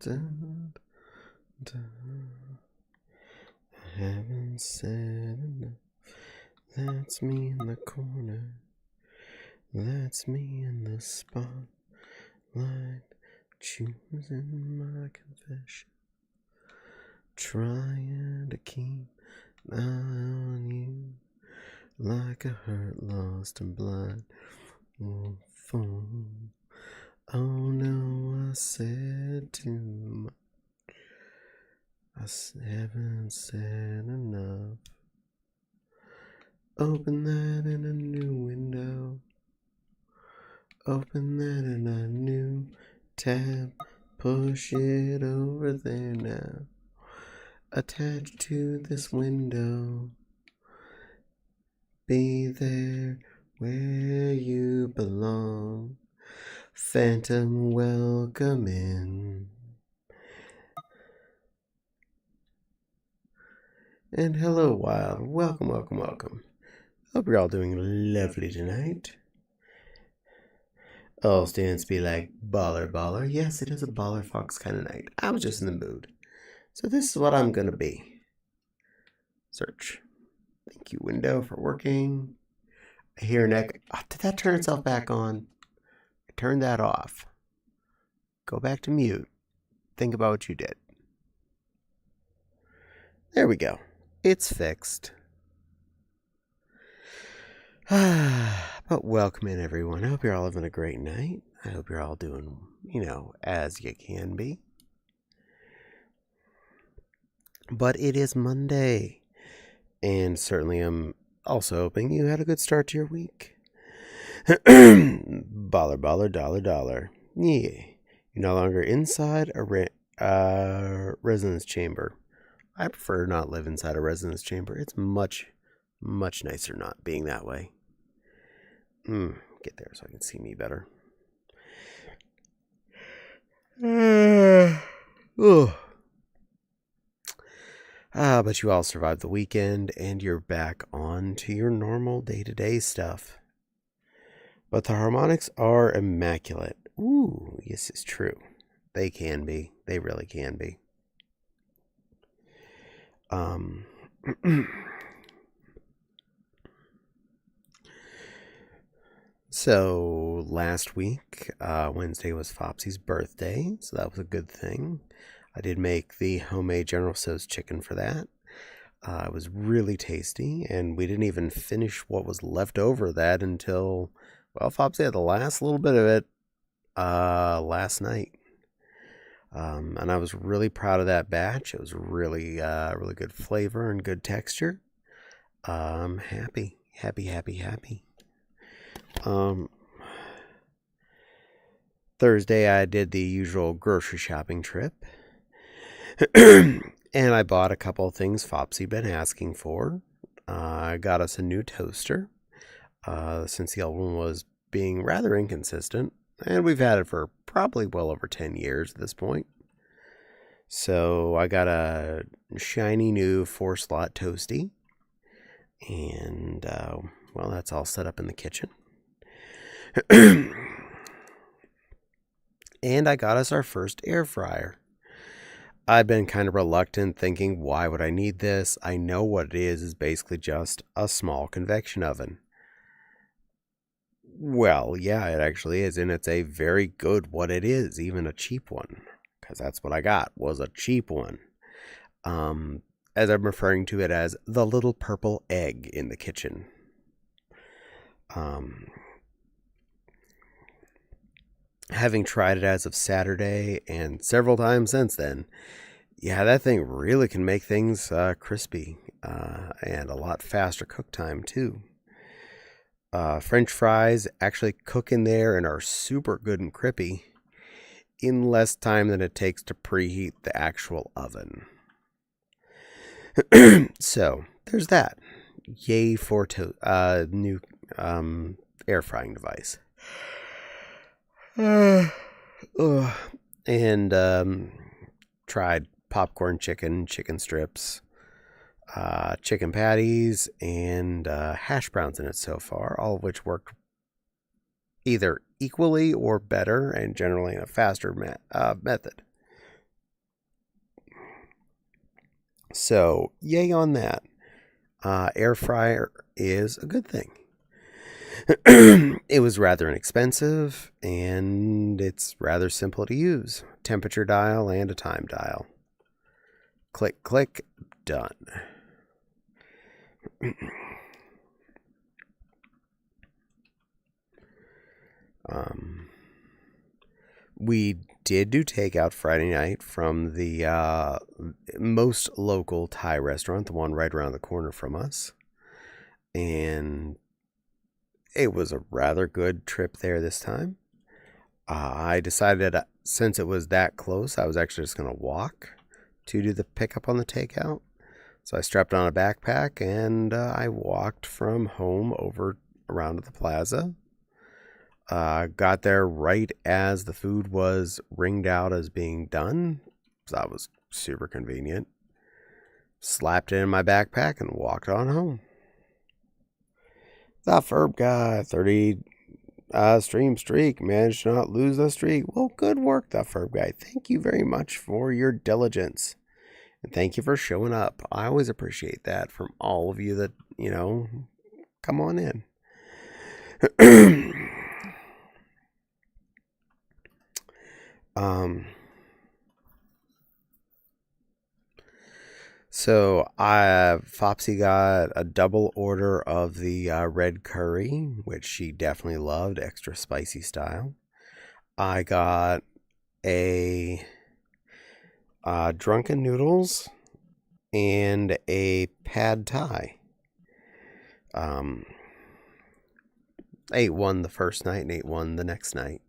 dun, dun. I haven't said enough. That's me in the corner. That's me in the spotlight. Choosing my confession. Trying to keep an eye on you. Like a hurt, lost, and blind phone. Oh no, I said too much. I haven't said enough. Open that in a new window. Open that in a new tab. Push it over there now. Attached to this window. Be there where you belong. Phantom, welcome in. And hello, Wild. Welcome, welcome, welcome. Hope you're all doing lovely tonight. All stands be like baller, baller. Yes, it is a baller fox kind of night. I was just in the mood. So this is what I'm going to be. Search. Thank you, window, for working. I hear an echo. Oh, did that turn itself back on? I turned that off. Go back to mute. Think about what you did. There we go. It's fixed. But welcome in, everyone. I hope you're all having a great night. I hope you're all doing, as you can be. But it is Monday. And certainly I'm also hoping you had a good start to your week. Baller, baller, dollar, dollar. Yeah. You're no longer inside a residence chamber. I prefer not live inside a residence chamber. It's much, much nicer not being that way. Get there so I can see me better. But you all survived the weekend, and you're back on to your normal day-to-day stuff. But the harmonics are immaculate. Ooh, yes, it's true. They can be. They really can be. So last week, Wednesday was Fopsy's birthday, so that was a good thing. I did make the homemade General Tso's chicken for that. It was really tasty, and we didn't even finish what was left over of that until, Fopsy had the last little bit of it last night. And I was really proud of that batch. It was really, really good flavor and good texture. I'm happy. Thursday I did the usual grocery shopping trip. And I bought a couple of things Fopsy been asking for. I got us a new toaster, since the old one was being rather inconsistent. And we've had it for probably well over 10 years at this point. So I got a shiny new 4-slot toasty. And, that's all set up in the kitchen. And I got us our first air fryer. I've been kind of reluctant, thinking, why would I need this? I know what it is basically just a small convection oven. Well, yeah, it actually is, and it's a very good what it is, even a cheap one, because that's what I got, was a cheap one. As I'm referring to it as the little purple egg in the kitchen. Having tried it as of Saturday and several times since then, yeah, that thing really can make things crispy and a lot faster cook time too. French fries actually cook in there and are super good and crispy in less time than it takes to preheat the actual oven. So there's that. Yay for new air frying device. And tried popcorn chicken strips, chicken patties, and hash browns in it so far, all of which worked either equally or better and generally in a faster method. So, yay on that. Air fryer is a good thing. It was rather inexpensive, and it's rather simple to use. Temperature dial and a time dial. Click, click, done. We did do takeout Friday night from the most local Thai restaurant, the one right around the corner from us. And it was a rather good trip there this time. I decided since it was that close, I was actually just going to walk to do the pickup on the takeout. So I strapped on a backpack and I walked from home over around to the plaza. Got there right as the food was ringed out as being done. So that was super convenient. Slapped it in my backpack and walked on home. The Ferb guy, 30 stream streak, managed to not lose the streak. Well, good work, the Ferb guy. Thank you very much for your diligence. And thank you for showing up. I always appreciate that from all of you that, come on in. So Fopsy got a double order of the red curry, which she definitely loved, extra spicy style. I got a drunken noodles and a pad thai. I ate one the first night and ate one the next night.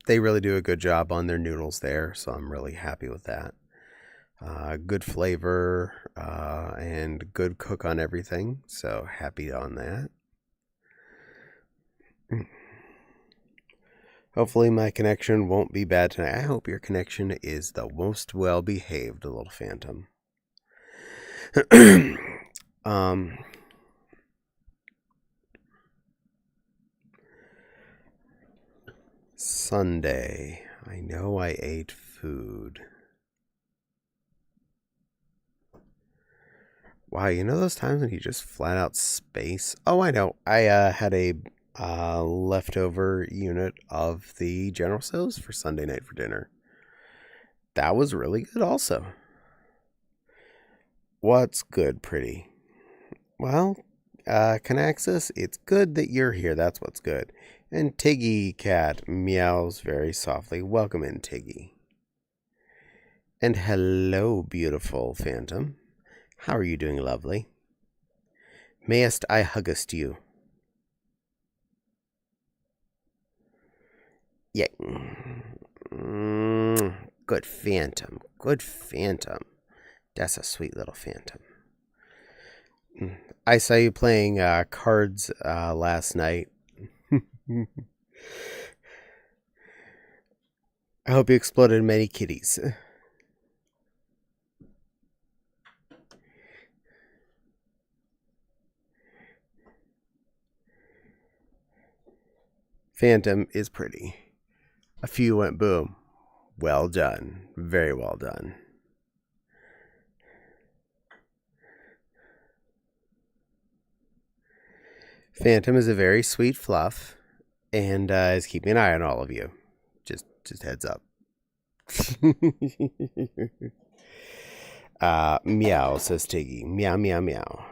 They really do a good job on their noodles there, so I'm really happy with that. Good flavor and good cook on everything, so happy on that. Hopefully my connection won't be bad tonight. I hope your connection is the most well-behaved, little phantom. Sunday. I know I ate food. Wow, you know those times when you just flat out space? Oh, I know. I had a leftover unit of the General Tso's for Sunday night for dinner. That was really good also. What's good, pretty? Well, Canaxis, it's good that you're here. That's what's good. And Tiggy Cat meows very softly. Welcome in, Tiggy. And hello, beautiful phantom. How are you doing, lovely? Mayest I huggest you? Yeah. Good phantom. Good phantom. That's a sweet little phantom. I saw you playing cards last night. I hope you exploded many kitties. Phantom is pretty. A few went boom. Well done. Very well done. Phantom is a very sweet fluff and is keeping an eye on all of you. Just heads up. Meow, says Tiggy. Meow, meow, meow.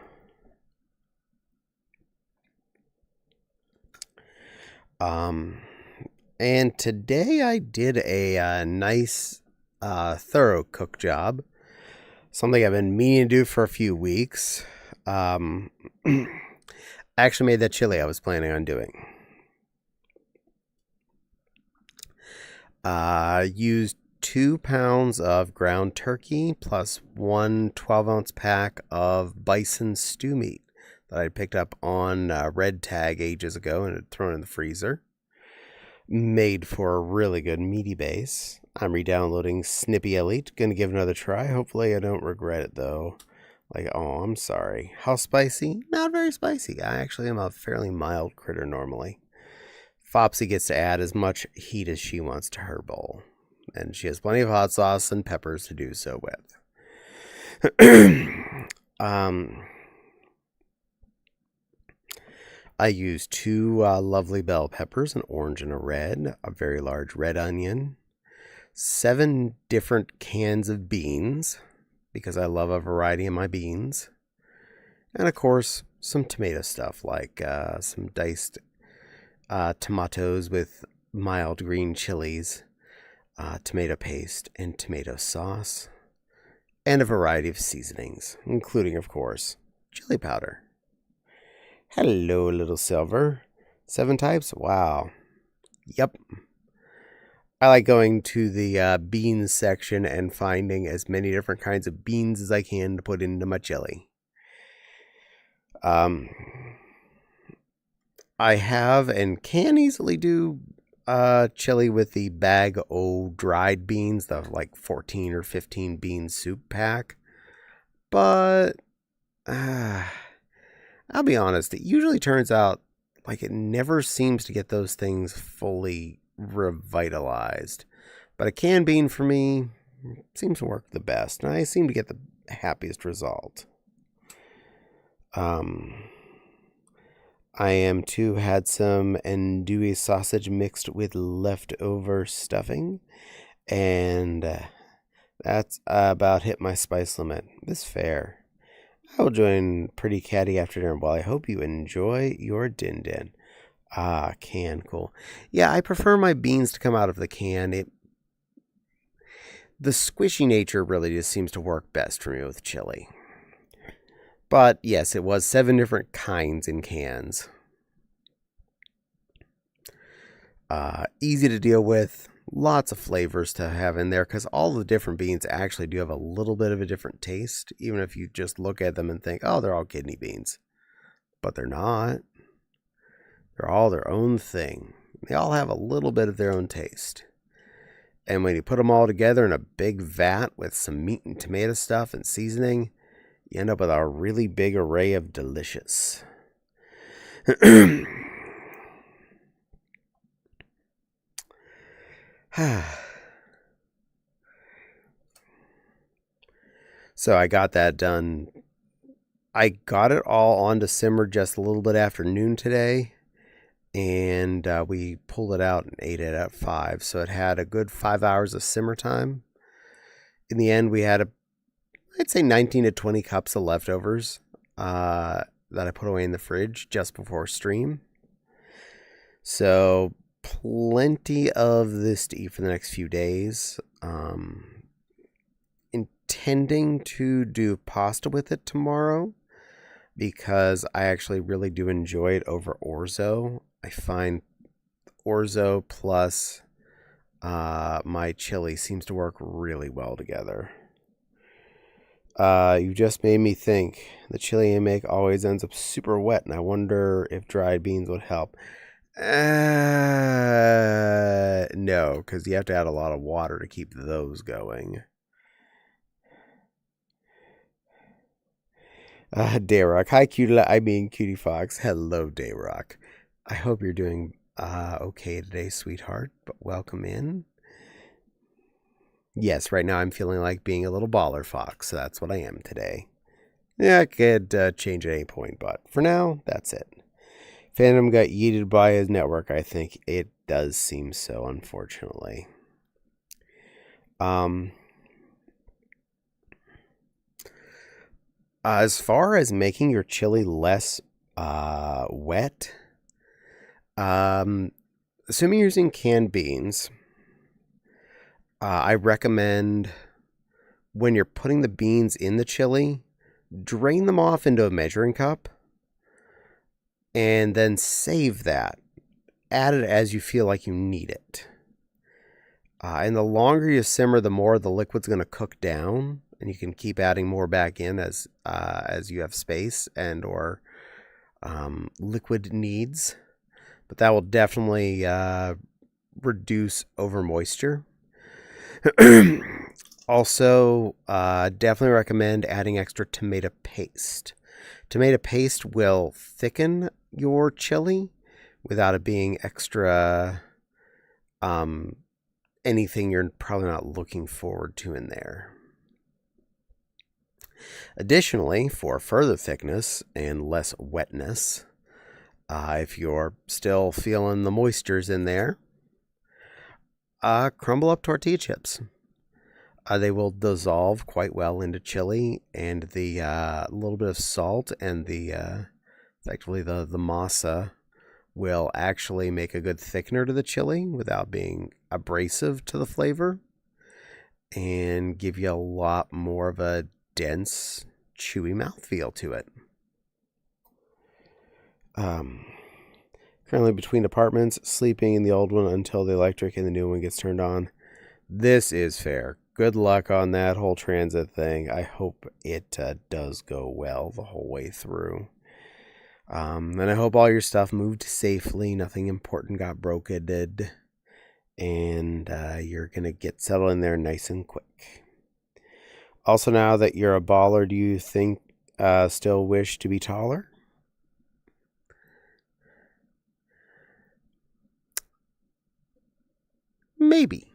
And today I did a nice, thorough cook job. Something I've been meaning to do for a few weeks. I actually made that chili I was planning on doing. Used 2 pounds of ground turkey plus 1 12-ounce pack of bison stew meat that I picked up on Red Tag ages ago and had thrown in the freezer. Made for a really good meaty base. I'm re-downloading Snippy Elite. Gonna give it another try. Hopefully I don't regret it though. Like, oh, I'm sorry. How spicy? Not very spicy. I actually am a fairly mild critter normally. Fopsy gets to add as much heat as she wants to her bowl. and she has plenty of hot sauce and peppers to do so with. I use 2 lovely bell peppers, an orange and a red, a very large red onion, 7 different cans of beans, because I love a variety in my beans, and of course, some tomato stuff, like some diced tomatoes with mild green chilies, tomato paste, and tomato sauce, and a variety of seasonings, including, of course, chili powder. Hello, little Silver. 7 types? Wow. Yep. I like going to the beans section and finding as many different kinds of beans as I can to put into my chili. I have and can easily do chili with the bag o' dried beans, the like 14 or 15 bean soup pack. But I'll be honest, it usually turns out like it never seems to get those things fully revitalized. But a canned bean for me seems to work the best, and I seem to get the happiest result. I am too had some andouille sausage mixed with leftover stuffing, and that's about hit my spice limit. This fair. I will join Pretty Catty after dinner. Well, I hope you enjoy your din din. Can, cool. Yeah, I prefer my beans to come out of the can. The squishy nature really just seems to work best for me with chili. But yes, it was 7 different kinds in cans. Easy to deal with. Lots of flavors to have in there because all the different beans actually do have a little bit of a different taste, even if you just look at them and think, oh, they're all kidney beans. But they're not. They're all their own thing. They all have a little bit of their own taste. And when you put them all together in a big vat with some meat and tomato stuff and seasoning, you end up with a really big array of delicious. So I got that done. I got it all on to simmer just a little bit after noon today, and we pulled it out and ate it at 5. So it had a good 5 hours of simmer time. In the end, we had I'd say 19 to 20 cups of leftovers that I put away in the fridge just before stream. So plenty of this to eat for the next few days. Intending to do pasta with it tomorrow because I actually really do enjoy it over orzo. I find orzo plus my chili seems to work really well together. You just made me think. The chili I make always ends up super wet, and I wonder if dried beans would help. No, because you have to add a lot of water to keep those going. Dayrock. Hi, Cutie Fox. Hello, Dayrock. I hope you're doing okay today, sweetheart, but welcome in. Yes, right now I'm feeling like being a little baller fox, so that's what I am today. Yeah, I could change at any point, but for now, that's it. Phantom got yeeted by his network, I think. It does seem so, unfortunately. As far as making your chili less wet, assuming you're using canned beans, I recommend when you're putting the beans in the chili, drain them off into a measuring cup and then save that. Add it as you feel like you need it. And the longer you simmer, the more the liquid's going to cook down, and you can keep adding more back in as you have space and or liquid needs. But that will definitely reduce over moisture. Also, definitely recommend adding extra tomato paste. Tomato paste will thicken your chili without it being extra anything you're probably not looking forward to in there. Additionally, for further thickness and less wetness, if you're still feeling the moistures in there, crumble up tortilla chips. They will dissolve quite well into chili, and the little bit of salt and effectively the masa will actually make a good thickener to the chili without being abrasive to the flavor, and give you a lot more of a dense, chewy mouthfeel to it. Currently between apartments, sleeping in the old one until the electric in the new one gets turned on. This is fair. Good luck on that whole transit thing. I hope it does go well the whole way through. And I hope all your stuff moved safely. Nothing important got broken. And you're going to get settled in there nice and quick. Also, now that you're a baller, do you think still wish to be taller? Maybe.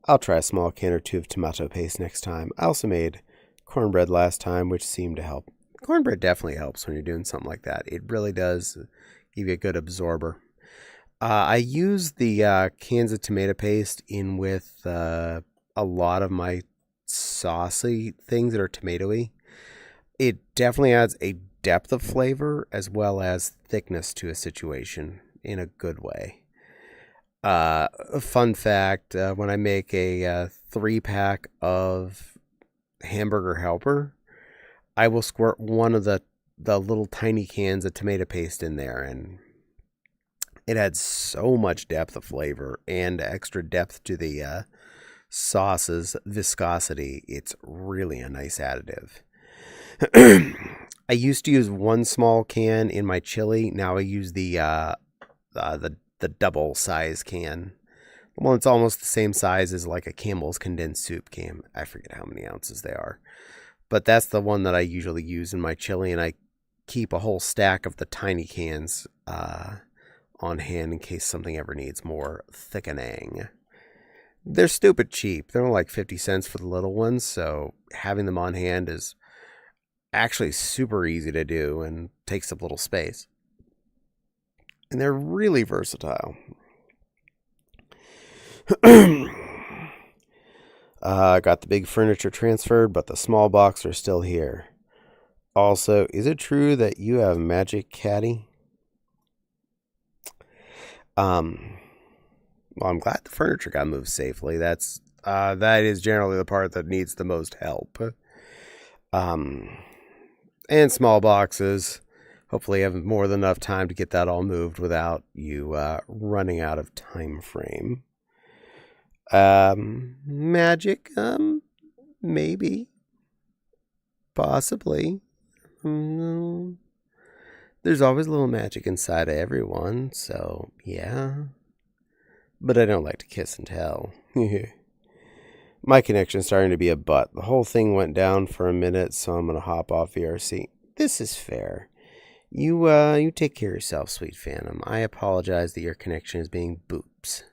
I'll try a small can or two of tomato paste next time. I also made cornbread last time, which seemed to help. Cornbread definitely helps when you're doing something like that. It really does give you a good absorber. I use the cans of tomato paste in with a lot of my saucy things that are tomatoey. It definitely adds a depth of flavor as well as thickness to a situation in a good way. A fun fact, when I make a 3-pack of Hamburger Helper, I will squirt one of the little tiny cans of tomato paste in there, and it adds so much depth of flavor and extra depth to the sauce's viscosity. It's really a nice additive. I used to use one small can in my chili. Now I use the double size can. The one that's almost the same size as like a Campbell's condensed soup can. I forget how many ounces they are. But that's the one that I usually use in my chili, and I keep a whole stack of the tiny cans on hand in case something ever needs more thickening. They're stupid cheap. They're only like 50 cents for the little ones, so having them on hand is actually super easy to do and takes up little space. And they're really versatile. Got the big furniture transferred, but the small box are still here. Also, is it true that you have Magic Caddy? Well, I'm glad the furniture got moved safely. That is generally the part that needs the most help. And small boxes. Hopefully, you have more than enough time to get that all moved without you running out of time frame. Magic, maybe, possibly. There's always a little magic inside of everyone, so yeah. But I don't like to kiss and tell. My connection's starting to be a butt. The whole thing went down for a minute, so I'm gonna hop off VRC. This is fair. You take care of yourself, sweet Phantom. I apologize that your connection is being boops.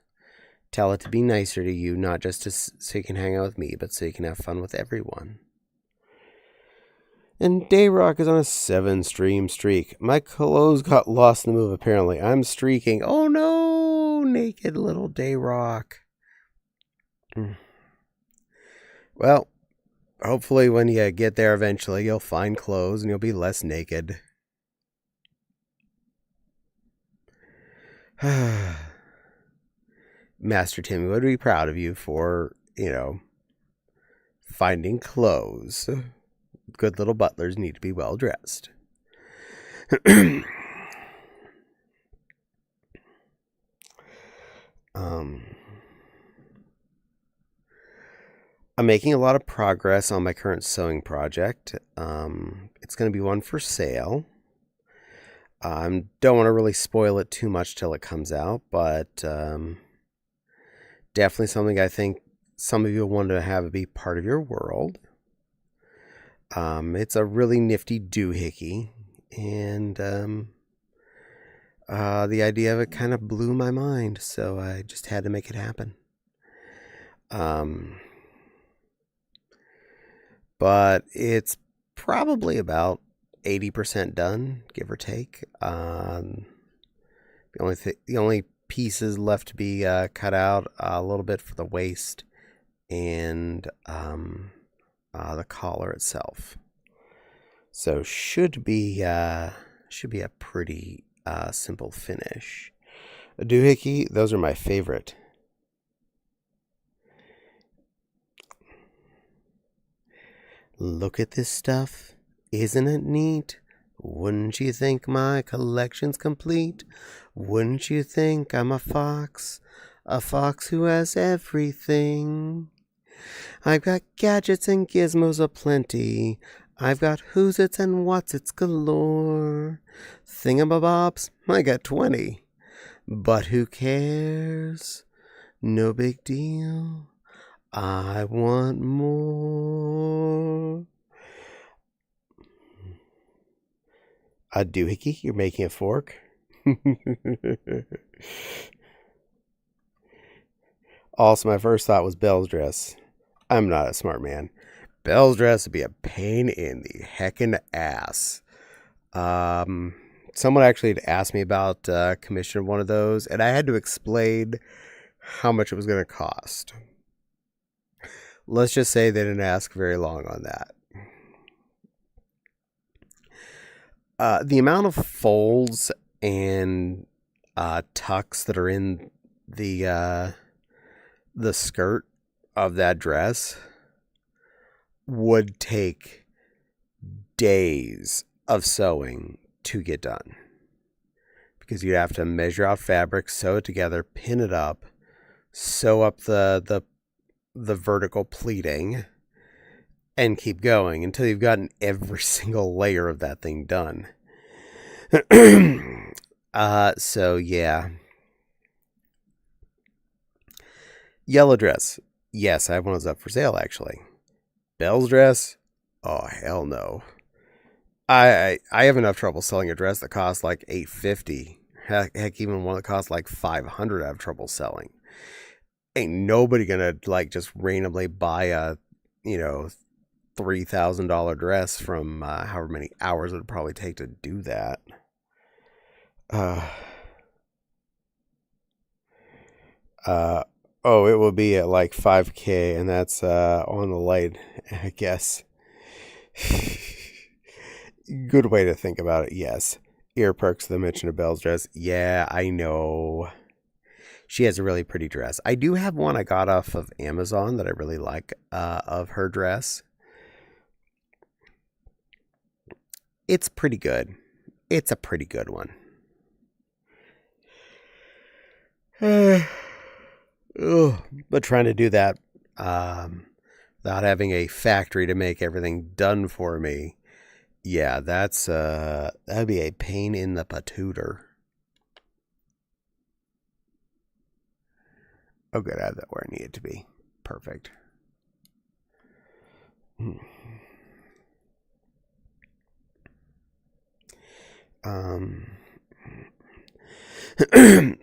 Tell it to be nicer to you, not just so you can hang out with me, but so you can have fun with everyone. And Dayrock is on a 7-stream streak. My clothes got lost in the move, apparently. I'm streaking. Oh no, naked little Dayrock. Well, hopefully when you get there eventually, you'll find clothes and you'll be less naked. Master Timmy would be proud of you for, finding clothes. Good little butlers need to be well dressed. I'm making a lot of progress on my current sewing project. It's going to be one for sale. Don't want to really spoil it too much till it comes out, but definitely something I think some of you want to have be part of your world. It's a really nifty doohickey, and The idea of it kind of blew my mind, so I just had to make it happen. But it's probably about 80% done, give or take. The only pieces left to be cut out, a little bit for the waist and the collar itself. So should be a pretty simple finish. A doohickey, those are my favorite. Look at this stuff. Isn't it neat? Wouldn't you think my collection's complete? Wouldn't you think I'm a fox who has everything? I've got gadgets and gizmos aplenty. I've got who's its and what's its galore. Thingamabobs, I got 20. But who cares? No big deal. I want more. A doohickey? You're making a fork? Also, my first thought was Belle's dress. I'm not a smart man. Belle's dress would be a pain in the heckin' ass. Someone actually had asked me about commissioning one of those, and I had to explain how much it was going to cost. Let's just say they didn't ask very long on that. The amount of folds and tucks that are in the skirt of that dress would take days of sewing to get done, because you'd have to measure out fabric, sew it together, pin it up, sew up the vertical pleating, and keep going until you've gotten every single layer of that thing done. So yeah. Yellow dress. Yes, I have one of those up for sale, actually. Belle's dress? Oh, hell no. I have enough trouble selling a dress that costs like $850. Heck, even one that costs like $500 I have trouble selling. Ain't nobody gonna like just randomly buy a, $3,000 dress from however many hours it would probably take to do that. Oh, it will be at like $5K, and that's on the light, I guess. Good way to think about it, yes. Ear perks, the mention of Belle's dress. Yeah, I know. She has a really pretty dress. I do have one I got off of Amazon that I really like of her dress. It's pretty good. It's a pretty good one. But trying to do that without having a factory to make everything done for me, yeah, that'd be a pain in the patooter. Oh, good, I have that where I need it to be. Perfect.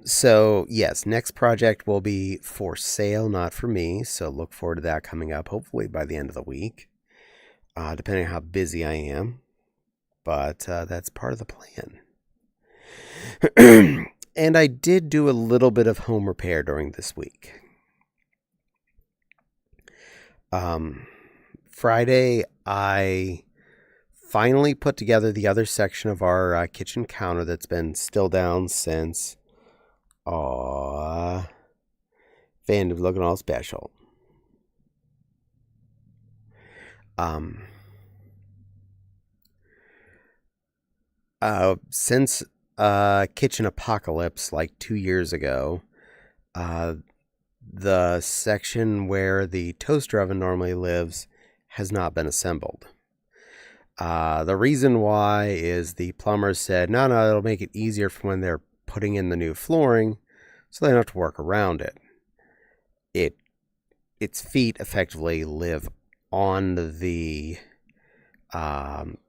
So yes, next project will be for sale, not for me. So look forward to that coming up, hopefully by the end of the week, depending on how busy I am. But that's part of the plan. And I did do a little bit of home repair during this week. Friday, I finally put together the other section of our kitchen counter that's been still down since, Van looking all special. Since kitchen apocalypse like 2 years ago, the section where the toaster oven normally lives has not been assembled. The reason why is the plumber said, no, it'll make it easier for when they're putting in the new flooring, so they don't have to work around it. Its feet effectively live on the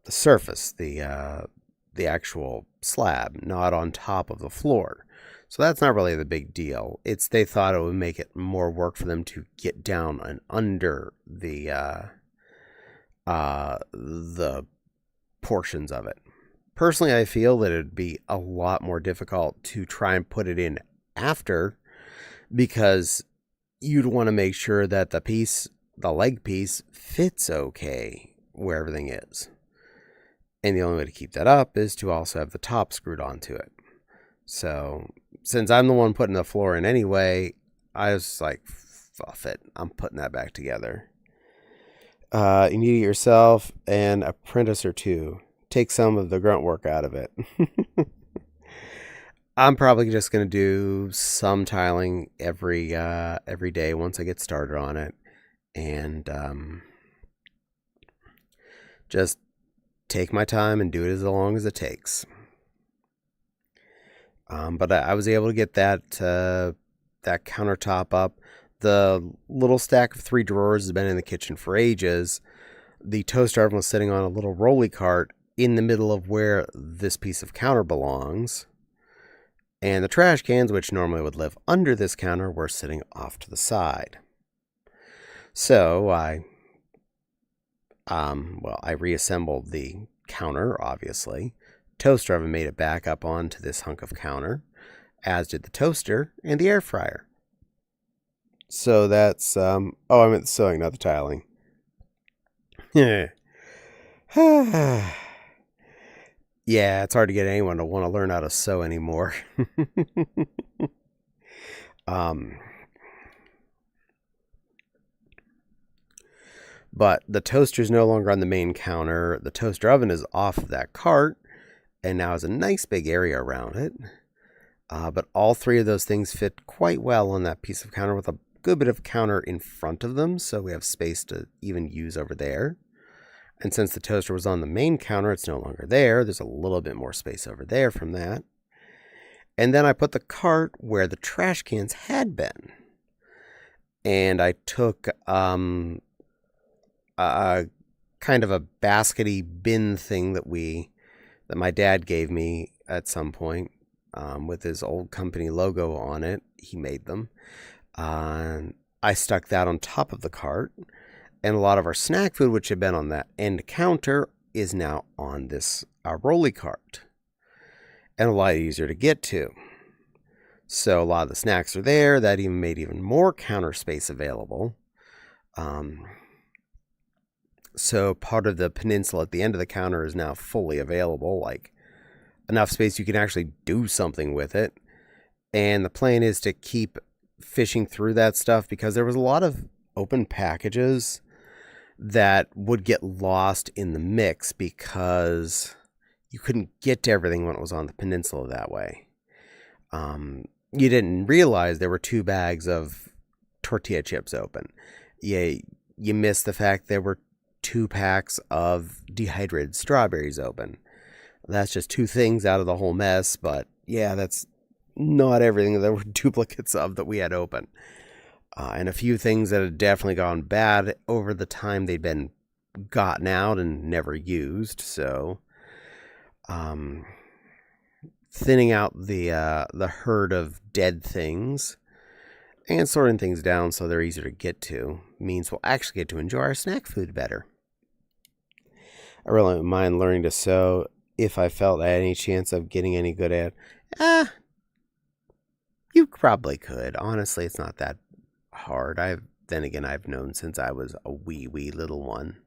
surface, the the actual slab, not on top of the floor. So that's not really the big deal. It's they thought it would make it more work for them to get down and under the portions of it. Personally, I feel that it'd be a lot more difficult to try and put it in after, because you'd want to make sure that the leg piece, fits okay where everything is. And the only way to keep that up is to also have the top screwed onto it. So, since I'm the one putting the floor in anyway, I was like, fuck it, I'm putting that back together. You need it yourself and apprentice or two. Take some of the grunt work out of it. I'm probably just going to do some tiling every day once I get started on it. And just take my time and do it as long as it takes. But I was able to get that countertop up. The little stack of 3 drawers has been in the kitchen for ages. The toaster oven was sitting on a little rolly cart in the middle of where this piece of counter belongs. And the trash cans, which normally would live under this counter, were sitting off to the side. So I reassembled the counter, obviously. Toaster oven made it back up onto this hunk of counter, as did the toaster and the air fryer. So that's, I meant the sewing, not the tiling. Yeah, it's hard to get anyone to want to learn how to sew anymore. But the toaster's no longer on the main counter. The toaster oven is off of that cart, and now has a nice big area around it. But all 3 of those things fit quite well on that piece of counter, with a good bit of counter in front of them, so we have space to even use over there. And since the toaster was on the main counter, it's no longer there. There's a little bit more space over there from that. And then I put the cart where the trash cans had been. And I took a kind of a baskety bin thing that my dad gave me at some point, with his old company logo on it. He made them. I stuck that on top of the cart, and a lot of our snack food, which had been on that end counter, is now on this rolly cart, and a lot easier to get to. So a lot of the snacks are there. That even made even more counter space available. So part of the peninsula at the end of the counter is now fully available, like enough space you can actually do something with it. And the plan is to keep fishing through that stuff, because there was a lot of open packages that would get lost in the mix because you couldn't get to everything when it was on the peninsula that way. You didn't realize there were 2 bags of tortilla chips open. You missed the fact there were 2 packs of dehydrated strawberries open. That's just 2 things out of the whole mess, but yeah, that's not everything there were duplicates of that we had open. And a few things that had definitely gone bad over the time they'd been gotten out and never used. So, thinning out the herd of dead things and sorting things down so they're easier to get to means we'll actually get to enjoy our snack food better. I really don't mind learning to sew if I felt I had any chance of getting any good at it. You probably could. Honestly, it's not that hard. I've known since I was a wee little one.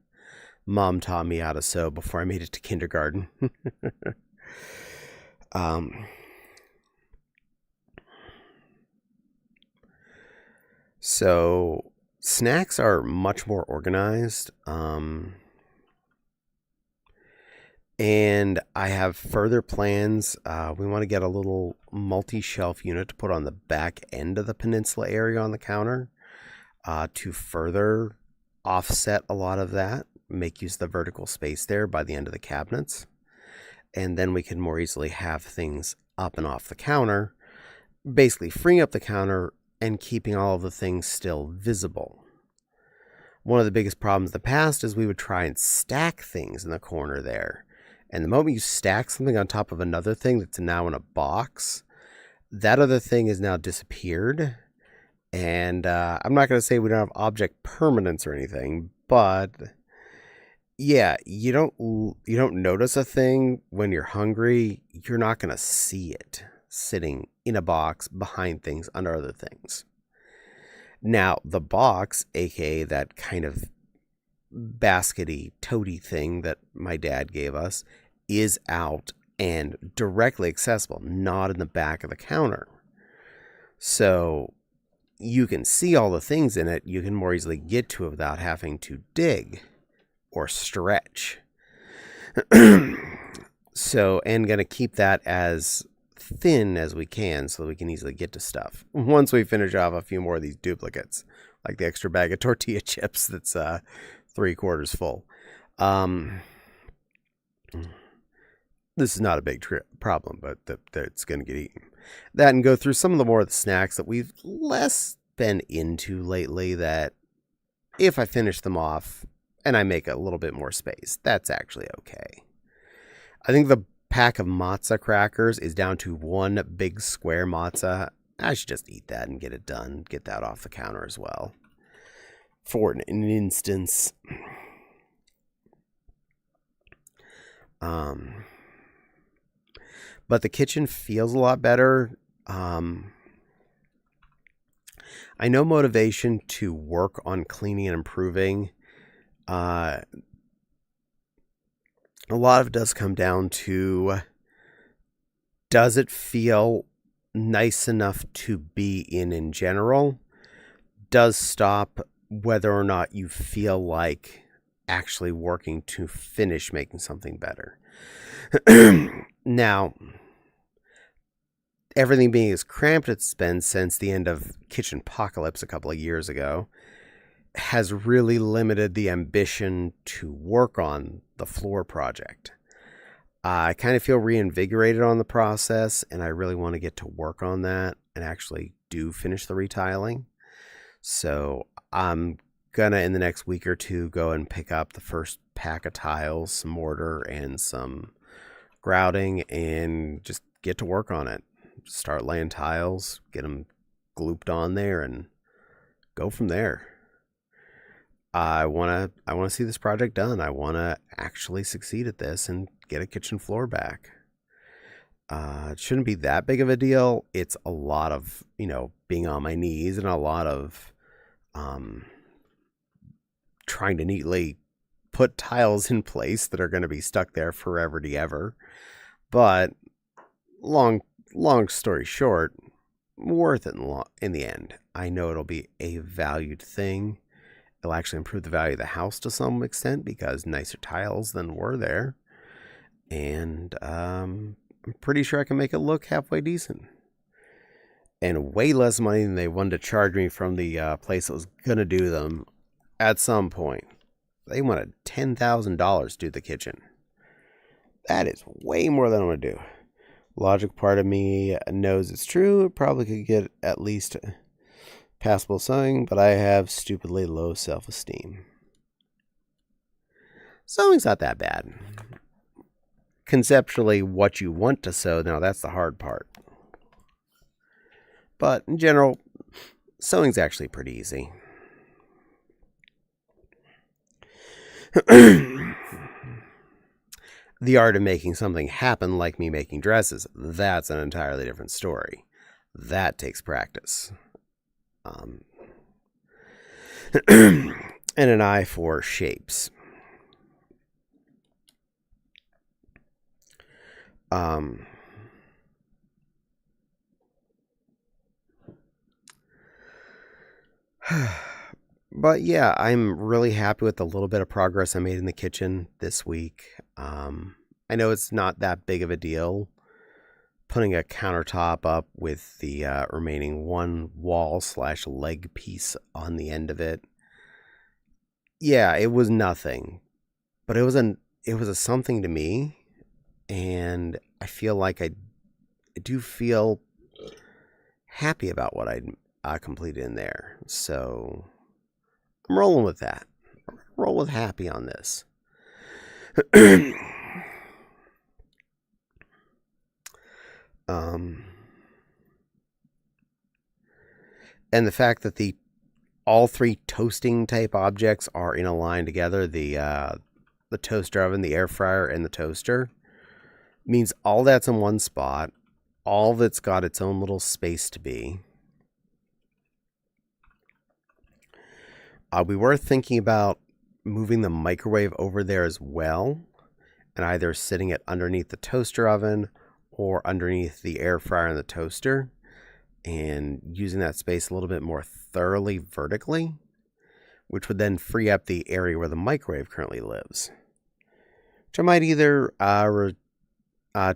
Mom taught me how to sew before I made it to kindergarten. So snacks are much more organized. And I have further plans. We want to get a little multi-shelf unit to put on the back end of the peninsula area on the counter, to further offset a lot of that, make use of the vertical space there by the end of the cabinets. And then we can more easily have things up and off the counter, basically freeing up the counter and keeping all of the things still visible. One of the biggest problems in the past is we would try and stack things in the corner there. And the moment you stack something on top of another thing that's now in a box, that other thing has now disappeared. And I'm not going to say we don't have object permanence or anything, but yeah, you don't notice a thing when you're hungry. You're not going to see it sitting in a box behind things under other things. Now, the box, aka that kind of baskety, toady thing that my dad gave us, is out and directly accessible, not in the back of the counter. So you can see all the things in it. You can more easily get to it without having to dig or stretch. So, and going to keep that as thin as we can so that we can easily get to stuff once we finish off a few more of these duplicates, like the extra bag of tortilla chips that's 3/4 full. This is not a big problem, but it's going to get eaten. That, and go through some of the more of the snacks that we've less been into lately, that if I finish them off and I make a little bit more space, that's actually okay. I think the pack of matzo crackers is down to one big square matzo. I should just eat that and get it done. Get that off the counter as well. For an instance. But the kitchen feels a lot better. I know motivation to work on cleaning and improving. A lot of it does come down to, does it feel nice enough to be in general? Does stop whether or not you feel like actually working to finish making something better. Now, everything being as cramped it's been since the end of Kitchen Apocalypse a couple of years ago has really limited the ambition to work on the floor project. I kind of feel reinvigorated on the process, and I really want to get to work on that and actually do finish the retiling. So I'm gonna, in the next week or two, go and pick up the first pack of tiles, some mortar, and some grouting, and just get to work on it. Start laying tiles, get them glooped on there, and go from there. I want to see this project done. I want to actually succeed at this and get a kitchen floor back. It shouldn't be that big of a deal. It's a lot of, being on my knees and a lot of trying to neatly put tiles in place that are going to be stuck there forever and ever. But long story short, worth it in the end. I know it'll be a valued thing. It'll actually improve the value of the house to some extent because nicer tiles than were there. And I'm pretty sure I can make it look halfway decent. And way less money than they wanted to charge me from the place that was going to do them at some point. They wanted $10,000 to do the kitchen. That is way more than I want to do. Logic part of me knows it's true. It probably could get at least passable sewing, but I have stupidly low self-esteem. Sewing's not that bad. Conceptually, what you want to sew, now that's the hard part. But in general, sewing's actually pretty easy. The art of making something happen, like me making dresses, that's an entirely different story. That takes practice. And an eye for shapes. But yeah, I'm really happy with the little bit of progress I made in the kitchen this week. I know it's not that big of a deal putting a countertop up with the remaining one wall/leg piece on the end of it. Yeah, it was nothing, but it was a something to me, and I feel like I do feel happy about what I completed in there. So I'm rolling with that. Roll with happy on this. And the fact that all three toasting type objects are in a line together, the toaster oven, the air fryer, and the toaster, means all that's in one spot. All that's got its own little space to be. We were thinking about moving the microwave over there as well, and either sitting it underneath the toaster oven or underneath the air fryer and the toaster, and using that space a little bit more thoroughly vertically, which would then free up the area where the microwave currently lives, which I might either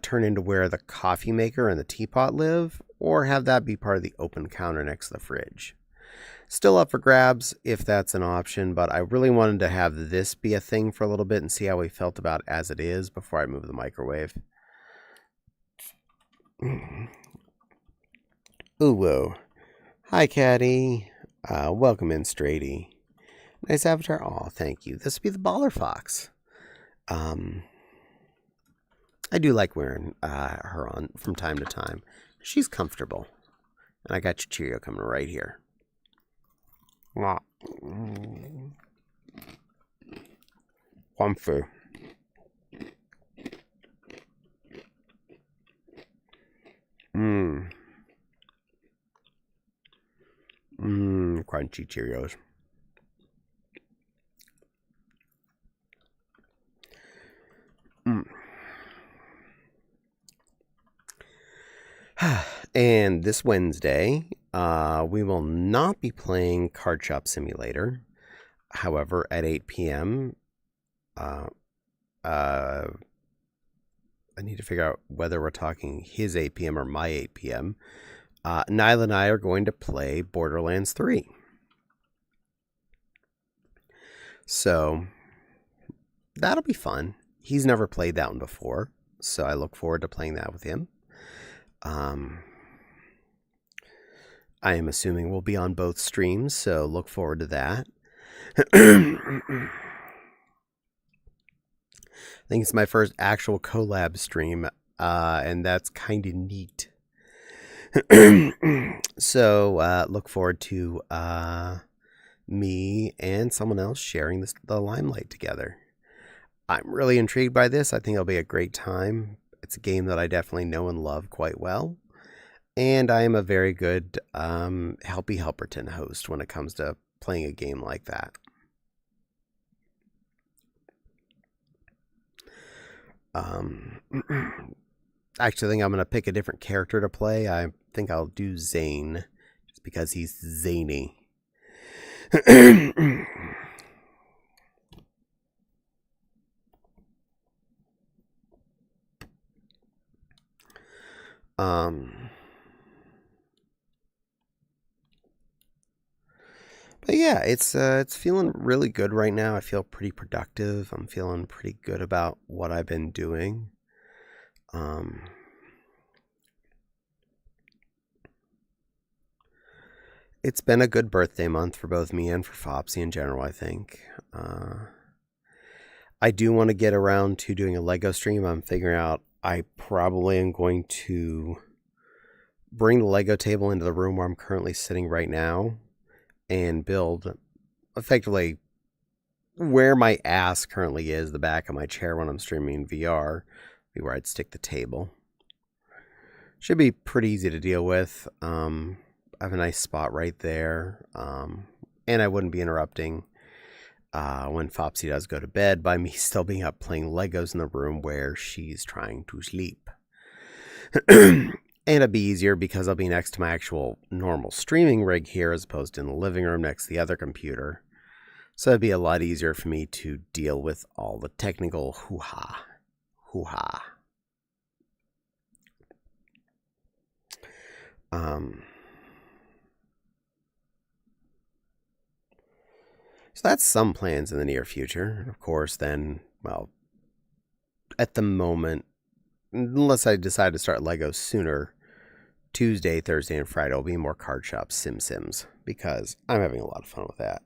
turn into where the coffee maker and the teapot live, or have that be part of the open counter next to the fridge. Still up for grabs if that's an option, but I really wanted to have this be a thing for a little bit and see how we felt about it as it is before I move the microwave. Ooh, whoa. Hi, Caddy. Welcome in, Straighty. Nice avatar. Aw, thank you. This would be the Baller Fox. I do like wearing her on from time to time. She's comfortable. And I got your Cheerio coming right here. Comfy. Crunchy Cheerios. And this Wednesday, we will not be playing Card Shop Simulator. However, at 8 p.m., I need to figure out whether we're talking his 8 p.m. or my 8 p.m. Nyla and I are going to play Borderlands 3. So, that'll be fun. He's never played that one before, so I look forward to playing that with him. I am assuming we'll be on both streams, so look forward to that. I think it's my first actual collab stream, and that's kind of neat. So look forward to me and someone else sharing the limelight together. I'm really intrigued by this. I think it'll be a great time. It's a game that I definitely know and love quite well. And I am a very good Helpy Helperton host when it comes to playing a game like that. Actually, I think I'm going to pick a different character to play. I think I'll do Zane, just because he's zany. But yeah, it's feeling really good right now. I feel pretty productive. I'm feeling pretty good about what I've been doing. It's been a good birthday month for both me and for Fopsy in general, I think. I do want to get around to doing a Lego stream. I'm figuring out I probably am going to bring the Lego table into the room where I'm currently sitting right now and build effectively where my ass currently is, the back of my chair when I'm streaming VR, be where I'd stick the table. Should be pretty easy to deal with. I have a nice spot right there, and I wouldn't be interrupting when Fopsy does go to bed by me still being up playing Legos in the room where she's trying to sleep. And it'll be easier because I'll be next to my actual normal streaming rig here as opposed to in the living room next to the other computer. So it'd be a lot easier for me to deal with all the technical hoo-ha. So that's some plans in the near future. Of course, then, well, at the moment, unless I decide to start Lego sooner, Tuesday, Thursday, and Friday will be more Card Shop Sims because I'm having a lot of fun with that.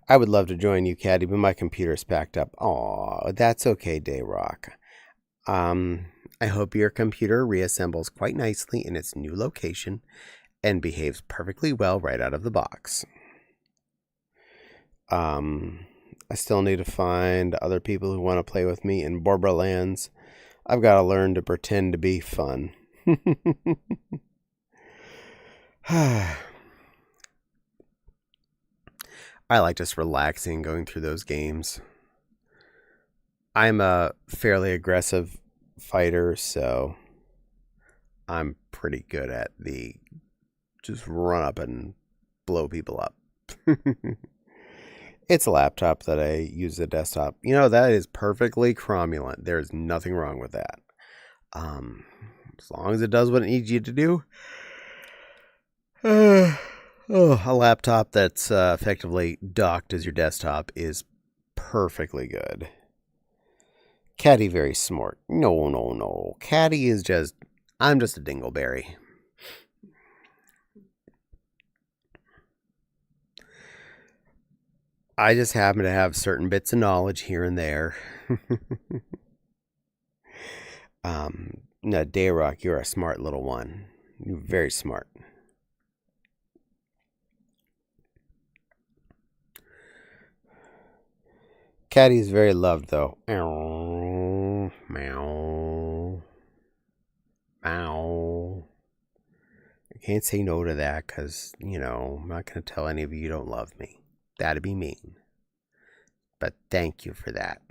I would love to join you, Caddy, but my computer's packed up. Aw, that's okay, Dayrock. I hope your computer reassembles quite nicely in its new location and behaves perfectly well right out of the box. I still need to find other people who want to play with me in Borderlands. I've got to learn to pretend to be fun. I like just relaxing going through those games. I'm a fairly aggressive fighter, so I'm pretty good at the just run up and blow people up. It's a laptop that I use as a desktop. You know, that is perfectly cromulent. There's nothing wrong with that. As long as it does what it needs you to do. A laptop that's effectively docked as your desktop is perfectly good. Caddy very smart. No. Caddy is just, I'm just a dingleberry. I just happen to have certain bits of knowledge here and there. No, Dayrock, you're a smart little one. You're very smart. Caddy is very loved, though. Meow. Meow. Meow. I can't say no to that because, I'm not going to tell any of you don't love me. That'd be mean. But thank you for that.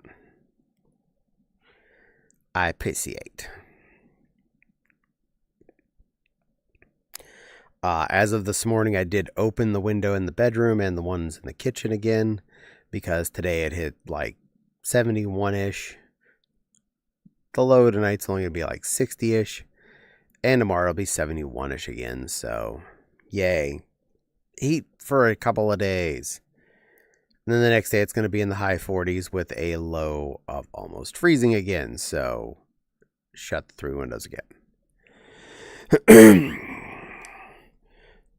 I appreciate. As of this morning, I did open the window in the bedroom and the ones in the kitchen again because today it hit like 71-ish. The low tonight's only going to be like 60-ish. And tomorrow it'll be 71-ish again. So, yay. Heat for a couple of days. And then the next day it's going to be in the high 40s with a low of almost freezing again. So, shut the 3 windows again.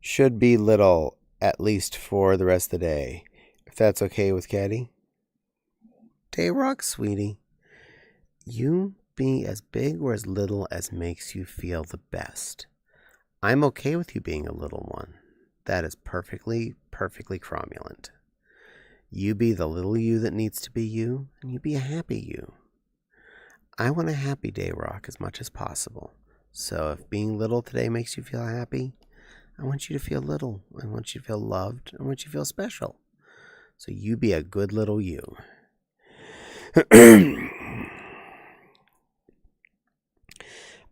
Should be little, at least for the rest of the day. If that's okay with Caddy. Dayrock, sweetie. You be as big or as little as makes you feel the best. I'm okay with you being a little one. That is perfectly cromulent. You be the little you that needs to be you, and you be a happy you. I want a happy Dayrock as much as possible. So if being little today makes you feel happy, I want you to feel little. I want you to feel loved. I want you to feel special. So you be a good little you.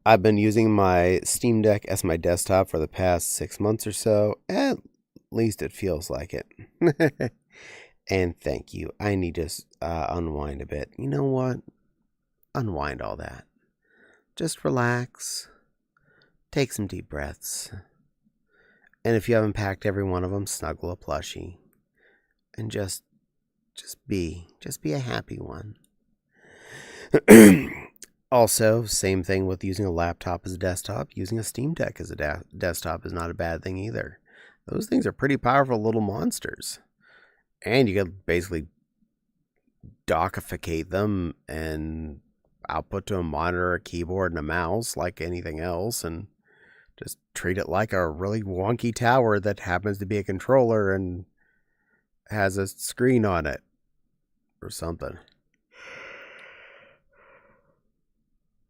I've been using my Steam Deck as my desktop for the past 6 months or so. At least it feels like it. And thank you. I need to unwind a bit. You know what? Unwind all that. Just relax. Take some deep breaths. And if you haven't packed every one of them, snuggle a plushie. And just be a happy one. Also, same thing with using a laptop as a desktop. Using a Steam Deck as a desktop is not a bad thing either. Those things are pretty powerful little monsters. And you can basically dockificate them and output to a monitor, a keyboard, and a mouse like anything else. And just treat it like a really wonky tower that happens to be a controller and has a screen on it. Or something.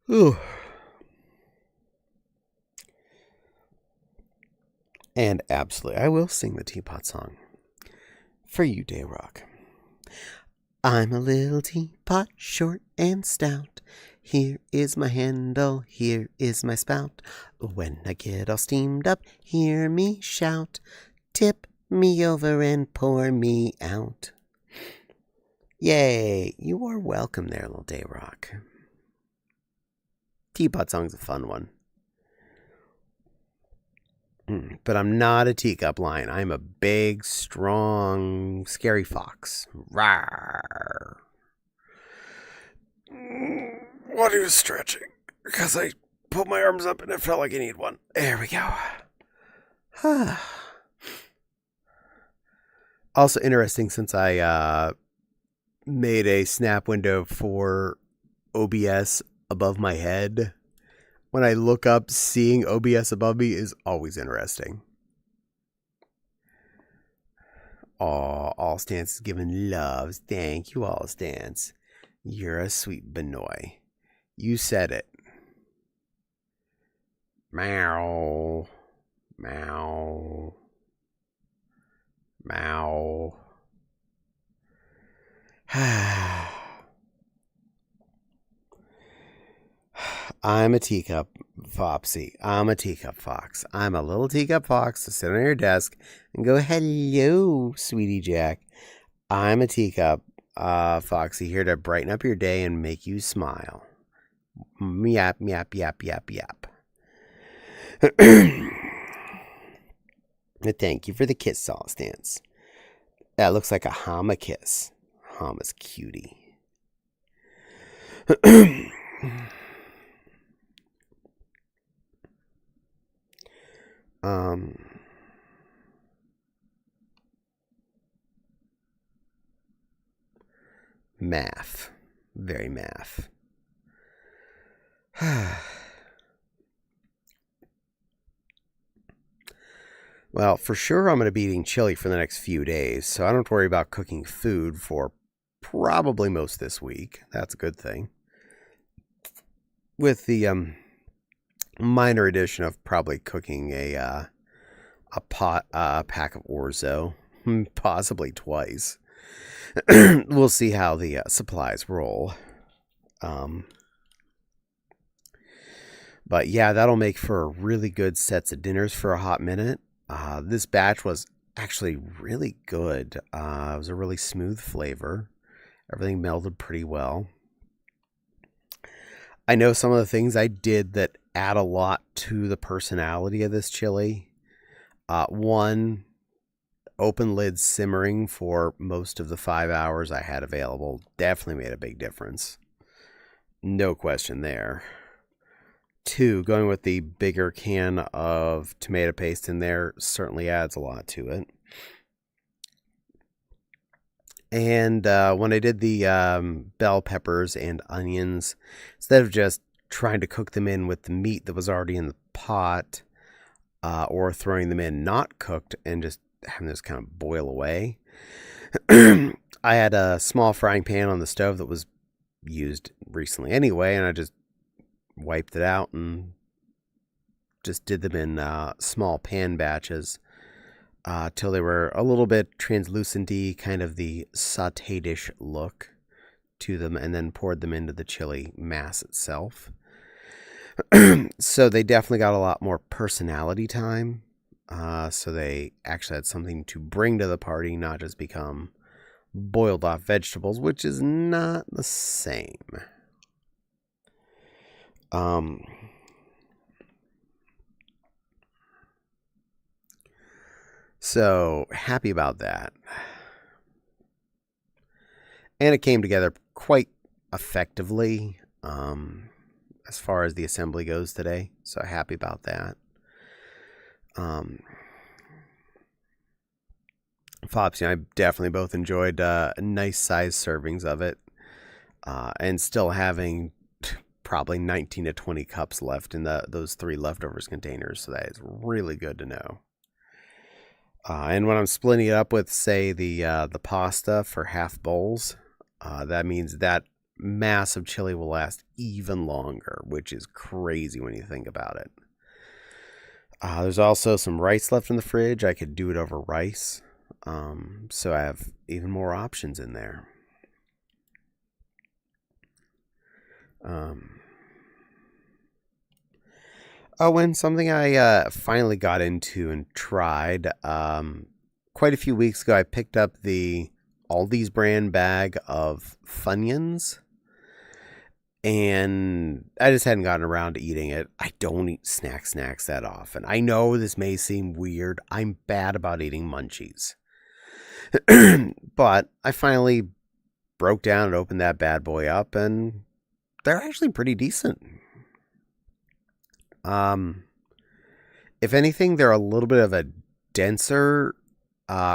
Ooh. And absolutely, I will sing the teapot song. For you, Dayrock. I'm a little teapot, short and stout. Here is my handle, here is my spout. When I get all steamed up, hear me shout. Tip me over and pour me out. Yay, you are welcome there, little Dayrock. Teapot song's a fun one. But I'm not a teacup lion. I'm a big, strong, scary fox. Rawr. What are you stretching? Because I put my arms up and it felt like I need one. There we go. Also interesting, since I made a snap window for OBS above my head, when I look up, seeing OBS above me is always interesting. Aw, All Stance is giving loves. Thank you, All Stance. You're a sweet Benoy. You said it. Meow. Meow. Meow. I'm a teacup Fopsy. I'm a teacup fox. I'm a little teacup fox to sit on your desk and go, hello, sweetie Jack. I'm a teacup Foxy, here to brighten up your day and make you smile. Yap, yap, yap, yap, yap. Thank you for the kiss, All Stance. That looks like a Hama kiss. Hama's cutie. Math. Very math. Well, for sure I'm going to be eating chili for the next few days, so I don't have to worry about cooking food for probably most this week. That's a good thing. With the minor addition of probably cooking a pack of orzo, possibly twice. We'll see how the supplies roll. But yeah, that'll make for really good sets of dinners for a hot minute. This batch was actually really good. It was a really smooth flavor. Everything melded pretty well. I know some of the things I did that add a lot to the personality of this chili. One, open lid simmering for most of the 5 hours I had available definitely made a big difference. No question there. 2, going with the bigger can of tomato paste in there certainly adds a lot to it. And when I did the bell peppers and onions, instead of just trying to cook them in with the meat that was already in the pot, or throwing them in not cooked and just having this kind of boil away, I had a small frying pan on the stove that was used recently anyway, and I just wiped it out and just did them in small pan batches till they were a little bit translucent-y, kind of the sauté-ish look to them, and then poured them into the chili mass itself. So they definitely got a lot more personality time. So they actually had something to bring to the party, not just become boiled off vegetables, which is not the same. So happy about that. And it came together quite effectively as far as the assembly goes today. So happy about that. Fops, I definitely both enjoyed nice size servings of it. And still having probably 19 to 20 cups left in those 3 leftovers containers. So that is really good to know. And when I'm splitting it up with, say, the pasta for half bowls, that means that massive chili will last even longer, which is crazy when you think about it. There's also some rice left in the fridge. I could do it over rice. So I have even more options in there. And something I finally got into and tried quite a few weeks ago, I picked up the Aldi's brand bag of Funyuns, and I just hadn't gotten around to eating it. I don't eat snacks that often. I know this may seem weird. I'm bad about eating munchies. But I finally broke down and opened that bad boy up, and they're actually pretty decent. If anything, they're a little bit of a denser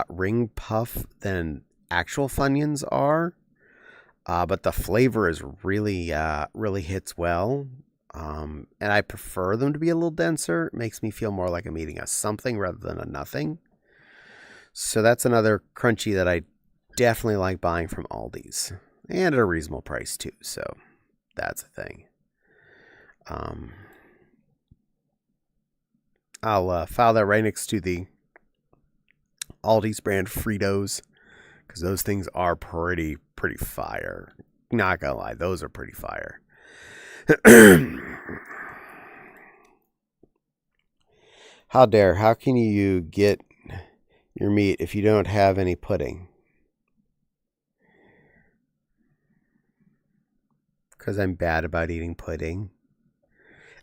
ring puff than actual Funyuns are. But the flavor is really hits well. And I prefer them to be a little denser. It makes me feel more like I'm eating a something rather than a nothing. So that's another crunchy that I definitely like buying from Aldi's. And at a reasonable price too. So that's a thing. I'll file that right next to the Aldi's brand Fritos, because those things are pretty fire. Not gonna lie, those are pretty fire. How can you get your meat if you don't have any pudding? Because I'm bad about eating pudding.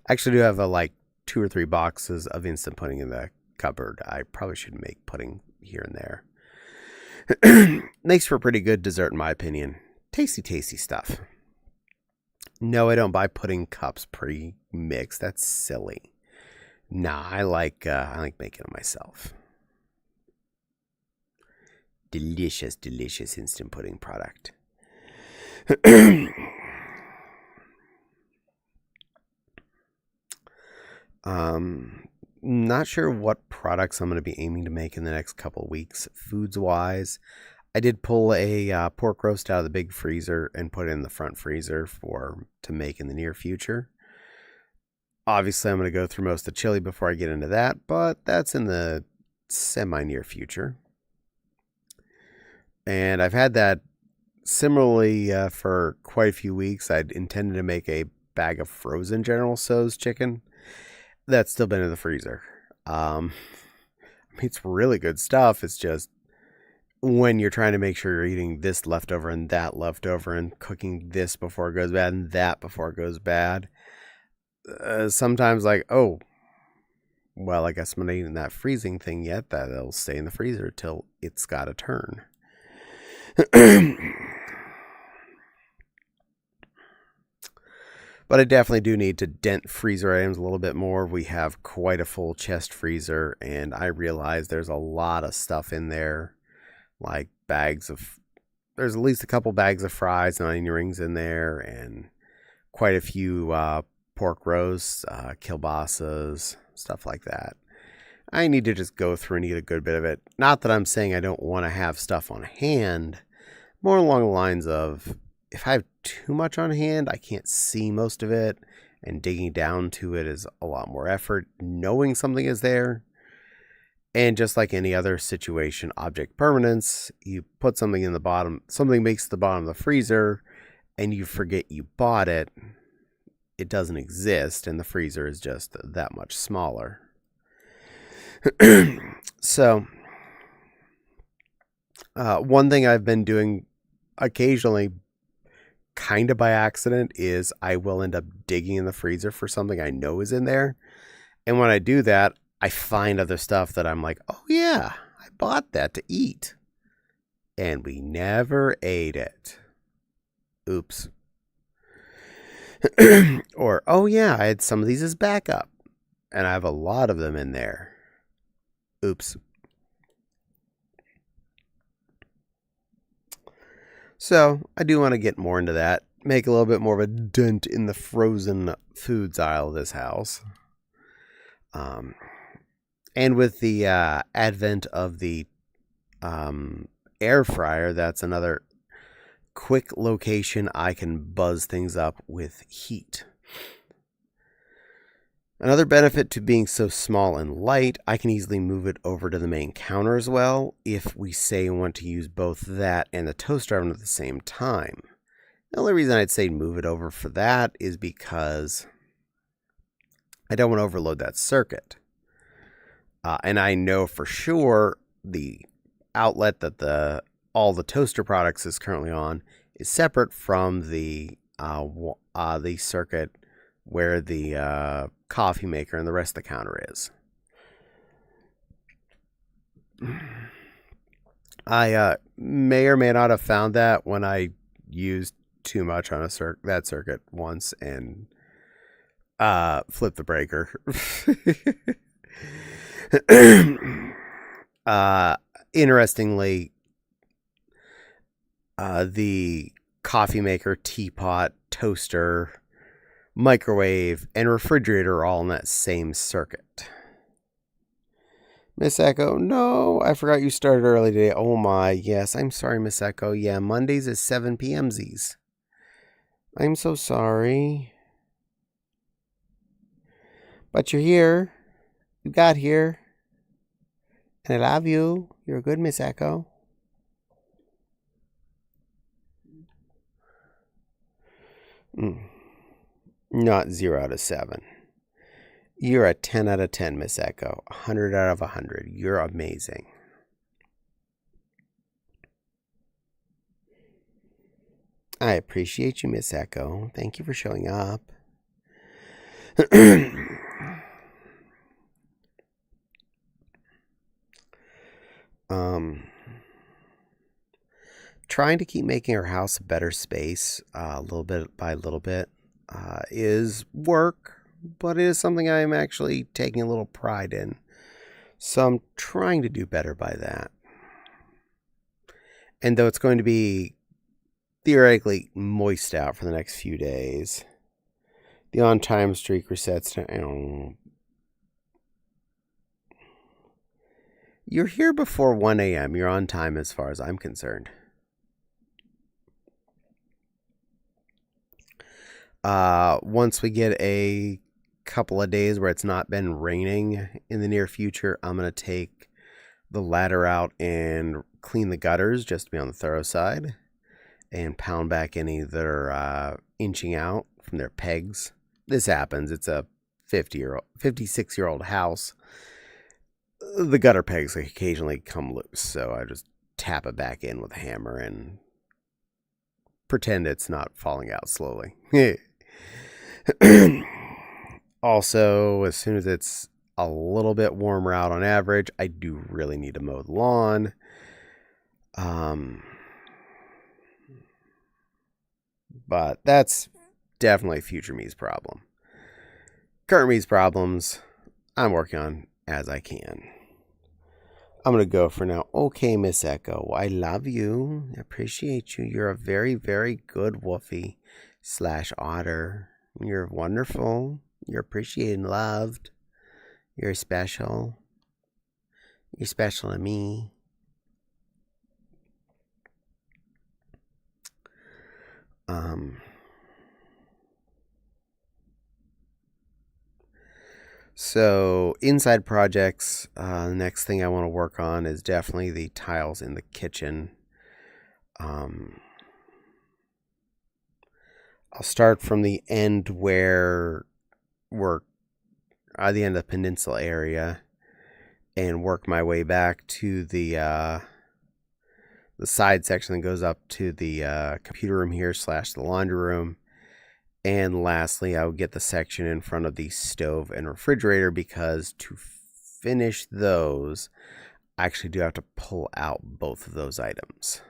I actually do have like 2 or 3 boxes of instant pudding in the cupboard. I probably should make pudding here and there. Makes for pretty good dessert in my opinion. Tasty stuff. No, I don't buy pudding cups pre-mixed. That's silly. Nah, I like making it myself. Delicious instant pudding product. Not sure what products I'm going to be aiming to make in the next couple of weeks, foods wise. I did pull a pork roast out of the big freezer and put it in the front freezer to make in the near future. Obviously, I'm going to go through most of the chili before I get into that, but that's in the semi-near future. And I've had that similarly for quite a few weeks. I'd intended to make a bag of frozen General Tso's chicken. That's still been in the freezer. It's really good stuff. It's just when you're trying to make sure you're eating this leftover and that leftover and cooking this before it goes bad and that before it goes bad, sometimes like, oh, well, I guess I'm not eating that freezing thing yet. That'll stay in the freezer till it's got to turn. But I definitely do need to dent freezer items a little bit more. We have quite a full chest freezer, and I realize there's a lot of stuff in there, like there's at least a couple bags of fries and onion rings in there, and quite a few pork roasts, kielbasa's, stuff like that. I need to just go through and eat a good bit of it. Not that I'm saying I don't want to have stuff on hand, more along the lines of, if I have too much on hand, I can't see most of it, and digging down to it is a lot more effort. Knowing something is there, and just like any other situation, object permanence, you put something in the bottom, something makes the bottom of the freezer, and you forget you bought it, it doesn't exist, and the freezer is just that much smaller. So, one thing I've been doing occasionally, kind of by accident, is I will end up digging in the freezer for something I know is in there. And when I do that, I find other stuff that I'm like, oh yeah, I bought that to eat. And we never ate it. Oops. Or, oh yeah, I had some of these as backup. And I have a lot of them in there. Oops. So I do want to get more into that. Make a little bit more of a dent in the frozen foods aisle of this house. And with the advent of the air fryer, that's another quick location I can buzz things up with heat. Another benefit to being so small and light, I can easily move it over to the main counter as well, if we say want to use both that and the toaster oven at the same time. The only reason I'd say move it over for that is because I don't want to overload that circuit. And I know for sure the outlet that all the toaster products is currently on is separate from the circuit where the coffee maker and the rest of the counter is. I may or may not have found that when I used too much on that circuit once and flipped the breaker. Interestingly, the coffee maker, teapot, toaster, microwave, and refrigerator all in that same circuit. Miss Echo, no, I forgot you started early today. Oh my, yes, I'm sorry, Miss Echo. Yeah, Mondays is 7 p.m. Z's. I'm so sorry. But you're here. You got here. And I love you. You're a good Miss Echo. Not 0 out of 7. You're a 10 out of 10, Miss Echo. 100 out of 100. You're amazing. I appreciate you, Miss Echo. Thank you for showing up. Trying to keep making our house a better space, little bit by little bit, is work, but it is something I'm actually taking a little pride in. So I'm trying to do better by that. And though it's going to be theoretically moist out for the next few days, the on-time streak resets to... You're here before 1 a.m. You're on time as far as I'm concerned. Once we get a couple of days where it's not been raining in the near future, I'm going to take the ladder out and clean the gutters just to be on the thorough side and pound back any that are inching out from their pegs. This happens. It's a 56-year-old house. The gutter pegs occasionally come loose, so I just tap it back in with a hammer and pretend it's not falling out slowly. Also, as soon as it's a little bit warmer out on average, I do really need to mow the lawn. But that's definitely future me's problem. Current me's problems, I'm working on as I can. I'm going to go for now. Okay, Miss Echo, I love you. I appreciate you. You're a very, very good woofie / otter. You're wonderful. You're appreciated and loved. You're special. You're special to me. So inside projects, the next thing I want to work on is definitely the tiles in the kitchen. I'll start from the end where we're at the end of the peninsula area and work my way back to the side section that goes up to the computer room here / the laundry room. And lastly, I would get the section in front of the stove and refrigerator, because to finish those, I actually do have to pull out both of those items.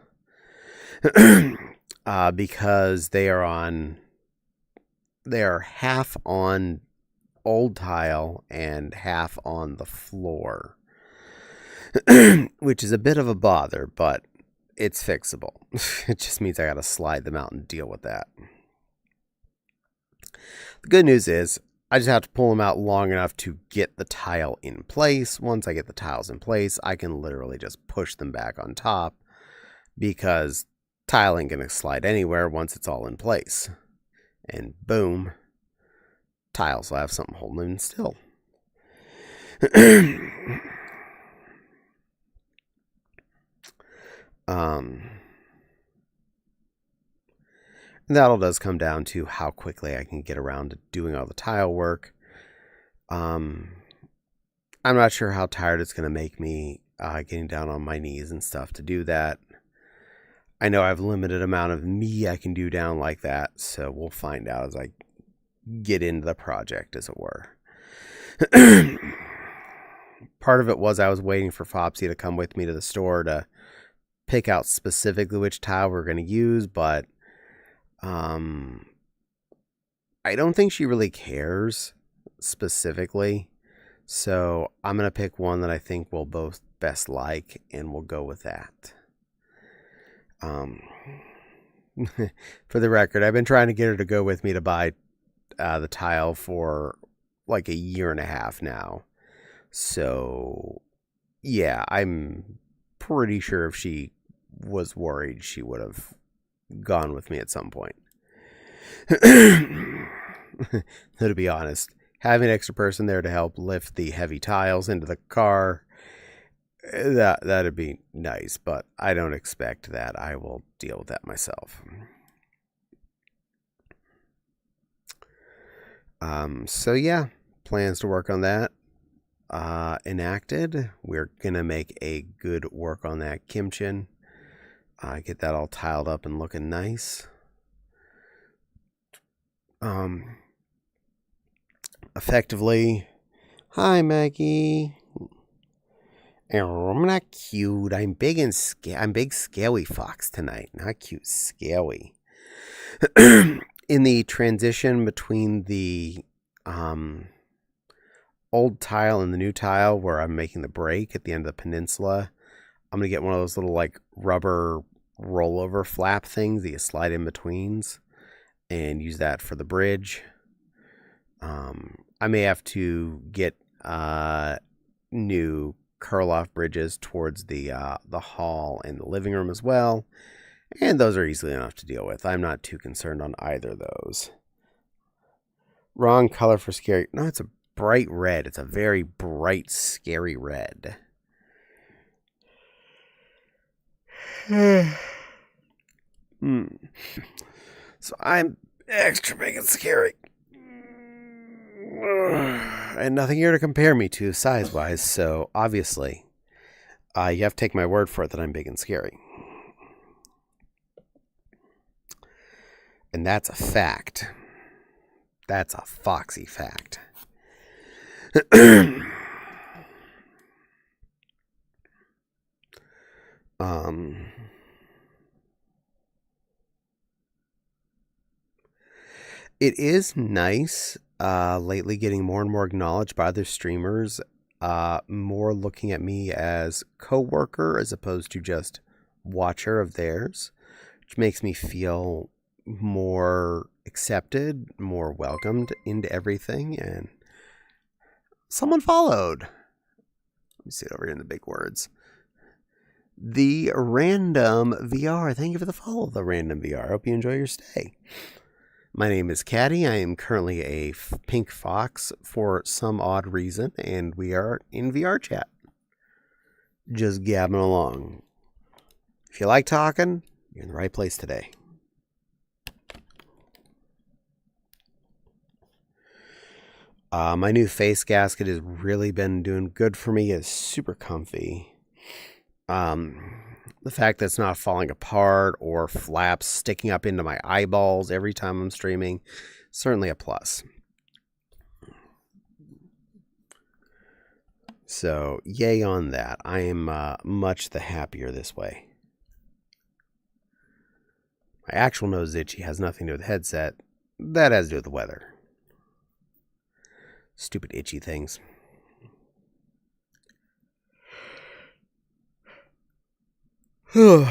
Because they are half on old tile and half on the floor. Which is a bit of a bother, but it's fixable. It just means I gotta slide them out and deal with that. The good news is I just have to pull them out long enough to get the tile in place. Once I get the tiles in place, I can literally just push them back on top, because tile ain't going to slide anywhere once it's all in place. And boom, tiles will have something holding them still. That all does come down to how quickly I can get around to doing all the tile work. I'm not sure how tired it's going to make me getting down on my knees and stuff to do that. I know I have a limited amount of me I can do down like that, so we'll find out as I get into the project, as it were. Part of it was I was waiting for Fopsy to come with me to the store to pick out specifically which tile we're going to use, but I don't think she really cares specifically, so I'm going to pick one that I think we'll both best like, and we'll go with that. For the record, I've been trying to get her to go with me to buy the tile for like a year and a half now. So, yeah, I'm pretty sure if she was worried, she would have gone with me at some point. Though, to be honest, having an extra person there to help lift the heavy tiles into the car, that'd be nice, but I don't expect that. I will deal with that myself. So yeah, plans to work on that enacted. We're gonna make a good work on that kimchi. Get that all tiled up and looking nice. Effectively, hi Maggie. Oh, I'm not cute. I'm big and I'm big scaly fox tonight. Not cute, scaly. In the transition between the old tile and the new tile, where I'm making the break at the end of the peninsula, I'm gonna get one of those little like rubber rollover flap things that you slide in betweens, and use that for the bridge. I may have to get new curl off bridges towards the hall and the living room as well, and those are easily enough to deal with. I'm not too concerned on either of those. Wrong color for scary. No, it's a bright red. It's a very bright, scary red. So I'm extra big and scary. And nothing here to compare me to size-wise, so obviously you have to take my word for it that I'm big and scary. And that's a fact. That's a foxy fact. It is nice lately getting more and more acknowledged by other streamers, more looking at me as co-worker as opposed to just watcher of theirs, which makes me feel more accepted, more welcomed into everything. And someone followed. Let me see it over here in the big words. The Random VR. Thank you for the follow, The Random VR. Hope you enjoy your stay. My name is Caddy. I am currently a pink fox for some odd reason, and we are in Vee Arr Chat. Just gabbing along. If you like talking, you're in the right place today. My new face gasket has really been doing good for me. It's super comfy. The fact that it's not falling apart or flaps sticking up into my eyeballs every time I'm streaming, certainly a plus. So, yay on that. I am much the happier this way. My actual nose is itchy, has nothing to do with the headset. That has to do with the weather. Stupid itchy things. Haven't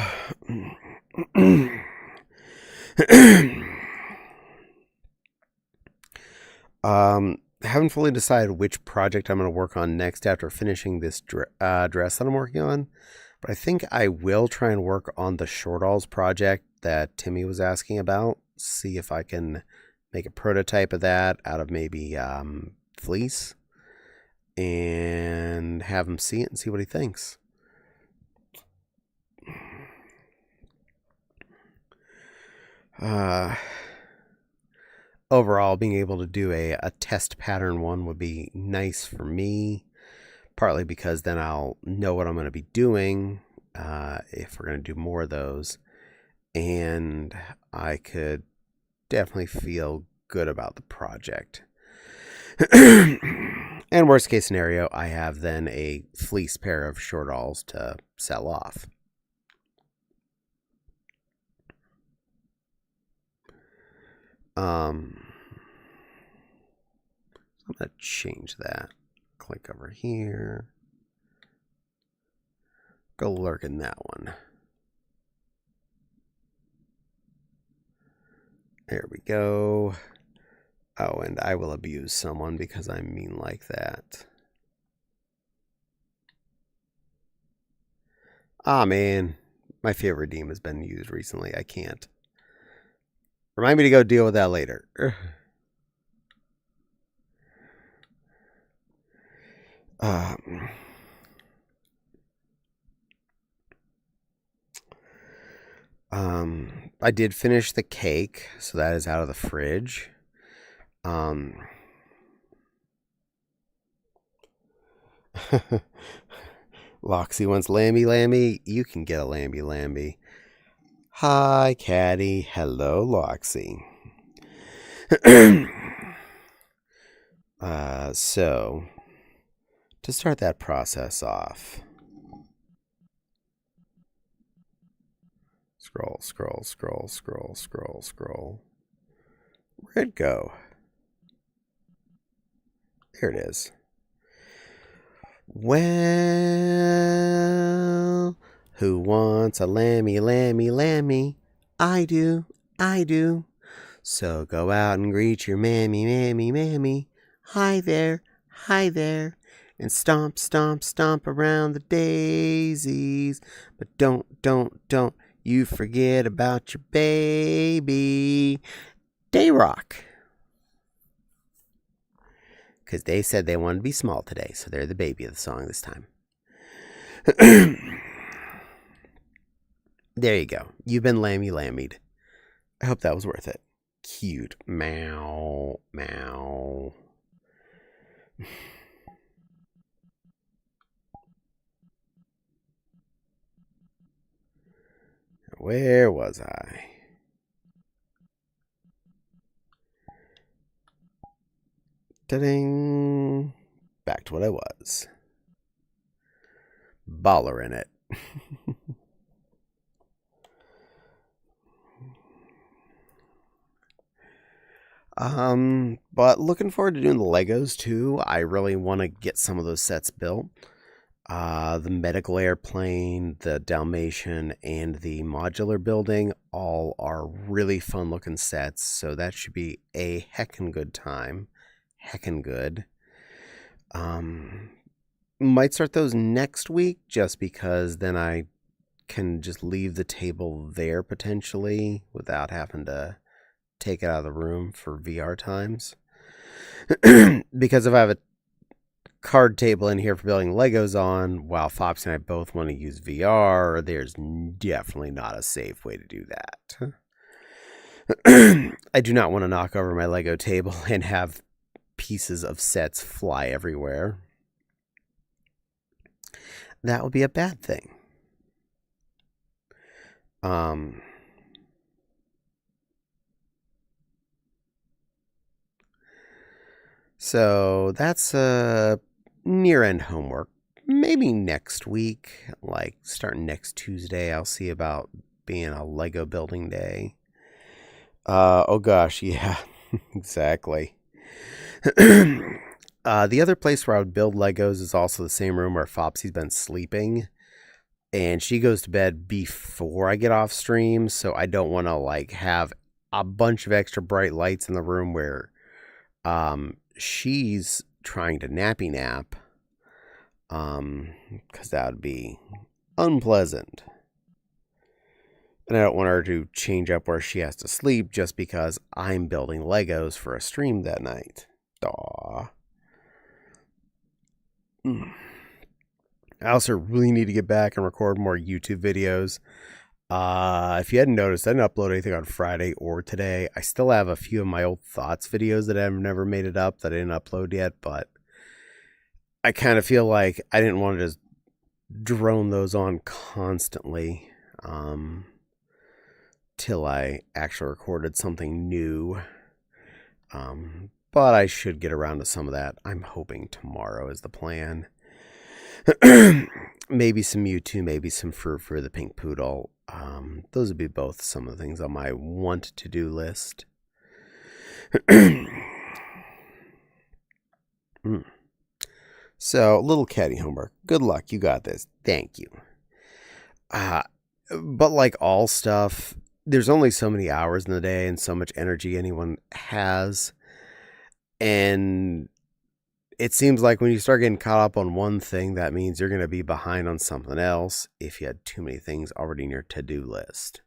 fully decided which project I'm going to work on next after finishing this dress that I'm working on, but I think I will try and work on the Shortalls project that Timmy was asking about. See if I can make a prototype of that out of maybe fleece and have him see it and see what he thinks. Overall, being able to do a test pattern one would be nice for me, partly because then I'll know what I'm going to be doing if we're going to do more of those, and I could definitely feel good about the project. And worst case scenario, I have then a fleece pair of Shortalls to sell off. I'm going to change that. Click over here. Go lurk in that one. There we go. Oh, and I will abuse someone because I'm mean like that. Ah, man. My favorite redeem has been used recently. I can't. Remind me to go deal with that later. I did finish the cake, so that is out of the fridge. Loxy wants Lamby Lamby. You can get a Lamby Lamby. Hi, Caddy. Hello, Loxy. So, to start that process off, scroll, scroll, scroll, scroll, scroll, scroll. Where'd it go? There it is. Well, who wants a lammy, lammy, lammy? I do, I do. So go out and greet your mammy, mammy, mammy. Hi there, and stomp, stomp, stomp around the daisies. But don't you forget about your baby. Dayrock. Because they said they wanted to be small today, so they're the baby of the song this time. There you go. You've been lammied. I hope that was worth it. Cute. Meow. Meow. Where was I? Ta-ding. Back to what I was. Baller in it. But looking forward to doing the Legos too. I really want to get some of those sets built. The medical airplane, the Dalmatian, and the modular building all are really fun looking sets, so that should be a heckin' good time. Heckin' good. Might start those next week just because then I can just leave the table there potentially without having to take it out of the room for Vee Arr times. Because if I have a card table in here for building Legos on, while Fox and I both want to use Vee Arr, there's definitely not a safe way to do that. I do not want to knock over my Lego table and have pieces of sets fly everywhere. That would be a bad thing. So that's near-end homework. Maybe next week, like starting next Tuesday, I'll see about being a Lego building day. Oh gosh, yeah, exactly. The other place where I would build Legos is also the same room where Fopsy's been sleeping. And she goes to bed before I get off stream, so I don't want to like have a bunch of extra bright lights in the room where she's trying to nappy nap, because that would be unpleasant. And I don't want her to change up where she has to sleep just because I'm building Legos for a stream that night. Aw. I also really need to get back and record more YouTube videos. If you hadn't noticed, I didn't upload anything on Friday or today. I still have a few of my old thoughts videos that I've never made it up that I didn't upload yet, but I kind of feel like I didn't want to just drone those on constantly till I actually recorded something new. But I should get around to some of that. I'm hoping tomorrow is the plan. Maybe some Mewtwo, maybe some Fur for the Pink Poodle. Those would be both some of the things on my want to do list. So, little caddy homework. Good luck. You got this. Thank you. But like all stuff, there's only so many hours in the day and so much energy anyone has. And it seems like when you start getting caught up on one thing, that means you're going to be behind on something else if you had too many things already in your to-do list.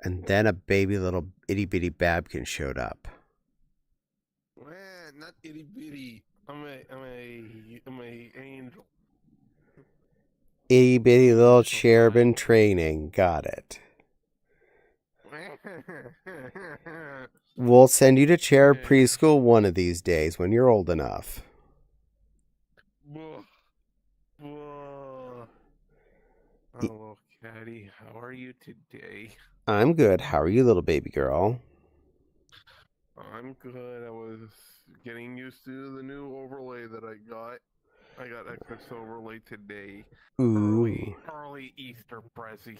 And then a baby little itty-bitty Babkin showed up. Not itty-bitty. I'm a angel. Itty-bitty little cherub in training. Got it. We'll send you to cherub preschool one of these days when you're old enough. Hello, Caddy. How are you today? I'm good. How are you, little baby girl? I'm good. I was getting used to the new overlay that I got. I got Xbox overlay today. Ooh. Early Easter Prezi.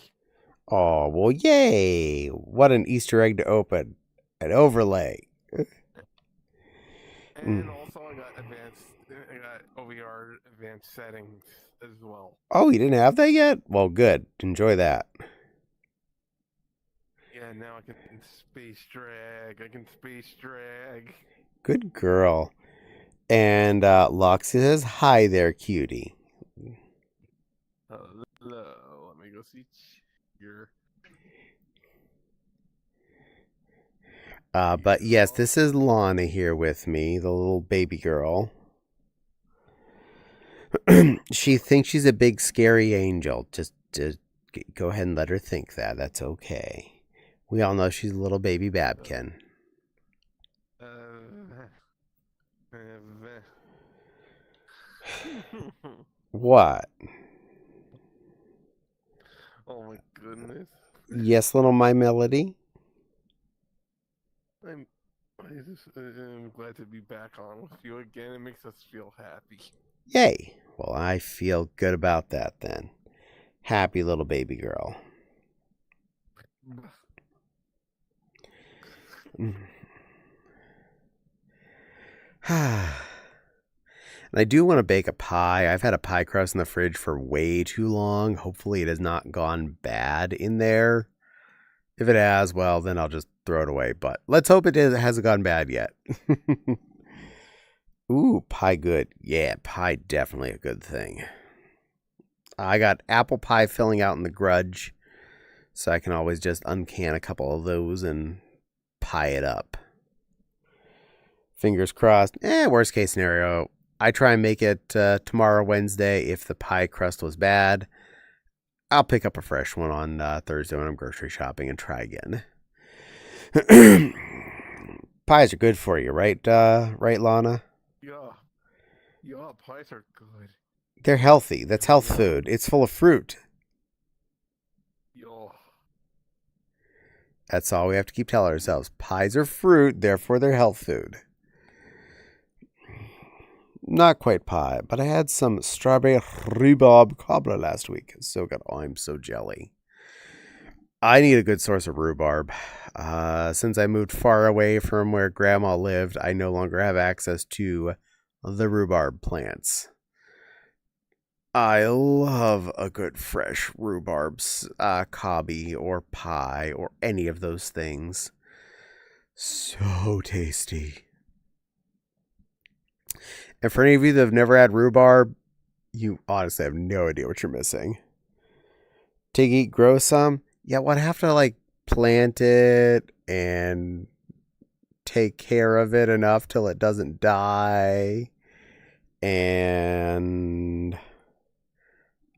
Oh, well, yay. What an Easter egg to open. An overlay. And also I got OVR advanced settings as well. Oh, you didn't have that yet? Well, good. Enjoy that. Yeah, now I can space drag. Good girl. And Loxy says, hi there, cutie. Hello. Let me go see here. But yes, this is Lana here with me, the little baby girl. She thinks she's a big scary angel. Just go ahead and let her think that. That's okay. We all know she's a little baby Babkin. What? Oh my goodness. Yes, little My Melody? I'm glad to be back on with you again. It makes us feel happy. Yay. Well, I feel good about that then. Happy little baby girl. And I do want to bake a pie. I've had a pie crust in the fridge for way too long. Hopefully it has not gone bad in there. If it has, well, then I'll just throw it away. But let's hope it hasn't gone bad yet. Ooh, pie good. Yeah, pie definitely a good thing. I got apple pie filling out in the grudge, so I can always just uncan a couple of those and pie it up. Fingers crossed. Worst case scenario, I try and make it tomorrow, Wednesday. If the pie crust was bad, I'll pick up a fresh one on Thursday when I'm grocery shopping and try again. Pies are good for you, right? Right, Lana? Yeah, pies are good. They're healthy. That's health food. It's full of fruit. Yeah. That's all we have to keep telling ourselves. Pies are fruit, therefore they're health food. Not quite pie, but I had some strawberry rhubarb cobbler last week. It's so good. Oh, I'm so jelly. I need a good source of rhubarb. Since I moved far away from where Grandma lived, I no longer have access to the rhubarb plants. I love a good fresh rhubarb cobby or pie or any of those things. So tasty. And for any of you that have never had rhubarb, you honestly have no idea what you're missing. Tiggy, grow some? Yeah, well, I'd have to plant it and take care of it enough till it doesn't die. And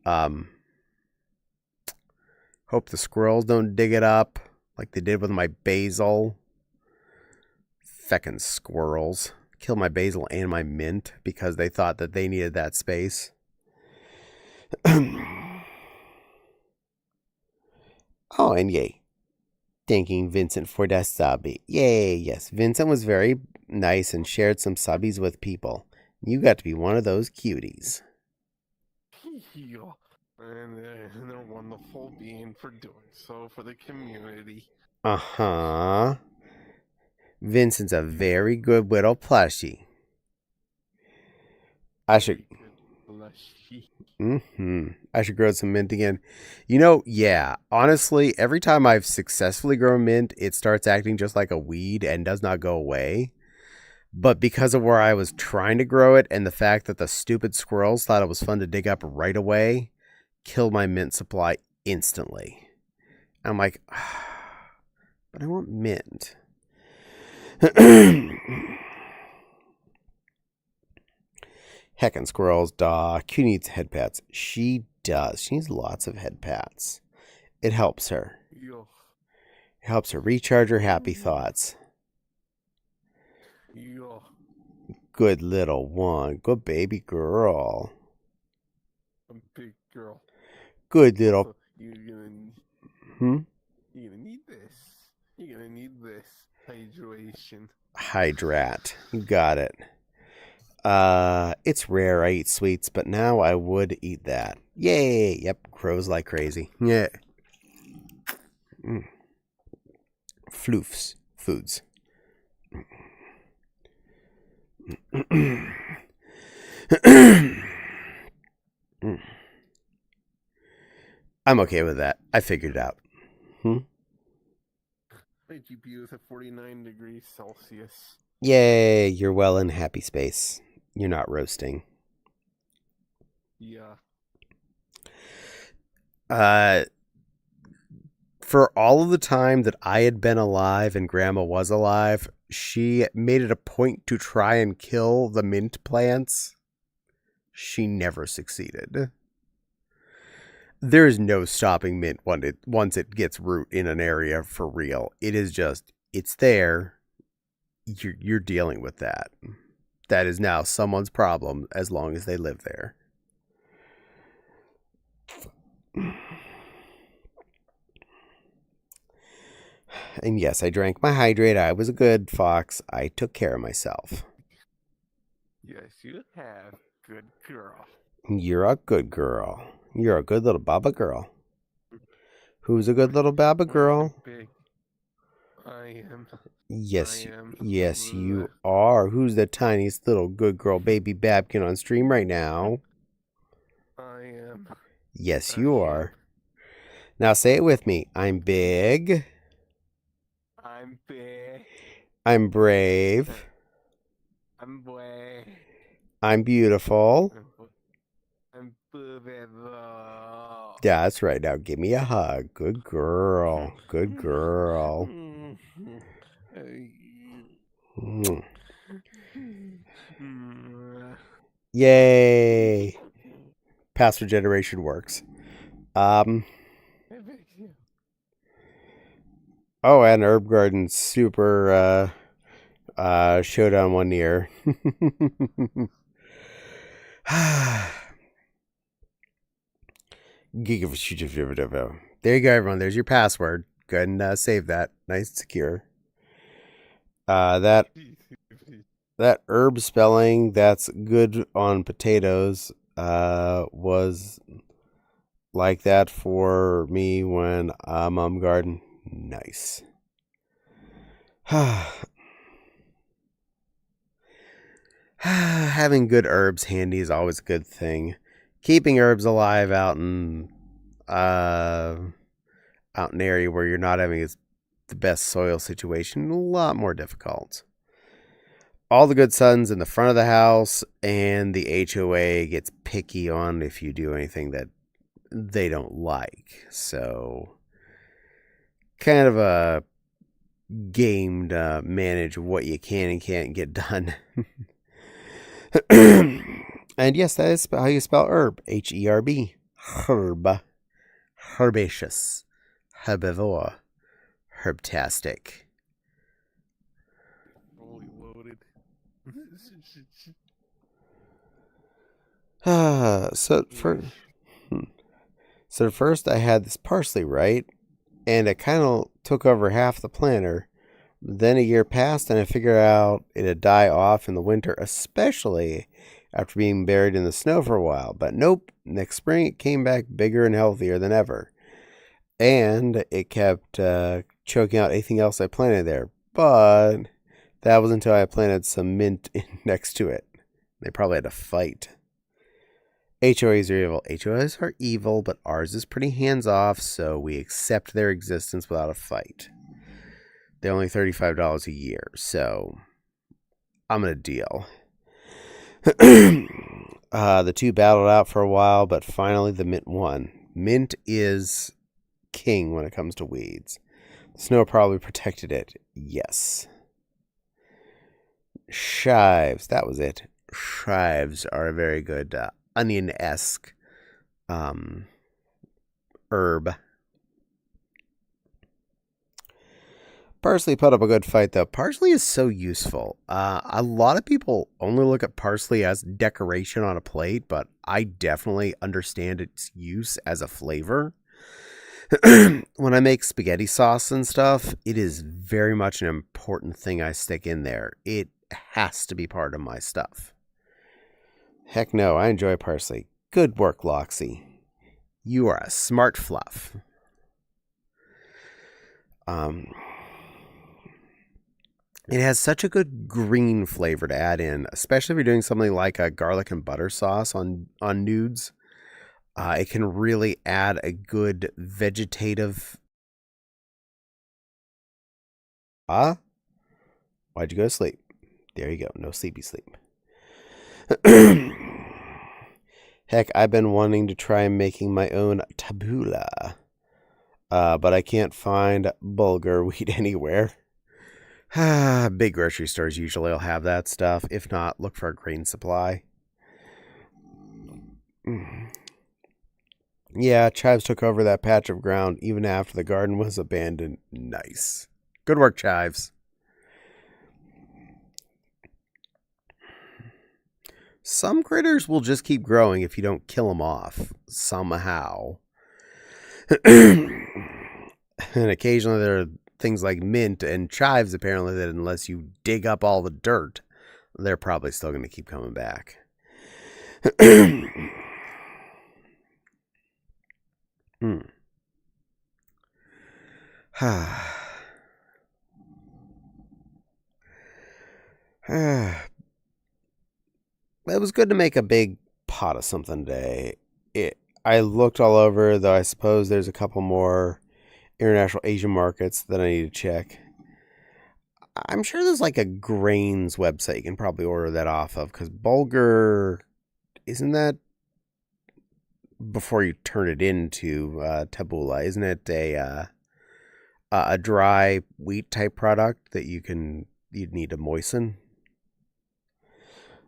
hope the squirrels don't dig it up like they did with my basil. Feckin' squirrels. Killed my basil and my mint because they thought that they needed that space. Oh, and yay. Thanking Vincent for that subby. Yay, yes. Vincent was very nice and shared some subbies with people. You got to be one of those cuties. And they're wonderful being for doing so for the community. Uh-huh. Vincent's a very good little plushie. I should... lushy. I should grow some mint again. You know, yeah. Honestly, every time I've successfully grown mint, it starts acting just like a weed and does not go away. But because of where I was trying to grow it and the fact that the stupid squirrels thought it was fun to dig up right away, killed my mint supply instantly. I'm like, but I want mint. Heckin' squirrels, duh. Q needs head pats. She does. She needs lots of head pats. It helps her. Yo. It helps her recharge her happy thoughts. Yo. Good little one. Good baby girl. A big girl. Good little. Also, you're gonna need this. You're gonna need this hydration. Hydrat. You got it. It's rare I eat sweets, but now I would eat that. Yay! Yep, crows like crazy. Yeah. Floofs. Foods. I'm okay with that. I figured it out. My GPU is at 49 degrees Celsius. Yay, you're well in happy space. You're not roasting. Yeah. For all of the time that I had been alive and Grandma was alive, she made it a point to try and kill the mint plants. She never succeeded. There is no stopping mint once it gets root in an area for real. It is just, it's there. You're dealing with that. That is now someone's problem as long as they live there. And yes, I drank my hydrate. I was a good fox. I took care of myself. Yes, you have. Good girl. You're a good girl. You're a good little Baba girl. Who's a good little Baba girl? Big. I am. Yes, I am. yes, you are. Who's the tiniest little good girl baby Babkin on stream right now? I am. Yes, you are. Now say it with me. I'm big. I'm big. I'm brave. I'm brave. I'm beautiful. I'm beautiful. Yeah, that's right. Now give me a hug. Good girl. Good girl. Yay. Past regeneration works. Oh, and Herb Garden super showdown 1 year. There you go, everyone. There's your password. Go ahead and save that. Nice and secure. That herb spelling that's good on potatoes was like that for me when Mom Garden. Nice. Having good herbs handy is always a good thing. Keeping herbs alive out in an area where you're not having the best soil situation, a lot more difficult. All the good sons in the front of the house, and the HOA gets picky on if you do anything that they don't like. So, kind of a game to manage what you can and can't get done. And yes, that is how you spell herb. Herb. Herb. Herbaceous. Herbivore. Herbtastic. Fully loaded. So first I had this parsley, right? And it kind of took over half the planter. Then a year passed and I figured out it'd die off in the winter, especially after being buried in the snow for a while. But nope, next spring it came back bigger and healthier than ever. And it kept choking out anything else I planted there. But that was until I planted some mint next to it. They probably had to fight. HOAs are evil. HOAs are evil, but ours is pretty hands-off, so we accept their existence without a fight. They're only $35 a year, so I'm going to deal. The two battled out for a while, but finally the Mint won. Mint is king when it comes to weeds. The snow probably protected it. Yes. Chives, that was it. Chives are a very good onion-esque herb. Parsley put up a good fight, though. Parsley is so useful. A lot of people only look at parsley as decoration on a plate, but I definitely understand its use as a flavor. When I make spaghetti sauce and stuff, it is very much an important thing I stick in there. It has to be part of my stuff. Heck no, I enjoy parsley. Good work, Loxy. You are a smart fluff. It has such a good green flavor to add in, especially if you're doing something like a garlic and butter sauce on nudes. It can really add a good vegetative... Why'd you go to sleep? There you go. No sleepy sleep. Heck, I've been wanting to try making my own tabbouleh. But I can't find bulgur wheat anywhere. Big grocery stores usually will have that stuff. If not, look for a grain supply. Yeah, Chives took over that patch of ground even after the garden was abandoned. Nice. Good work, Chives. Some critters will just keep growing if you don't kill them off somehow. And occasionally there are things like mint and chives, apparently, that unless you dig up all the dirt, they're probably still going to keep coming back. It was good to make a big pot of something today. I looked all over, though I suppose there's a couple more international Asian markets that I need to check. I'm sure there's like a grains website you can probably order that off of, because bulgur, isn't that before you turn it into tabbouleh? Isn't it a dry wheat type product that you'd need to moisten?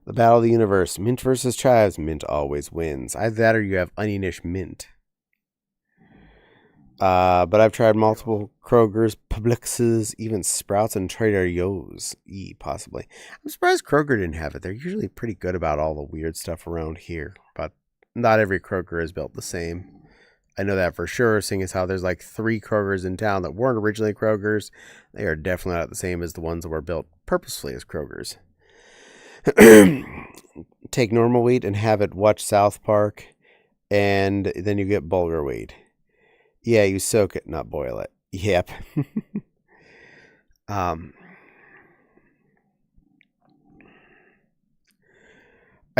The Battle of the Universe. Mint versus chives. Mint always wins. Either that or you have onionish mint. But I've tried multiple Kroger's, Publix's, even Sprouts and Trader Joe's. Possibly. I'm surprised Kroger didn't have it. They're usually pretty good about all the weird stuff around here. But not every Kroger is built the same. I know that for sure, seeing as how there's like 3 Krogers in town that weren't originally Krogers. They are definitely not the same as the ones that were built purposefully as Krogers. Take normal wheat and have it watch South Park, and then you get bulgur wheat. Yeah, you soak it, not boil it. Yep. I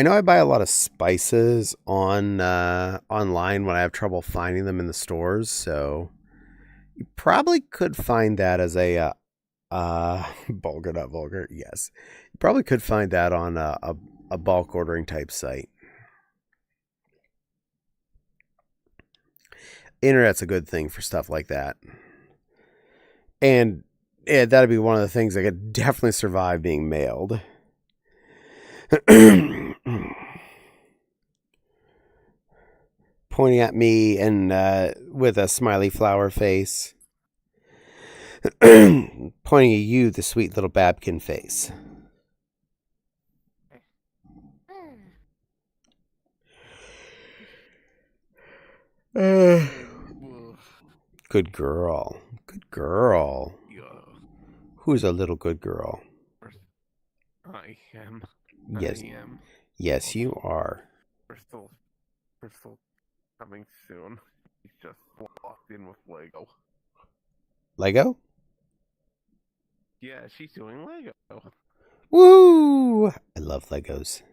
know I buy a lot of spices online when I have trouble finding them in the stores, so you probably could find that as a bulgur, not vulgar. Yes, you probably could find that on a bulk ordering type site. Internet's a good thing for stuff like that, and yeah, that'd be one of the things that could definitely survive being mailed. Pointing at me and with a smiley flower face. Pointing at you, the sweet little Babkin face. Good girl. Good girl. Who's a little good girl? I am. Yes. I am. Yes, you are. Crystal coming soon. He's just locked in with Lego. Lego? Yeah, she's doing Lego. Woo! I love Legos.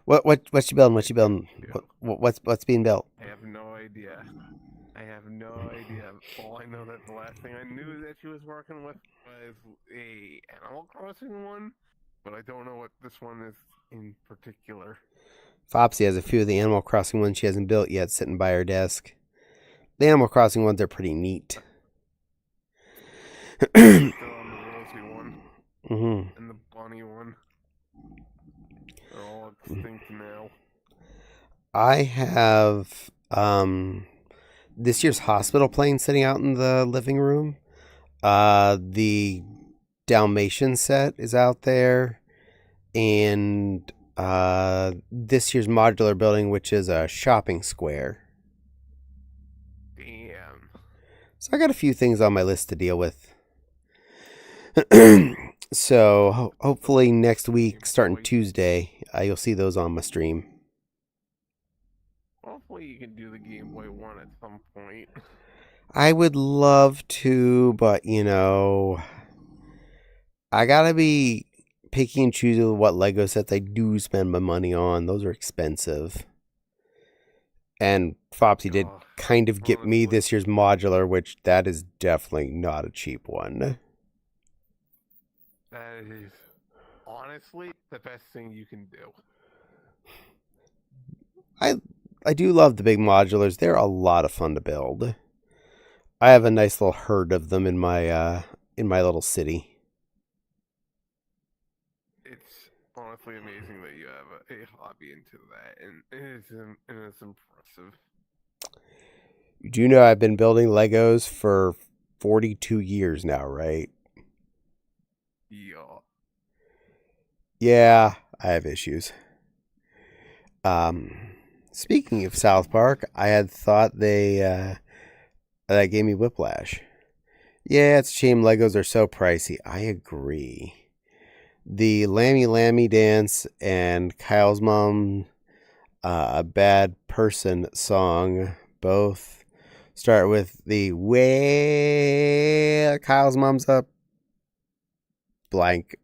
What's you building? What you building? Yeah. What's being built? I have no idea. I have no idea. All I know that the last thing I knew that she was working with was a Animal Crossing one, but I don't know what this one is in particular. Fopsy has a few of the Animal Crossing ones she hasn't built yet sitting by her desk. The Animal Crossing ones are pretty neat. I'm still on the Rosie one and the Bunny one. They're all extinct now. I have this year's hospital plane sitting out in the living room. The Dalmatian set is out there, and this year's modular building, which is a shopping square. Damn. So I got a few things on my list to deal with. So hopefully next week, starting Tuesday, you'll see those on my stream. Hopefully you can do the Game Boy one at some point. I would love to, but I gotta be picky and choosing what Lego sets I do spend my money on. Those are expensive. And Fopsy did kind of get me this year's modular, which that is definitely not a cheap one. That is honestly the best thing you can do. I do love the big modulars. They're a lot of fun to build. I have a nice little herd of them in my little city. It's honestly amazing that you have a hobby into that, and it's impressive. You do know I've been building Legos for 42 years now, right? Yeah. Yeah, I have issues. Speaking of South Park, I had thought that gave me whiplash. Yeah, it's a shame Legos are so pricey. I agree. The Lammy Lammy dance and Kyle's mom, a bad person song, both start with the way Kyle's mom's up blank.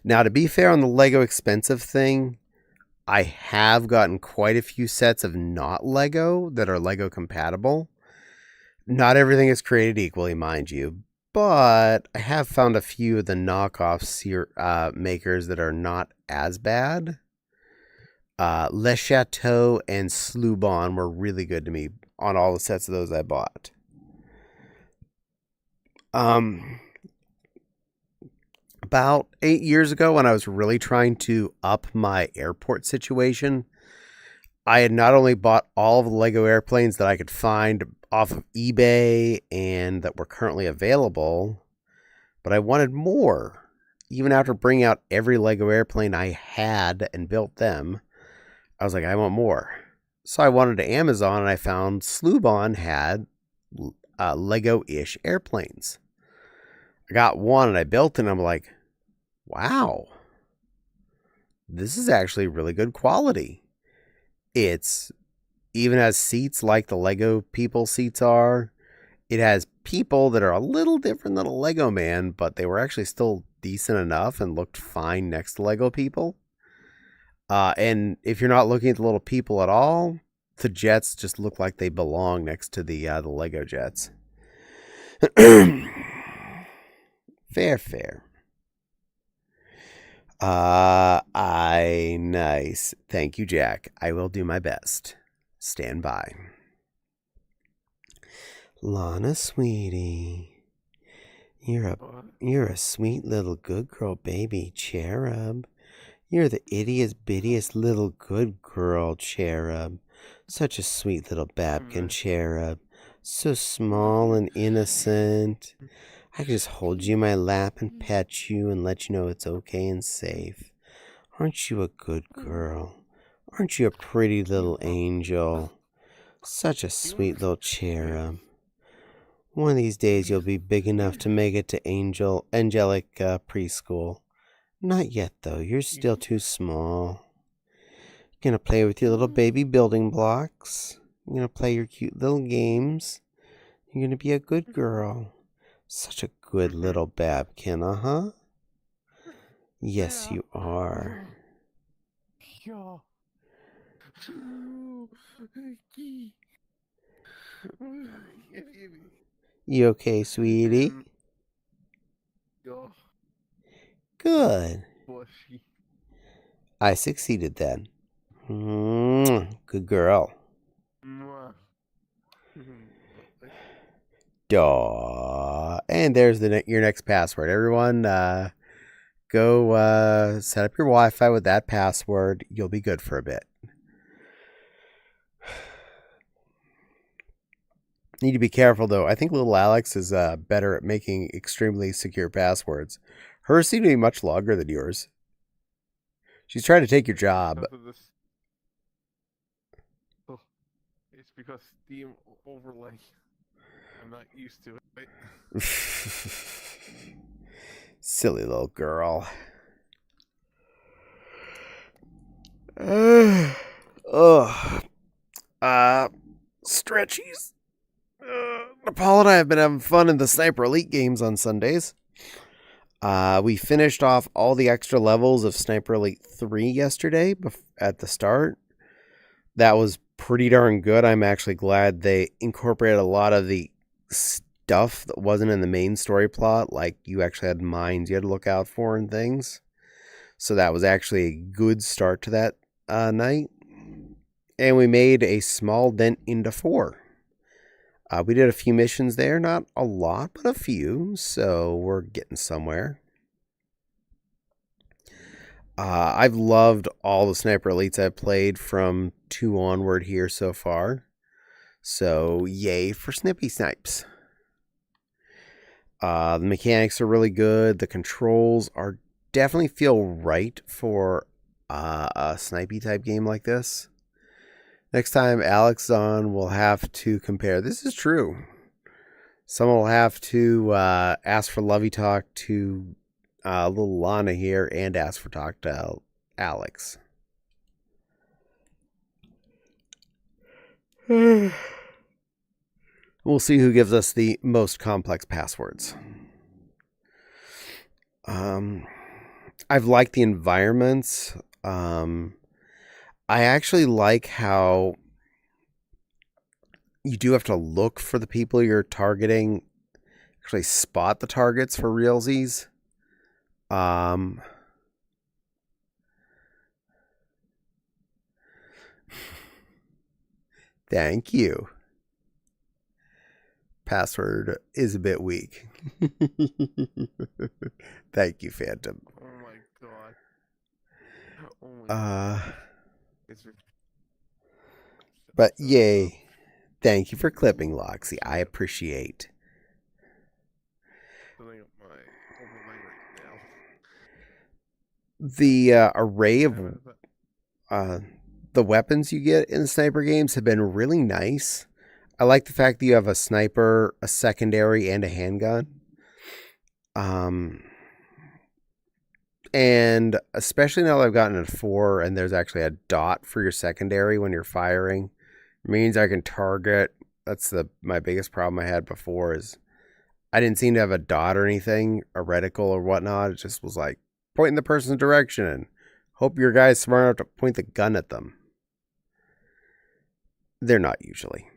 Now, to be fair on the Lego expensive thing, I have gotten quite a few sets of not Lego that are Lego compatible. Not everything is created equally, mind you, but I have found a few of the knockoff makers that are not as bad. Le Chateau and Sloubon were really good to me on all the sets of those I bought. About 8 years ago, when I was really trying to up my airport situation, I had not only bought all of the Lego airplanes that I could find off of eBay and that were currently available, but I wanted more. Even after bringing out every Lego airplane I had and built them, I was like, I want more. So I wanted to Amazon, and I found Sloubon had Lego-ish airplanes. I got one and I built it, and I'm like, wow, this is actually really good quality. It's even has seats like the Lego people seats are. It has people that are a little different than a Lego man, but they were actually still decent enough and looked fine next to Lego people. And if you're not looking at the little people at all, the jets just look like they belong next to the Lego jets. Fair. Nice. Thank you, Jack. I will do my best. Stand by. Lana, sweetie. You're a sweet little good girl, baby cherub. You're the ittiest bittiest little good girl, cherub. Such a sweet little Babkin cherub. So small and innocent. I can just hold you in my lap and pet you and let you know it's okay and safe. Aren't you a good girl? Aren't you a pretty little angel? Such a sweet little cherub. One of these days you'll be big enough to make it to angelic preschool. Not yet, though. You're still too small. You're gonna play with your little baby building blocks. You're gonna play your cute little games. You're gonna be a good girl. Such a good little Babkin, uh-huh. Yes, Yeah. you are. Yeah. You okay, sweetie? Yeah. Good. Bushy. I succeeded then. Good girl. Duh. And there's your next password. Everyone, go set up your Wi-Fi with that password. You'll be good for a bit. Need to be careful though. I think little Alex is better at making extremely secure passwords. Hers seem to be much longer than yours. She's trying to take your job. Because of this. Oh, it's because Steam overlay. I'm not used to it. Silly little girl. Stretchies. Paul and I have been having fun in the Sniper Elite games on Sundays. We finished off all the extra levels of Sniper Elite 3 yesterday at the start. That was pretty darn good. I'm actually glad they incorporated a lot of the stuff that wasn't in the main story plot, like you actually had mines you had to look out for and things. So that was actually a good start to that night. And we made a small dent into 4. We did a few missions there, not a lot, but a few, so we're getting somewhere. I've loved all the Sniper Elites I've played from 2 onward here so far. So, yay for Snippy Snipes. The mechanics are really good. The controls are definitely feel right for a snipey type game like this. Next time Alex is on, we'll have to compare. This is true. Someone will have to ask for Lovey Talk to little Lana here and ask for talk to Alex. We'll see who gives us the most complex passwords. I've liked the environments. I actually like how you do have to look for the people you're targeting, actually spot the targets for realsies. Thank you. Password is a bit weak. Thank you, Phantom. Oh my god. Oh my god. But yay. Thank you for clipping, Loxy. I appreciate. The array of the weapons you get in the sniper games have been really nice. I like the fact that you have a sniper, a secondary, and a handgun. And especially now that I've gotten a 4 and there's actually a dot for your secondary when you're firing, it means I can target. That's my biggest problem I had before is I didn't seem to have a dot or anything, a reticle or whatnot. It just was like pointing the person's direction and hope your guy's smart enough to point the gun at them. They're not usually.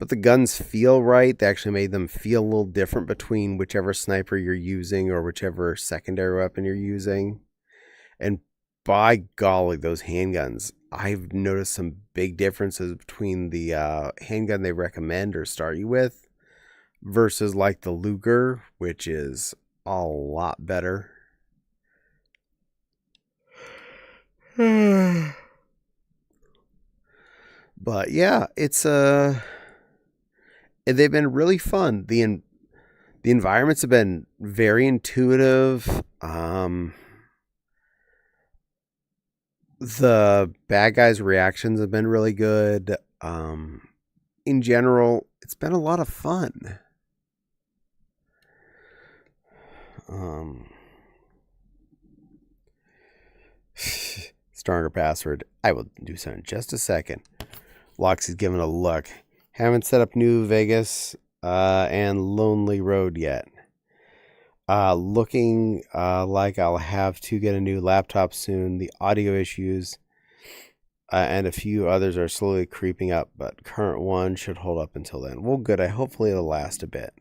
But the guns feel right. They actually made them feel a little different between whichever sniper you're using or whichever secondary weapon you're using. And by golly, those handguns, I've noticed some big differences between the handgun they recommend or start you with versus like the Luger, which is a lot better. But yeah, it's they've been really fun. The environments have been very intuitive. The bad guys' reactions have been really good. In general, it's been a lot of fun. Stronger password. I will do so in just a second. Loxy's giving a look. Haven't set up New Vegas and Lonely Road yet. Looking like I'll have to get a new laptop soon. The audio issues and a few others are slowly creeping up, but current one should hold up until then. Well, good. Hopefully it'll last a bit.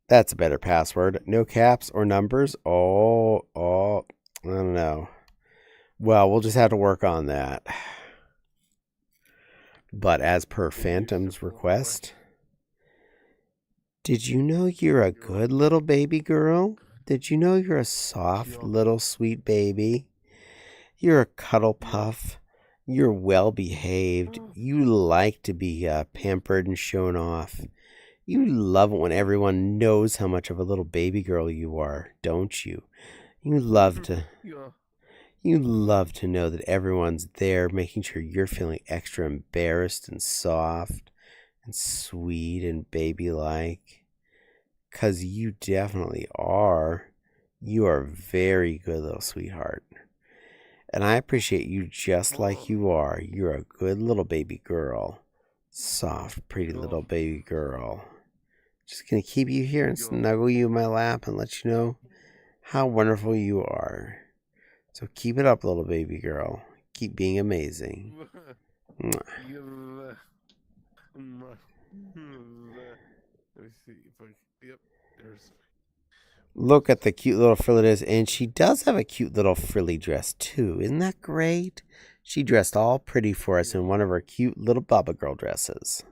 That's a better password. No caps or numbers. I don't know. Well, we'll just have to work on that. But as per Phantom's request, did you know you're a good little baby girl? Did you know you're a soft little sweet baby? You're a cuddle puff. You're well behaved. You like to be pampered and shown off. You love it when everyone knows how much of a little baby girl you are, don't you? You love to know that everyone's there, making sure you're feeling extra embarrassed and soft and sweet and baby-like. 'Cause you definitely are. You are a very good little sweetheart. And I appreciate you just like you are. You're a good little baby girl. Soft, pretty little baby girl. Just gonna keep you here and snuggle you in my lap and let you know how wonderful you are. So keep it up, little baby girl. Keep being amazing. Let me see if I... Yep, there's... Look at the cute little frill it is. And she does have a cute little frilly dress, too. Isn't that great? She dressed all pretty for us in one of her cute little Baba Girl dresses.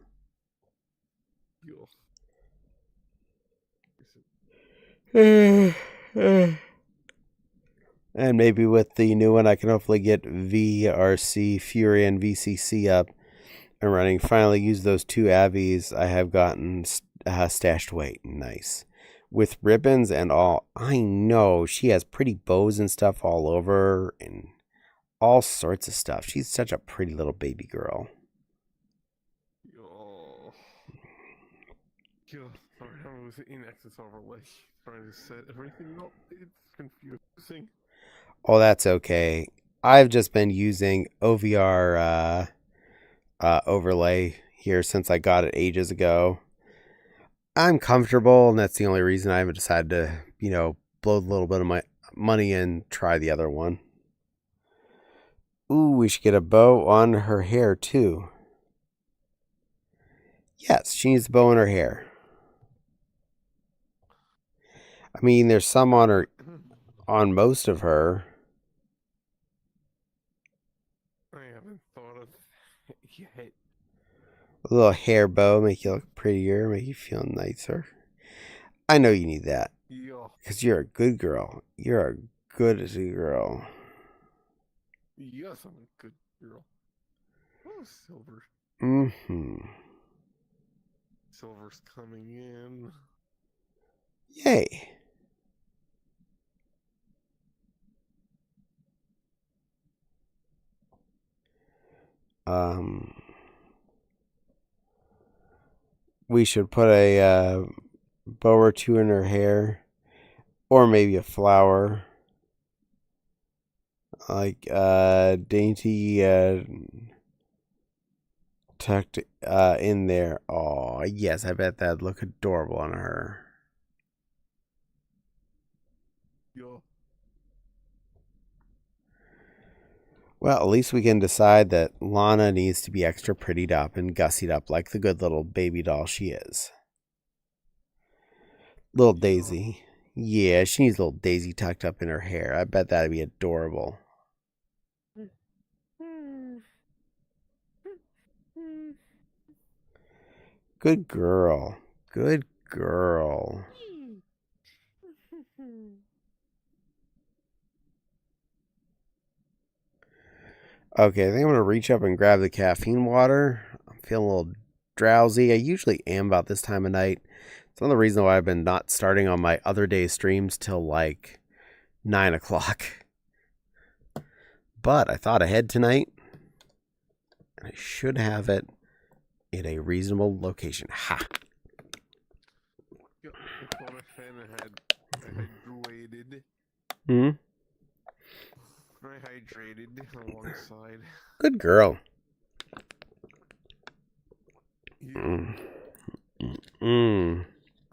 And maybe with the new one, I can hopefully get VRC, Fury, and VCC up and running. Finally use those two Abbeys I have gotten stashed away. Nice. With ribbons and all. I know. She has pretty bows and stuff all over her and all sorts of stuff. She's such a pretty little baby girl. I was in Access Overlay trying to set everything up. It's confusing. Oh, that's okay. I've just been using OVR overlay here since I got it ages ago. I'm comfortable, and that's the only reason I haven't decided to, blow a little bit of my money and try the other one. Ooh, we should get a bow on her hair, too. Yes, she needs a bow in her hair. I mean, there's some on most of her. I haven't thought of it yet. A little hair bow, make you look prettier, make you feel nicer. I know you need that. Because you're a good girl. You're a good girl. Yes, I'm a good girl. Oh, silver. Mm-hmm. Silver's coming in. Yay. We should put a bow or two in her hair, or maybe a flower, like dainty tucked in there. Oh yes, I bet that'd look adorable on her. Yeah. Well, at least we can decide that Lana needs to be extra prettied up and gussied up like the good little baby doll she is. Little Daisy. Yeah, she needs little Daisy tucked up in her hair. I bet that'd be adorable. Good girl. Good girl. Okay, I think I'm going to reach up and grab the caffeine water. I'm feeling a little drowsy. I usually am about this time of night. It's one of the reasons why I've been not starting on my other day streams till like 9 o'clock. But I thought ahead tonight, and I should have it in a reasonable location. Ha! Yeah, I thought I had hydrated. I hydrated alongside. Good girl. Yeah. Mm.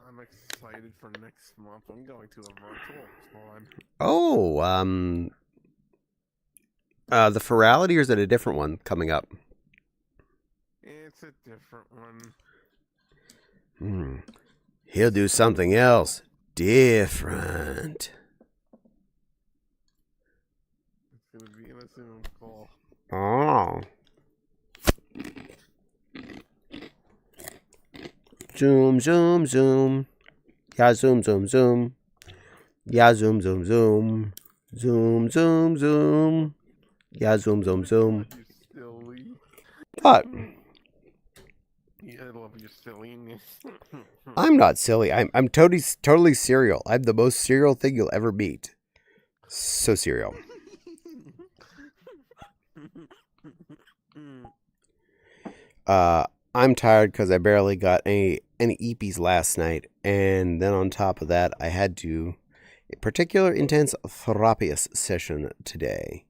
I'm excited for next month. I'm going to a virtual con. Oh, the Ferality, or is it a different one coming up? It's a different one. He'll do something else different. It's gonna be in a Zoom call. Oh. Zoom, zoom, zoom. Yeah, zoom, zoom, zoom. Yeah, zoom, zoom, zoom. Zoom, zoom, zoom. Yeah, zoom, zoom, zoom. You silly. What? Yeah, I love your silliness. I'm not silly. I'm totally serial. I'm the most serial thing you'll ever meet. So serial. I'm tired because I barely got any EPs last night, and then on top of that, I had to a particular intense therapius session today.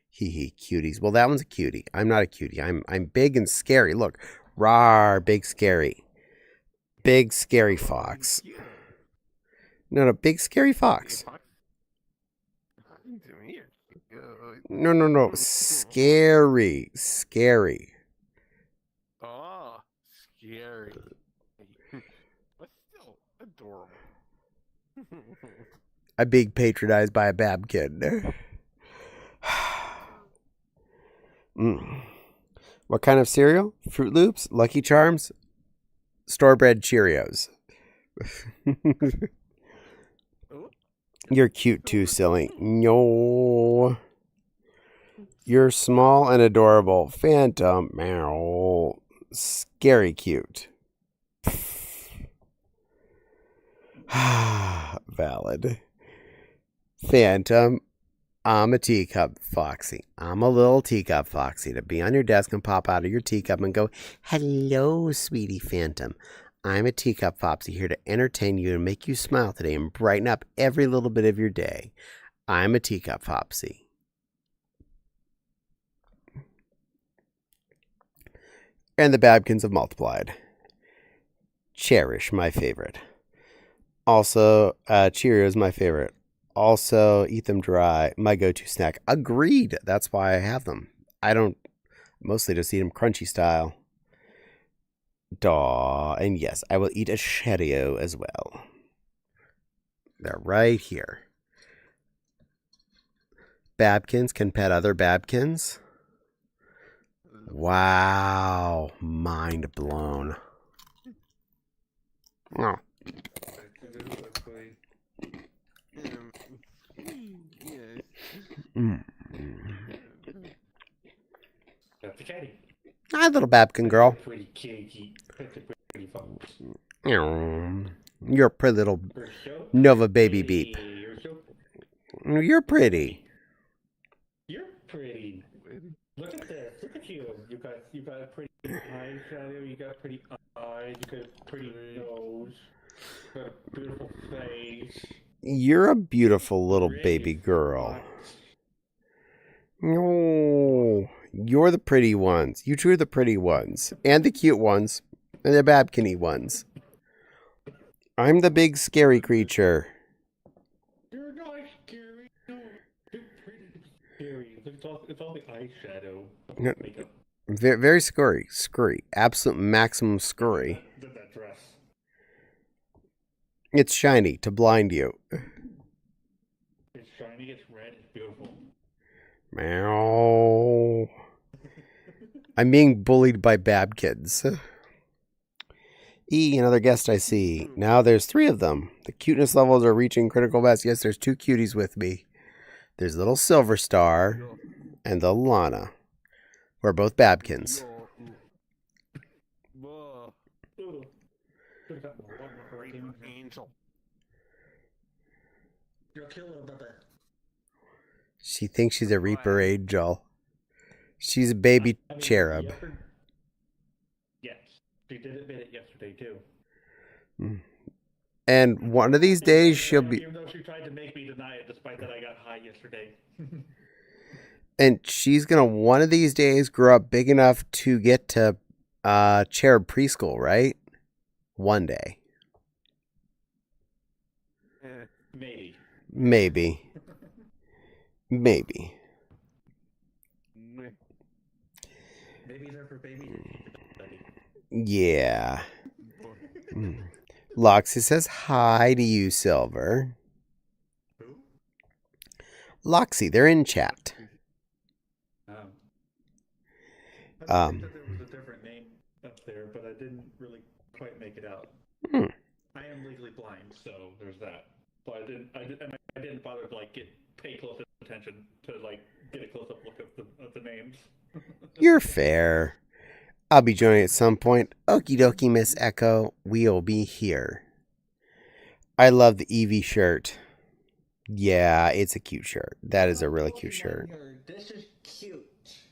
Hee cuties. Well, that one's a cutie. I'm not a cutie. I'm big and scary. Look, rawr, big scary fox. No, big scary fox. No, scary. Oh, scary. But still adorable. I'm being patronized by a Babkin. What kind of cereal? Fruit Loops? Lucky Charms? Store-bred Cheerios. You're cute too, silly. No. You're small and adorable. Phantom. Meow. Scary cute. Valid. Phantom. I'm a teacup foxy. I'm a little teacup foxy to be on your desk and pop out of your teacup and go, hello, sweetie Phantom. I'm a teacup foxy here to entertain you and make you smile today and brighten up every little bit of your day. I'm a teacup foxy. And the Babkins have multiplied. Cherish, my favorite. Also, Cheerios, my favorite. Also, eat them dry, my go-to snack. Agreed. That's why I have them. I don't mostly just eat them crunchy style. Daw. And yes, I will eat a Cheerio as well. They're right here. Babkins can pet other Babkins. Wow. Mind blown. Oh. Hi, little Babkin girl. You're a pretty little Nova baby beep. You're pretty. You're pretty. Look at this. Look at you. You got a pretty eyeshadow. You got pretty eyes. You got a pretty nose. You got a beautiful face. You're a beautiful little baby girl. No, you're the pretty ones. You two are the pretty ones. And the cute ones. And the Babkin-y ones. I'm the big scary creature. You're not scary. No, you're pretty scary. It's all the eyeshadow. No, Makeup. very scurry. Absolute maximum scurry. That dress. It's shiny to blind you. It's shiny, it's red, it's beautiful. Meow. I'm being bullied by Babkins. Another guest I see. Now there's 3 of them. The cuteness levels are reaching critical mass. Yes, there's 2 cuties with me. There's little Silver Star and the Lana. We're both Babkins. Angel. You're a killer, Bubba. She thinks she's a Reaper Angel. She's a baby cherub. Yes, she did admit it yesterday too. And one of these days she'll be... Even though she tried to make me deny it, despite that I got high yesterday. And she's gonna one of these days grow up big enough to get to cherub preschool, right? One day. Eh, Maybe. Maybe. Maybe. meh. Maybe they're for babies and you can study. Yeah. But Loxy says hi to you, Silver. Who? Loxy, they're in chat. I Um, think that there was a different name up there, but I didn't really quite make it out. Hmm. I am legally blind, so there's that. But I didn't bother to like pay close attention to like get a close up look at the names. You're fair. I'll be joining at some point. Okie dokie, Miss Echo. We'll be here. I love the Eevee shirt. Yeah, it's a cute shirt. That is a really cute shirt. This is cute.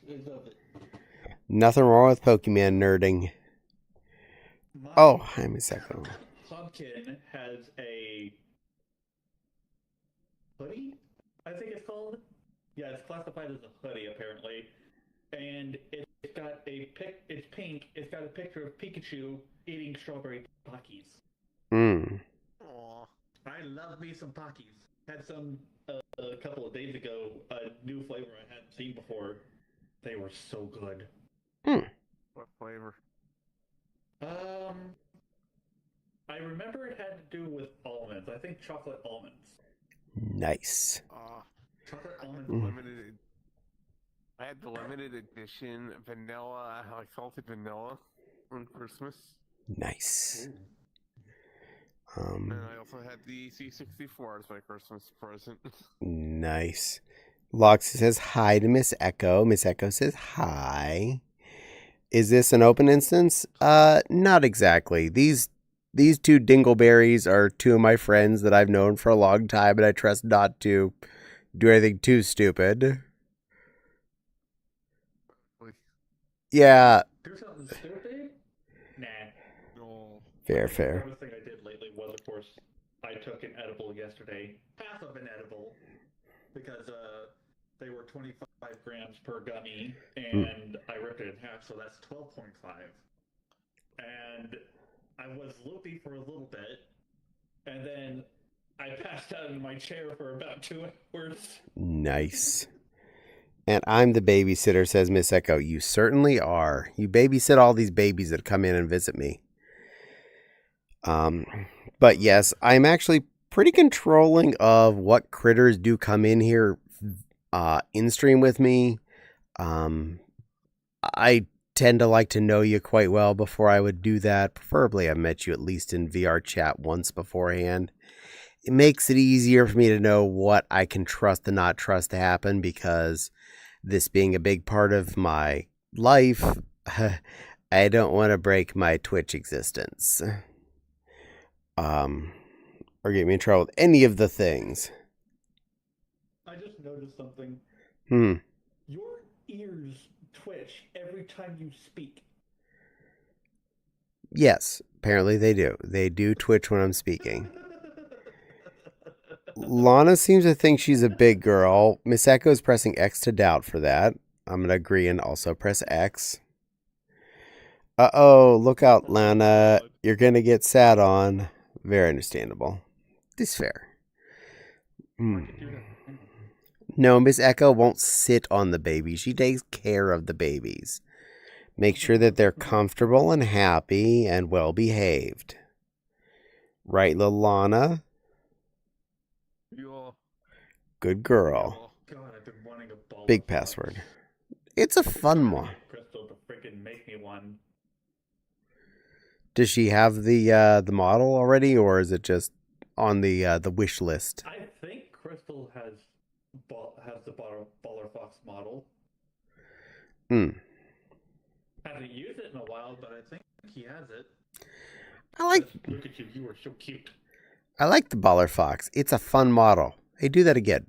I love it. Nothing wrong with Pokemon nerding. My Oh, hi, Miss Echo. pumpkin has a hoodie, I think it's called. Yeah, it's classified as a hoodie apparently, and it's got it's pink. It's got a picture of Pikachu eating strawberry Pockies. aw. I love me some Pockies. Had some a couple of days ago. A new flavor I hadn't seen before. They were so good. What flavor? I remember it had to do with almonds. I think chocolate almonds. Nice. Chocolate almonds. I had the limited edition vanilla, like salted vanilla, on Christmas. Nice. And I also had the C64 as my Christmas present. Nice. Loxy says hi to Miss Echo. Miss Echo says hi. Is this an open instance? Not exactly. These two dingleberries are two of my friends that I've known for a long time, and I trust not to do anything too stupid. Yeah. Do something stupid? Nah. No. Fair. The dumbest thing I did lately was, of course, I took an edible yesterday. Half of an edible. Because they were 25 grams per gummy, and I ripped it in half, so that's 12.5. And I was loopy for a little bit, and then I passed out in my chair for about 2 hours. Nice. And I'm the babysitter, says Miss Echo. You certainly are. You babysit all these babies that come in and visit me. But yes, I'm actually pretty controlling of what critters do come in here in stream with me. I tend to like to know you quite well before I would do that. Preferably I've met you at least in Vee Arr Chat once beforehand. It makes it easier for me to know what I can trust and not trust to happen, because this being a big part of my life, I don't want to break my Twitch existence. Or get me in trouble with any of the things. I just noticed something. Your ears twitch every time you speak. Yes, apparently they do. They do twitch when I'm speaking. Lana seems to think she's a big girl. Miss Echo is pressing X to doubt for that. I'm going to agree and also press X. Uh-oh, look out, Lana. You're going to get sat on. Very understandable. This is fair. No, Miss Echo won't sit on the baby. She takes care of the babies. Make sure that they're comfortable and happy and well behaved. Right, Lana? Yeah. Good girl. God, I've been wanting a ball. Big password. It's a fun one. Crystal to freaking make me one. Does she have the model already, or is it just on the wish list? I think Crystal has the Baller Fox model. Haven't used it in a while, but I think he has it. Look at you, you are so cute. I like the Baller Fox. It's a fun model. Hey, do that again.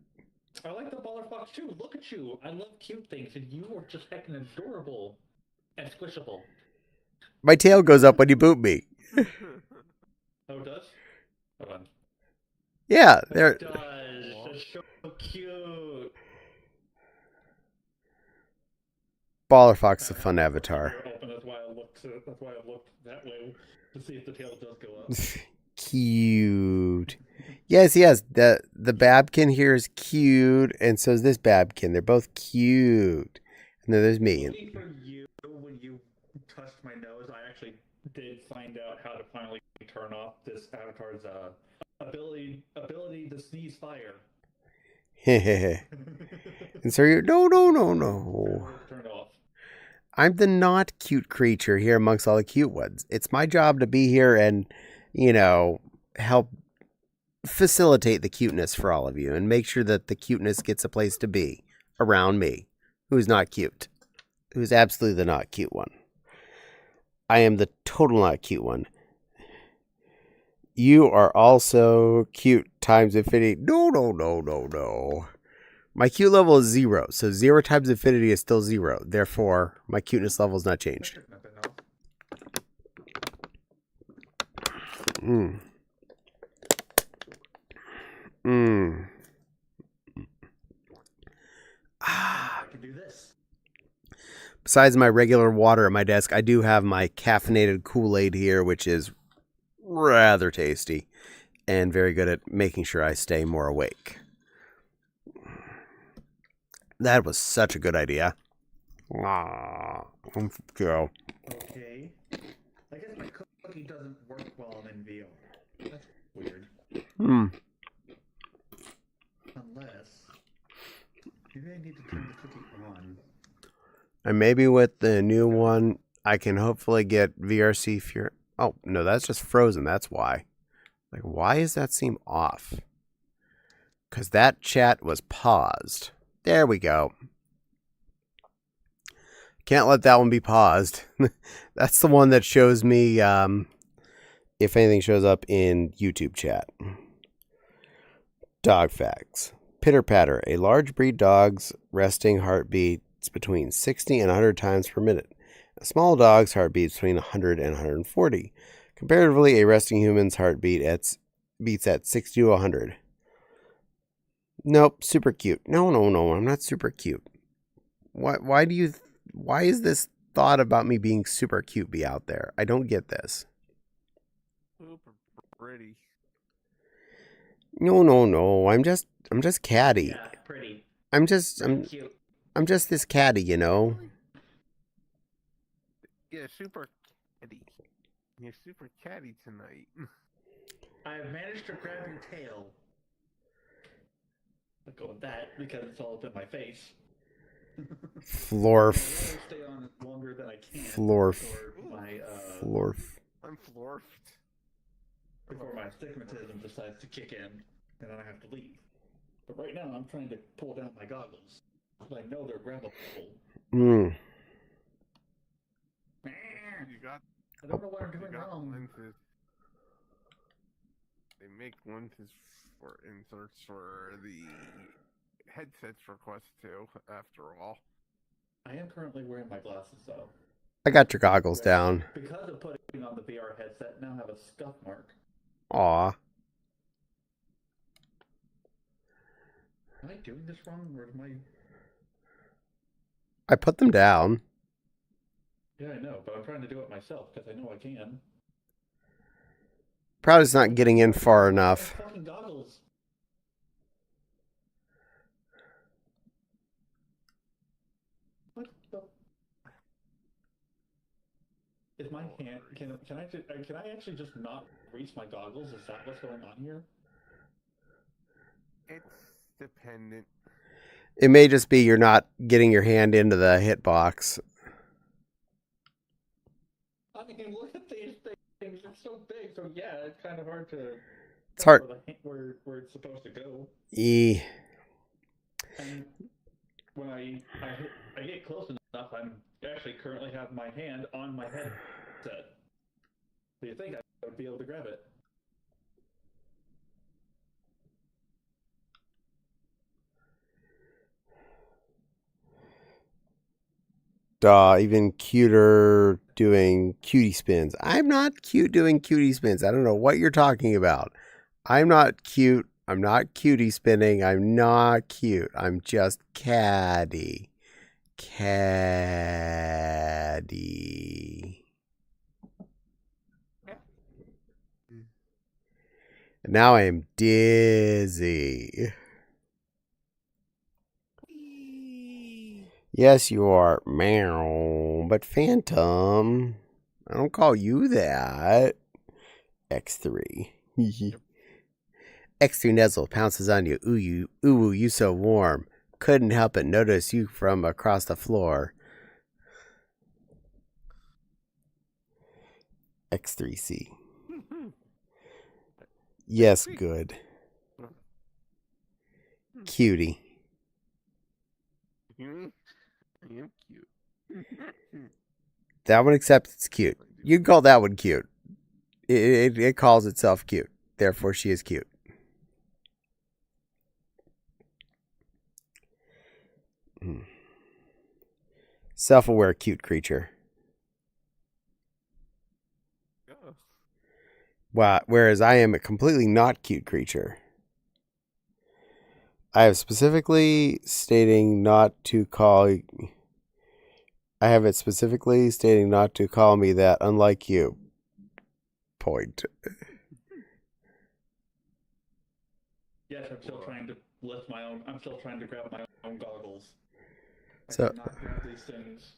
I like the Baller Fox too. Look at you. I love cute things, and you are just heckin' adorable and squishable. My tail goes up when you boot me. Oh, it does? Hold on. Yeah, there. It does. It's so cute. Baller Fox is a fun avatar. That's why I looked that way. To see if the tail does go up. Cute. Yes, the Babkin here is cute, and so is this Babkin. They're both cute. And then there's me. Only for you, when you touched my nose, I actually did find out how to finally turn off this avatar's ability to sneeze fire. And so you're no. Turn off. I'm the not cute creature here amongst all the cute ones. It's my job to be here and, help facilitate the cuteness for all of you and make sure that the cuteness gets a place to be around me, who's not cute, who's absolutely the not cute one. I am the total not cute one. You are also cute times infinity. No. My cute level is 0, so 0 times infinity is still 0. Therefore, my cuteness level is not changed. I can do this. Besides my regular water at my desk, I do have my caffeinated Kool-Aid here, which is rather tasty and very good at making sure I stay more awake. That was such a good idea. Let's go. Okay. I guess my cookie doesn't work while I'm in Vee Arr. That's weird. Unless... maybe I need to turn the cookie on. And maybe with the new one, I can hopefully get VRC Fury. Oh, no, that's just frozen. That's why. Like, why does that seem off? Because that chat was paused. There we go. Can't let that one be paused. That's the one that shows me if anything shows up in YouTube chat. Dog facts. Pitter patter. A large breed dog's resting heartbeat between 60 and 100 times per minute. A small dog's heartbeat between 100 and 140. Comparatively, a resting human's heartbeat beats at 60 to 100. Nope, super cute. No, I'm not super cute. Why is this thought about me being super cute be out there? I don't get this. Super pretty. No. I'm just catty. Yeah, pretty. I'm just Cute. I'm just this catty, Yeah, super catty. You're super catty tonight. I have managed to grab your tail. I'll go with that because it's all up in my face. Florf. I'll stay on longer than I can. Florf. Before my Florf. I'm florfed. before my astigmatism decides to kick in, and then I have to leave. But right now, I'm trying to pull down my goggles. I know they're grabbable. Mm. You got. I don't know what I'm You doing got wrong. lenses. They make lenses for inserts for the headsets for Quest 2, after all. I am currently wearing my glasses, though. I got your goggles down. Because of putting on the Vee Arr headset, now have a scuff mark. Aw. Am I doing this wrong, or am I... I put them down. Yeah, I know, but I'm trying to do it myself, because I know I can. Probably just not getting in far enough. Fucking goggles. What the... Is my hand... Can I actually just not reach my goggles? Is that what's going on here? It's dependent. It may just be you're not getting your hand into the hitbox. I mean, look at these things. It's so big, so yeah, it's kind of hard to... It's hard. Where it's supposed to go. E. And when I get close enough, I'm actually currently have my hand on my headset. Do you think I would be able to grab it? Even cuter doing cutie spins. I'm not cute doing cutie spins. I don't know what you're talking about. I'm not cute. I'm not cutie spinning. I'm not cute. I'm just catty. Caddy. And now I am dizzy. Yes, you are. Meow. But Phantom, I don't call you that. X3. X3 Nuzzle pounces on you. Ooh, you so warm. Couldn't help but notice you from across the floor. X3C. Yes, good. Cutie. I am cute. That one accepts it's cute. You'd call that one cute. It calls itself cute. Therefore, she is cute. Self-aware cute creature. Oh. Whereas I am a completely not cute creature. I have specifically stating not to call... I have it specifically stating not to call me that, unlike you. Point. Yes, I'm still trying to lift my own. I'm still trying to grab my own goggles. So- I cannot grab these things.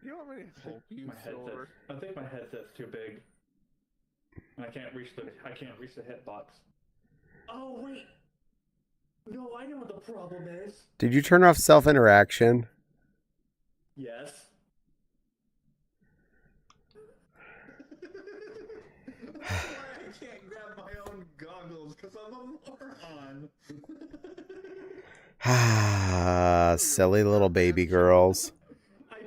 You want me to help you, My Silver? headset. I think my headset's too big. And I can't reach the hitbox. Oh wait. No, I know what the problem is. Did you turn off self-interaction? Yes. That's why I can't grab my own goggles, because I'm a moron. Ah, silly little baby girls. I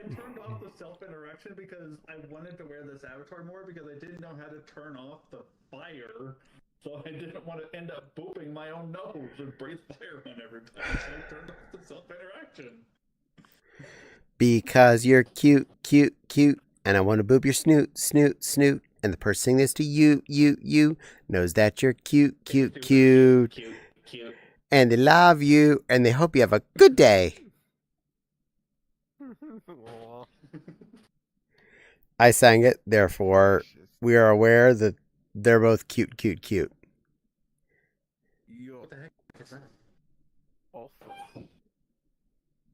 turned off the self-interaction because I wanted to wear this avatar more because I didn't know how to turn off the fire. So I didn't want to end up booping my own nose and breathe fire on everybody. So I turned off the self-interaction. Because you're cute, and I want to boop your snoot. And the person saying this to you knows that you're cute. And they love you, and they hope you have a good day. I sang it, therefore, we are aware that they're both cute. What the heck is that? Also,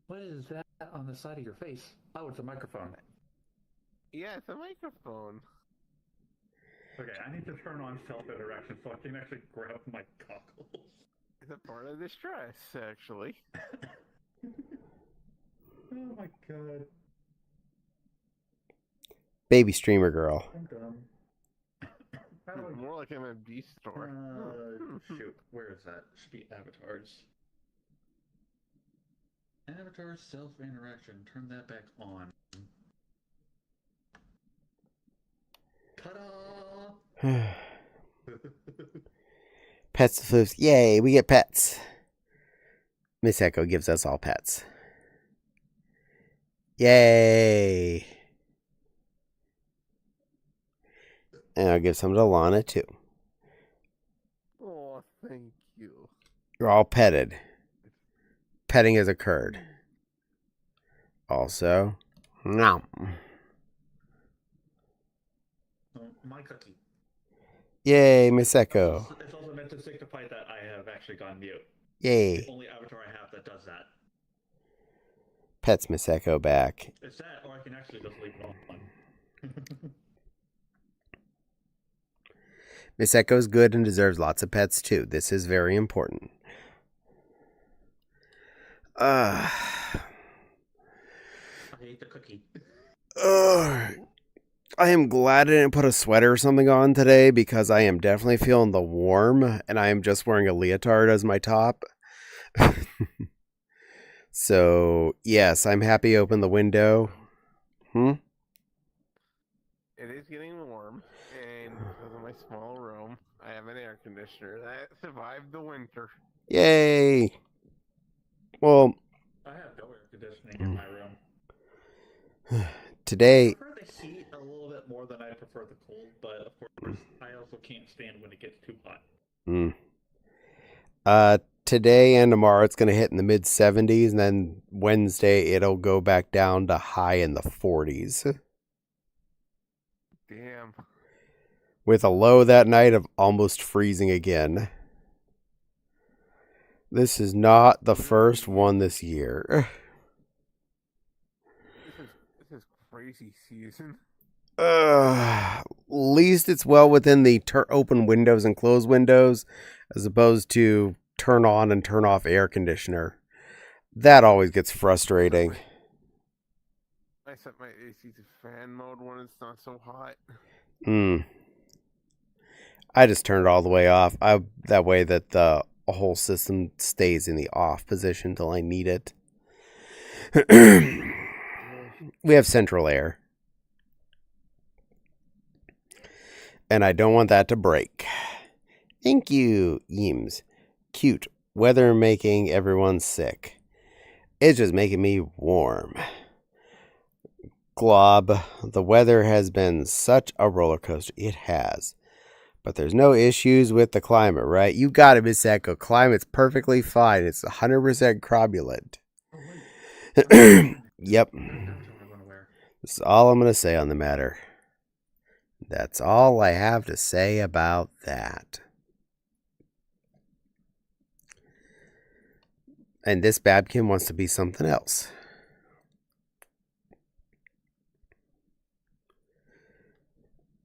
What is that on the side of your face? Oh, it's a microphone. yeah, it's a microphone. Okay, I need to turn on self-interaction so I can actually grab my goggles. It's a part of the stress, actually. Oh my god. Baby streamer girl. I'm dumb. How do I... More like MMD store. Shoot, where is that? Should be avatars. Avatar self-interaction. Turn that back on. Ta-da! Pets to floofs. Yay, we get pets. Miss Echo gives us all pets. Yay. And I'll give some to Lana, too. Oh, thank you. You're all petted. Petting has occurred. Also, nom. My cookie. Yay, Miss Echo. It's also meant to signify that I have actually gone mute. Yay. The only avatar I have that does that. Pets Miss Echo back. It's that, or I can actually just leave it on. Miss Echo's good and deserves lots of pets too. This is very important. I ate the cookie. I am glad I didn't put a sweater or something on today because I am definitely feeling the warm and I am just wearing a leotard as my top. So, yes, I'm happy I opened the window. It is getting warm, and because of my small room, I have an air conditioner that survived the winter. Yay! Well, I have no air conditioning in my room. Today... I prefer the heat a little bit more than I prefer the cold, but of course, I also can't stand when it gets too hot. Today and tomorrow it's going to hit in the mid 70s, and then Wednesday it'll go back down to high in the 40s. Damn. with a low that night of almost freezing again. This is not the first one this year. This is crazy season. At least it's well within the open windows and close windows, as opposed to turn on and turn off air conditioner. That always gets frustrating. I set my AC to fan mode when it's not so hot. I just turn it all the way off. That way that the whole system stays in the off position till I need it. We have central air. And I don't want that to break. Thank you, Eames. Cute. Weather making everyone sick. It's just making me warm. Glob, the weather has been such a roller coaster. It has. But there's no issues with the climate, right? You got it, Miss Echo. Climate's perfectly fine. It's 100% cromulent. Yep. That's all I'm going to say on the matter. That's all I have to say about that. And this Babkin wants to be something else.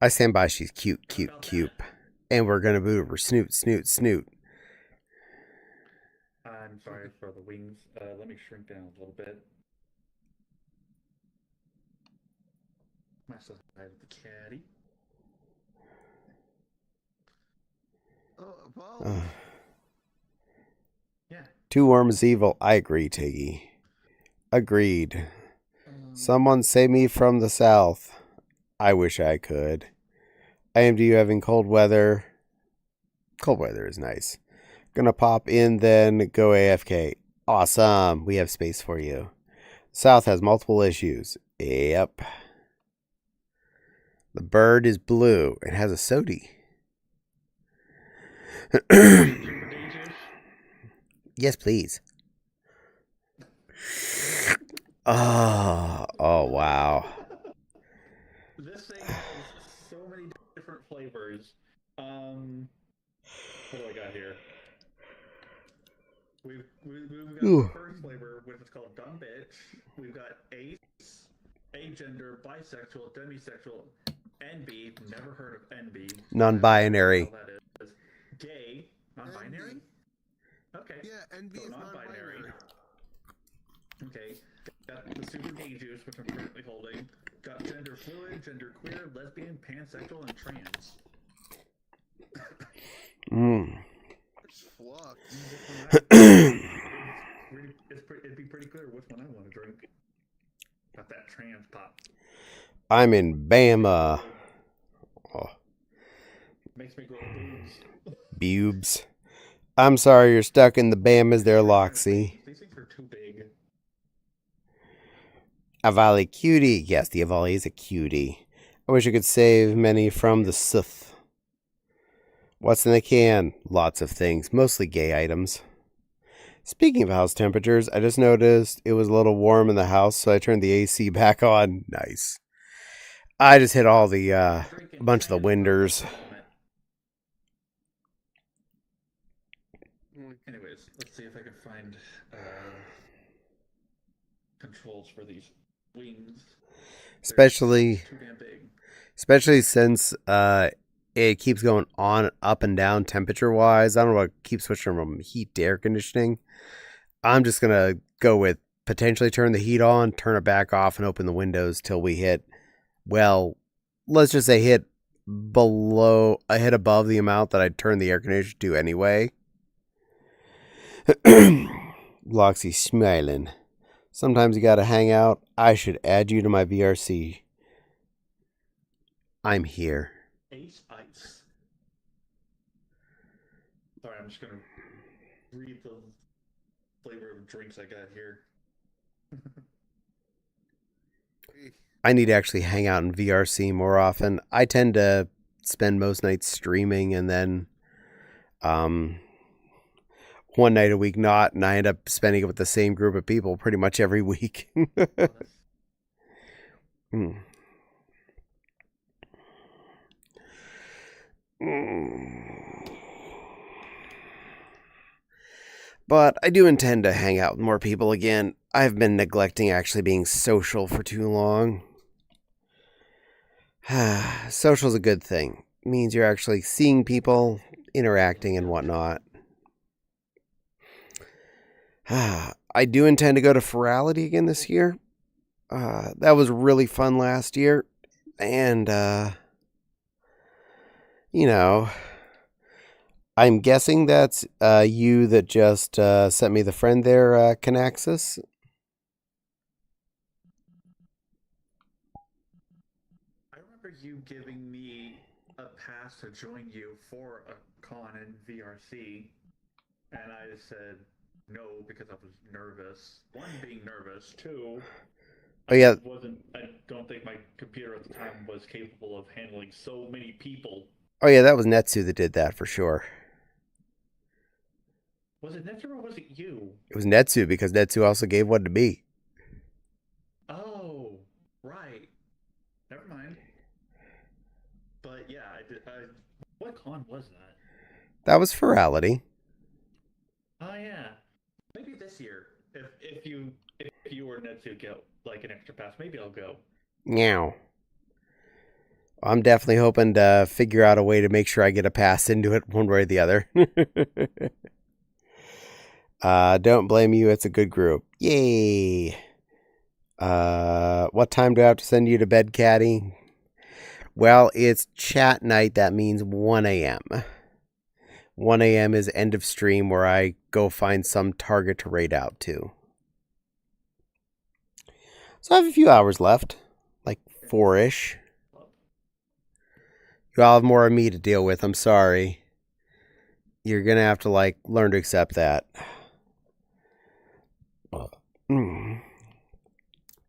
I stand by. She's cute, cute, cute. And we're going to move her snoot, snoot, snoot. I'm sorry for the wings. Let me shrink down a little bit. Myself side of the caddy. Oh, well. Yeah. Too warm is evil. I agree, Tiggy. Agreed. Someone save me from the south. I wish I could. I am to you having cold weather. Cold weather is nice. Gonna pop in, then go AFK. Awesome. We have space for you. South has multiple issues. Yep. The bird is blue. It has a sody. Yes, please. Oh, wow. This thing has so many different flavors. What do I got here? We've got the first flavor, which is called Dumb Bitch. We've got Ace, Agender, Bisexual, Demisexual, NB. Never heard of NB. Non-binary. That is. Gay. Non-binary? Okay. Yeah, NB is non-binary. Okay. Got the super gay juice, which I'm currently holding. Got gender fluid, gender queer, lesbian, pansexual, and trans. It's flux. It'd be pretty clear which one I want to drink. Got that trans pop. I'm in Bama. Oh. Makes me grow boobs. Bubes. I'm sorry you're stuck in the Bamas there, Loxy. These things are too big. Avali cutie. Yes, the Avali is a cutie. I wish I could save many from the Sith. What's in the can? Lots of things, mostly gay items. Speaking of house temperatures, I just noticed it was a little warm in the house, so I turned the AC back on. Nice. I just hit all the, a bunch of the windows. Anyways, let's see if I can find controls for these wings. Especially Too damn big. Especially since it keeps going on up and down temperature wise. I don't know what keeps switching from heat to air conditioning. I'm just gonna go with potentially turn the heat on, turn it back off, and open the windows till we hit, well, let's just say hit above the amount that I'd turn the air conditioner to anyway. Loxy smiling. Sometimes you gotta hang out. I should add you to my VRC. I'm here. Ace Ice. Sorry, I'm just gonna read the flavor of drinks I got here. I need to actually hang out in VRC more often. I tend to spend most nights streaming and then one night a week not, and I end up spending it with the same group of people pretty much every week. But I do intend to hang out with more people again. I've been neglecting actually being social for too long. Social's a good thing. It means you're actually seeing people, interacting, and whatnot. I do intend to go to Ferality again this year. That was really fun last year. And, I'm guessing that's you that just sent me the friend there, Canaxis. I remember you giving me a pass to join you for a con in VRC, and I just said no because I was nervous. One, being nervous. Two, Oh, yeah. I don't think my computer at the time was capable of handling so many people. Oh, yeah, that was Netsu that did that for sure. Was it Netsu or was it you? It was Netsu because Netsu also gave one to me. Oh, right. Never mind. But yeah, I did. What con was that? That was Ferality. Oh yeah. Maybe this year, if you or Netsu get like an extra pass, maybe I'll go. Meow. I'm definitely hoping to figure out a way to make sure I get a pass into it one way or the other. Don't blame you. It's a good group. Yay. What time do I have to send you to bed, Caddy? Well, it's chat night. That means 1 a.m. 1 a.m. is end of stream where I go find some target to raid out to. So I have a few hours left. Like 4-ish. You all have more of me to deal with. I'm sorry. You're going to have to, learn to accept that.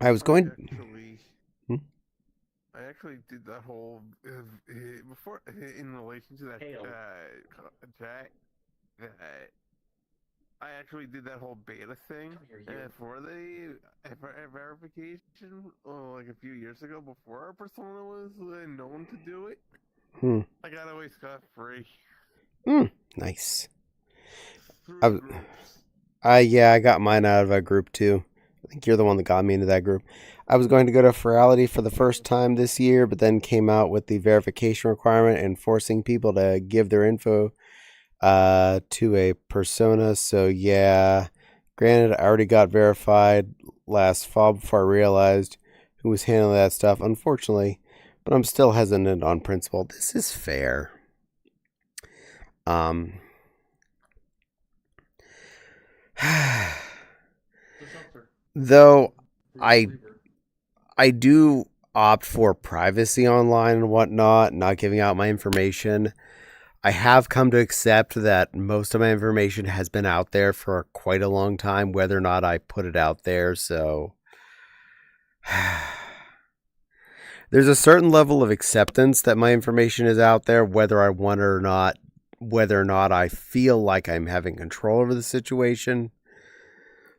I was going... I actually did that whole before in relation to that chat. That I actually did that whole beta thing for the verification, like a few years ago, before our persona was known to do it. I got away scot-free. Nice. Groups. I got mine out of a group too. I think you're the one that got me into that group. I was going to go to Ferality for the first time this year, but then came out with the verification requirement and forcing people to give their info to a persona. So yeah, granted, I already got verified last fall before I realized who was handling that stuff, unfortunately, but I'm still hesitant on principle. This is fair. Though I do opt for privacy online and whatnot, not giving out my information. I have come to accept that most of my information has been out there for quite a long time, whether or not I put it out there. So there's a certain level of acceptance that my information is out there, whether I want it or not, whether or not I feel like I'm having control over the situation.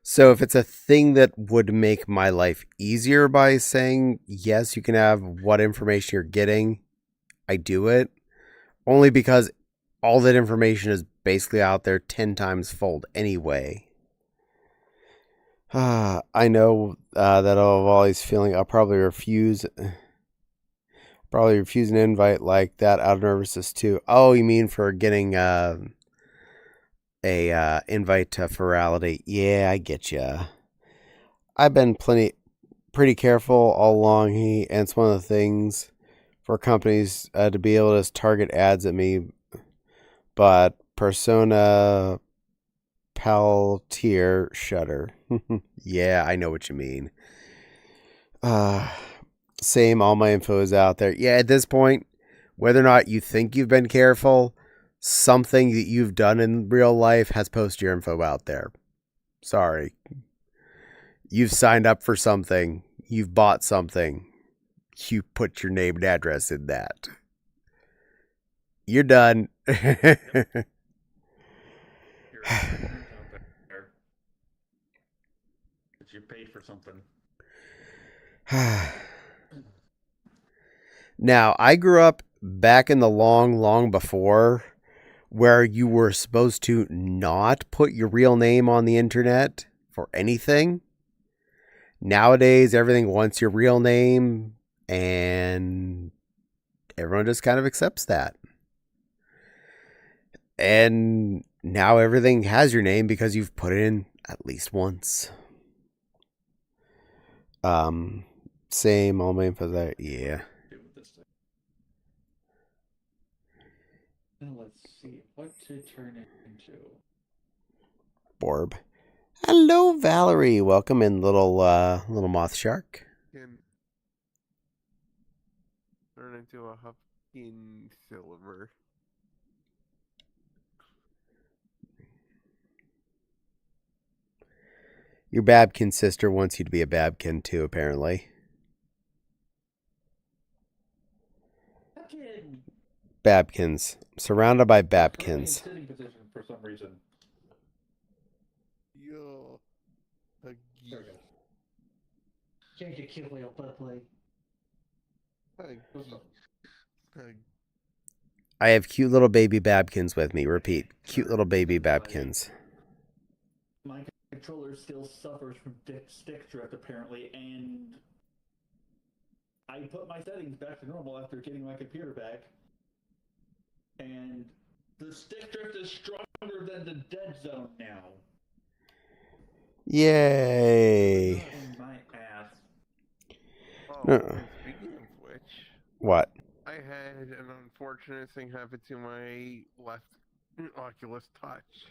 So if it's a thing that would make my life easier by saying, yes, you can have what information you're getting, I do it. Only because all that information is basically out there 10 times fold anyway. I know that I've always feeling I'll probably refuse an invite like that out of nervousness too. Oh, you mean for getting a invite to Ferality? Yeah, I get ya. I've been pretty careful all along, and it's one of the things for companies to be able to target ads at me. But Persona Paltier Shutter. Yeah, I know what you mean. Same, all my info is out there. Yeah, at this point, whether or not you think you've been careful, something that you've done in real life has posted your info out there. Sorry. You've signed up for something. You've bought something. You put your name and address in that. You're done. You paid for something. Now, I grew up back in the long before, where you were supposed to not put your real name on the internet for anything. Nowadays, everything wants your real name, and everyone just kind of accepts that. And now everything has your name because you've put it in at least once. Same, all my info there. Yeah. Now let's see what to turn it into. Borb. Hello, Valerie. Welcome in, little moth shark. Can turn into a Hupkin silver. Your Babkin sister wants you to be a Babkin too, apparently. Babkins. Surrounded by Babkins. Sitting position for some reason. Yo. There we go. Change your cute little butt play. I have cute little baby Babkins with me. Repeat. Cute little baby Babkins. My controller still suffers from stick drift apparently, and I put my settings back to normal after getting my computer back, and the stick drift is stronger than the dead zone now. Yay! In my ass. Oh, and speaking of which, What? I had an unfortunate thing happen to my left Oculus Touch.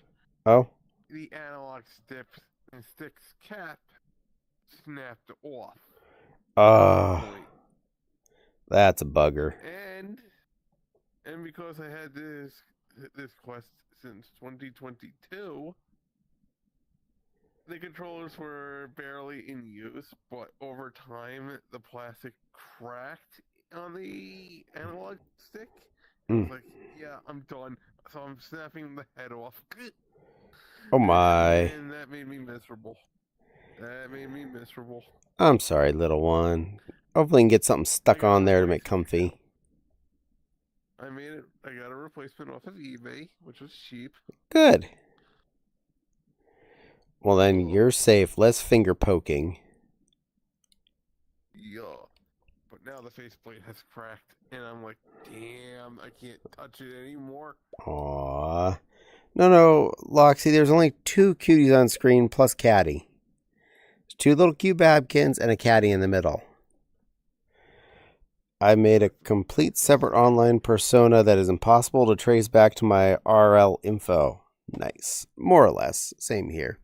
Oh? The analog stick's cap snapped off. That's a bugger. And because I had this Quest since 2022, the controllers were barely in use, but over time the plastic cracked on the analog stick. I was like, yeah, I'm done. So I'm snapping the head off. Oh my. And that made me miserable. I'm sorry, little one. Hopefully you can get something stuck on there to make comfy. I made it. I got a replacement off of eBay, which was cheap. Good. Well, then you're safe. Less finger poking. Yeah. But now the faceplate has cracked, and I'm like, damn, I can't touch it anymore. Aww. No, Loxy, there's only 2 cuties on screen plus Caddy. There's 2 little cute Babkins and a Caddy in the middle. I made a complete separate online persona that is impossible to trace back to my RL info. Nice. More or less. Same here.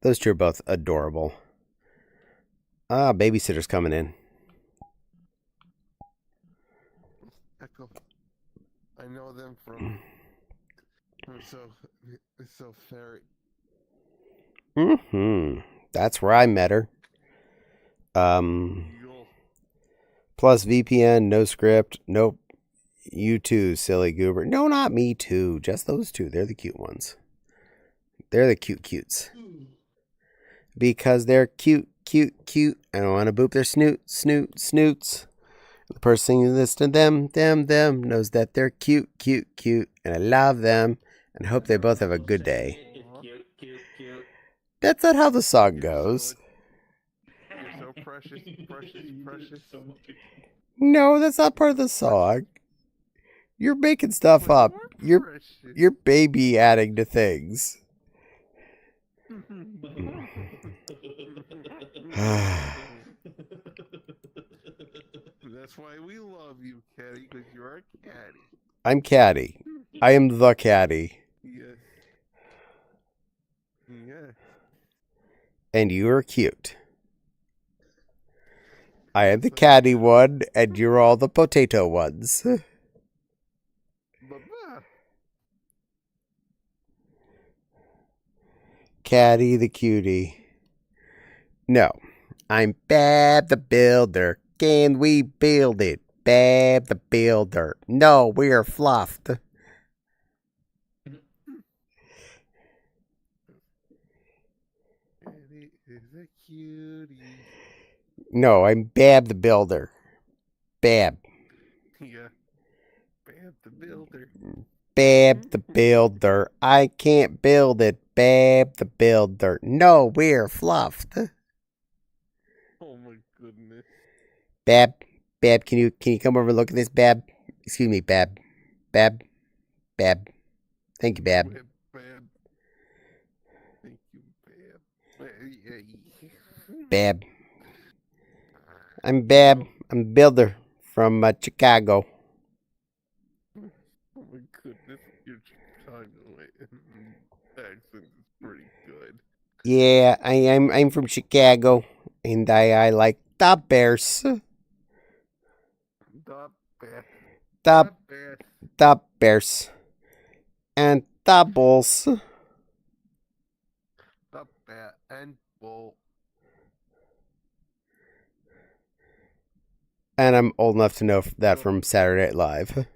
Those 2 are both adorable. Babysitter's coming in. Echo. I know them from so fairy. That's where I met her. Plus VPN, no script. Nope. You too, silly goober. No, not me too. Just those 2. They're the cute ones. They're the cutes. Because they're cute. I don't want to boop their snoots. The person who listens to them knows that they're cute. And I love them. And hope they both have a good day. Cute. That's not how the song goes. You're so precious. No, that's not part of the song. You're making stuff up. You're baby adding to things. That's why we love you, Caddy, because you're a caddy. I'm Caddy. I am the Caddy. Yes. And you are cute. I am the caddy one, and you're all the potato ones. Caddy the cutie. No, I'm Bab the Builder. Can we build it? Bab the Builder. No, we're fluffed. Caddy is a cutie. No, I'm Bab the Builder. Bab. Yeah. Bab the Builder. Bab the Builder. I can't build it. Bab the Builder. No, we're fluffed. Oh my goodness. Bab. Bab, can you come over and look at this, Bab? Excuse me, Bab. Bab. Bab. Thank you, Bab. Bab. Thank you, Bab. Bab. I'm Bab. I'm a builder from Chicago. Oh my goodness, your Chicago accent is pretty good. Yeah, I'm from Chicago, and I like the Bears. The Bears. The Bears. the Bears. And the Bulls. The Bear and Bull. And I'm old enough to know that from Saturday Night Live.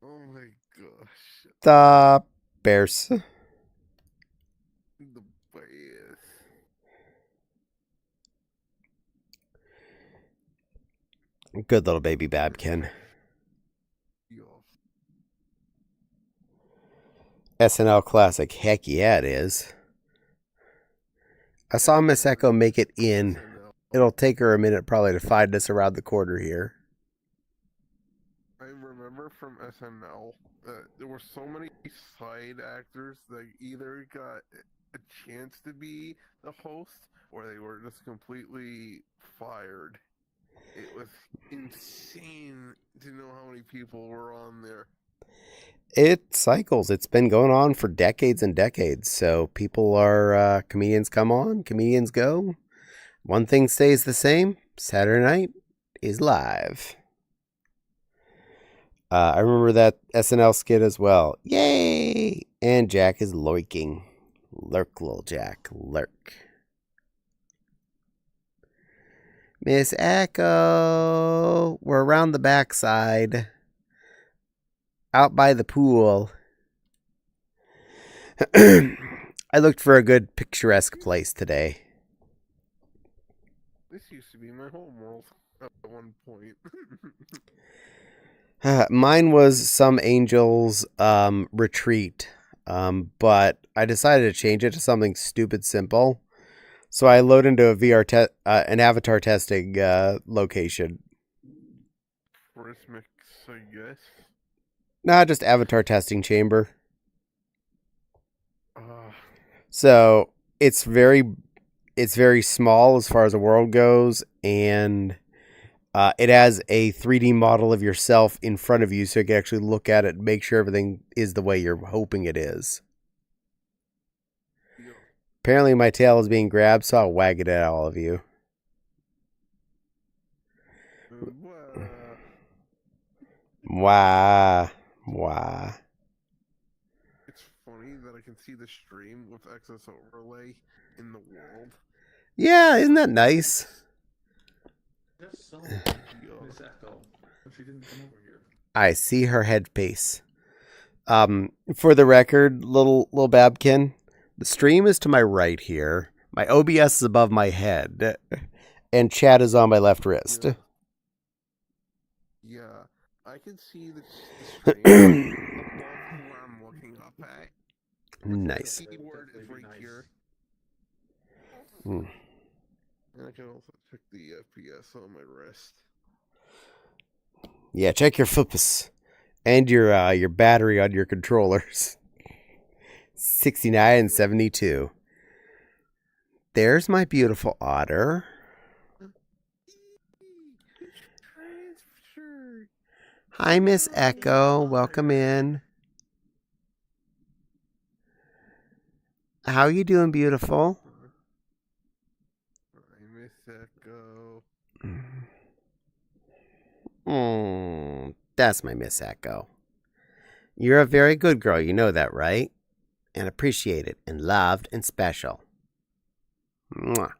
Oh my gosh. The Bears. The Bears. Good little baby Babkin. SNL classic. Heck yeah, it is. I saw Miss Echo make it in. It'll take her a minute probably to find us around the corner here. I remember from SNL that there were so many side actors that either got a chance to be the host or they were just completely fired. It was insane to know how many people were on there. It cycles. It's been going on for decades and decades. So people are, comedians come on, comedians go. One thing stays the same. Saturday night is live. I remember that SNL skit as well. Yay! And Jack is lurking. Lurk, little Jack. Lurk. Miss Echo. We're around the backside. Out by the pool. I looked for a good picturesque place today. This used to be my home world at one point. Mine was some angel's retreat, but I decided to change it to something stupid simple. So I load into a an avatar testing location. Prismic, I guess. Nah, just avatar testing chamber. So it's very small as far as the world goes, and it has a 3D model of yourself in front of you, so you can actually look at it and make sure everything is the way you're hoping it is. Yeah. Apparently my tail is being grabbed, so I'll wag it at all of you. Wah. Wah. It's funny that I can see the stream with excess overlay in the world. Yeah, isn't that nice? Just saw Miss Echo, but she didn't come over here. I see her headpiece. For the record, little Babkin, the stream is to my right here. My OBS is above my head, and chat is on my left wrist. Yeah, I can see the stream above where I'm looking up at. Nice. The keyword is right here. Hmm. And I can also check the FPS on my wrist. Yeah, check your flippers and your battery on your controllers. 69 and 72. There's my beautiful otter. Hi, Miss Echo. Welcome in. How you doing, beautiful? Hi, Miss Echo. That's my Miss Echo. You're a very good girl, you know that, right? And appreciated and loved and special. Mwah.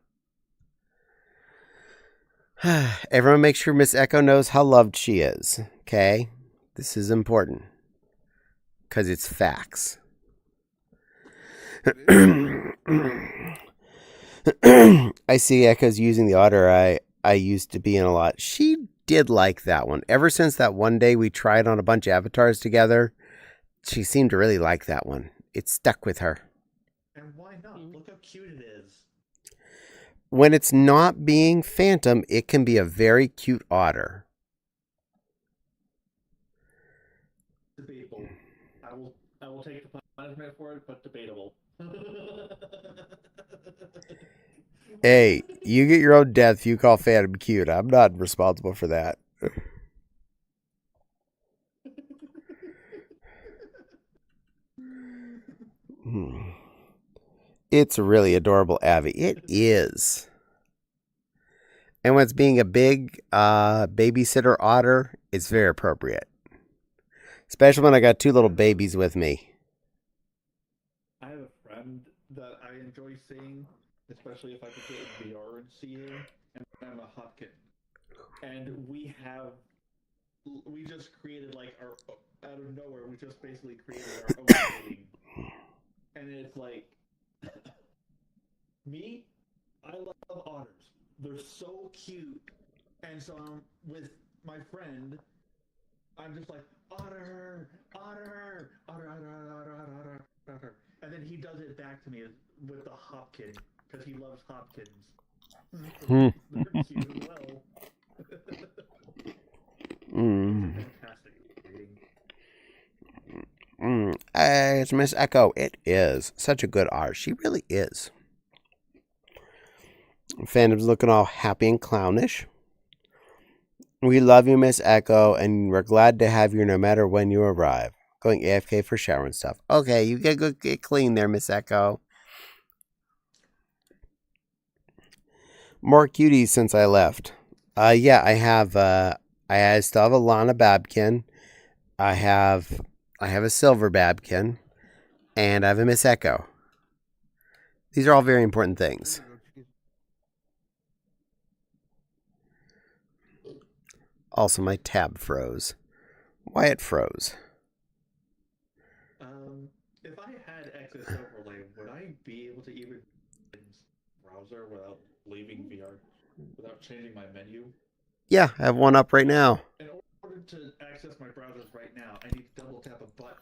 Everyone make sure Miss Echo knows how loved she is, okay? This is important. Because it's facts. I see Echo's using the otter I used to be in a lot. She did like that one. Ever since that one day we tried on a bunch of avatars together, she seemed to really like that one. It stuck with her. And why not? Look how cute it is. When it's not being phantom, it can be a very cute otter. Debatable. I will take the punishment for it, but debatable. Hey, you get your own death if you call Phantom cute. I'm not responsible for that. It's a really adorable Abby. It is. And when it's being a big babysitter otter, it's very appropriate. Especially when I got two little babies with me. I have a friend that I enjoy seeing, especially if I could get in Vee Arr and see him, and I'm a hopkin. And we just created like our, out of nowhere, we just basically created our own thing. And it's like, me, I love otters. They're so cute. And so with my friend, I'm just like, otter, otter, otter, otter, otter, otter, otter, otter. And then he does it back to me with the hopkin, because he loves hopkins. They're cute as well. Fantastic reading. It's Miss Echo. It is such a good art. She really is. Phantom's looking all happy and clownish. We love you, Miss Echo, and we're glad to have you no matter when you arrive. Going AFK for shower and stuff. Okay, you get clean there, Miss Echo. More cuties since I left. Yeah, I have. I still have a Lana Babkin. I have a Silver Babkin, and I have a Miss Echo. These are all very important things. Also, my tab froze. Why it froze? If I had access overlay, would I be able to even browser without leaving Vee Arr, without changing my menu? Yeah, I have one up right now. In order to access my browsers right now, I need to double tap a button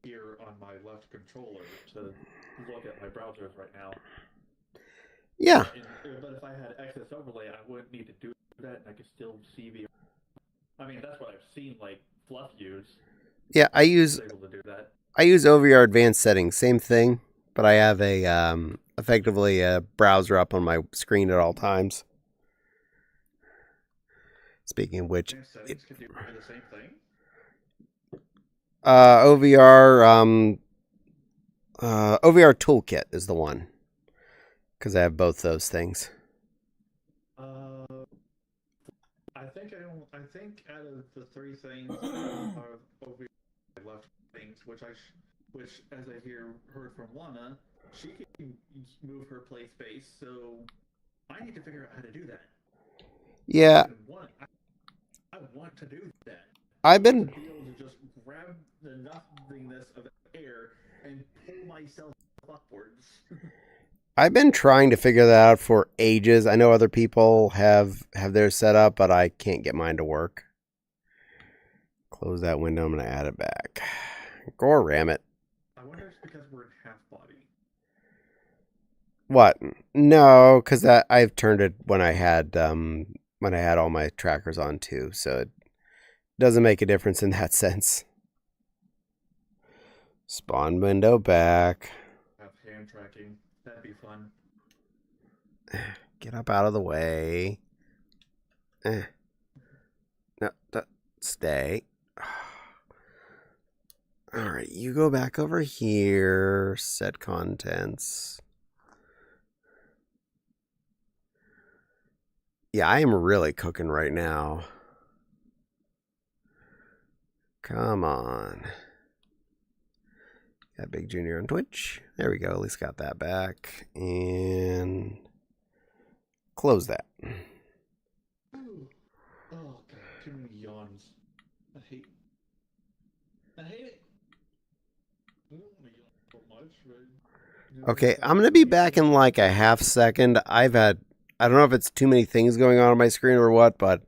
here on my left controller to look at my browsers right now. Yeah. But if I had access overlay, I wouldn't need to do that, and I could still see Vee Arr. I mean, that's what I've seen, like, Fluff use. Yeah, I use able to do that. I use OVR advanced settings, same thing, but I have a effectively a browser up on my screen at all times. Speaking of which, Settings can do the same thing. OVR OVR Toolkit is the one, because I have both those things. I think out of the three things are OVR left things, which as I heard from Lana, she can move her play space, so I need to figure out how to do that. Yeah. I want to do that. I've been to be able to just grab the nothingness of air and pull myself upwards. I've been trying to figure that out for ages. I know other people have theirs set up, but I can't get mine to work. Close that window. I'm going to add it back. Gore ram it. I wonder if it's because we're in half body. What? No, because I've turned it when I had all my trackers on too, so it doesn't make a difference in that sense. Spawn window back. Have hand tracking. That'd be fun. Get up out of the way. No, stay. Alright, you go back over here. Set contents. Yeah, I am really cooking right now. Come on. Got Big Junior on Twitch. There we go. At least got that back. And close that. Ooh. Oh god, too many yawns. I hate it. I don't want to yawn so much, right? Okay, I'm going to be back in like a half second. I don't know if it's too many things going on my screen or what, but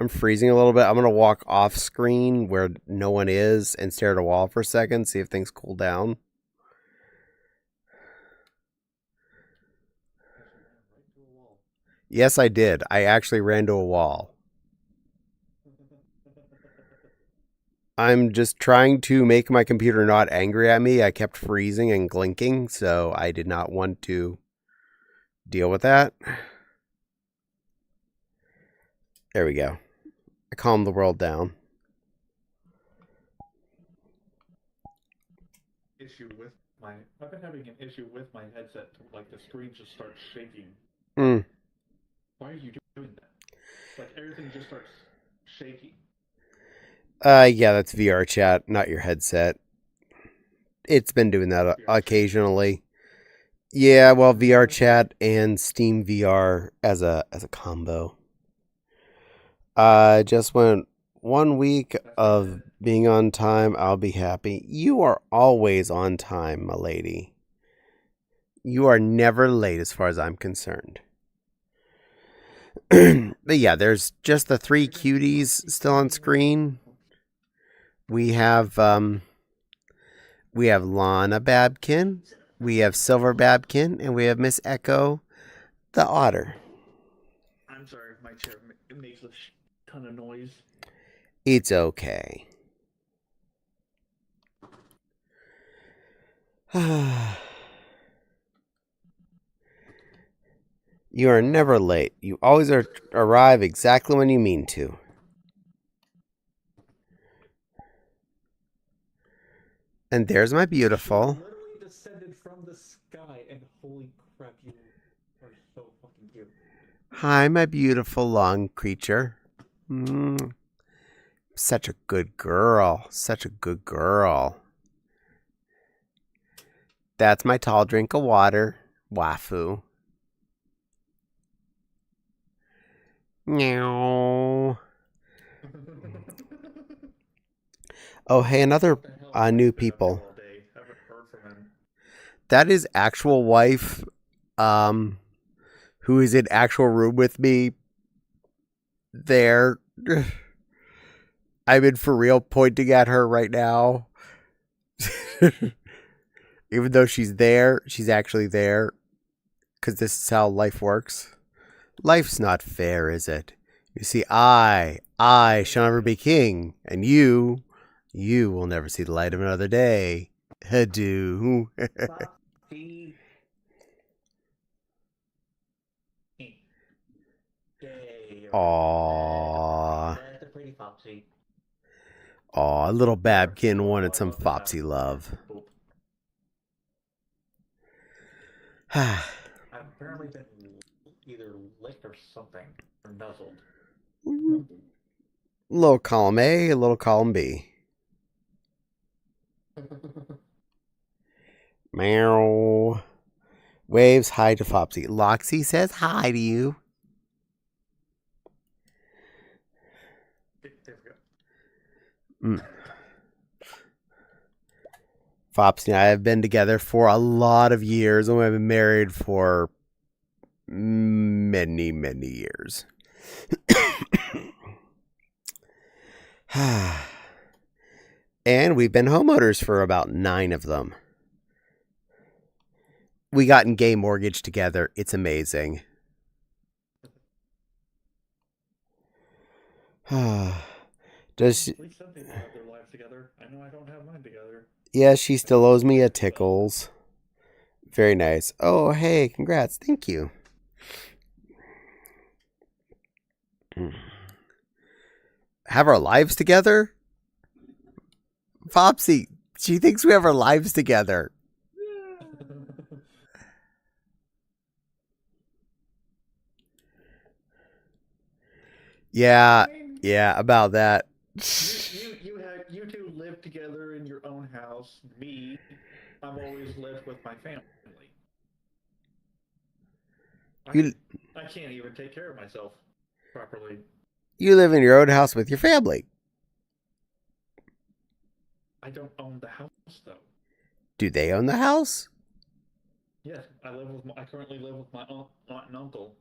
I'm freezing a little bit. I'm going to walk off screen where no one is and stare at a wall for a second, see if things cool down. Yes, I did. I actually ran to a wall. I'm just trying to make my computer not angry at me. I kept freezing and glinking, so I did not want to deal with that. There we go. I calmed the world down. I've been having an issue with my headset. Like the screen just starts shaking. Mm. Why are you doing that? Like everything just starts shaking. Yeah, that's Vee Arr Chat, not your headset. It's been doing that occasionally. Yeah, well, Vee Arr Chat and Steam VR as a combo. Just went 1 week of being on time. I'll be happy. You are always on time, my lady. You are never late as far as I'm concerned. But yeah, there's just the 3 cuties still on screen. We have Lana Babkin, we have Silver Babkin, and we have Miss Echo, the otter. I'm sorry if my chair makes a ton of noise. It's okay. You are never late. You always arrive exactly when you mean to. And there's my beautiful. She literally descended from the sky, and holy crap, you are so fucking cute. Hi, my beautiful long creature. Such a good girl. Such a good girl. That's my tall drink of water. Wafu. Meow. Oh, hey, another new people. That is actual wife, who is in actual room with me. There. I'm in for real pointing at her right now. Even though she's there, she's actually there. Because this is how life works. Life's not fair, is it? You see, I shall never be king, and you will never see the light of another day. Adieu. Aww. That's a pretty Fopsy. Aw, little Babkin wanted some Fopsy love. I've apparently been either licked or something, or nuzzled. Little column A, a little column B. Meow. Waves hi to Fopsy. Loxy says hi to you. Fopsy and I have been together for a lot of years, and we've been married for many, many years. And we've been homeowners for about 9 of them. We got in gay mortgage together. It's amazing. Does she... At least some people have their lives together. I know I don't have mine together. Yeah, she still owes me a tickles. Very nice. Oh, hey, congrats. Thank you. Have our lives together? Fopsy, she thinks we have our lives together. Yeah, about that. You two live together in your own house. Me, I've always lived with my family. I can't even take care of myself properly. You live in your own house with your family. I don't own the house, though. Do they own the house? Yes, I currently live with my aunt and uncle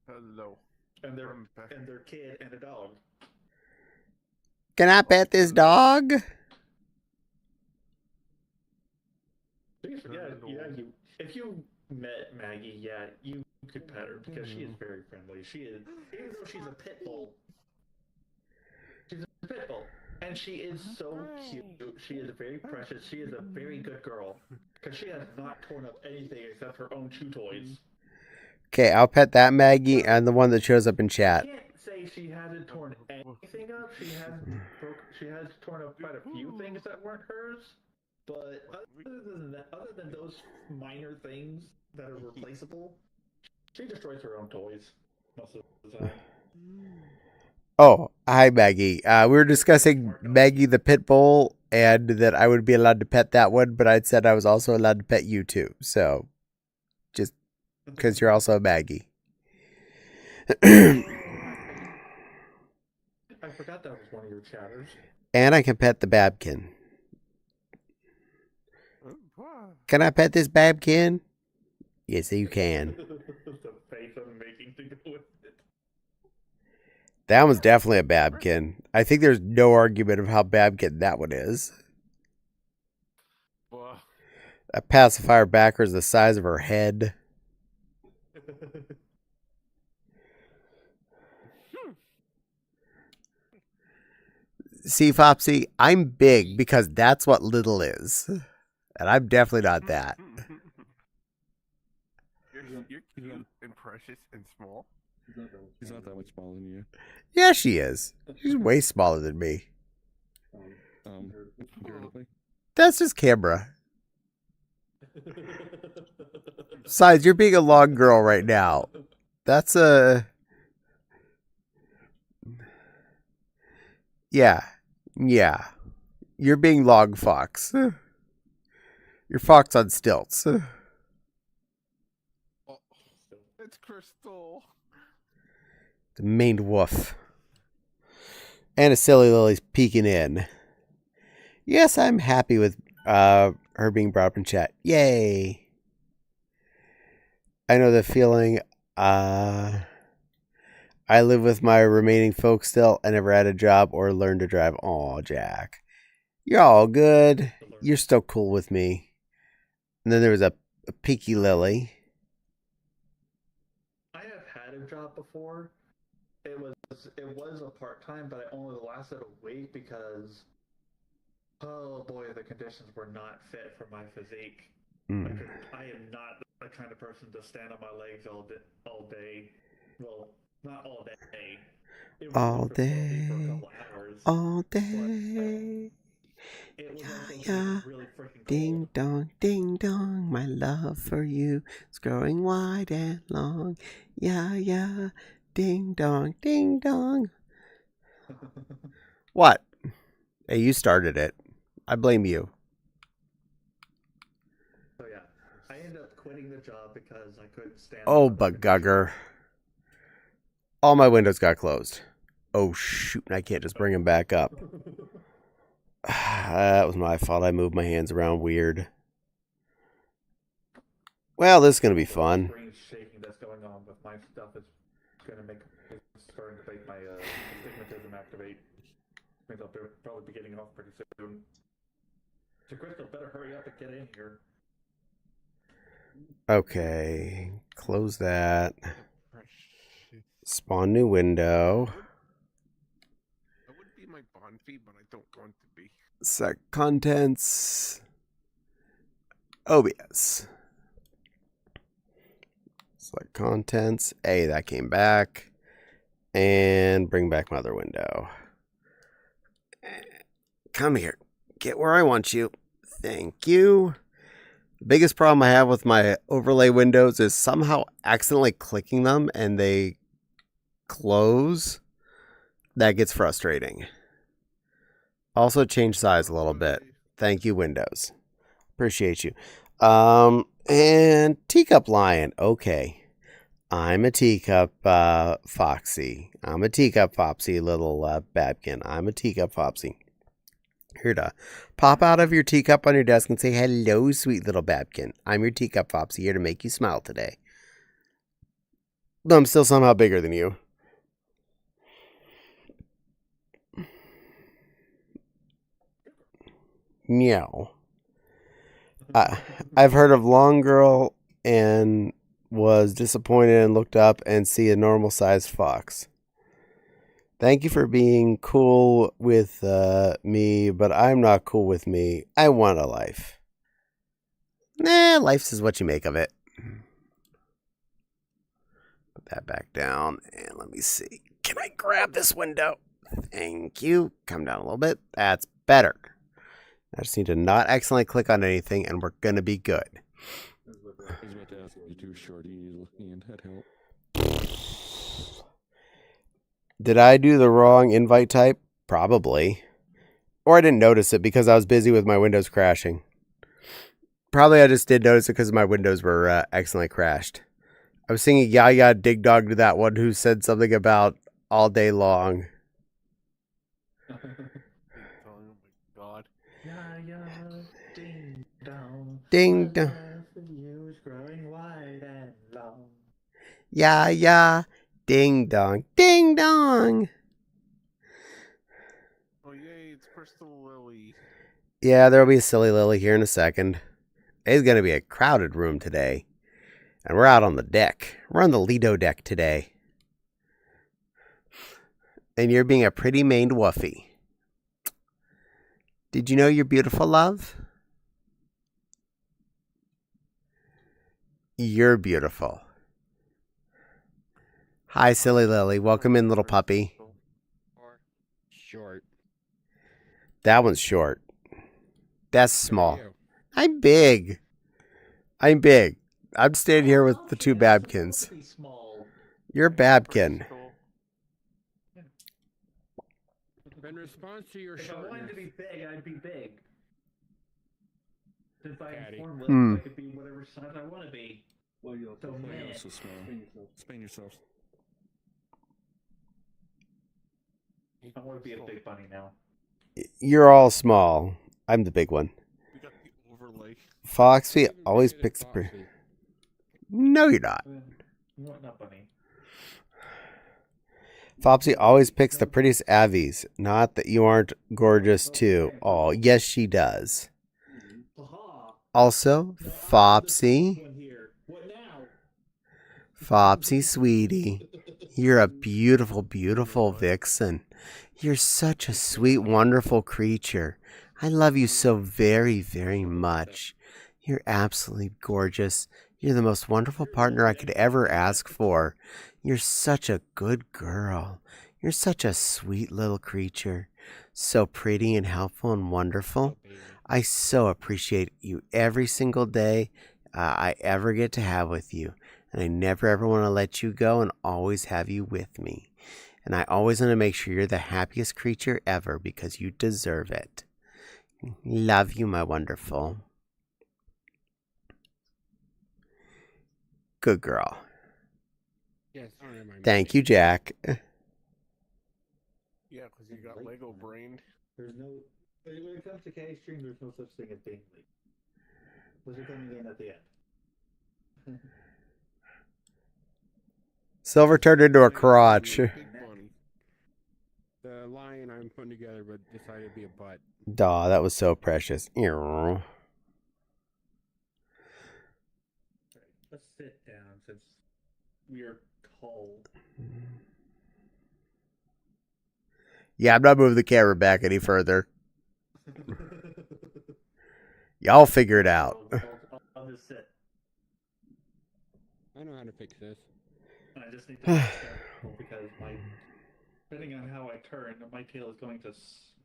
Hello. and I'm back. their kid and a dog. Can I pet this dog? You. If you met Maggie, yeah, you could pet her because she is very friendly. She is, even though she's a pit bull. She's a pit bull, and she is so cute. She is very precious. She is a very good girl because she has not torn up anything except her own chew toys. Okay, I'll pet that Maggie and the one that shows up in chat. I can't say she hasn't torn anything up. She has torn up quite a few things that weren't hers. But other than those minor things that are replaceable, she destroys her own toys most of the time. Oh, hi Maggie. We were discussing Maggie the pit bull and that I would be allowed to pet that one, but I'd said I was also allowed to pet you too. So, just because you're also a Maggie. I forgot that was one of your chatters. And I can pet the Babkin. Can I pet this Babkin? Yes, you can. The face I'm making to go with it. That one's definitely a Babkin. I think there's no argument of how Babkin that one is. A pacifier backer is the size of her head. See, Fopsy, I'm big because that's what little is. And I'm definitely not that. You're cute and precious and small. She's not that much smaller than you. Yeah, she is. She's way smaller than me. Comparatively. That's just camera. Besides, you're being a long girl right now. That's a... Yeah. You're being long fox. You're fox on stilts. It's Crystal. The maned wolf. And a silly Lily's peeking in. Yes, I'm happy with her being brought up in chat. Yay. I know the feeling. I live with my remaining folks still. I never had a job or learned to drive. Aw, Jack. You're all good. You're still cool with me. And then there was a peaky Lily. I have had a job before. It was a part-time, but it only lasted a week because, oh boy, the conditions were not fit for my physique. I am not the kind of person to stand on my legs all day. Well, not all day. All day. For a couple hours. All day. It was Yeah. really freaking Ding dong, ding dong, my love for you is growing wide and long. Yeah, ding dong, ding dong. What? Hey, you started it. I blame you. So yeah, I ended up quitting the job because I couldn't stand. Oh, but Gugger. All my windows got closed. Oh, shoot, I can't just bring them back up. That was my fault. I moved my hands around weird. Well, this is going to be fun. Strange shaking that's going on with my stuff is going to starting to make my astigmatism activate. Means I'll probably be getting off pretty soon. So Crystal, better hurry up and get in here. Okay, close that. Spawn new window. That would be my bond fee, but I don't want to be. Set contents. OBS. Select contents. Hey, that came back. And bring back my other window. Come here. Get where I want you. Thank you. The biggest problem I have with my overlay windows is somehow accidentally clicking them and they close. That gets frustrating. Also change size a little bit. Thank you, Windows. Appreciate you. And teacup lion. Okay. I'm a teacup Foxy. I'm a teacup Fopsy, little Babkin. I'm a teacup Fopsy. Here to pop out of your teacup on your desk and say, hello, sweet little Babkin. I'm your teacup Fopsy, here to make you smile today. But I'm still somehow bigger than you. Meow. I've heard of Long Girl and was disappointed and looked up and see a normal-sized fox. Thank you for being cool with me, but I'm not cool with me. I want a life. Nah, life is what you make of it. Put that back down, and let me see. Can I grab this window? Thank you. Come down a little bit. That's better. I just need to not accidentally click on anything, and we're going to be good. I was about to ask if you're too short. You need looking and head help. Did I do the wrong invite type? Probably. Or I didn't notice it because I was busy with my Windows crashing. Probably I just did notice it because my Windows were accidentally crashed. I was singing Ya Ya Dig Dog to that one who said something about all day long. Oh my god. Yeah, ding dong. Ding dong. Growing wide and long. Ya ya. Ding dong. Ding dong. Oh yay, it's Crystal Lily. Yeah, there'll be a silly Lily here in a second. It's going to be a crowded room today. And we're out on the deck. We're on the Lido deck today. And you're being a pretty maned woofy. Did you know you're beautiful, love? You're beautiful. Hi, silly Lily. Welcome in, little puppy. Short. That one's short. That's small. I'm big. I'm big. I'm standing here with the two Babkins. You're Babkin. In response to your If I wanted to shortness, be big, I'd be big. Since I Patty. informed Hmm. I could be whatever size I want to be. well, you're So mad. so small. Explain yourself. I want to be a big bunny now. You're all small. I'm the big one. We got the overlay. Foxy always picks the pretty. Foxy. No, you're not. You want not bunny? Fopsy always picks the prettiest Avies. Not that you aren't gorgeous too. Oh, yes, she does. Also, Fopsy. What now? Fopsy, sweetie. You're a beautiful, beautiful vixen. You're such a sweet, wonderful creature. I love you so very, very much. You're absolutely gorgeous. You're the most wonderful partner I could ever ask for. You're such a good girl. You're such a sweet little creature. So pretty and helpful and wonderful. I so appreciate you every single day I ever get to have with you. And I never ever want to let you go and always have you with me. And I always want to make sure you're the happiest creature ever because you deserve it. Love you, my wonderful. Good girl. Yes, Thank you, Jack. Yeah, because you got Lego brained. There's no. When it comes to K stream, there's no such thing as being late. Was it coming in at the end? Silver turned into a crotch. Big bunny. The lion I'm putting together, but decided to be a butt. Daw, that was so precious. Ew. Let's sit down since we are cold. Yeah, I'm not moving the camera back any further. Y'all figure it out. I'll just sit. I know how to fix this. I just need to be careful because depending on how I turn, my tail is going to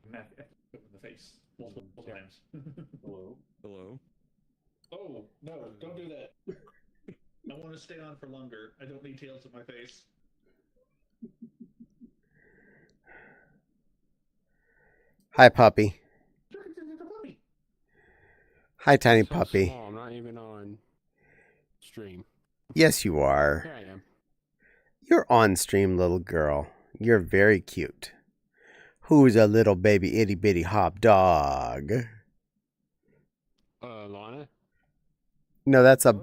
smack in the face multiple times. Hello? Hello? Oh, no, don't do that. I want to stay on for longer. I don't need tails in my face. Hi, puppy. Hi, tiny puppy. Small, I'm not even on stream. Yes, you are. Here I am. You're on stream, little girl. You're very cute. Who's a little baby itty bitty hop dog? Lana? No, that's a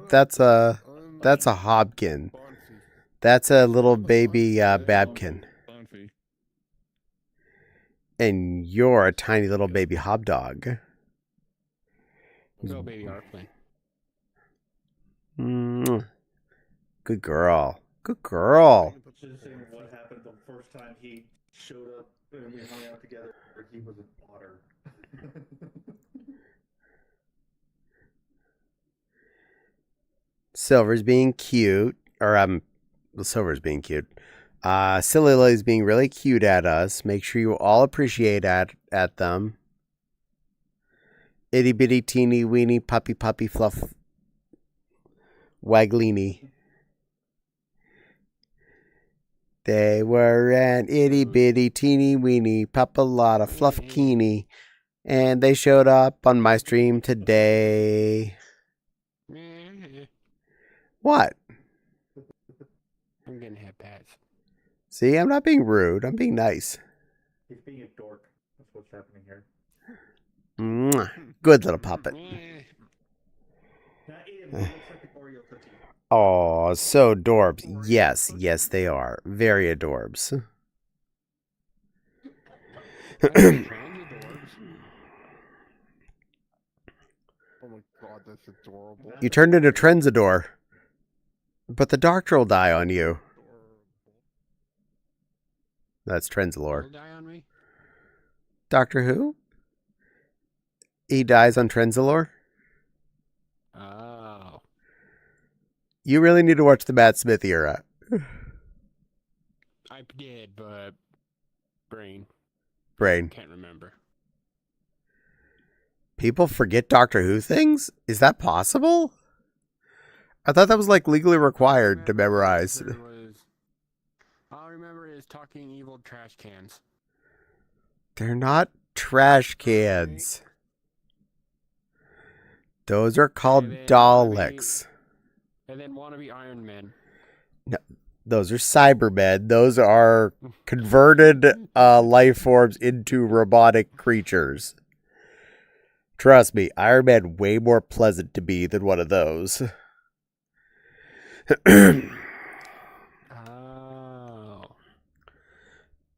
hobkin. Bonsi. That's a little baby babkin. Bonfi. And you're a tiny little baby hobdog. Little baby airplane. Good girl. Good girl. Just saying what happened the first time he showed up and we hung out together. He was an otter. Silver's being cute. Silver's being cute. Silly Lily's being really cute at us. Make sure you all appreciate at them. Itty bitty teeny weeny puppy fluff waglini. They were an itty bitty teeny weeny papalata fluff keeny, and they showed up on my stream today. What? I'm gonna have pats. See, I'm not being rude. I'm being nice. He's being a dork. That's what's happening here. Mwah. Good little puppet. Not eat him. He looks like an Oreo cookie. Oh, so adorbs. Yes, they are. Very adorbs. Oh my god, that's adorable. You turned into Trenzador. But the doctor will die on you. That's Trenzalore. Will die on me? Doctor Who? He dies on Trenzalore? Oh. You really need to watch the Matt Smith era. I did, but brain. Brain. Can't remember. People forget Doctor Who things? Is that possible? I thought that was like legally required to memorize. All I remember is talking evil trash cans. They're not trash cans. Those are called Daleks. And then wannabe Iron Man. No, those are Cybermen. Those are converted life forms into robotic creatures. Trust me, Iron Man way more pleasant to be than one of those. Oh.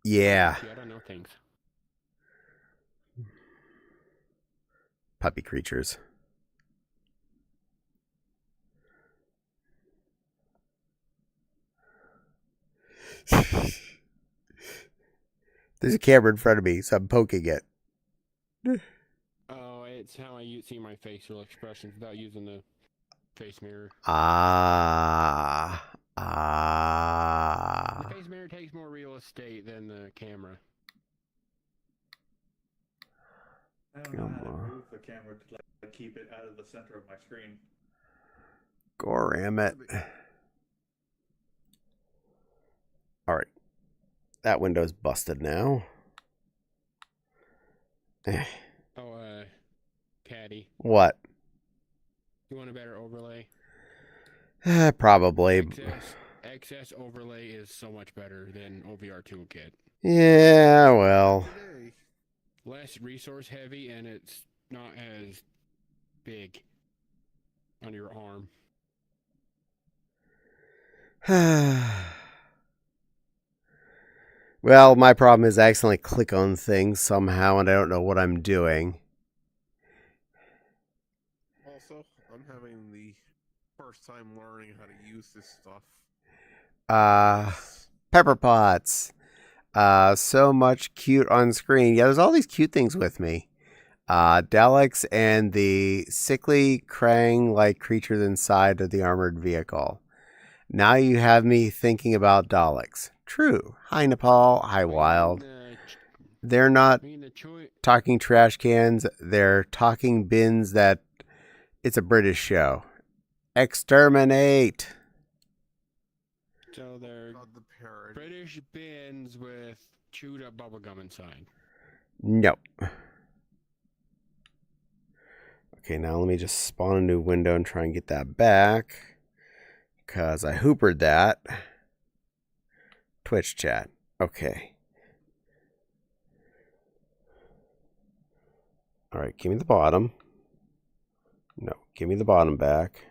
Yeah. See, I don't know things. Puppy creatures. There's a camera in front of me, so I'm poking it. Oh, it's how I see my facial expressions without using the face mirror. The face mirror takes more real estate than the camera. I don't know how to move the camera to like keep it out of the center of my screen. Goram it. Alright. That window's busted now. Oh, Caddy. What? You want a better overlay? Probably. XS overlay is so much better than OVR Toolkit. Yeah, well. Less resource heavy and it's not as big on your arm. Well, my problem is I accidentally click on things somehow and I don't know what I'm doing. Also, I'm having the first time learning how to use this stuff. Pepper pots. So much cute on screen. Yeah, there's all these cute things with me. Daleks and the sickly Krang-like creatures inside of the armored vehicle. Now you have me thinking about Daleks. True. Hi, Nepal. Hi, Wild. They're not talking trash cans. They're talking bins that... It's a British show. Exterminate! So they're British bins with chewed up bubblegum inside. No. Okay, now let me just spawn a new window and try and get that back. Because I hoopered that. Twitch chat. Okay. All right, give me the bottom. No, give me the bottom back.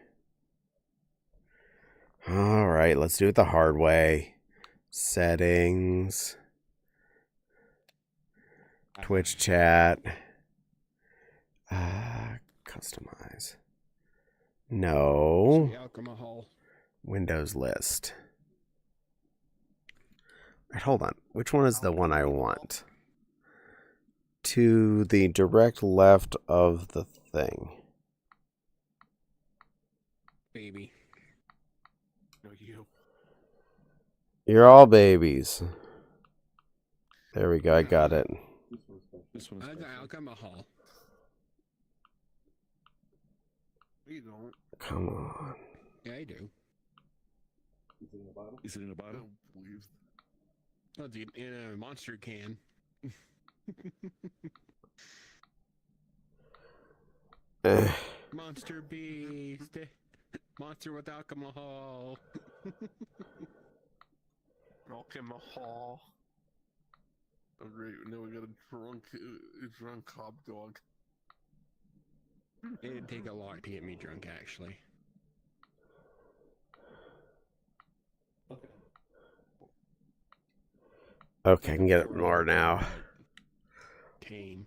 All right, let's do it the hard way. Settings. Twitch chat. Customize. No. Alcohol. Windows list. Right, hold on. Which one is the one I want? To the direct left of the thing. Baby. No, you. You're all babies. There we go. I got it. This one's I got special. alcohol. You don't. Come on. Yeah, I do. Is it in the bottle? Is it in the I bottom? don't believe. Oh, dude, in a monster can. Monster beast. Monster with alcohol. Alcohol. Oh great! Now we got a drunk cop dog. It'd take a lot to get me drunk, actually. Okay. Okay, I can get it more now. Tame.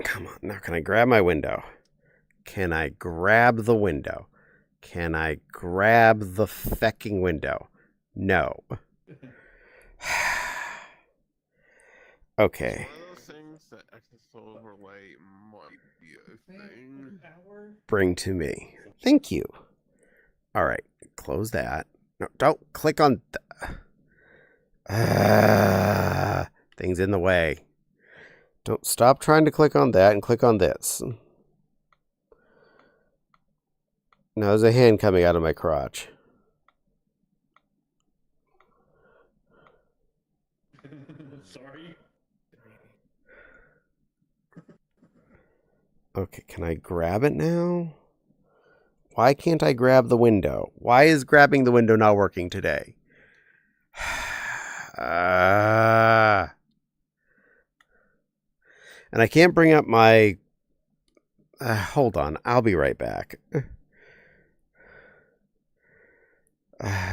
Come on. Now, can I grab my window? Can I grab the window? Can I grab the fecking window? No. Okay. One of those things that access overlay might be a thing. Bring to me. Thank you. All right. Close that. No, don't click on... things in the way. Don't stop trying to click on that and click on this. Now there's a hand coming out of my crotch. Sorry. Okay, can I grab it now? Why can't I grab the window? Why is grabbing the window not working today? And I can't bring up my... hold on, I'll be right back.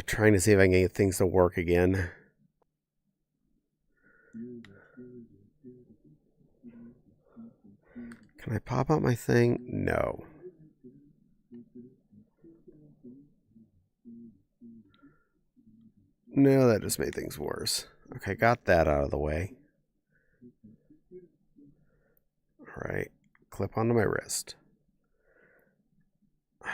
Trying to see if I can get things to work again. Can I pop out my thing? No. No, that just made things worse. Okay, got that out of the way. Alright, clip onto my wrist. I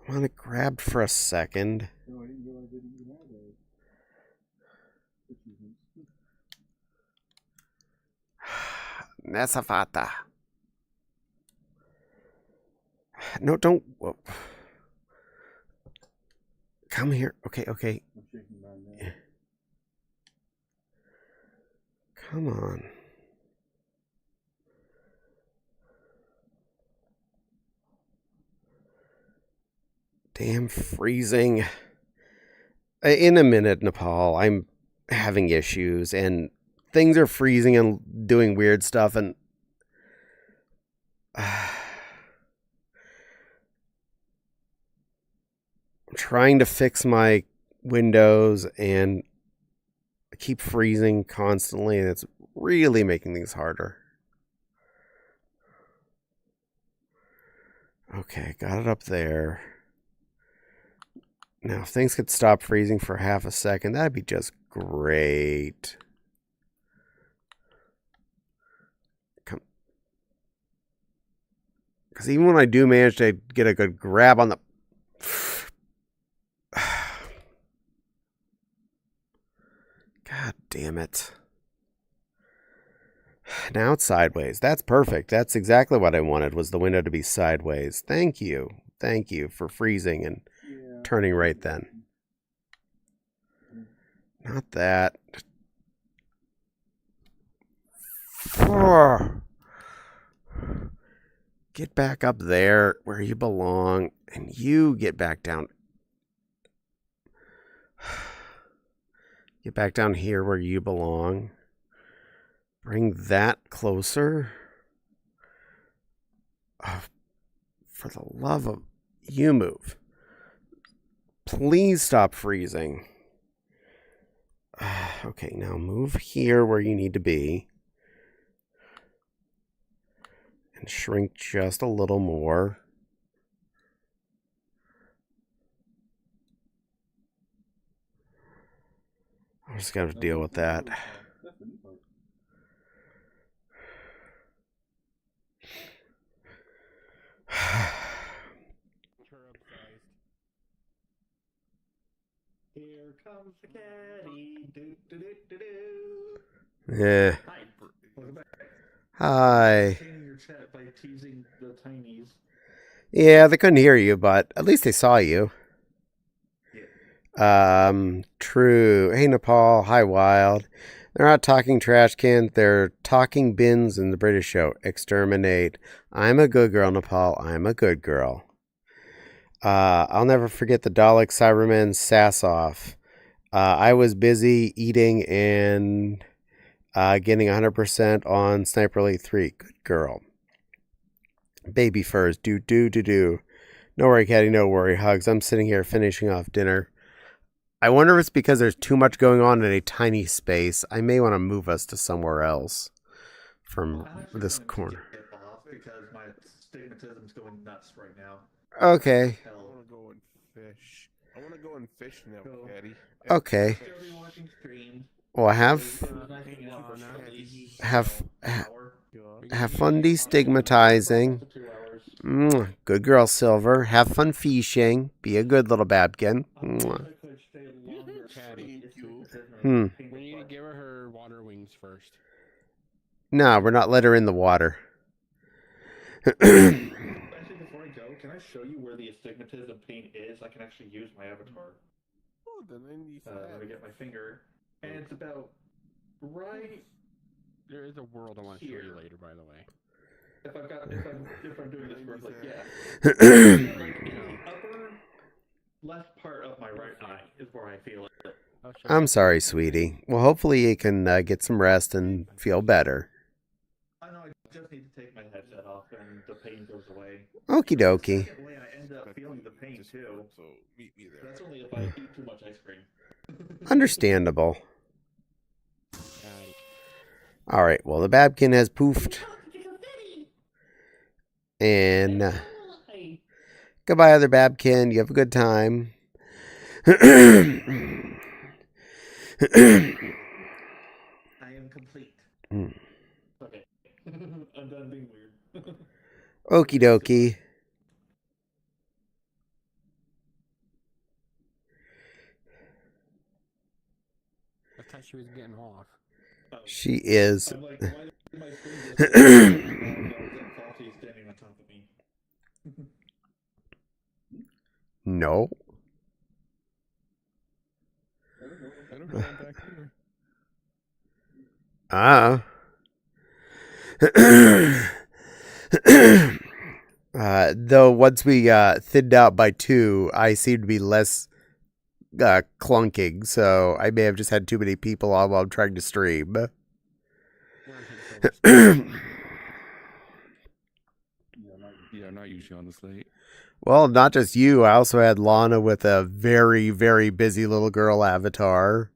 want it grabbed for a second. No, I didn't realize I didn't even have that. Nesafata. No, don't. Whoa. Come here. Okay, okay. I'm shaking mine now. Come on. Damn freezing. In a minute, Nepal, I'm having issues and things are freezing and doing weird stuff and I'm trying to fix my windows and I keep freezing constantly and it's really making things harder. Okay, got it up there. Now, if things could stop freezing for half a second, that'd be just great. Come. Because even when I do manage to get a good grab on the... God damn it. Now it's sideways. That's perfect. That's exactly what I wanted, was the window to be sideways. Thank you. Thank you for freezing and turning right then. Not that. Get back up there where you belong, and you get back down. Get back down here where you belong. Bring that closer. Oh, for the love of you, move. Please stop freezing. Okay, now move here where you need to be. And shrink just a little more. I'm just going to deal with that. Here comes the caddy. Do, do, do, do, do. Yeah. Hi. Welcome back. Hi. Maintaining your chat by teasing the tinies. Yeah, they couldn't hear you, but at least they saw you. True. Hey, Nepal. Hi, Wild. They're not talking trash cans. They're talking bins in the British show. Exterminate. I'm a good girl, Nepal. I'm a good girl. I'll never forget the Dalek Cybermen sass off. I was busy eating and getting 100% on Sniper Elite 3. Good girl. Baby furs. Do. No worry, Caddy. No worry. Hugs. I'm sitting here finishing off dinner. I wonder if it's because there's too much going on in a tiny space. I may want to move us to somewhere else from this corner. Because my stigmatism's going nuts right now. Okay. I want to go and fish. I want to go and fish now, Caddy. Okay. Well, have fun destigmatizing. Good girl, Silver. Have fun fishing. Be a good little babkin. We need to give her water wings first. No, we're not letting her in the water. Actually, before I go, can I show you where the astigmatism paint is? I can actually use my avatar. Oh, then I need Let me get my finger. And it's about right. There is a world I want to show you later, by the way. If I'm doing this for like like in the upper left part of my right eye is where I feel it. I'm sorry, sweetie. Well, hopefully you can get some rest and feel better. I know, I just need to take my headset off and the pain goes away. Okie dokie. The way I end up feeling the pain too. So meet me there. That's only if I eat too much ice cream. Understandable. All right. Well, the babkin has poofed. And goodbye, other babkin. You have a good time. I am complete. Okay. I'm done being weird. Okie dokie. I thought she was getting off. She is. I'm like, why did my screen just Foxy standing on top of me? No. I don't know back here. Though once we thinned out by 2, I seem to be less clunking, so I may have just had too many people on while I'm trying to stream. Yeah, not usually on the slate. Well, not just you. I also had Lana with a very, very busy little girl avatar.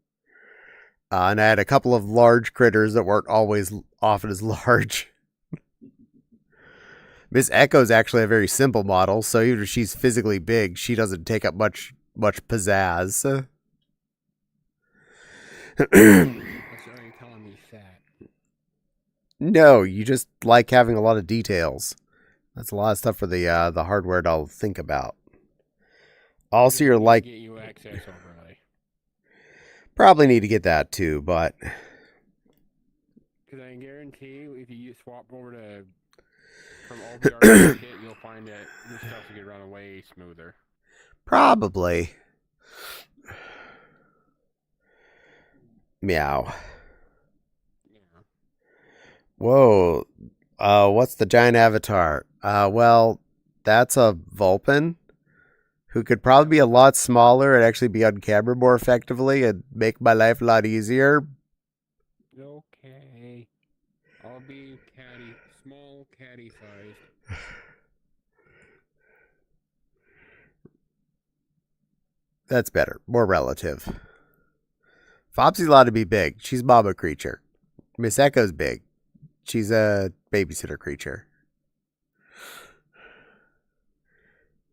And I had a couple of large critters that weren't always often as large. Miss Echo's actually a very simple model, so even if she's physically big, she doesn't take up much pizzazz. That's already telling me fat. No, you just like having a lot of details. That's a lot of stuff for the hardware to think about. Also, you're like... Get you access overlay. Probably need to get that too, but... Because I guarantee if you swap over to... From OBR kit, you'll find that your stuff will get run way smoother. Probably. Meow. Yeah. Whoa. What's the giant avatar? Well, that's a Vulpin who could probably be a lot smaller and actually be on camera more effectively and make my life a lot easier. Okay. I'll be small caddy sized. That's better. More relative. Fopsy's allowed to be big. She's mama creature. Miss Echo's big. She's a babysitter creature.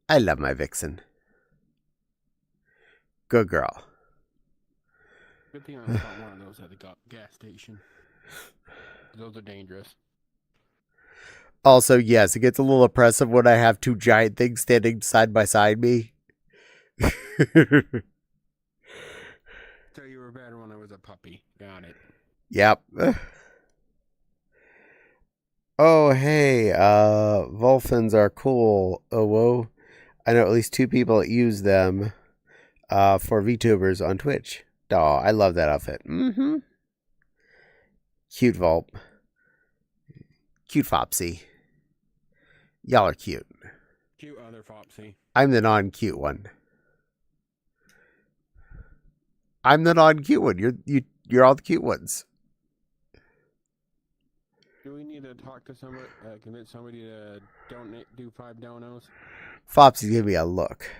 I love my vixen. Good girl. Good thing I bought one of those at the gas station. Those are dangerous. Also, yes, it gets a little oppressive when I have two giant things standing side by side me. So you were better when I was a puppy. Got it. Yep. Oh, hey, Volfins are cool. Oh, whoa. I know at least 2 people that use them for VTubers on Twitch. Aw, I love that outfit. Mm-hmm. Cute Volp. Cute Fopsy. Y'all are cute. Cute other Fopsy. I'm the non-cute one. I'm the non-cute one. You're all the cute ones. Do we need to talk to somebody, convince somebody to do 5 donos? Fopsy, give me a look.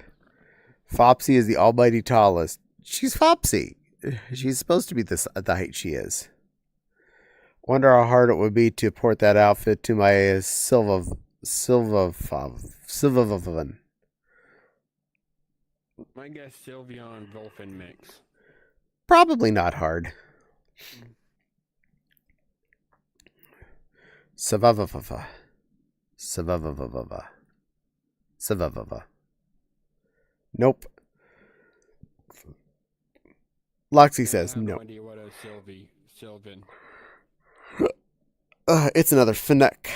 Fopsy is the almighty tallest. She's Fopsy. She's supposed to be the height she is. Wonder how hard it would be to port that outfit to my Sylvavan. My guess Sylveon Volfin mix. Probably not hard. Savavava. Savavava. Savavava. Nope. Loxy says I have no. no idea what a Sylvan. It's another Finneck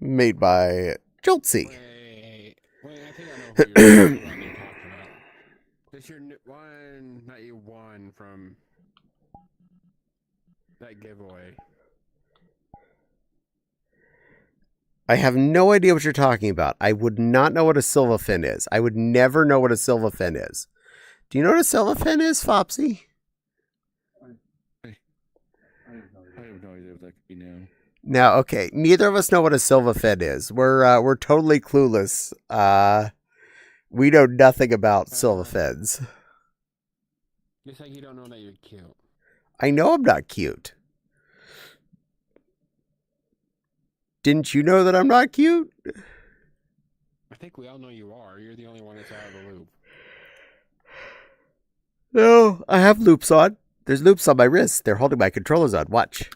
made by Joltsy. Wait, I think I know who you're talking about. This your one that you won from that giveaway. I have no idea what you're talking about. I would not know what a Silvafin is. I would never know what a Silvafin is. Do you know what a Silvafin is, Fopsy? I have no idea what that could be now. Now, okay, neither of us know what a Silvafin is. We're totally clueless. We know nothing about Silvafins. Just like you don't know that you're cute. I know I'm not cute. Didn't you know that I'm not cute? I think we all know you are. You're the only one that's out of the loop. No, I have loops on. There's loops on my wrists. They're holding my controllers on. Watch.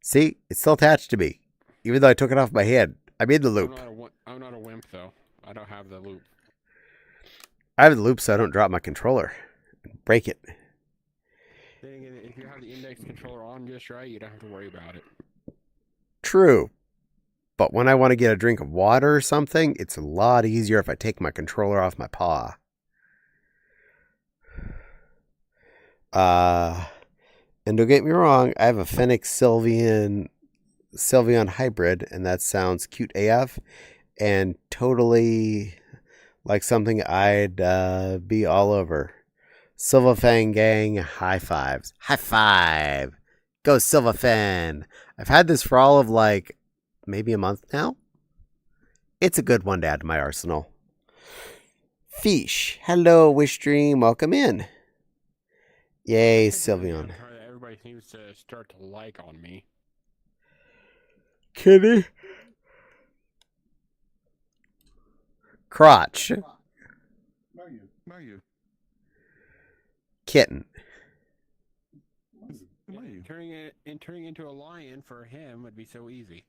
See? It's still attached to me. Even though I took it off my hand. I'm in the loop. I'm not a wimp, though. I don't have the loop. I have the loop so I don't drop my controller and break it. Then again, if you have the index controller on just right, you don't have to worry about it. True. But when I want to get a drink of water or something, it's a lot easier if I take my controller off my paw. And don't get me wrong, I have a Fennec Sylveon hybrid, and that sounds cute AF and totally like something I'd be all over. Silvafang gang, high fives. High five! Go Silvafan! I've had this for all of like maybe a month now. It's a good one to add to my arsenal. Fish, hello, Wish Dream, welcome in. Yay, Sylveon. Everybody seems to start to like on me. Kitty. Crotch. Mario. Kitten. Turning into a lion for him would be so easy.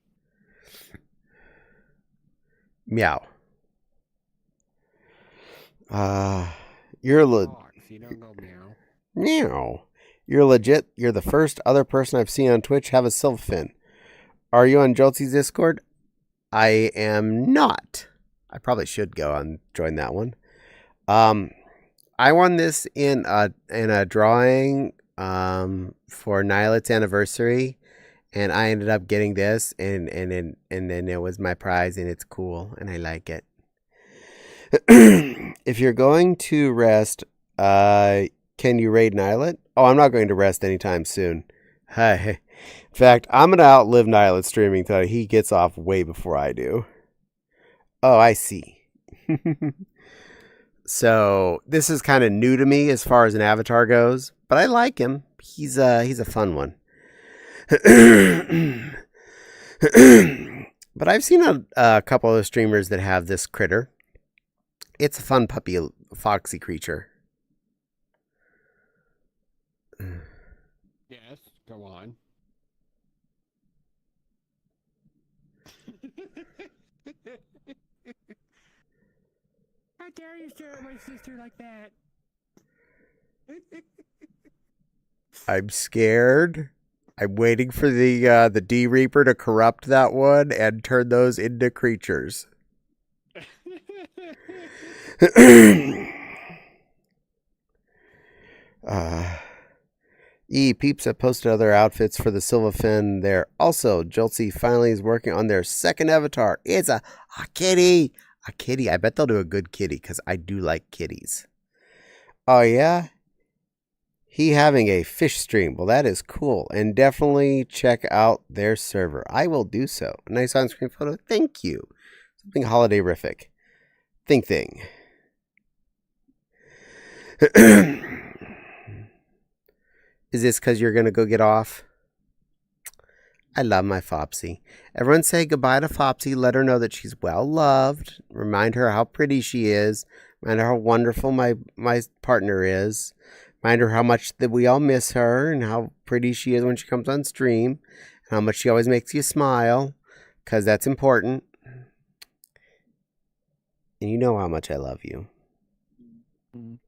Meow. You're You don't go meow. Meow. You're legit. You're the first other person I've seen on Twitch have a Silphfin. Are you on Joltsy's Discord? I am not. I probably should go and join that one. I won this in a drawing for Nilet's anniversary, and I ended up getting this, and then it was my prize, and it's cool, and I like it. If you're going to rest, can you raid Nilet? Oh, I'm not going to rest anytime soon. Hi. In fact, I'm going to outlive Nilet streaming till he gets off way before I do. Oh, I see. So this is kind of new to me as far as an avatar goes, but I like him. He's a fun one. But I've seen a couple of streamers that have this critter. It's a fun puppy, foxy creature. Yes, go on. How dare you stare at my sister like that? I'm scared. I'm waiting for the D Reaper to corrupt that one and turn those into creatures. Peeps have posted other outfits for the Silverfin there. Also, Joltsy finally is working on their second avatar. It's a kitty. A kitty. I bet they'll do a good kitty because I do like kitties. Oh, yeah? He having a fish stream. Well, that is cool. And definitely check out their server. I will do so. A nice on-screen photo. Thank you. Something holiday-rific. Thing. Is this because you're going to go get off? I love my Fopsy. Everyone say goodbye to Fopsy. Let her know that she's well loved. Remind her how pretty she is. Remind her how wonderful my partner is. Remind her how much that we all miss her and how pretty she is when she comes on stream. And how much she always makes you smile. Because that's important. And you know how much I love you. Love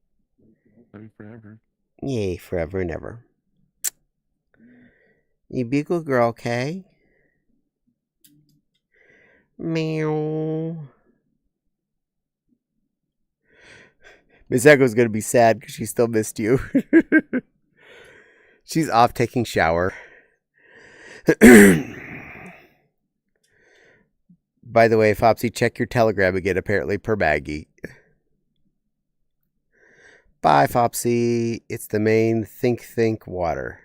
you forever. Yay, forever and ever. You be a good girl, okay? Meow. Miss Echo's gonna be sad because she still missed you. She's off taking shower. By the way, Fopsy, check your telegram again, apparently, per Maggie. Bye, Fopsy. It's the main think water.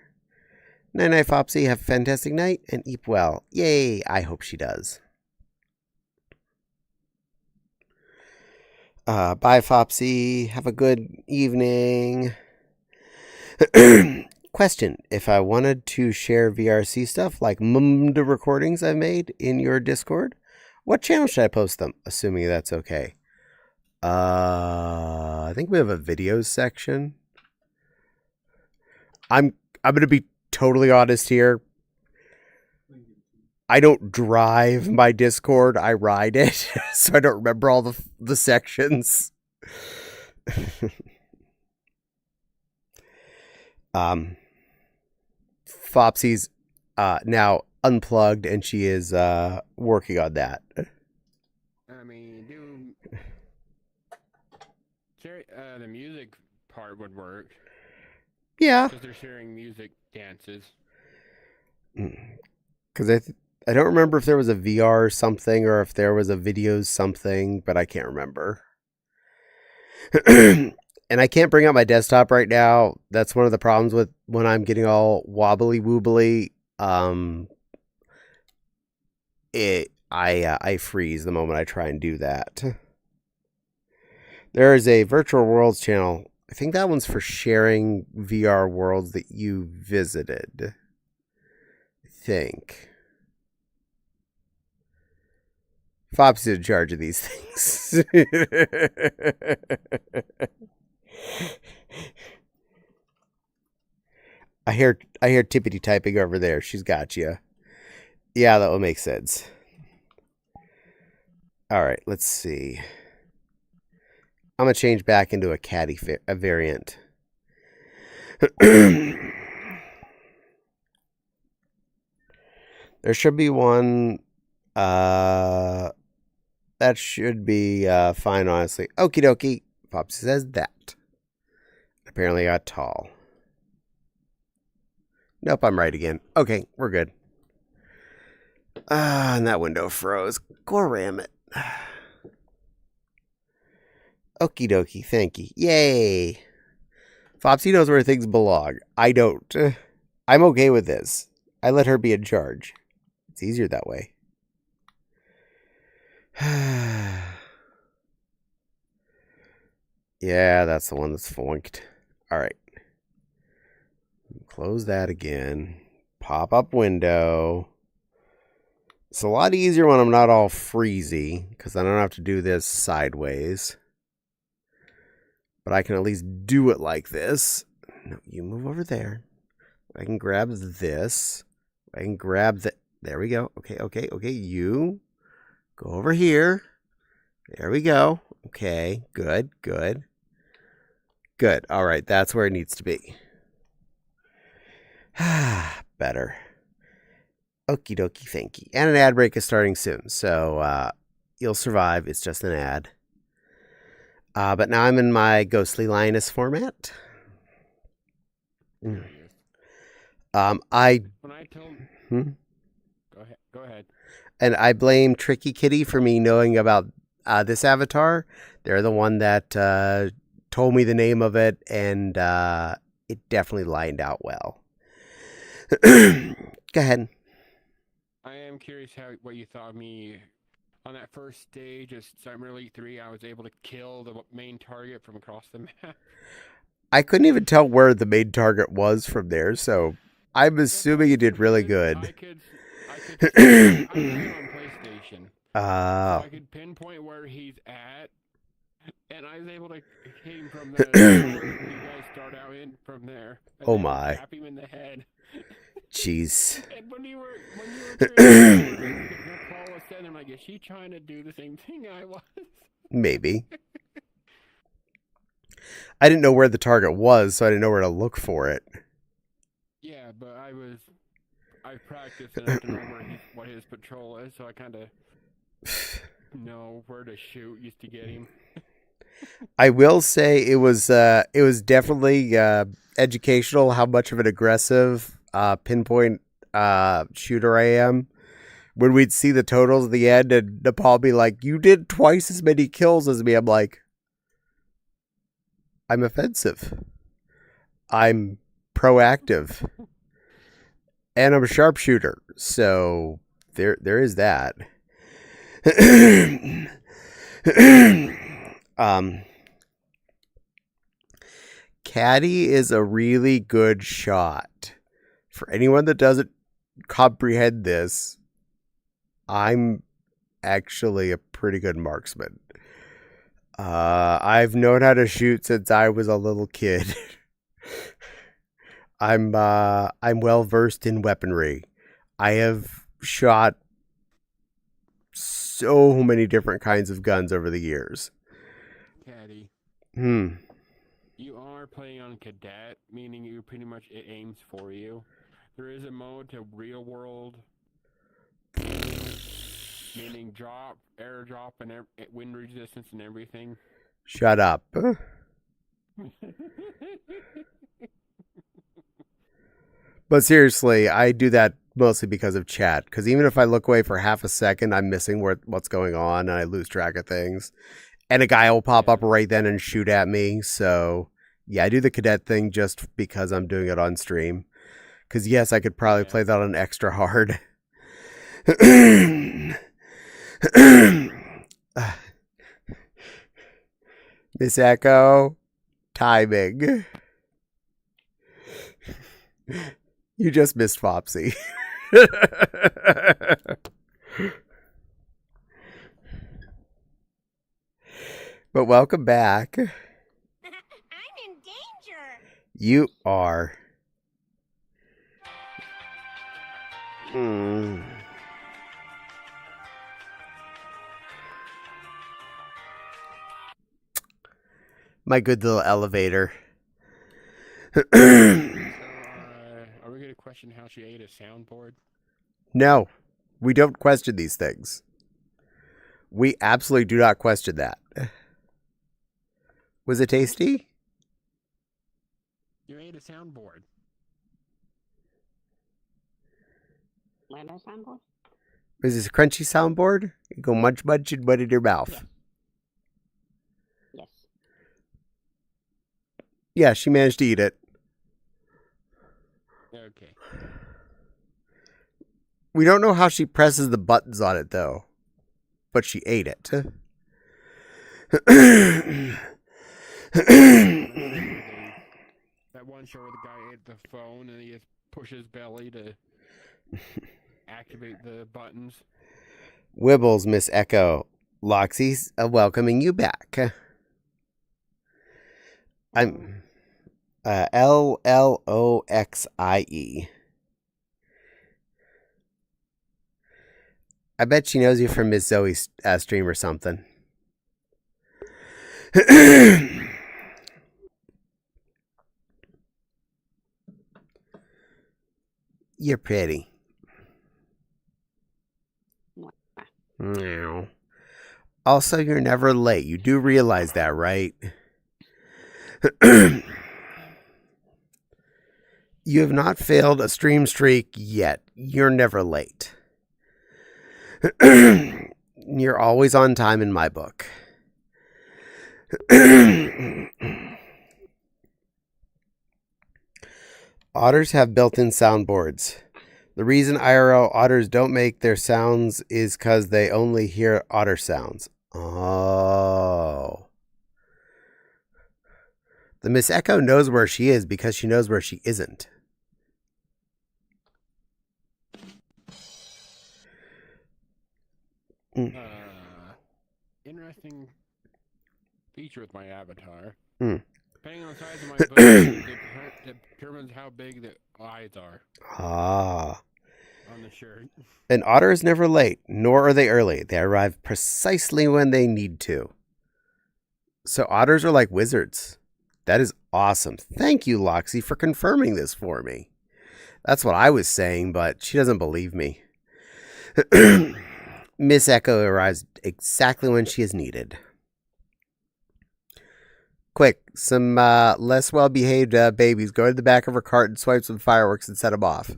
Night-night, Fopsy. Have a fantastic night and eat well. Yay! I hope she does. Bye, Fopsy. Have a good evening. Question. If I wanted to share VRC stuff like the recordings I made in your Discord, what channel should I post them? Assuming that's okay. I think we have a videos section. I'm going to be totally honest here. I don't drive my Discord. I ride it. So I don't remember all the sections. Fopsy's now unplugged and she is working on that. I mean, the music part would work. Yeah. Because they're sharing music dances. Because I don't remember if there was a VR something or if there was a videos something, but I can't remember. And I can't bring up my desktop right now. That's one of the problems with when I'm getting all wobbly woobly. I freeze the moment I try and do that. There is a Virtual Worlds channel. I think that one's for sharing VR worlds that you visited. I think. Fopsy's in charge of these things. I hear Tippity typing over there. She's got you. Yeah, that would make sense. All right, let's see. I'm going to change back into a catty variant. There should be one. That should be fine, honestly. Okie dokie. Popsy says that. Apparently I got tall. Nope, I'm right again. Okay, we're good. And that window froze. Go ram it. Okie dokie, thank you. Yay! Fopsy knows where things belong. I don't. I'm okay with this. I let her be in charge. It's easier that way. Yeah, that's the one that's flunked. Alright. Close that again. Pop-up window. It's a lot easier when I'm not all freezy, because I don't have to do this sideways. But I can at least do it like this. No, you move over there. I can grab this. I can grab the... There we go. Okay. You go over here. There we go. Okay, good. All right, that's where it needs to be. Better. Okie dokie, thank you. And an ad break is starting soon, so you'll survive. It's just an ad. But now I'm in my Ghostly Lioness format. When I told go ahead. And I blame Tricky Kitty for me knowing about this avatar. They're the one that told me the name of it, and it definitely lined out well. Go ahead. I am curious what you thought of me on that first stage of Summer Elite 3. I was able to kill the main target from across the map. I couldn't even tell where the main target was from there, so I'm assuming you did really good. I could I played on PlayStation. So I could pinpoint where he's at, and I was able to hit him from there. You guys start out in from there. Oh my! Tap him in the head. Jeez. And when you were trying to call us in, I'm like, is she trying to do the same thing I was? Maybe. I didn't know where the target was, so I didn't know where to look for it. Yeah, but I practiced enough to know what his patrol is, so I kind of know where to shoot just to get him. I will say it was definitely educational how much of an aggressive pinpoint shooter I am. When we'd see the totals at the end and Nepal be like, "You did twice as many kills as me," I'm like, I'm offensive. I'm proactive. And I'm a sharpshooter. So there is that. Caddy is a really good shot. For anyone that doesn't comprehend this, I'm actually a pretty good marksman. I've known how to shoot since I was a little kid. I'm well versed in weaponry. I have shot so many different kinds of guns over the years. Caddy. You are playing on Cadet, meaning you pretty much it aims for you. There is a mode to real world, meaning drop, airdrop, and wind resistance and everything. Shut up. But seriously, I do that mostly because of chat. Because even if I look away for half a second, I'm missing what's going on, and I lose track of things. And a guy will pop up right then and shoot at me. So, yeah, I do the cadet thing just because I'm doing it on stream. Because, yes, I could probably play that on extra hard. Miss Echo, timing. You just missed Fopsy. But welcome back. I'm in danger. You are. My good little elevator. So, are we going to question how she ate a soundboard? No, we don't question these things. We absolutely do not question that. Was it tasty? You ate a soundboard. Little soundboard? Was this a crunchy soundboard? You go munch and put it in your mouth. Yes. Yeah, she managed to eat it. Okay. We don't know how she presses the buttons on it, though. But she ate it. That one show where the guy ate the phone and he just pushes belly to activate the buttons. Wibbles, Miss Echo. Loxy's welcoming you back. I'm Lloxie. I bet she knows you from Miss Zoe's stream or something. You're pretty. Meow. Also, you're never late. You do realize that, right? You have not failed a stream streak yet. You're never late. You're always on time in my book. Otters have built-in soundboards. The reason IRL otters don't make their sounds is because they only hear otter sounds. Oh. The Miss Echo knows where she is because she knows where she isn't. Interesting feature with my avatar. Depending on the size of my book, it determines how big the eyes are. Ah. On the shirt. An otter is never late, nor are they early. They arrive precisely when they need to. So otters are like wizards. That is awesome. Thank you, Loxy, for confirming this for me. That's what I was saying, but she doesn't believe me. Miss Echo arrives exactly when she is needed. Quick, some less well-behaved babies go to the back of her cart and swipe some fireworks and set them off.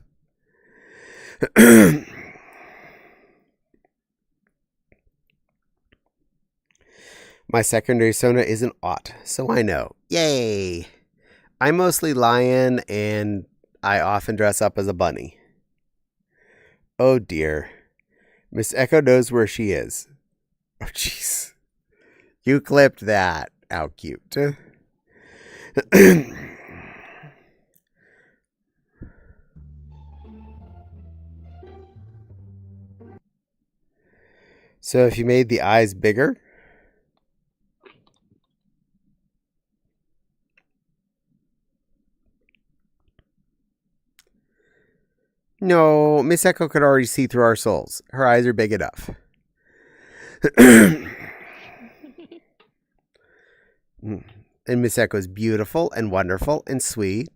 My secondary persona is an Ott, so I know. Yay! I'm mostly lion, and I often dress up as a bunny. Oh dear. Miss Echo knows where she is. Oh jeez. You clipped that. How cute. So if you made the eyes bigger... No, Miss Echo could already see through our souls. Her eyes are big enough. And Miss Echo is beautiful and wonderful and sweet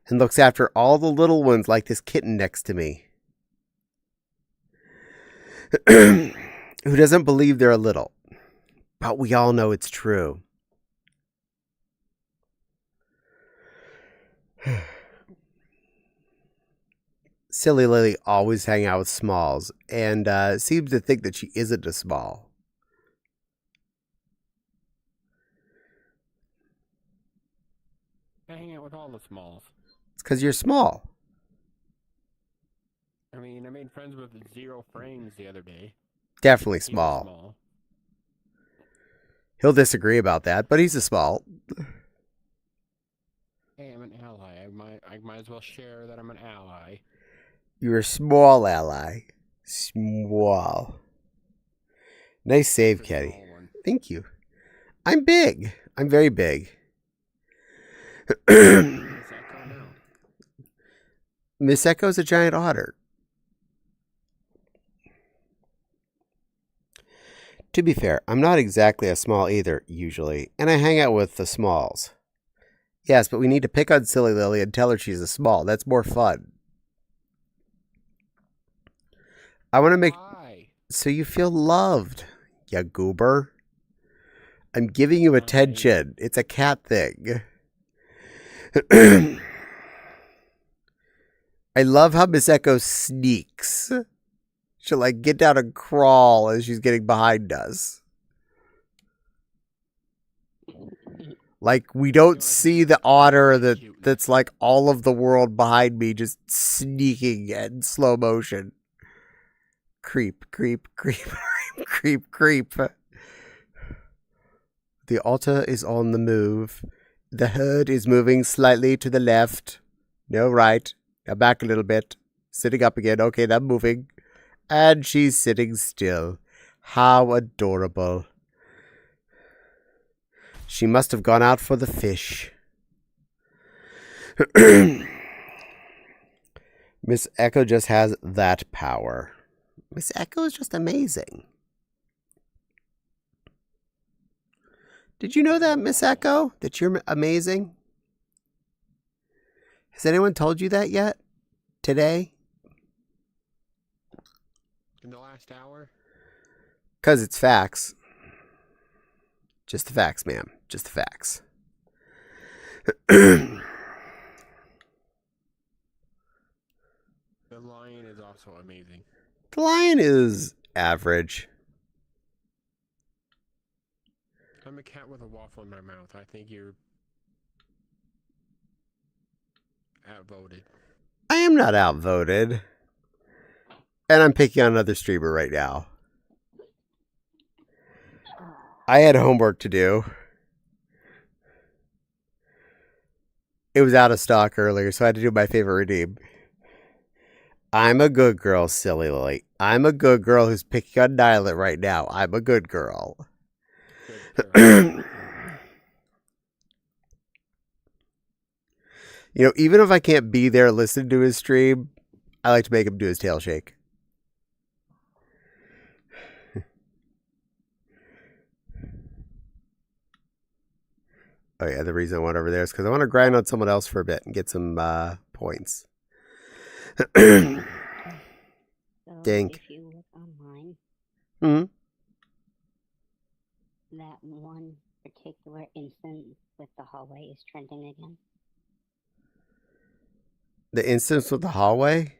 and looks after all the little ones like this kitten next to me. Who doesn't believe they're little? But we all know it's true. Silly Lily always hangs out with Smalls and seems to think that she isn't a small. I hang out with all the smalls. It's because you're small. I mean, I made friends with Zero Frames the other day. Definitely small. He'll disagree about that, but he's a small. Hey, I'm an ally. I might as well share that I'm an ally. You're a small ally. Small. Nice save, Caddy. Thank you. I'm big. I'm very big. Miss Echo's a giant otter. To be fair, I'm not exactly a small either, usually, and I hang out with the smalls. Yes, but we need to pick on Silly Lily and tell her she's a small. That's more fun. I want to make so you feel loved, you goober. I'm giving you attention. It's a cat thing. I love how Miss Echo sneaks. She'll like get down and crawl as she's getting behind us. Like, we don't see the otter that's like all of the world behind me just sneaking in slow motion. Creep, creep, creep, creep, creep. The otter is on the move. The herd is moving slightly to the left. No, right. Now back a little bit. Sitting up again. Okay, I'm moving. And she's sitting still. How adorable. She must have gone out for the fish. Miss Echo just has that power. Miss Echo is just amazing. Did you know that, Miss Echo? That you're amazing? Has anyone told you that yet? Today? In the last hour? 'Cause it's facts. Just the facts, ma'am. Just the facts. The lion is also amazing. The lion is average. I'm a cat with a waffle in my mouth. I think you're outvoted. I am not outvoted. And I'm picking on another streamer right now. I had homework to do. It was out of stock earlier, so I had to do my favorite redeem. I'm a good girl, silly Lily. I'm a good girl who's picking on Nylet right now. I'm a good girl. Good You know, even if I can't be there listening to his stream, I like to make him do his tail shake. Oh yeah, the reason I went over there is because I want to grind on someone else for a bit and get some points. So Dink. if you look online, Hmm. that one particular instance with the hallway is trending again. The instance with the hallway?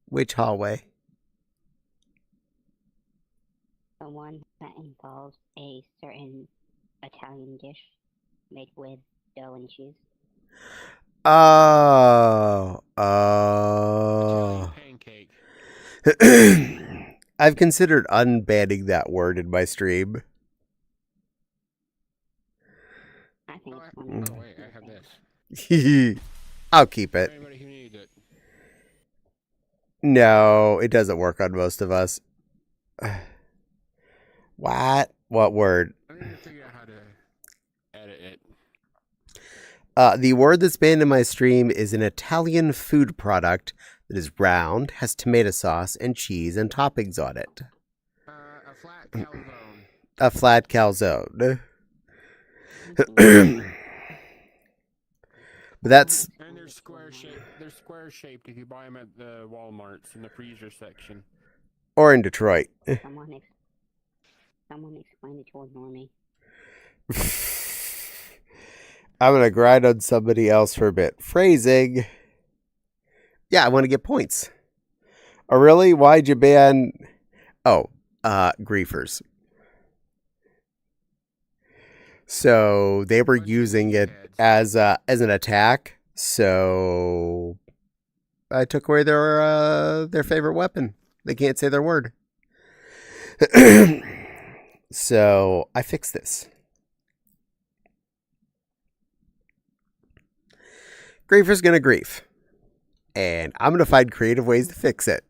Which hallway? The one that involves a certain Italian dish made with dough and cheese. Oh. Italian pancake. I've considered unbanning that word in my stream. I think it's Oh, wonderful. wait, I have this. I'll keep For it. anybody who needs it. No, it doesn't work on most of us. What? What word? I need to figure out how to edit it. The word that's banned in my stream is an Italian food product that is round, has tomato sauce and cheese and toppings on it. A flat calzone. A flat calzone. But that's... And they're square shaped. They're square shaped if you buy them at the Walmarts in the freezer section. Or in Detroit. Someone explain it to a normie. I'm going to grind on somebody else for a bit. Phrasing. Yeah, I want to get points. Oh, really? Why'd you ban... Oh, griefers. So they were using it as an attack. So I took away their favorite weapon. They can't say their word. So I fixed this. Griefer's gonna grief. And I'm gonna find creative ways to fix it.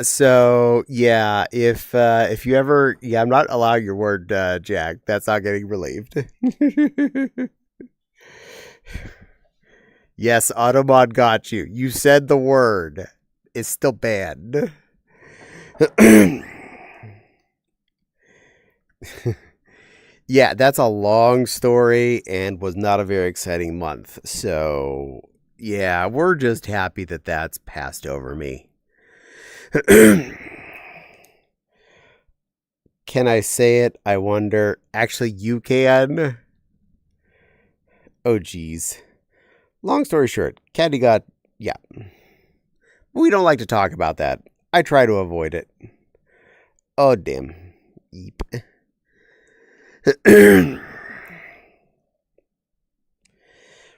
So yeah, if you ever, yeah, I'm not allowing your word, Jack. That's not getting relieved. Yes, Automod got you. You said the word. It's still banned. Yeah, that's a long story and was not a very exciting month. So yeah, we're just happy that that's passed over me. Can I say it? I wonder. Actually, you can. Oh, geez. Long story short, Caddy got, yeah. We don't like to talk about that. I try to avoid it. Oh, damn. Yeep.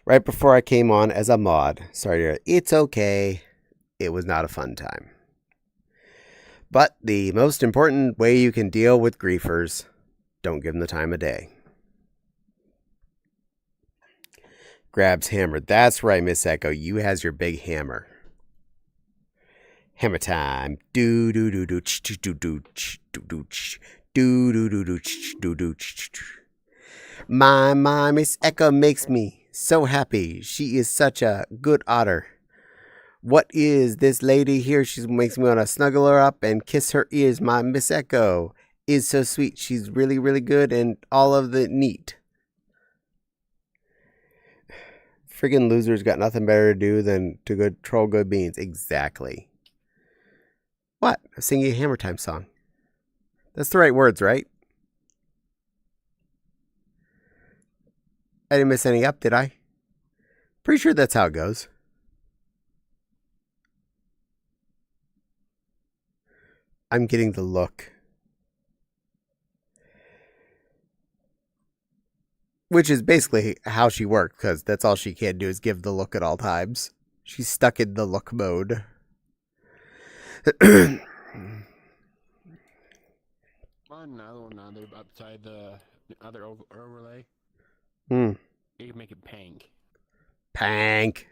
Right before I came on as a mod. Sorry, it's okay. It was not a fun time. But the most important way you can deal with griefers, don't give them the time of day. Grabs hammer. That's right, Miss Echo. You has your big hammer. Hammer time. Do do do do do do do do do do do do do do do. My Miss Echo makes me so happy. She is such a good otter. What is this lady here? She makes me want to snuggle her up and kiss her ears. My Miss Echo is so sweet. She's really, really good and all of the neat. Friggin' losers got nothing better to do than to go troll good beans. Exactly. What? I'm singing a Hammer Time song. That's the right words, right? I didn't miss any up, did I? Pretty sure that's how it goes. I'm getting the look. Which is basically how she works, because that's all she can do is give the look at all times. She's stuck in the look mode. Another one outside the other overlay. You can make it pink. Pank.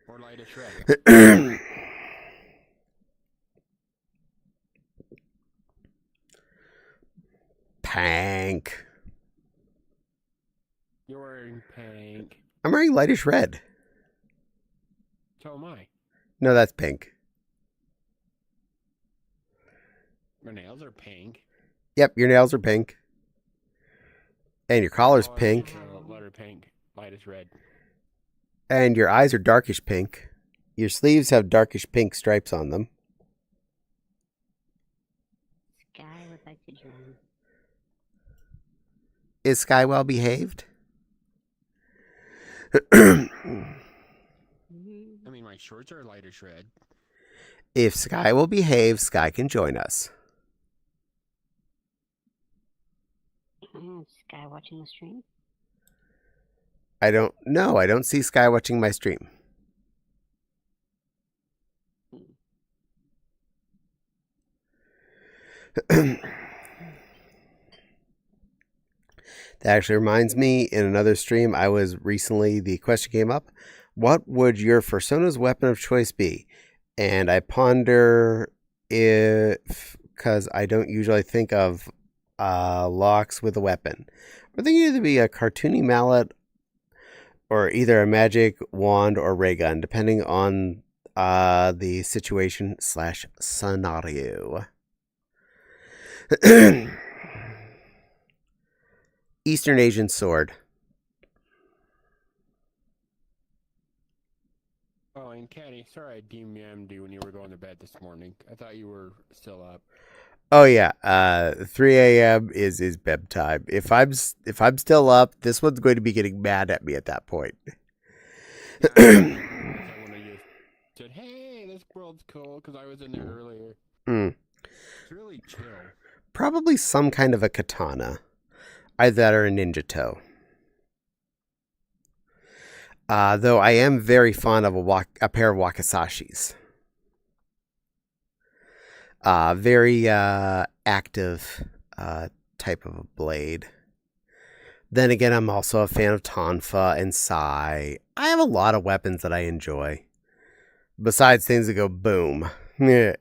Or light as red. Pank. You're wearing pink. I'm wearing lightish red. So am I. No, that's pink. My nails are pink. Yep, your nails are pink. And your collar's pink. Letter pink. Light as red. And your eyes are darkish pink. Your sleeves have darkish pink stripes on them. Sky would like to join. Is Sky well behaved? I mean, my shorts are lighter red. If Sky will behave, Sky can join us. Is Sky watching the stream? I don't know. I don't see Sky watching my stream. That actually reminds me, in another stream I was recently, the question came up, what would your Persona's weapon of choice be? And I ponder if, because I don't usually think of locks with a weapon. I think it'd either be a cartoony mallet or either a magic wand or ray gun, depending on the situation / scenario. Eastern Asian sword. Oh, and Caddy, sorry I DM'd you when you were going to bed this morning. I thought you were still up. Oh yeah, 3 a.m. is bedtime. If I'm still up, this one's going to be getting mad at me at that point. I said, hey, this world's cool, because I was in there earlier. It's really chill. Probably some kind of a katana. Either that or a ninja toe. Though I am very fond of a pair of wakisashis. Very active type of a blade. Then again, I'm also a fan of Tonfa and Sai. I have a lot of weapons that I enjoy. Besides things that go boom. My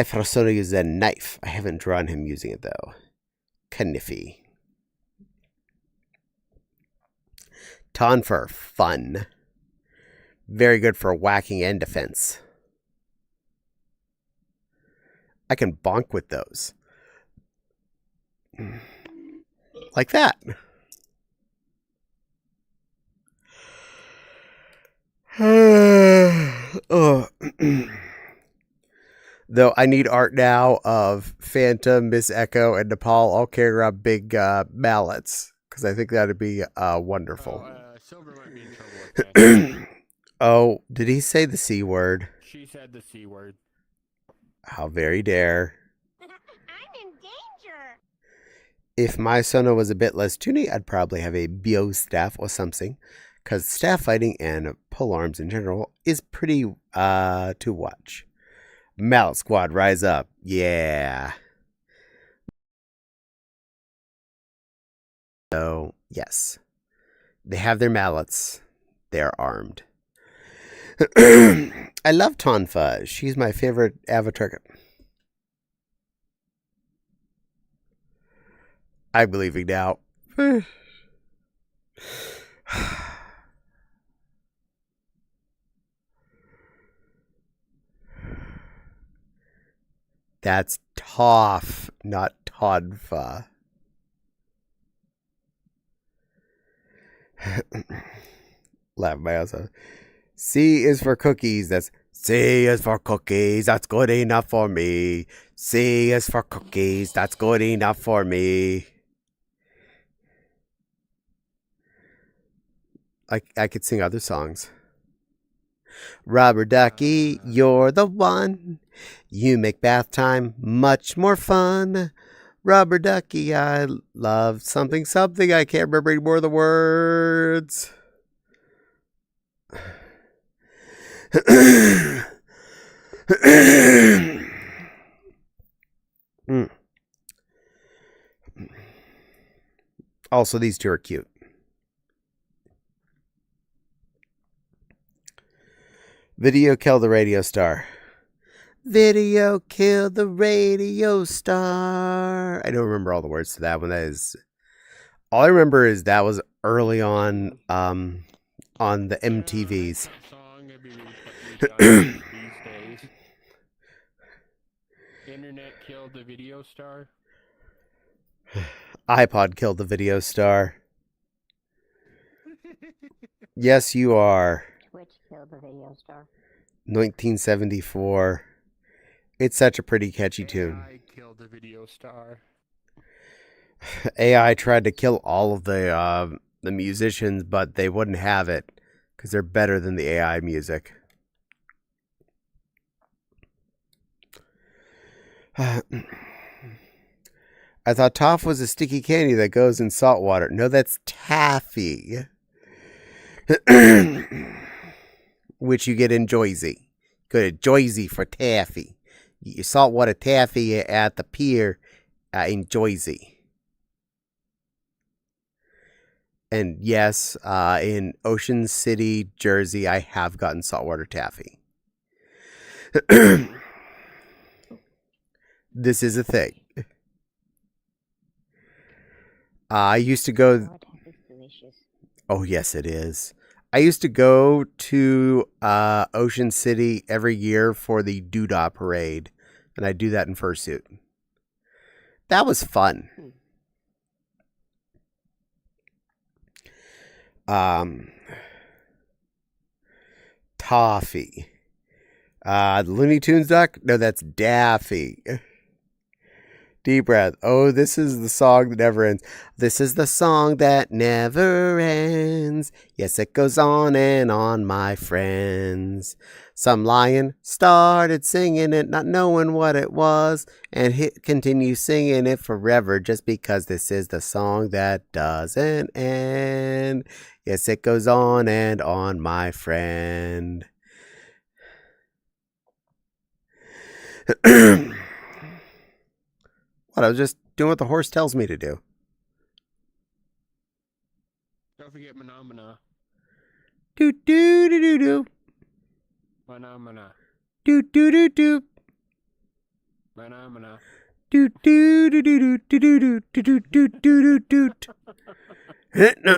Persona uses a knife. I haven't drawn him using it though. Kniffy. Tonfa, fun. Very good for whacking and defense. I can bonk with those. Like that. Oh. Though I need art now of Phantom, Miss Echo, and Nepal all carrying around big mallets. Because I think that would be wonderful. Silver might be in trouble with that. Oh, did he say the C word? She said the C word. How very dare. I'm in danger. If my Sona was a bit less toony, I'd probably have a bio staff or something. Because staff fighting and pole arms in general is pretty to watch. Mallet Squad, rise up. Yeah. So, yes. They have their mallets. They're armed. I love Tonfa. She's my favorite avatar. I'm leaving now. That's Toph, not Tonfa. Laugh my ass off. C is for cookies. That's C is for cookies. That's good enough for me. C is for cookies. That's good enough for me. I could sing other songs. Rubber ducky, you're the one. You make bath time much more fun. Rubber ducky, I love something, something. I can't remember any more of the words. Also, these two are cute. Video kill the radio star. Video kill the radio star. I don't remember all the words to that one. That is all I remember is that was early on the MTVs. Internet killed the video star. iPod killed the video star. Yes, you are. Twitch killed the video star. 1974. It's such a pretty catchy tune. AI killed the video star. AI tried to kill all of the musicians, but they wouldn't have it because they're better than the AI music. I thought Toff was a sticky candy that goes in salt water. No, that's taffy. Which you get in Jersey. Go to Jersey for taffy. You get saltwater taffy at the pier in Jersey. And yes, in Ocean City, Jersey, I have gotten saltwater taffy. This is a thing. I used to go... Oh, yes, it is. I used to go to Ocean City every year for the Doodah Parade, and I do that in fursuit. That was fun. Toffee. Looney Tunes duck? No, that's Daffy. Deep breath. Oh, this is the song that never ends. This is the song that never ends. Yes, it goes on and on, my friends. Some lion started singing it, not knowing what it was, and continue singing it forever just because this is the song that doesn't end. Yes, it goes on and on, my friend. What? I was just doing what the horse tells me to do. Don't forget Phenomena. Do do do do do. Phenomena. Do do do do. Phenomena. Do do do do do do do do do do do do. Mexico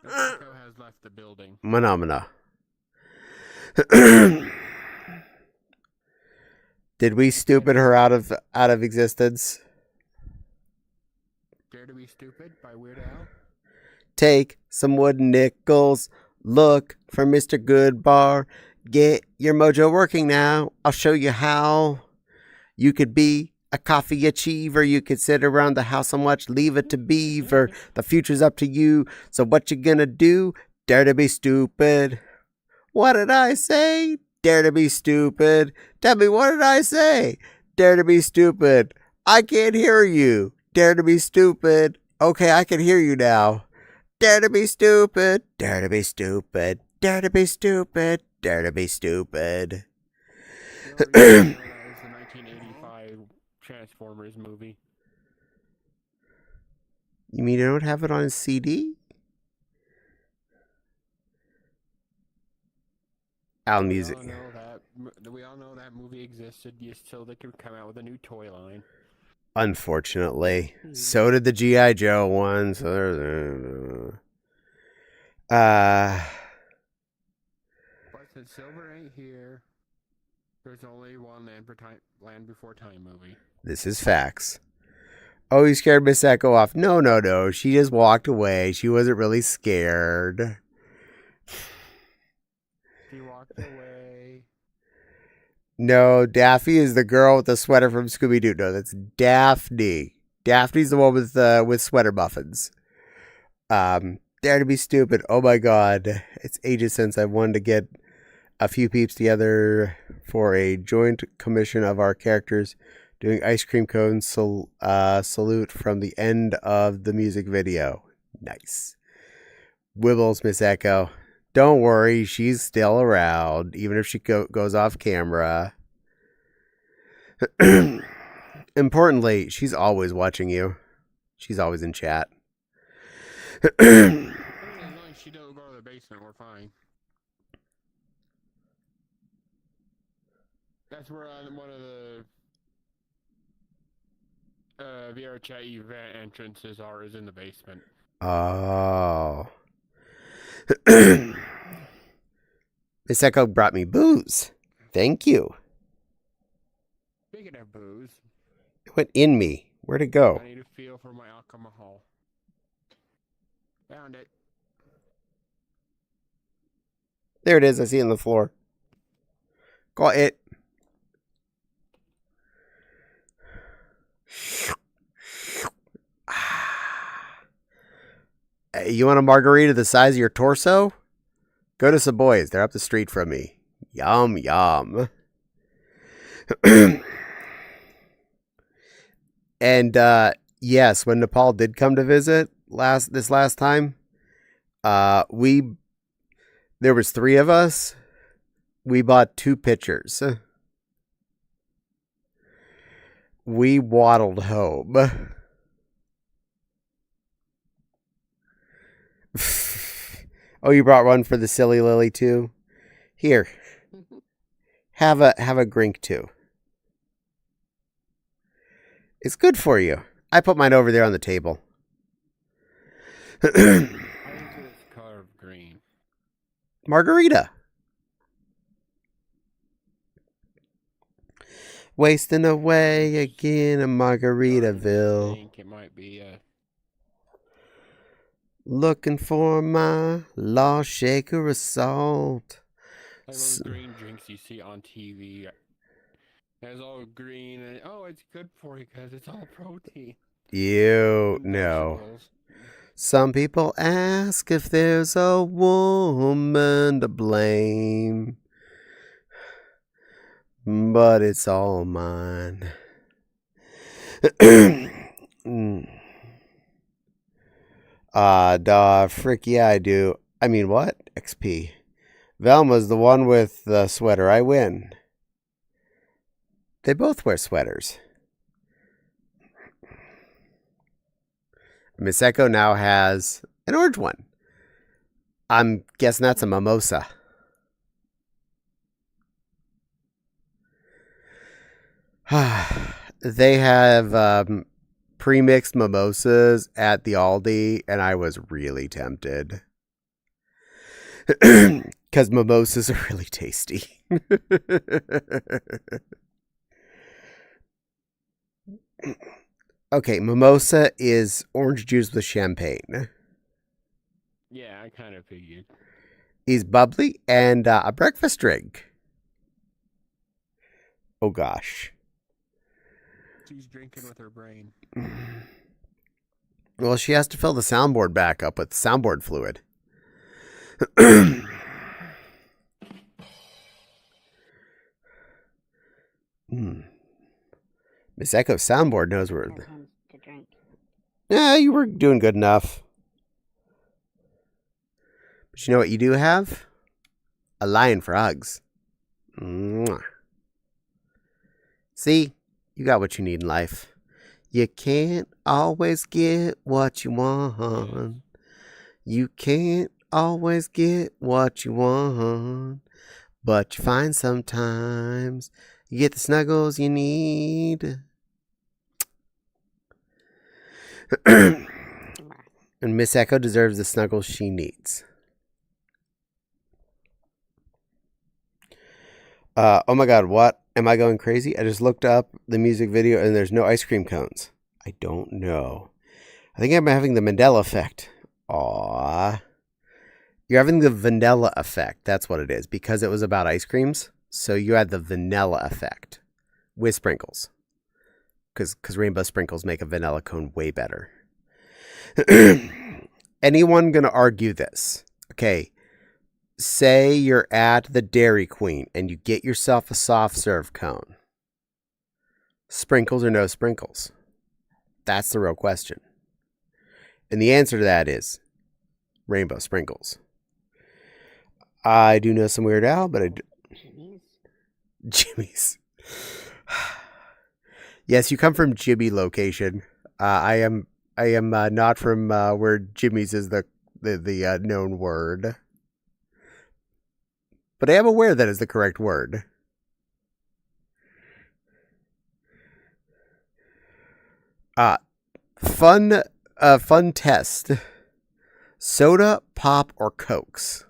has left the building. Phenomena. Did we stupid her out of existence? Dare to be Stupid by Weird Al. Take some wooden nickels. Look for Mr. Goodbar. Get your mojo working now. I'll show you how. You could be a coffee achiever. You could sit around the house and watch Leave It to Beaver. The future's up to you. So what you gonna do? Dare to be stupid. What did I say? Dare to be stupid. Tell me, what did I say? Dare to be stupid. I can't hear you. Dare to be stupid. Okay, I can hear you now. Dare to be stupid. Dare to be stupid. Dare to be stupid. Dare to be stupid. That was the 1985 Transformers movie. You mean you don't have it on a CD? Al Music. We all know that movie existed just so they could come out with a new toy line. Unfortunately. So did the G.I. Joe one. So there's... But since Silver ain't here, there's only one Land Before Time movie. This is facts. Oh, you scared Miss Echo off. No. She just walked away. She wasn't really scared. She walked away. No, Daffy is the girl with the sweater from Scooby-Doo. No, that's Daphne. Daphne's the one with sweater muffins. Dare to be stupid. Oh my god. It's ages since I wanted to get a few peeps together for a joint commission of our characters doing ice cream cone salute from the end of the music video. Nice. Wibbles, Miss Echo. Don't worry, she's still around, even if she goes off camera. Importantly, she's always watching you. She's always in chat. As long as she don't go to the basement, we're fine. That's where one of the Vee Arr Chat event entrances is in the basement. Oh. Miss Echo brought me booze. Thank you. Speaking of booze, It went in me. Where'd it go? I need to feel for my alcohol. Found it. There it is. I see it on the floor. Got it. You want a margarita the size of your torso? Go to Savoy's. They're up the street from me. Yum, yum. And yes, when Nepal did come to visit this last time, there was 3 of us. We bought 2 pitchers. We waddled home. Oh, you brought one for the silly Lily too? Here. Have a drink too. It's good for you. I put mine over there on the table. Why is this color green? Margarita. Wasting away again in Margaritaville. I think it might be Looking for my lost shaker of salt. like those green drinks you see on TV. It's all green and it's good for you because it's all protein. You know. Some people ask if there's a woman to blame, but it's all mine. Frick, yeah, I do. I mean, what? XP. Velma's the one with the sweater. I win. They both wear sweaters. Miss Echo now has an orange one. I'm guessing that's a mimosa. They have pre-mixed mimosas at the Aldi, and I was really tempted. Because mimosas are really tasty. Okay, mimosa is orange juice with champagne. Yeah, I kind of figured. Is bubbly and a breakfast drink. Oh gosh. she's drinking with her brain. Well, she has to fill the soundboard back up with soundboard fluid. Miss Echo's soundboard knows where. To drink. Yeah, you were doing good enough. But you know what you do have? A lion for hugs. Mwah. See, you got what you need in life. You can't always get what you want. You can't always get what you want. But you find sometimes you get the snuggles you need. And Miss Echo deserves the snuggles she needs. Oh my god, what? Am I going crazy? I just looked up the music video and there's no ice cream cones. I don't know. I think I'm having the Mandela effect. Aww. You're having the vanilla effect. That's what it is. Because it was about ice creams. So you had the vanilla effect. With sprinkles. Because rainbow sprinkles make a vanilla cone way better. Anyone gonna argue this? Okay. Say you're at the Dairy Queen and you get yourself a soft serve cone. Sprinkles or no sprinkles? That's the real question. And the answer to that is rainbow sprinkles. I do know some Weird Al, but Jimmy's. Yes, you come from Jimmy location. I am not from where Jimmy's is the known word. But I am aware that is the correct word. Fun test. Soda, pop, or Cokes?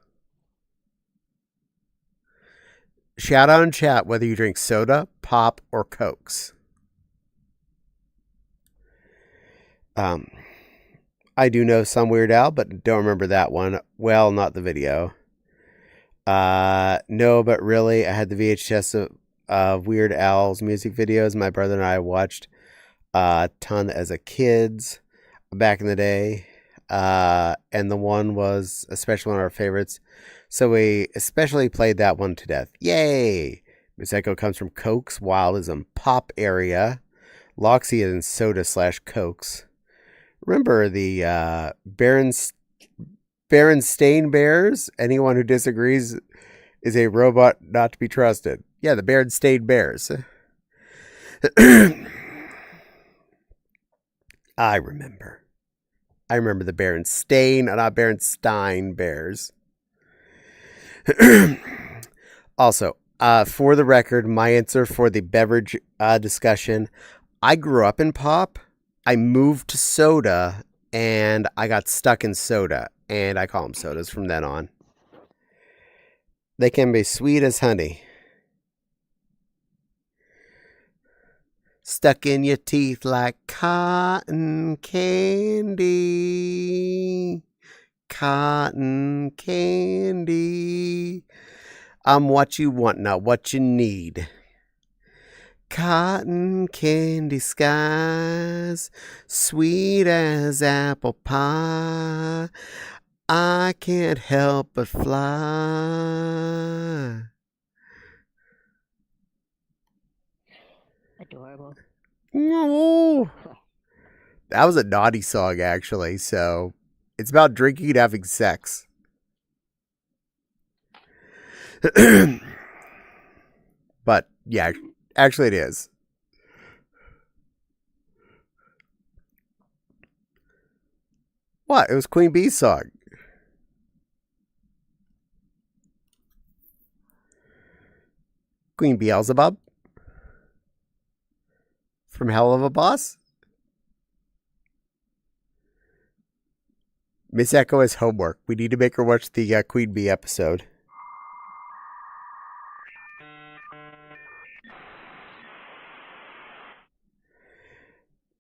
Shout out in chat whether you drink soda, pop, or Cokes. I do know some Weird Al, but don't remember that one. Well, not the video. No, but really, I had the VHS of Weird Al's music videos. My brother and I watched a ton as a kids back in the day. And the one was especially one of our favorites. So we especially played that one to death. Yay! Miss Echo comes from Cokes. Wild is in pop area. Loxy is in soda/Cokes. Remember the Berenstain Bears? Anyone who disagrees is a robot not to be trusted. Yeah, the Berenstain Bears. I remember the Berenstain, not Berenstein Bears. Also, for the record, my answer for the beverage discussion, I grew up in pop. I moved to soda, and I got stuck in soda, and I call them sodas from then on. They can be sweet as honey. Stuck in your teeth like cotton candy. Cotton candy. I'm what you want, not what you need. Cotton candy skies, sweet as apple pie. I can't help but fly. Adorable. No. That was a naughty song, actually, so it's about drinking and having sex. But, yeah, actually it is. What? It was Queen Bee's song. Queen Beelzebub? From Hell of a Boss? Miss Echo has homework. We need to make her watch the Queen Bee episode.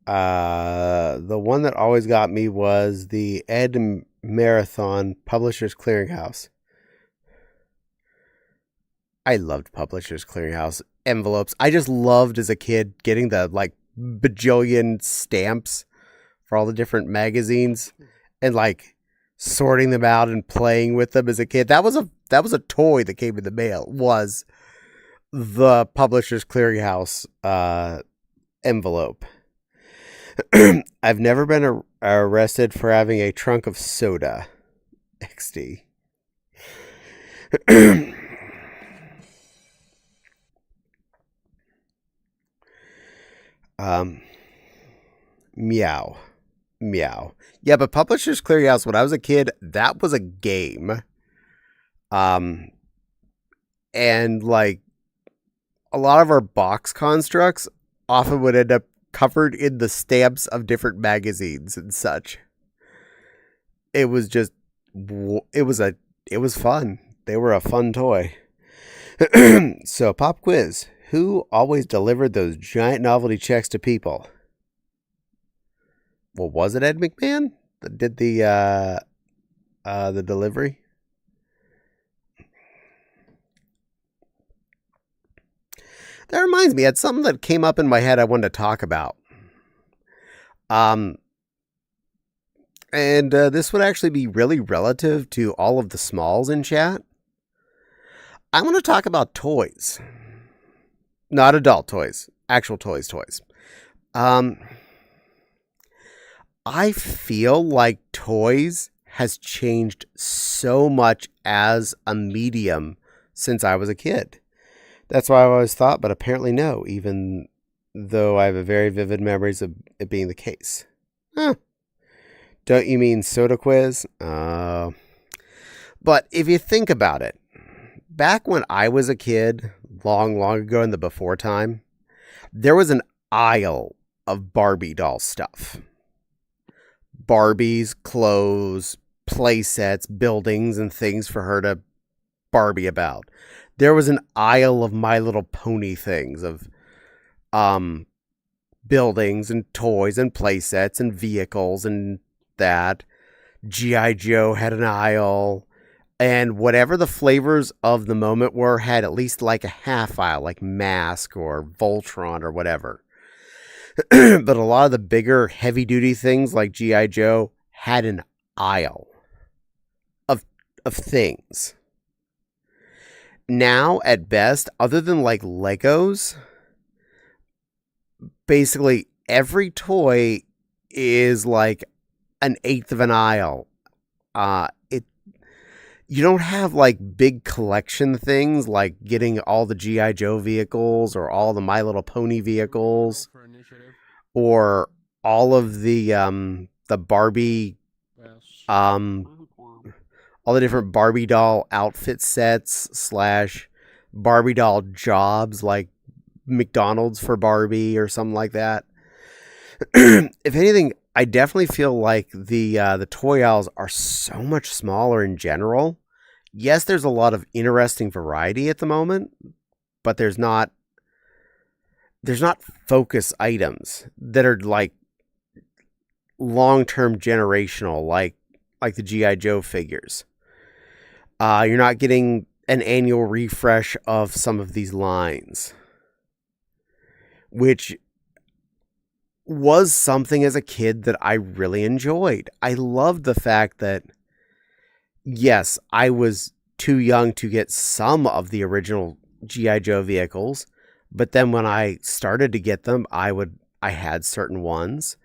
The one that always got me was the Ed Marathon Publishers Clearinghouse. I loved Publishers Clearinghouse envelopes. I just loved as a kid getting the bajillion stamps for all the different magazines and like sorting them out and playing with them as a kid. That was a toy that came in the mail. Was the Publishers Clearinghouse envelope. I've never been arrested for having a trunk of soda. XD. Meow. Yeah, but Publishers Clearinghouse, when I was a kid, that was a game. And like a lot of our box constructs often would end up covered in the stamps of different magazines and such. It was fun. They were a fun toy. So, pop quiz. Who always delivered those giant novelty checks to people? Well, was it Ed McMahon that did the delivery? That reminds me, I had something that came up in my head I wanted to talk about. And this would actually be really relative to all of the smalls in chat. I want to talk about toys. Not adult toys. Actual toys. I feel like toys has changed so much as a medium since I was a kid. That's why I always thought, but apparently no, even though I have a very vivid memories of it being the case. Huh. Don't you mean soda quiz? But if you think about it, back when I was a kid, long ago in the before time, there was an aisle of Barbie doll stuff. Barbies, clothes, play sets, buildings, and things for her to Barbie about. There was an aisle of My Little Pony things, of buildings and toys and play sets and vehicles and that. G.I. Joe had an aisle. And whatever the flavors of the moment were had at least like a half aisle, like Mask or Voltron or whatever. But a lot of the bigger heavy-duty things like G.I. Joe had an aisle of things. Now, at best, other than like Legos, basically every toy is like an eighth of an aisle. You don't have like big collection things like getting all the G.I. Joe vehicles or all the My Little Pony vehicles or all of the Barbie, all the different Barbie doll outfit sets / Barbie doll jobs like McDonald's for Barbie or something like that. If anything, I definitely feel like the toy aisles are so much smaller in general. Yes, there's a lot of interesting variety at the moment, but there's not focus items that are like long-term generational, like the G.I. Joe figures. You're not getting an annual refresh of some of these lines, which was something as a kid that I really enjoyed. I loved the fact that, yes, I was too young to get some of the original G.I. Joe vehicles, but then when I started to get them, I had certain ones.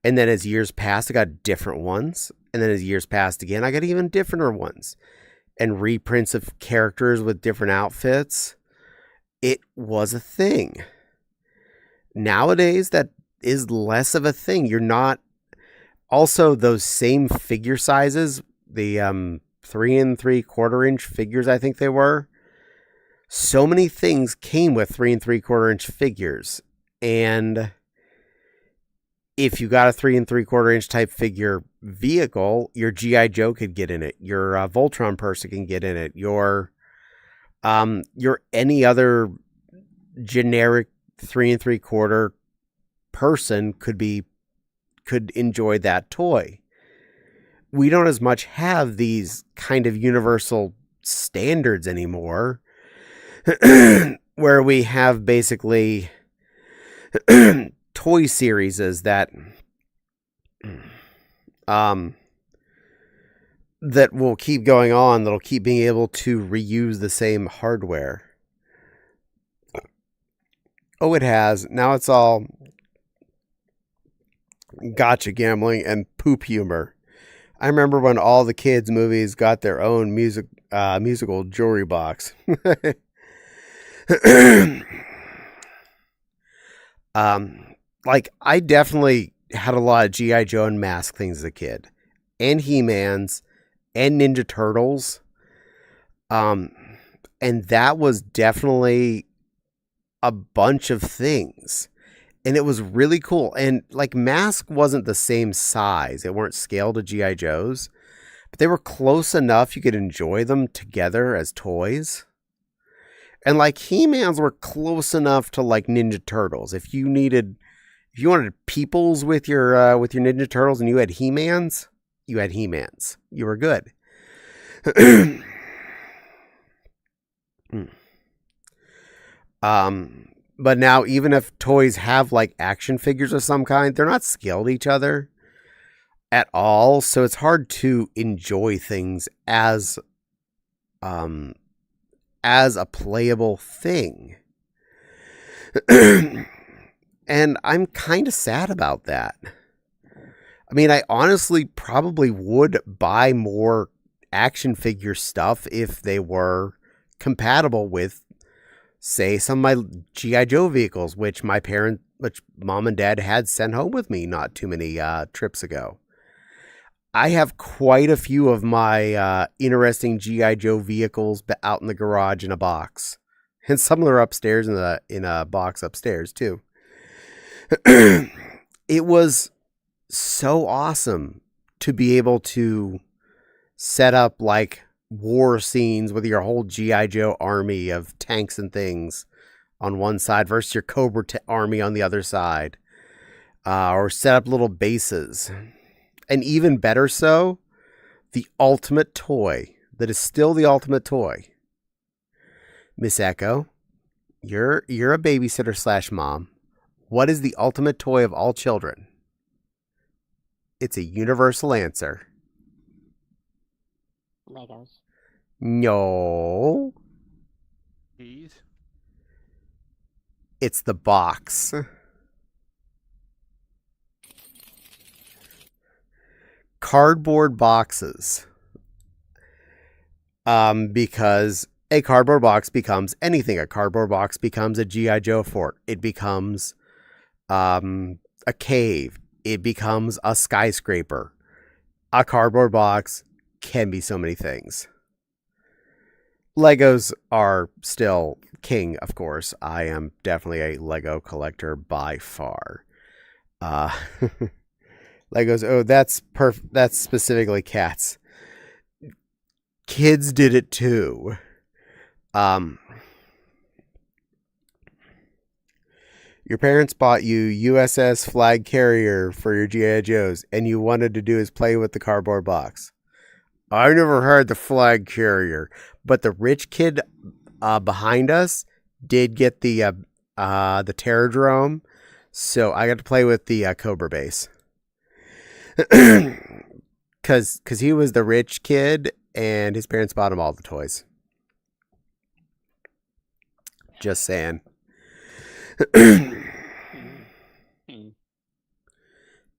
And then as years passed, I got different ones. And then as years passed again, I got even differenter ones. And reprints of characters with different outfits. It was a thing. Nowadays, that is less of a thing. You're not... Also, those same figure sizes, the 3 3/4 inch figures, I think they were. So many things came with 3 3/4 inch figures. And if you got a 3 3/4 inch type figure vehicle, your G.I. Joe could get in it. Your Voltron person can get in it. Your any other generic 3 3/4 person could enjoy that toy. We don't as much have these kind of universal standards anymore, where we have basically toy series that that will keep going on, that'll keep being able to reuse the same hardware. Oh, it has. Now it's all gotcha gambling and poop humor. I remember when all the kids' movies got their own musical jewelry box. Like, I definitely had a lot of G.I. Joe and Mask things as a kid. And He-Mans. And Ninja Turtles. And that was definitely a bunch of things. And it was really cool. And, like, Mask wasn't the same size. It weren't scaled to G.I. Joes. But they were close enough you could enjoy them together as toys. And, like, He-Mans were close enough to, like, Ninja Turtles. If you wanted peoples with your Ninja Turtles and you had He-Mans, you had He-Mans. You were good. But now, even if toys have, like, action figures of some kind, they're not scaled to each other at all. So it's hard to enjoy things as a playable thing. And I'm kind of sad about that. I mean, I honestly probably would buy more action figure stuff if they were compatible with, say, some of my G.I. Joe vehicles, which mom and dad had sent home with me not too many trips ago. I have quite a few of my interesting G.I. Joe vehicles out in the garage in a box. And some of them are upstairs in a box upstairs, too. It was so awesome to be able to set up, like, war scenes with your whole G.I. Joe army of tanks and things on one side versus your Cobra army on the other side. Or set up little bases. And even better so, the ultimate toy that is still the ultimate toy. Miss Echo, you're a babysitter / mom. What is the ultimate toy of all children? It's a universal answer. Legos. No. Keys? It's the box. Cardboard boxes. Because a cardboard box becomes anything. A cardboard box becomes a G.I. Joe fort. It becomes a cave. It becomes a skyscraper. A cardboard box can be so many things. Legos are still king, of course. I am definitely a Lego collector by far. Legos, oh, that's perfect. That's specifically cats. Kids did it too. Your parents bought you USS Flag Carrier for your G.I. Joes, and you wanted to do is play with the cardboard box. I never heard the Flag Carrier, but the rich kid behind us did get the Terradrome, so I got to play with the Cobra base. Cause he was the rich kid, and his parents bought him all the toys. Just saying.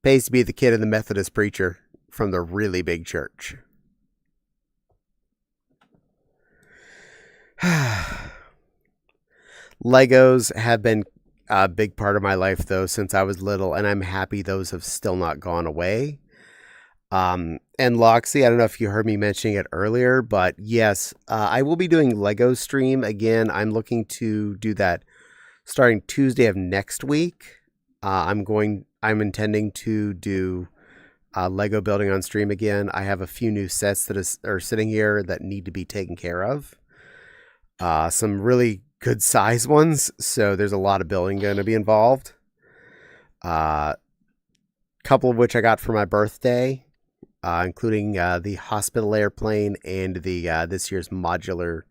Pays to be the kid of the Methodist preacher from the really big church. Legos have been a big part of my life, though, since I was little, and I'm happy those have still not gone away. And Loxy, I don't know if you heard me mentioning it earlier, but yes, I will be doing Lego stream again. I'm looking to do that starting Tuesday of next week. I'm intending to do Lego building on stream again. I have a few new sets that are sitting here that need to be taken care of. Some really good size ones, so there's a lot of building going to be involved. Couple of which I got for my birthday, including the hospital airplane and the this year's modular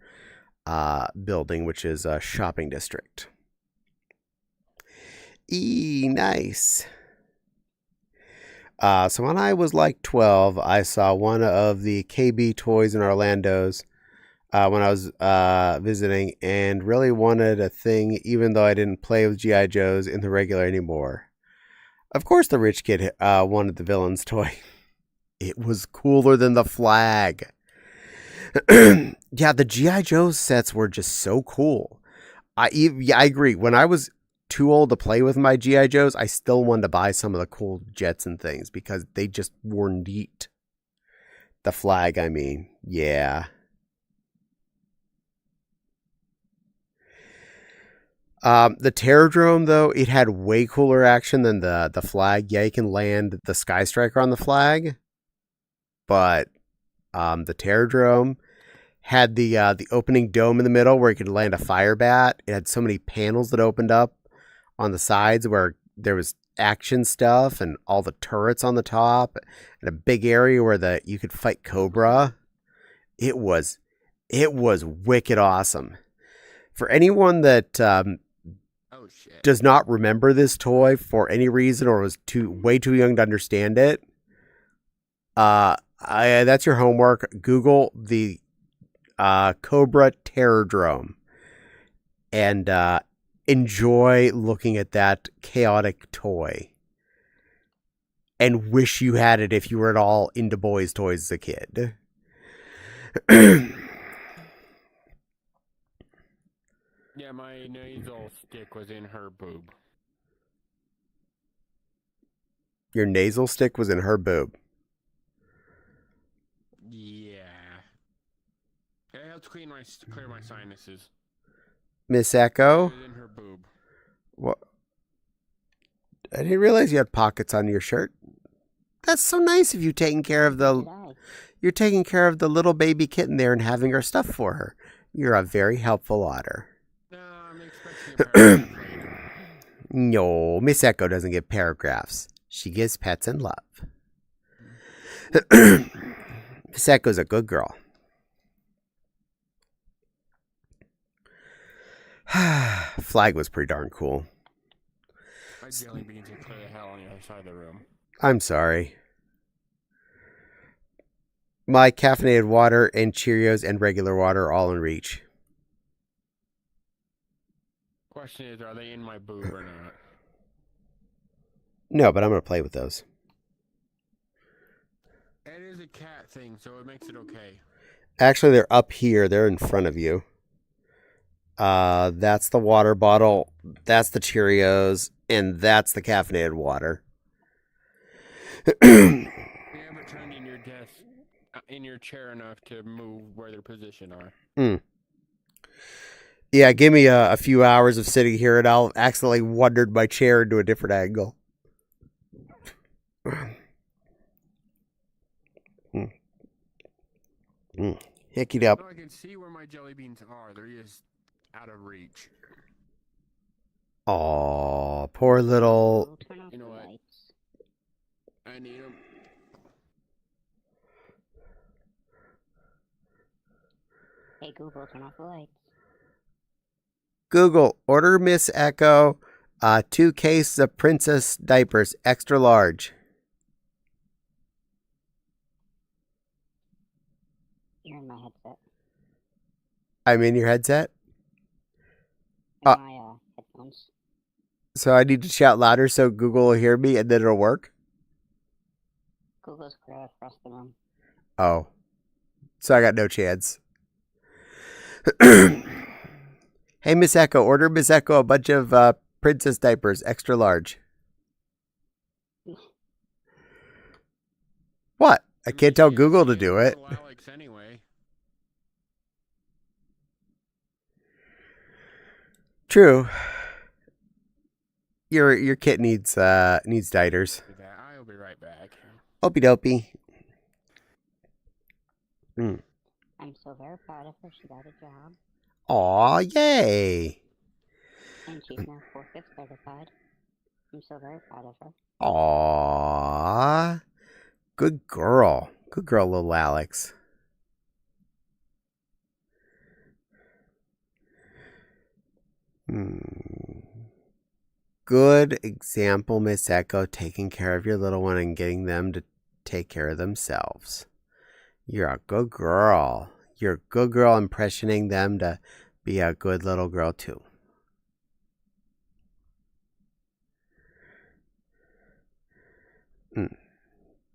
building, which is a shopping district. Nice. So when I was like 12, I saw one of the KB toys in Orlando's when I was visiting and really wanted a thing, even though I didn't play with G.I. Joes in the regular anymore. Of course, the rich kid wanted the villain's toy. It was cooler than the flag. Yeah, the G.I. Joe sets were just so cool. I agree. When I was too old to play with my G.I. Joes, I still wanted to buy some of the cool jets and things because they just were neat. The flag, I mean. Yeah. The Terrordrome, though, it had way cooler action than the flag. Yeah, you can land the Sky Striker on the flag. But the Terrordrome had the opening dome in the middle where you could land a fire bat. It had so many panels that opened up on the sides where there was action stuff and all the turrets on the top and a big area where you could fight Cobra. It was wicked awesome. For anyone that does not remember this toy for any reason or was way too young to understand it, that's your homework. Google the Cobra Terrordrome and enjoy looking at that chaotic toy and wish you had it if you were at all into boys' toys as a kid. Yeah, my nasal stick was in her boob. Your nasal stick was in her boob. Yeah. It helps clear my sinuses. Miss Echo? It was in her boob. What? I didn't realize you had pockets on your shirt. That's so nice of you taking care of you're taking care of the little baby kitten there and having her stuff for her. You're a very helpful otter. No, I'm expecting a paragraph later. No, Miss Echo doesn't give paragraphs. She gives pets and love. Miss Echo's a good girl. Flag was pretty darn cool. My jelly beans can clear the hell on the other side of the room. I'm sorry. My caffeinated water and Cheerios and regular water are all in reach. Question is, are they in my boob or not? No, but I'm going to play with those. It is a cat thing, so it makes it okay. Actually, they're up here. They're in front of you. That's the water bottle. That's the Cheerios. And that's the caffeinated water. You haven't turned in your desk, in your chair enough to move where their position are. Yeah, give me a few hours of sitting here and I'll accidentally wandered my chair into a different angle. Hickeyed up. So I can see where my jelly beans are. They're just out of reach. Aw, poor little... You know what? I need them. Hey Google, turn off the lights. Google, order Miss Echo 2 cases of princess diapers, extra large. You're in my headset. I'm in your headset? In my headphones. So I need to shout louder so Google will hear me and then it'll work? Google's clear across the room. Oh. So I got no chance. Hey, Miss Echo, order Miss Echo a bunch of princess diapers, extra large. What? I can't tell Google to do it. Anyway. True. Your kit needs dieters. I'll be right back. Opie dopey. I'm so very proud of her. She got a job. Aw, yay. And she's now 4/5 certified. I'm so very proud of her. Aw. Good girl. Good girl, little Alex. good example, Miss Echo, taking care of your little one and getting them to take care of themselves. You're a good girl. You're a good girl impressioning them to be a good little girl, too.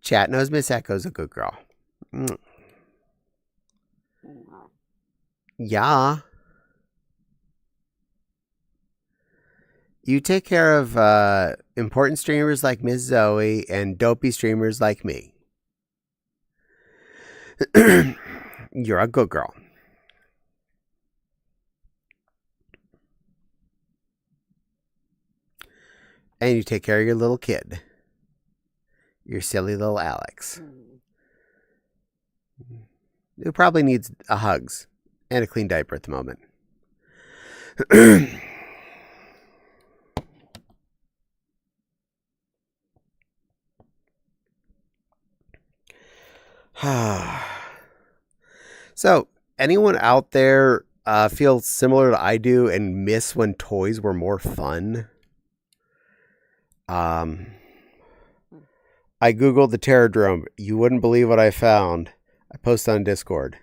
Chat knows Miss Echo's a good girl. Yeah. You take care of important streamers like Miss Zoe and dopey streamers like me. You're a good girl. And you take care of your little kid. Your silly little Alex. Who probably needs hugs and a clean diaper at the moment. So, anyone out there feel similar to I do and miss when toys were more fun? I googled the Terradrome. You wouldn't believe what I found. I posted on Discord.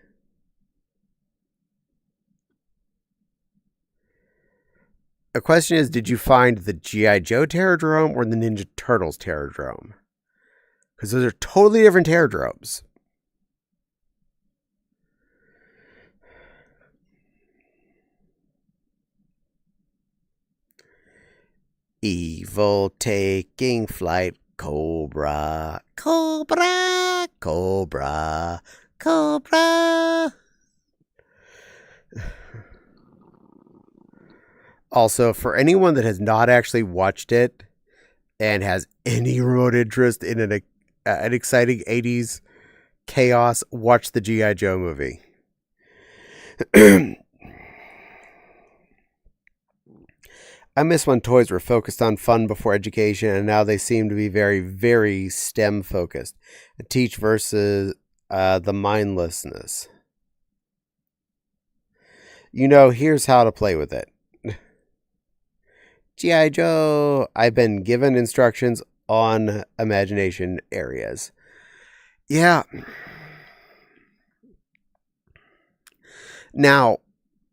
The question is, did you find the G.I. Joe Terradrome or the Ninja Turtles Terradrome? Because those are totally different Terradromes. Evil taking flight, Cobra, Cobra, Cobra, Cobra. Also, for anyone that has not actually watched it and has any remote interest in an exciting 80s chaos, watch the G.I. Joe movie. I miss when toys were focused on fun before education, and now they seem to be very, very STEM focused. Teach versus the mindlessness. Here's how to play with it. G.I. Joe, I've been given instructions on imagination areas. Yeah. Now,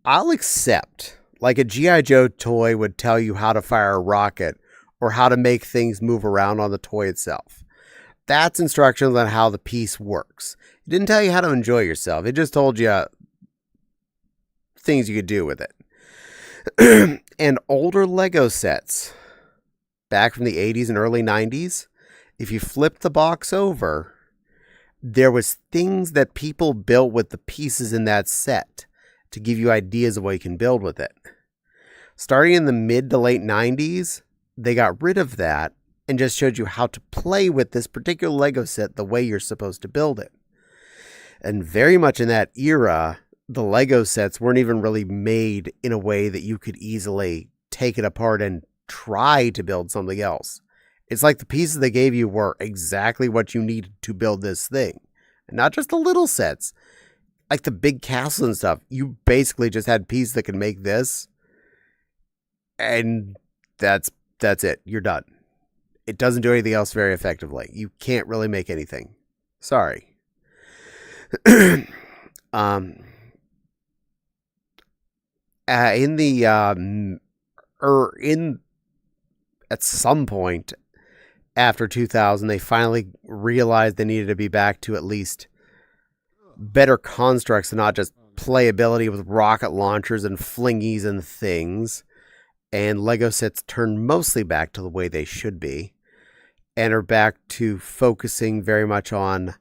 I'll accept, like a G.I. Joe toy would tell you how to fire a rocket or how to make things move around on the toy itself. That's instructions on how the piece works. It didn't tell you how to enjoy yourself. It just told you things you could do with it. And older Lego sets, back from the 80s and early 90s, if you flipped the box over, there was things that people built with the pieces in that set to give you ideas of what you can build with it. Starting in the mid to late 90s, they got rid of that and just showed you how to play with this particular Lego set the way you're supposed to build it. And very much in that era, the Lego sets weren't even really made in a way that you could easily take it apart and try to build something else. It's like the pieces they gave you were exactly what you needed to build this thing. And not just the little sets. Like the big castles and stuff. You basically just had pieces that could make this. And that's it. You're done. It doesn't do anything else very effectively. You can't really make anything. Sorry. At some point after 2000, they finally realized they needed to be back to at least better constructs and not just playability with rocket launchers and flingies and things. And Lego sets turned mostly back to the way they should be and are back to focusing very much on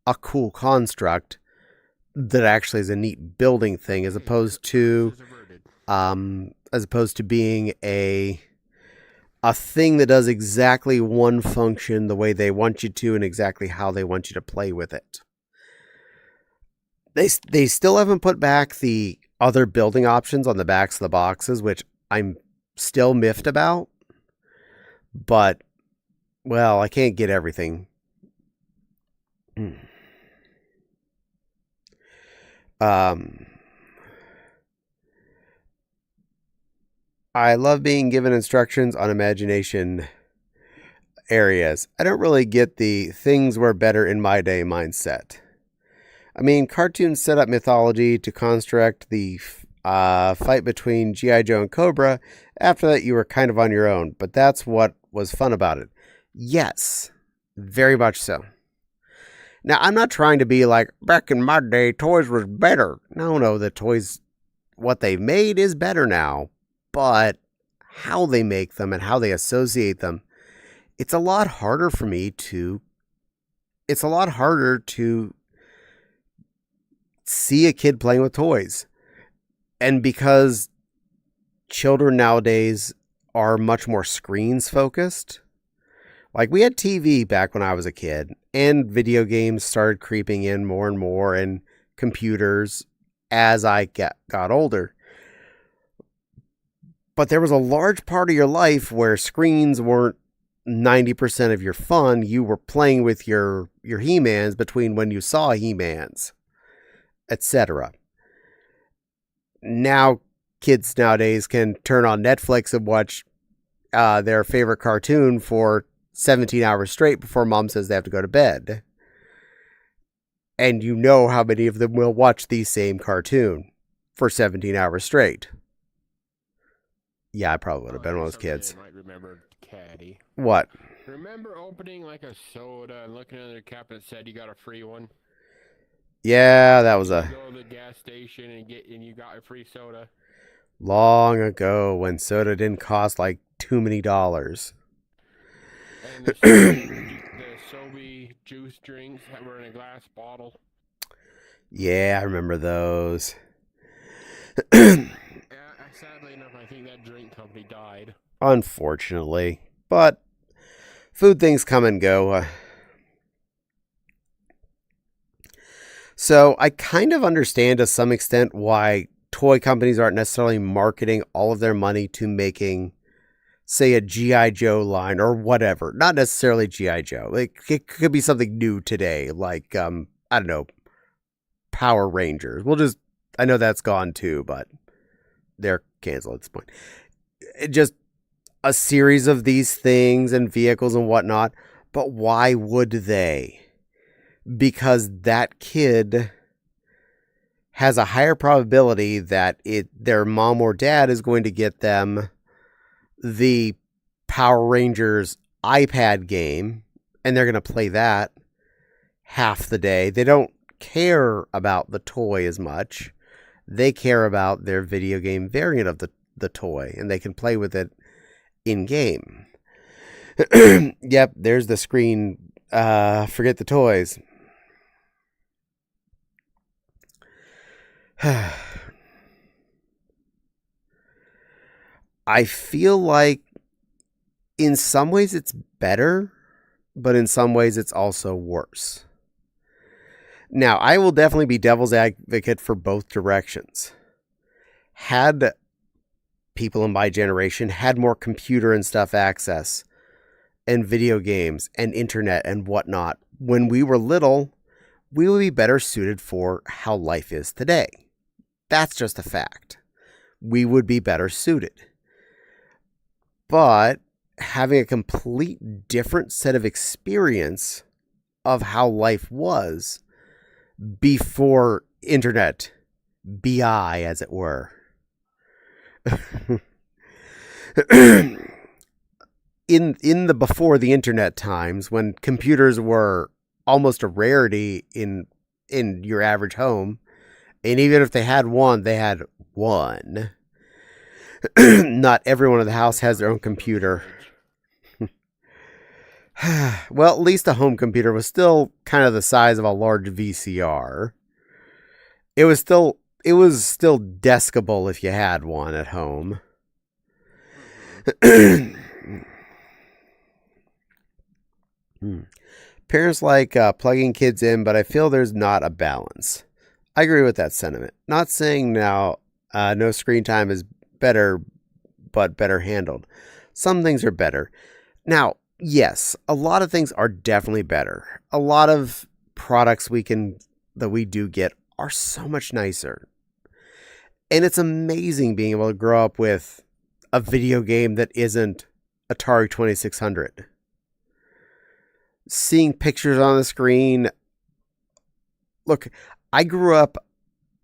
a cool construct that actually is a neat building thing as opposed to being a thing that does exactly one function the way they want you to and exactly how they want you to play with it. They still haven't put back the other building options on the backs of the boxes, which I'm still miffed about. But, well, I can't get everything. I love being given instructions on imagination areas. I don't really get the things were better in my day mindset. I mean, cartoons set up mythology to construct the fight between G.I. Joe and Cobra. After that, you were kind of on your own, but that's what was fun about it. Yes, very much so. Now, I'm not trying to be like, back in my day, toys was better. No, the toys, what they made is better now, but how they make them and how they associate them, it's a lot harder to see a kid playing with toys. And because children nowadays are much more screens focused, like we had TV back when I was a kid, and video games started creeping in more and more, and computers as I got older. But there was a large part of your life where screens weren't 90% of your fun. You were playing with your He-Mans between when you saw He-Mans, etc. Now, kids nowadays can turn on Netflix and watch their favorite cartoon for 17 hours straight before mom says they have to go to bed. And you know how many of them will watch the same cartoon for 17 hours straight. Yeah, I probably would have been one of those kids. I might remember Caddy. What? Remember opening like a soda and looking under the cap and it said you got a free one? Yeah, that was You go to the gas station and you got a free soda. Long ago when soda didn't cost like too many dollars. And the Sobe juice drinks that were in a glass bottle. Yeah, I remember those. Sadly enough, I think that drink company died. Unfortunately. But food things come and go. So I kind of understand to some extent why toy companies aren't necessarily marketing all of their money to making, say, a G.I. Joe line or whatever. Not necessarily G.I. Joe. It could be something new today, like, I don't know, Power Rangers. I know that's gone too, but they're canceled at this point. Just a series of these things and vehicles and whatnot. But why would they? Because that kid has a higher probability that their mom or dad is going to get them the Power Rangers iPad game, and they're going to play that half the day. They don't care about the toy as much. They care about their video game variant of the toy, and they can play with it in game. Yep, there's the screen. Forget the toys. I feel like in some ways it's better, but in some ways it's also worse. Now, I will definitely be devil's advocate for both directions. Had people in my generation had more computer and stuff access, and video games and internet and whatnot, when we were little, we would be better suited for how life is today. That's just a fact. We would be better suited. But having a complete different set of experience of how life was before internet, BI as it were. in the before the internet times, when computers were almost a rarity in your average home, and even if they had one, they had one. Not everyone in the house has their own computer. Well, at least a home computer was still kind of the size of a large VCR. It was still deskable if you had one at home. Parents like plugging kids in, but I feel there's not a balance. I agree with that sentiment. Not saying now no screen time is better, but better handled. Some things are better. Now, yes, a lot of things are definitely better. A lot of products that we do get are so much nicer. And it's amazing being able to grow up with a video game that isn't Atari 2600. Seeing pictures on the screen. Look, I grew up,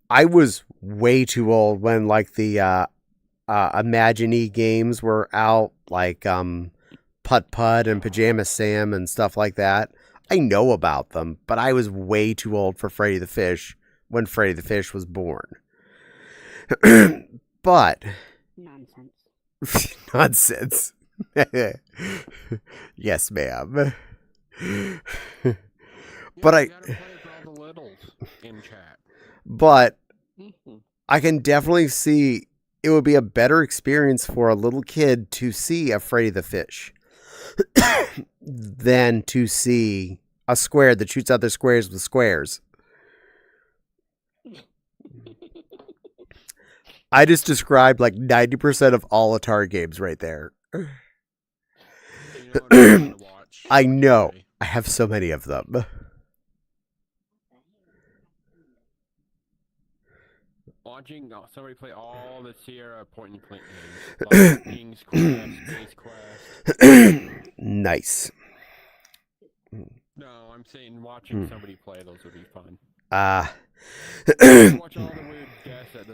I was way too old when like the Imagine-y games were out, like Putt Putt and Pajama Sam and stuff like that. I know about them, but I was way too old for Freddy the Fish when Freddy the Fish was born. But nonsense. Yes, ma'am. But you gotta play for all the littles in chat. But I can definitely see it would be a better experience for a little kid to see a Freddy the Fish than to see a square that shoots out their squares with squares. I just described like 90% of all Atari games right there. I know. I have so many of them. Watching somebody play all the Sierra point and click games, like King's Quest, Space Quest. Nice. No, I'm saying watching somebody play those would be fun. Watch all the weird deaths that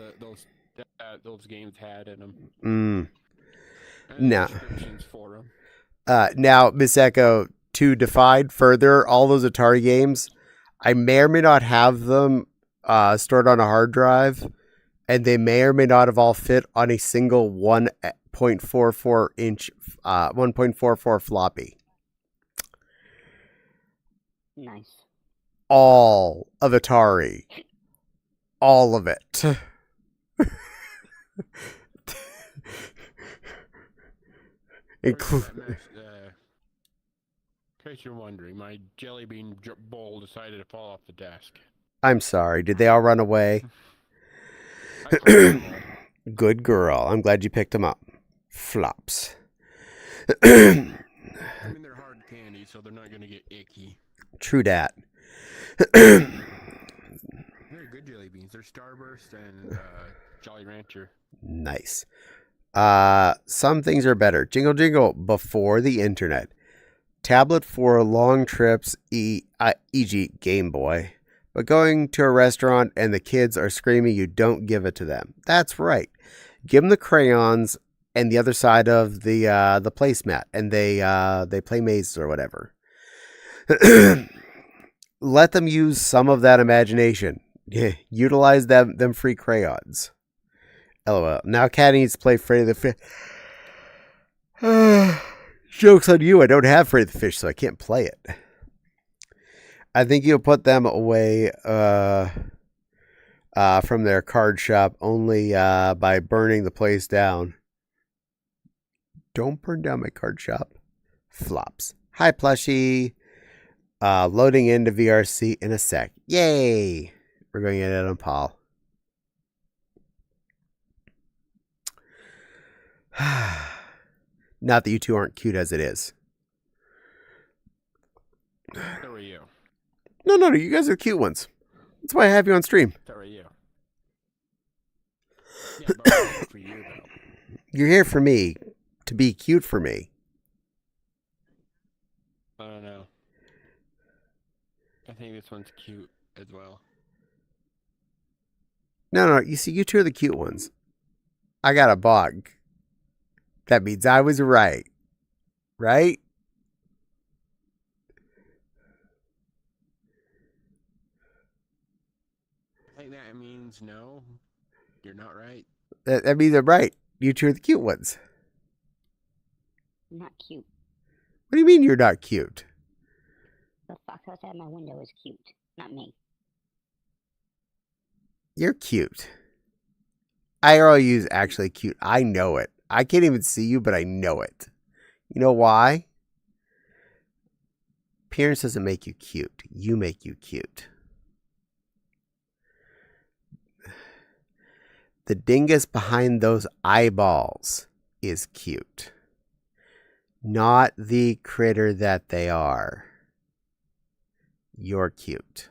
those games had in them. And descriptions for them. Now, Miss Echo, to define further all those Atari games, I may or may not have them stored on a hard drive, and they may or may not have all fit on a single 1.44 inch, 1.44 floppy. Nice. All of Atari. All of it. In case you're wondering, my jelly bean bowl decided to fall off the desk. I'm sorry. Did they all run away? Good girl. I'm glad you picked them up. Flops. I mean, they're hard candy, so they're not going to get icky. True dat. They're good jelly beans. They're Starburst and Jolly Rancher. Nice. Some things are better. Jingle Jingle before the internet. Tablet for long trips, e.g. Game Boy. But going to a restaurant and the kids are screaming you don't give it to them. That's right. Give them the crayons and the other side of the placemat, and they play mazes or whatever. Let them use some of that imagination. Utilize them free crayons. LOL. Now Cat needs to play Freddy the Fish. Joke's on you. I don't have Freddy the Fish, so I can't play it. I think you'll put them away from their card shop only by burning the place down. Don't burn down my card shop. Flops. Hi, Plushie. Loading into VRC in a sec. Yay! We're going to get it on Paul. Not that you two aren't cute as it is. So are you. No, you guys are cute ones. That's why I have you on stream. So are you. Yeah, but I'm for you, though. You're here for me, to be cute for me. I don't know. I think this one's cute as well. No, you see, you two are the cute ones. I got a bug. That means I was right. Right? I think that means no, you're not right. That means I'm right. You two are the cute ones. I'm not cute. What do you mean you're not cute? The fox outside my window is cute, not me. You're cute. IRL is actually cute. I know it. I can't even see you, but I know it. You know why? Appearance doesn't make you cute. You make you cute. The dingus behind those eyeballs is cute. Not the critter that they are. You're cute.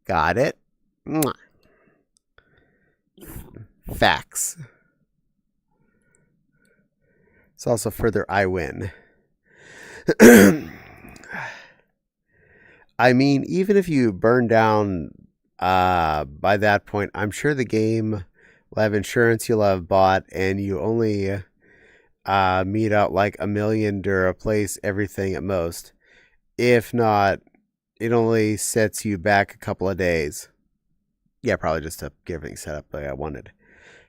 Got it? Mwah. Facts. It's also further I win. I mean, even if you burn down by that point, I'm sure the game will have insurance you'll have bought, and you only meet out like $1 million to replace everything at most. If not, it only sets you back a couple of days. Yeah, probably just to get everything set up like I wanted.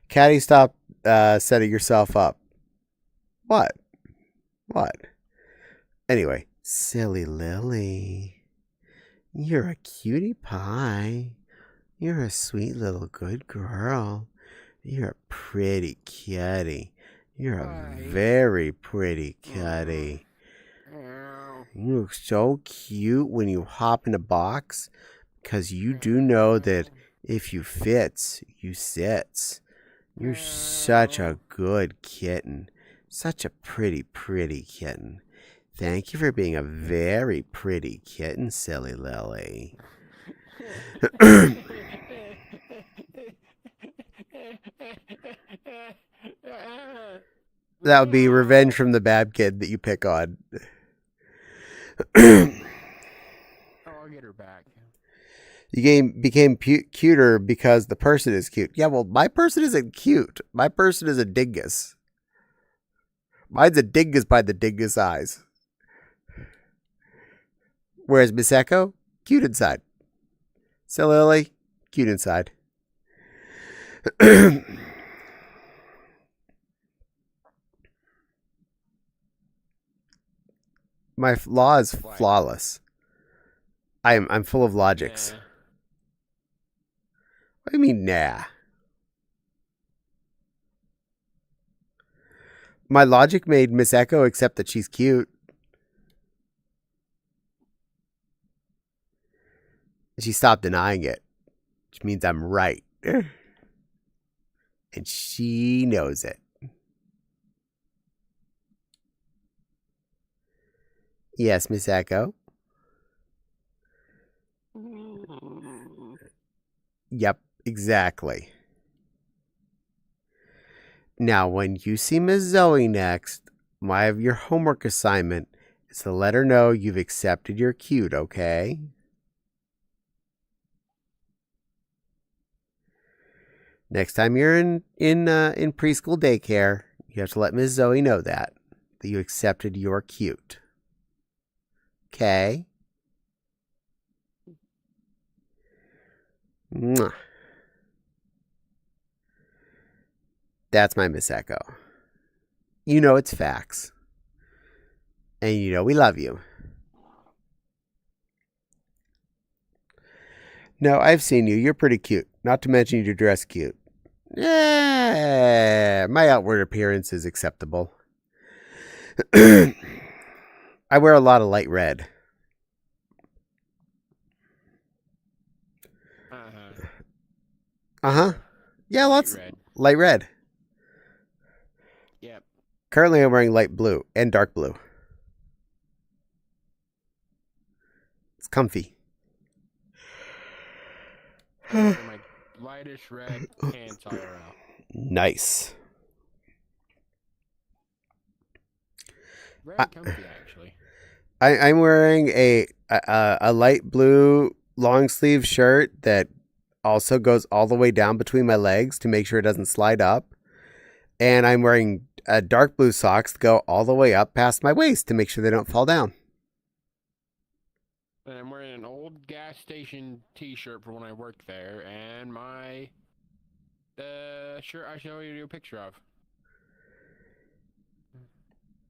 Caddy, stop setting yourself up. What? Anyway, silly Lily. You're a cutie pie. You're a sweet little good girl. You're a pretty kitty. You're a very pretty kitty. You look so cute when you hop in a box, because you do know that if you fits, you sits. You're such a good kitten. Such a pretty, pretty kitten. Thank you for being a very pretty kitten, silly Lily. That would be revenge from the bad kid that you pick on. I'll get her back. You became cuter because the person is cute. Yeah, well, my person isn't cute. My person is a dingus. Mine's a dingus by the dingus eyes. Whereas Miss Echo, cute inside. So Lily, cute inside. My law is flawless. I'm full of logics. Yeah. What do you mean, nah? My logic made Miss Echo accept that she's cute. She stopped denying it, which means I'm right. And she knows it. Yes, Miss Echo? Yep, exactly. Now, when you see Miss Zoe next, your homework assignment is to let her know you've accepted your cute, okay? Next time you're in preschool daycare, you have to let Miss Zoe know that you accepted your cute. Okay? Mwah. That's my Miss Echo. You know it's facts. And you know we love you. No, I've seen you. You're pretty cute. Not to mention you dress cute. Yeah, my outward appearance is acceptable. I wear a lot of light red. Yeah, lots light red. Yep. Currently, I'm wearing light blue and dark blue. It's comfy. My lightish red pants all around. Nice. Very comfy, actually. I'm wearing a light blue long sleeve shirt that also goes all the way down between my legs to make sure it doesn't slide up. And I'm wearing dark blue socks that go all the way up past my waist to make sure they don't fall down. And I'm wearing an old gas station t-shirt from when I worked there, and my shirt I show you a picture of.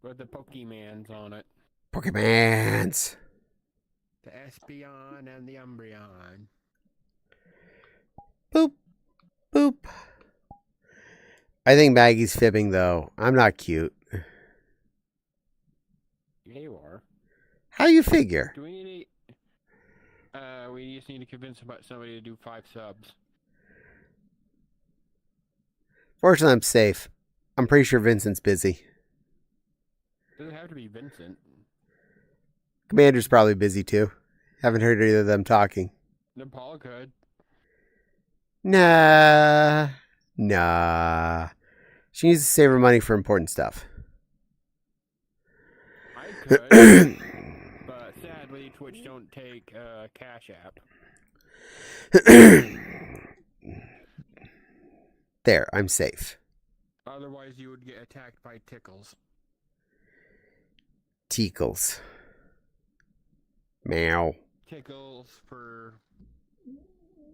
With the Pokemans on it. Pokemans. The Espeon and the Umbreon. Boop. Boop. I think Maggie's fibbing, though. I'm not cute. Yeah, you are. How you figure? Do we need we just need to convince somebody to do 5 subs. Fortunately, I'm safe. I'm pretty sure Vincent's busy. Doesn't have to be Vincent. Commander's probably busy, too. Haven't heard either of them talking. Then Paul could. Nah. Nah. She needs to save her money for important stuff. I could, but sadly, Twitch don't take Cash App. There, I'm safe. Otherwise, you would get attacked by tickles. Tickles. Meow. Tickles for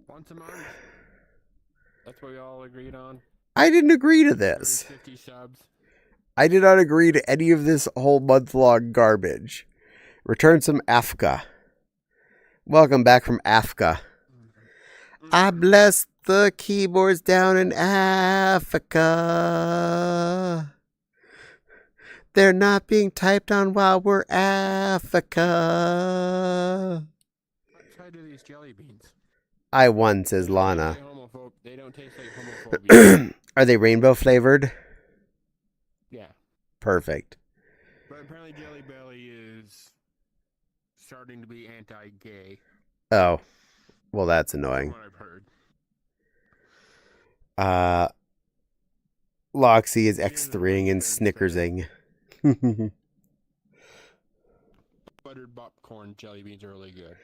once a month. That's what we all agreed on. I didn't agree to this. 50 subs. I did not agree to any of this whole month-long garbage. Return some Africa. Welcome back from Africa. I bless the keyboards down in Africa. They're not being typed on while we're Africa. What side are these jelly beans? I won, says Lana. They don't taste like homophobia. Are they rainbow flavored? Yeah. Perfect. But apparently Jelly Belly is starting to be anti-gay. Oh. Well, that's annoying. That's what I've heard. Loxy is X3ing and Snickersing. Buttered popcorn jelly beans are really good.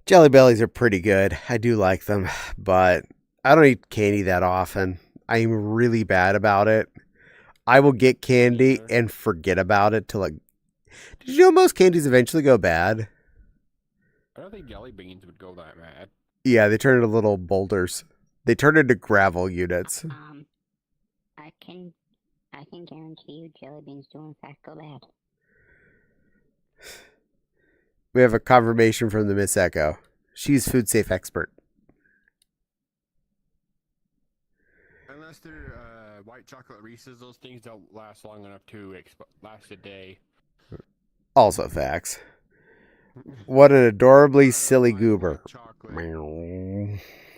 Jelly Bellies are pretty good. I do like them, but I don't eat candy that often. I'm really bad about it. I will get candy and forget about it till did you know most candies eventually go bad? I don't think jelly beans would go that bad. Yeah, they turn into little boulders. They turn into gravel units. I can guarantee you jelly beans do in fact go bad. We have a confirmation from the Miss Echo. She's food safe expert. Unless they're white chocolate Reese's, those things don't last long enough to last a day. Also facts. What an adorably silly goober. I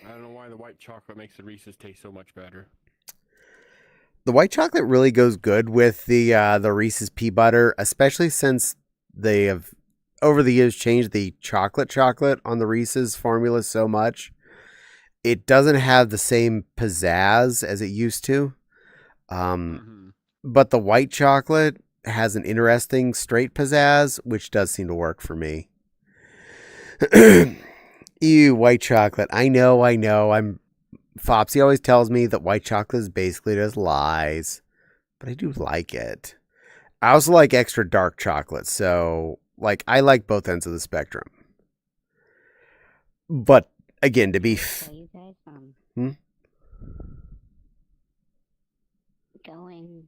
don't know why the white chocolate makes the Reese's taste so much better. The white chocolate really goes good with the Reese's pea butter, especially since they have over the years changed the chocolate on the Reese's formula so much. It doesn't have the same pizzazz as it used to. But the white chocolate has an interesting straight pizzazz, which does seem to work for me. Ew, white chocolate. I know. Fopsy always tells me that white chocolate is basically just lies, but I do like it. I also like extra dark chocolate, so I like both ends of the spectrum. But again, to be you guys, going,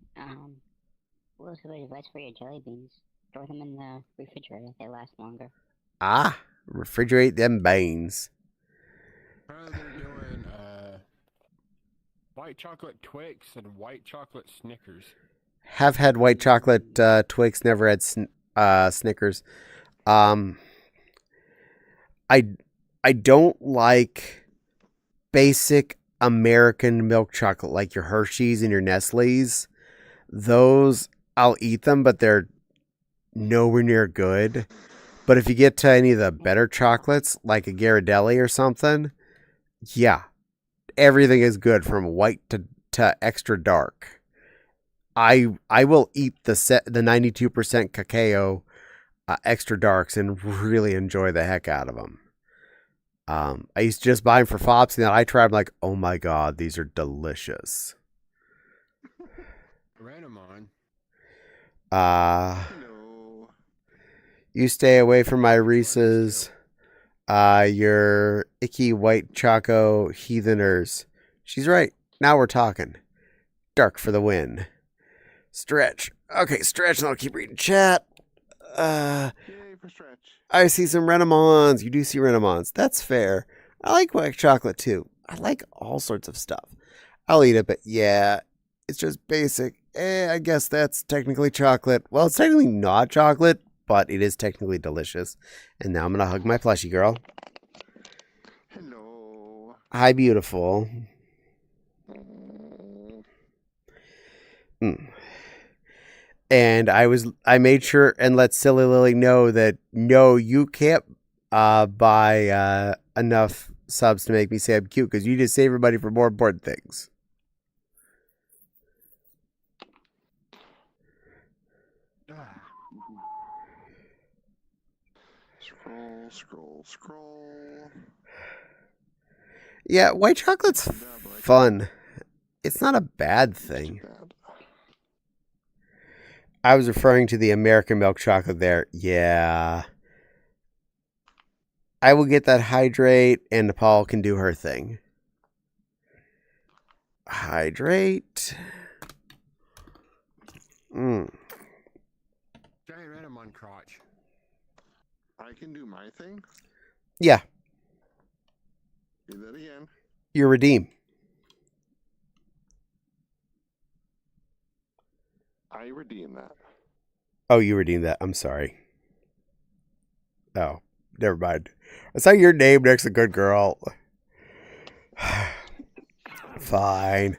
what's the advice for your jelly beans? Store them in the refrigerator, they last longer. Refrigerate them beans. Apparently they're doing white chocolate Twix and white chocolate Snickers. Have had white chocolate Twix, never had Snickers. I don't like basic American milk chocolate like your Hershey's and your Nestle's. Those, I'll eat them, but they're nowhere near good. But if you get to any of the better chocolates, like a Ghirardelli or something, yeah, everything is good from white to extra dark. I will eat the 92% cacao extra darks and really enjoy the heck out of them. I used to just buy them for Fops, and then I tried them like, oh my god, these are delicious. Randomon. Hello. You stay away from my Reese's. Your icky white choco heatheners. She's right. Now we're talking. Dark for the win. Stretch. Okay, Stretch, and I'll keep reading chat. Yay for Stretch. I see some Renamons. You do see Renamons. That's fair. I like white chocolate too. I like all sorts of stuff. I'll eat it, but yeah, it's just basic. I guess that's technically chocolate. Well, it's technically not chocolate, but it is technically delicious. And now I'm going to hug my plushie girl. Hello. Hi, beautiful. And I made sure and let Silly Lily know that no, you can't buy enough subs to make me say I'm cute, because you just save everybody for more important things. Scroll. Yeah, white chocolate's fun. It's not a bad thing. I was referring to the American milk chocolate there. Yeah. I will get that hydrate, and Nepal can do her thing. Hydrate. Giant venom on crotch. I can do my thing? Yeah. Do that again. You redeem. I redeem that. Oh, you redeemed that. I'm sorry. Oh, never mind. I saw your name next to good girl. Fine.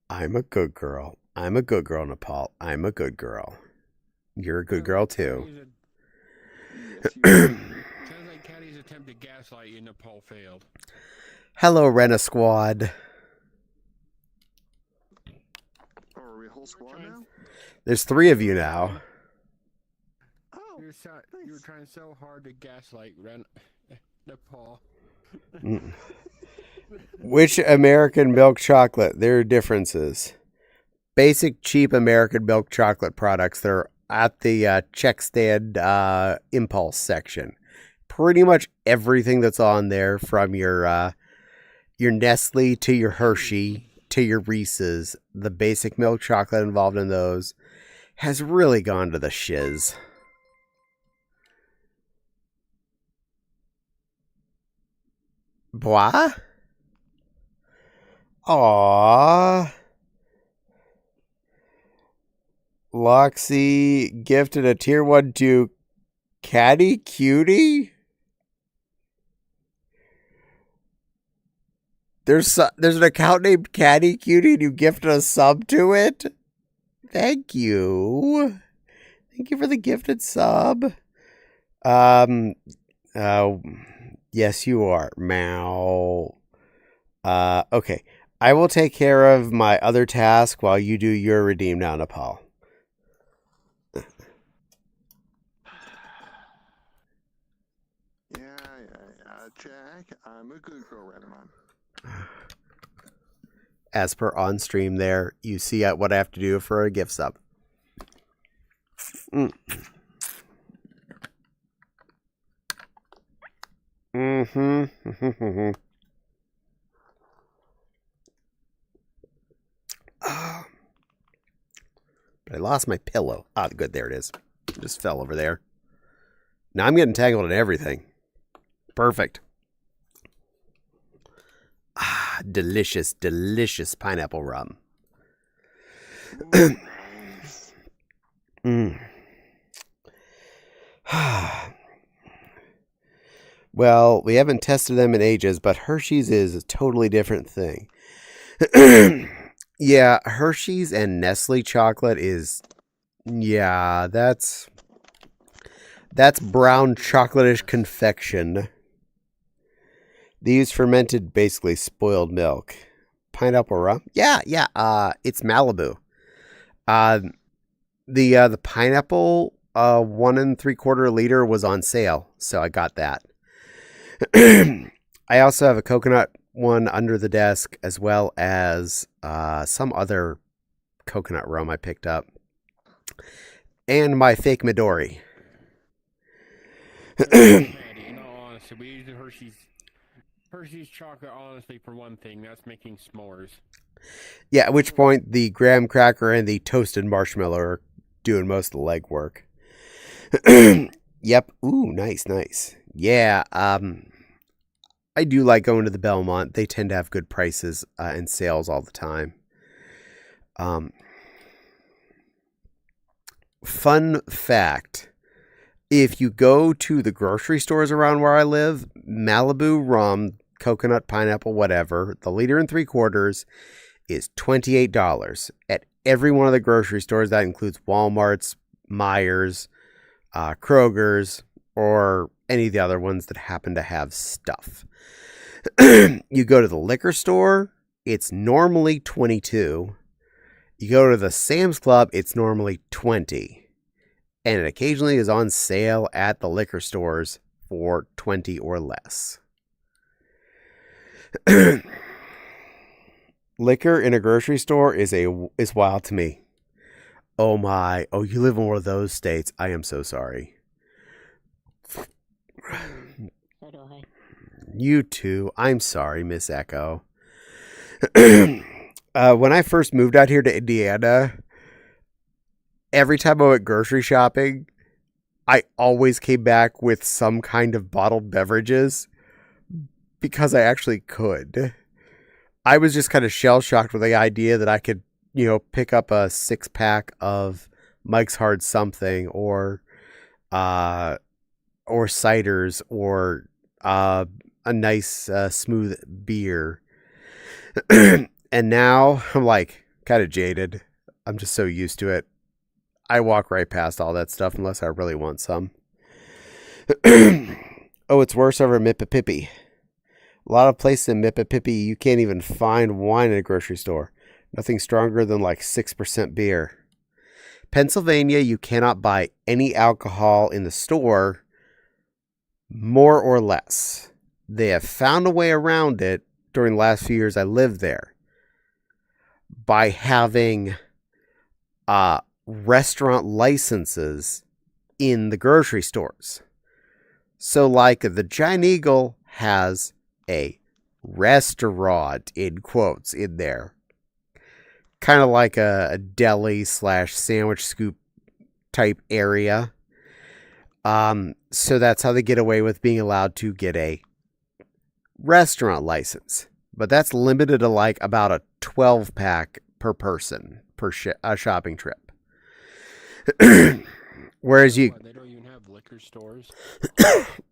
I'm a good girl. I'm a good girl, Nepal. I'm a good girl. You're a good girl, too. Sounds like Caddy's attempt to gaslight you, Nepal failed. Hello, Rena Squad. Oh, are we a whole squad now? There's 3 of you now. Oh, you were trying so hard to gaslight Nepal. Which American milk chocolate? There are differences. Basic, cheap American milk chocolate products that are at the check stand impulse section. Pretty much everything that's on there, from your Nestle to your Hershey to your Reese's, the basic milk chocolate involved in those has really gone to the shiz. Bois? Aww. Loxy gifted a tier 1 to Caddy Cutie? There's an account named Caddy Cutie and you gifted a sub to it? Thank you. Thank you for the gifted sub. Yes, you are. Meow. Okay. I will take care of my other task while you do your redeem now, Nepal. Yeah, Jack. I'm a good girl, Redmond. As per on stream there, you see what I have to do for a gift sub. Mm-hmm. But I lost my pillow. Ah, good, there it is. It just fell over there. Now I'm getting tangled in everything. Perfect. Ah, delicious, delicious pineapple rum. Well, we haven't tested them in ages, but Hershey's is a totally different thing. Yeah, Hershey's and Nestle chocolate is... Yeah, that's brown chocolatish confection. These fermented, basically spoiled milk. Pineapple rum? Yeah, it's Malibu. The pineapple 1 3/4 liter was on sale, so I got that. I also have a coconut one under the desk, as well as some other coconut rum I picked up. And my fake Midori. In all honesty, we use the Hershey's chocolate, honestly, for one thing. That's making s'mores. Yeah, at which point the graham cracker and the toasted marshmallow are doing most of the legwork. Yep. Ooh, nice. Yeah, I do like going to the Belmont. They tend to have good prices and sales all the time. Fun fact. If you go to the grocery stores around where I live, Malibu rum, coconut, pineapple, whatever, the 1 3/4 is $28 at every one of the grocery stores. That includes Walmart's, Myers, Kroger's, or any of the other ones that happen to have stuff. You go to the liquor store, it's normally $22. You go to the Sam's Club, it's normally $20. and it occasionally is on sale at the liquor stores for $20 or less. Liquor in a grocery store is wild to me. Oh my! Oh, you live in one of those states. I am so sorry. So do I. You too. I'm sorry, Miss Echo. When I first moved out here to Indiana, every time I went grocery shopping, I always came back with some kind of bottled beverages because I actually could. I was just kind of shell-shocked with the idea that I could, pick up a 6-pack of Mike's Hard Something or ciders or a nice smooth beer. And now I'm like kind of jaded. I'm just so used to it. I walk right past all that stuff unless I really want some. Oh, it's worse over Mississippi. A lot of places in Mississippi, you can't even find wine in a grocery store. Nothing stronger than like 6% beer. Pennsylvania, you cannot buy any alcohol in the store, more or less. They have found a way around it during the last few years I lived there by having restaurant licenses in the grocery stores. So like the Giant Eagle has a restaurant in quotes in there. Kind of like a deli / sandwich scoop type area. So that's how they get away with being allowed to get a restaurant license. But that's limited to like about a 12-pack per person per shopping trip. Whereas they don't even have liquor stores.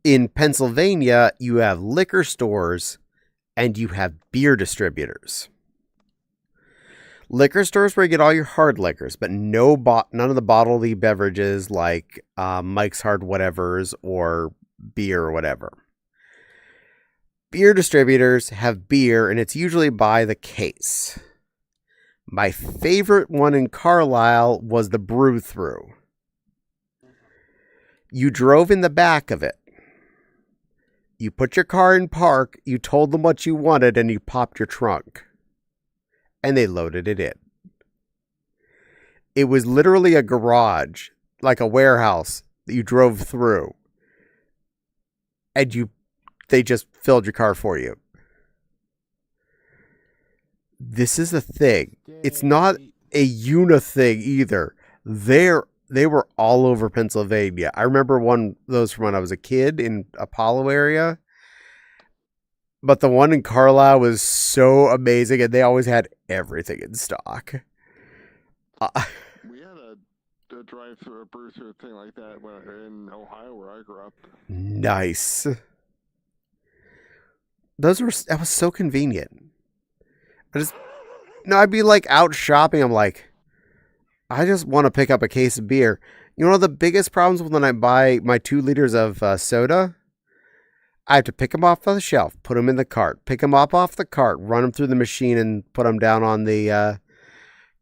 In Pennsylvania, you have liquor stores and you have beer distributors. Liquor stores where you get all your hard liquors, but none of the bottled beverages like Mike's Hard Whatevers or beer or whatever. Beer distributors have beer, and it's usually by the case. My favorite one in Carlisle was the Brew Through. You drove in the back of it. You put your car in park, you told them what you wanted, and you popped your trunk. And they loaded it in. It was literally a garage, like a warehouse that you drove through. And they just filled your car for you. This is the thing. It's not a Una thing either. They were all over Pennsylvania. I remember one of those from when I was a kid in Apollo area. But the one in Carlisle was so amazing, and they always had everything in stock. We had a drive-through, a brew-through thing like that in Ohio where I grew up. Nice. That was so convenient. I'd be like out shopping. I'm like, I just want to pick up a case of beer. You know, the biggest problems when I buy my 2 liters of soda, I have to pick them off the shelf, put them in the cart, pick them up off the cart, run them through the machine, and put them down on the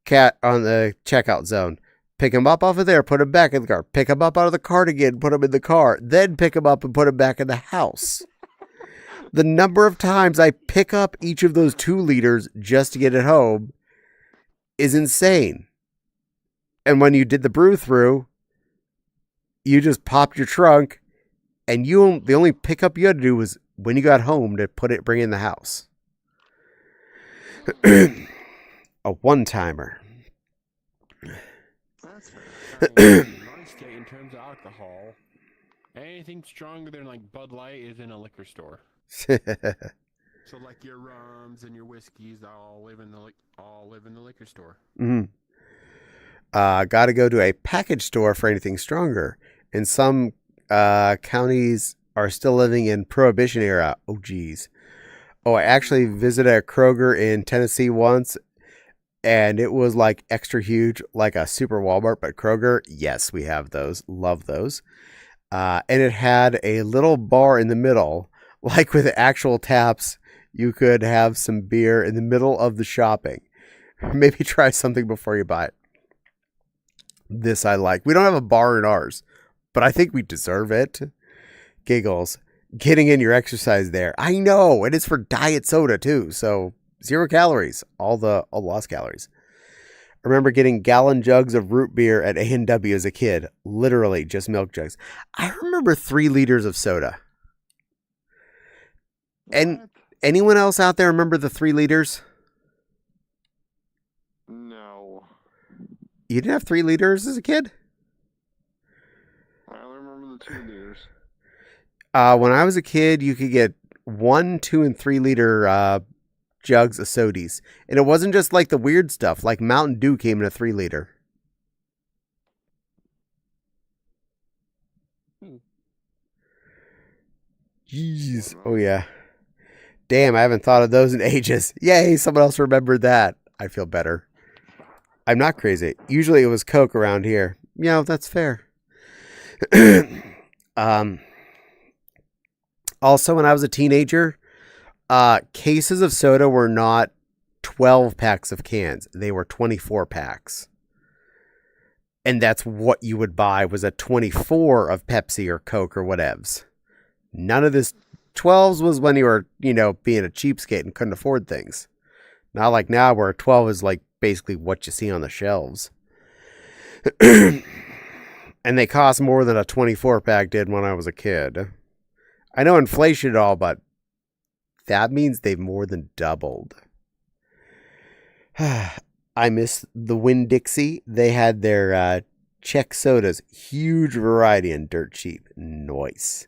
checkout zone. Pick them up off of there, put them back in the car. Pick them up out of the cart again, put them in the car. Then pick them up and put them back in the house. The number of times I pick up each of those 2 liters just to get it home is insane. And when you did the brew through, you just popped your trunk, and the only pickup you had to do was when you got home to bring it in the house. A one-timer. That's fair. My state, in terms of alcohol, anything stronger than like Bud Light is in a liquor store. So like your rums and your whiskeys all live in the liquor store. Mm-hmm. Got to go to a package store for anything stronger. In some counties are still living in Prohibition era. Oh, geez. Oh, I actually visited a Kroger in Tennessee once, and it was like extra huge, like a super Walmart, but Kroger, yes, we have those. Love those. And it had a little bar in the middle, like with actual taps. You could have some beer in the middle of the shopping. Maybe try something before you buy it. This I like. We don't have a bar in ours, but I think we deserve it. Giggles. Getting in your exercise there. I know. And it's for diet soda too. So 0 calories. All the lost calories. I remember getting gallon jugs of root beer at A&W as a kid. Literally just milk jugs. I remember 3 liters of soda. And What? anyone else out there remember the 3 liters? No. You didn't have 3 liters as a kid? I only remember the 2 liters. When I was a kid, you could get 1, 2, and 3 liter jugs of sodies. And it wasn't just like the weird stuff. Like Mountain Dew came in a 3 liter. Jeez. Oh, yeah. Damn, I haven't thought of those in ages. Yay, someone else remembered that. I feel better. I'm not crazy. Usually it was Coke around here. Yeah, that's fair. Also, when I was a teenager, cases of soda were not 12 packs of cans. They were 24 packs. And that's what you would buy was a 24 of Pepsi or Coke or whatevs. None of this 12s was when you were, being a cheapskate and couldn't afford things. Not like now where a 12 is like basically what you see on the shelves. And they cost more than a 24 pack did when I was a kid. I know inflation and all, but that means they've more than doubled. I miss the Winn-Dixie. They had their Czech sodas. Huge variety and dirt cheap. Nice.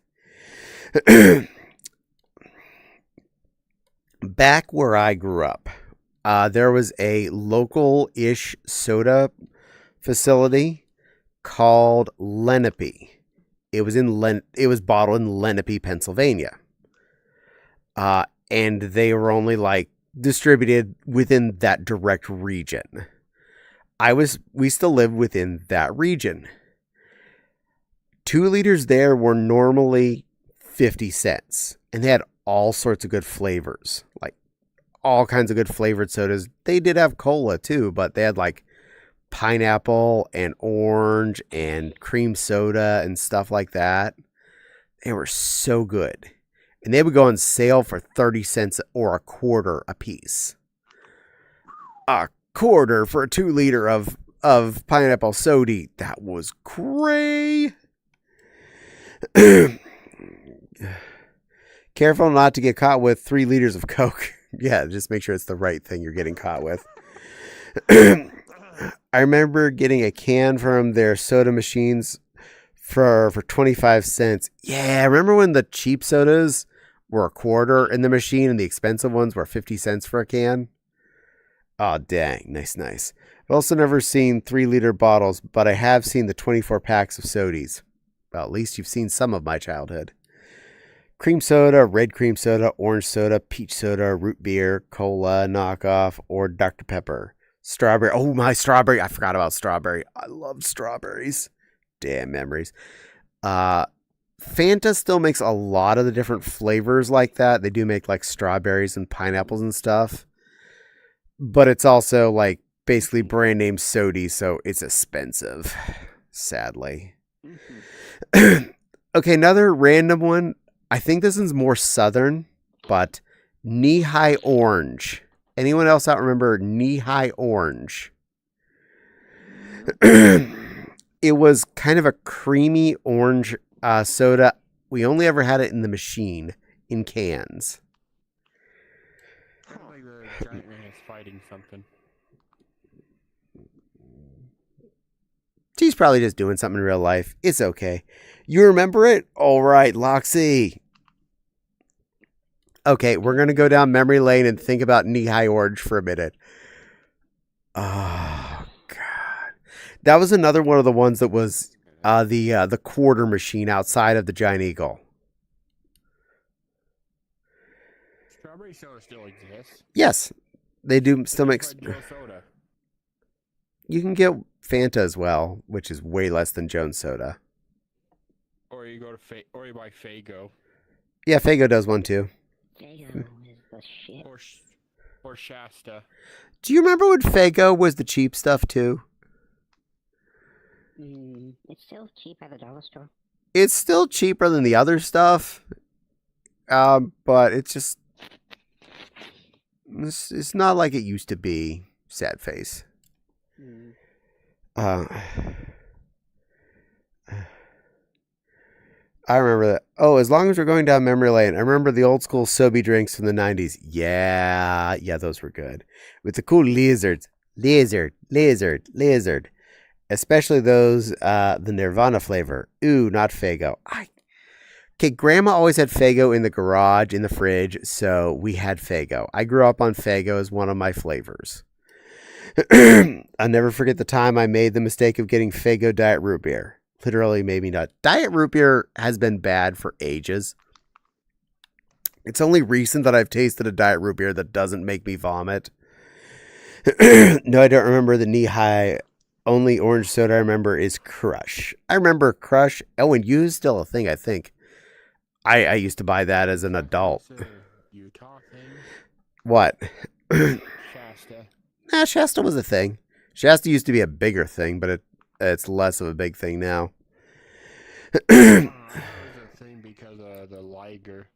Back where I grew up, there was a local-ish soda facility called Lenape. It was bottled in Lenape, Pennsylvania. And they were only like distributed within that direct region. We still lived within that region. 2 liters there were normally 50 cents. And they had all sorts of good flavors. Like all kinds of good flavored sodas. They did have cola too, but they had like pineapple and orange and cream soda and stuff like that. They were so good. And they would go on sale for 30 cents or a quarter a piece. A quarter for a 2 liter of pineapple soda. That was cray. Careful not to get caught with 3 liters of Coke. Yeah, just make sure it's the right thing you're getting caught with. I remember getting a can from their soda machines for 25 cents. Yeah, remember when the cheap sodas were a quarter in the machine and the expensive ones were 50 cents for a can? Oh, dang. Nice. I've also never seen 3 liter bottles, but I have seen the 24 packs of sodies. Well, at least you've seen some of my childhood. Cream soda, red cream soda, orange soda, peach soda, root beer, cola, knockoff, or Dr. Pepper. Strawberry. Oh, my strawberry. I forgot about strawberry. I love strawberries. Damn memories. Fanta still makes a lot of the different flavors like that. They do make like strawberries and pineapples and stuff. But it's also like basically brand name soda, so it's expensive. Sadly. Mm-hmm. Okay, another random one. I think this one's more southern, but knee-high orange. Anyone else out remember knee-high orange? It was kind of a creamy orange soda. We only ever had it in the machine, in cans. Kind of like the giant man is fighting something. He's probably just doing something in real life. It's okay. You remember it? All right, Loxy. Okay, we're going to go down memory lane and think about knee-high orange for a minute. Oh, God. That was another one of the ones that was the quarter machine outside of the Giant Eagle. Strawberry soda still exists. Yes, they do still make... Joe Soda. You can get Fanta as well, which is way less than Jones Soda. Or you go to or you buy Faygo. Yeah, Faygo does one too. Faygo is the shit. Or Shasta. Do you remember when Faygo was the cheap stuff too? It's still cheap at the dollar store. It's still cheaper than the other stuff, but it's just it's not like it used to be. Sad face. I remember that. Oh, as long as we're going down memory lane, I remember the old school Sobe drinks from the 90s. Yeah, those were good. With the cool lizards. Lizard. Especially those, the Nirvana flavor. Ooh, not Faygo. Okay, Grandma always had Faygo in the garage, in the fridge, so we had Faygo. I grew up on Faygo as one of my flavors. I'll never forget the time I made the mistake of getting Faygo Diet Root Beer. Literally made me nuts. Diet root beer has been bad for ages. It's only recent that I've tasted a diet root beer that doesn't make me vomit. No, I don't remember the knee-high. Only orange soda I remember is Crush. I remember Crush. Oh, and U's still a thing, I think. I used to buy that as an adult. Utah thing? What? Shasta. Nah, Shasta was a thing. Shasta used to be a bigger thing, but it's less of a big thing now. It was a thing because of the Liger.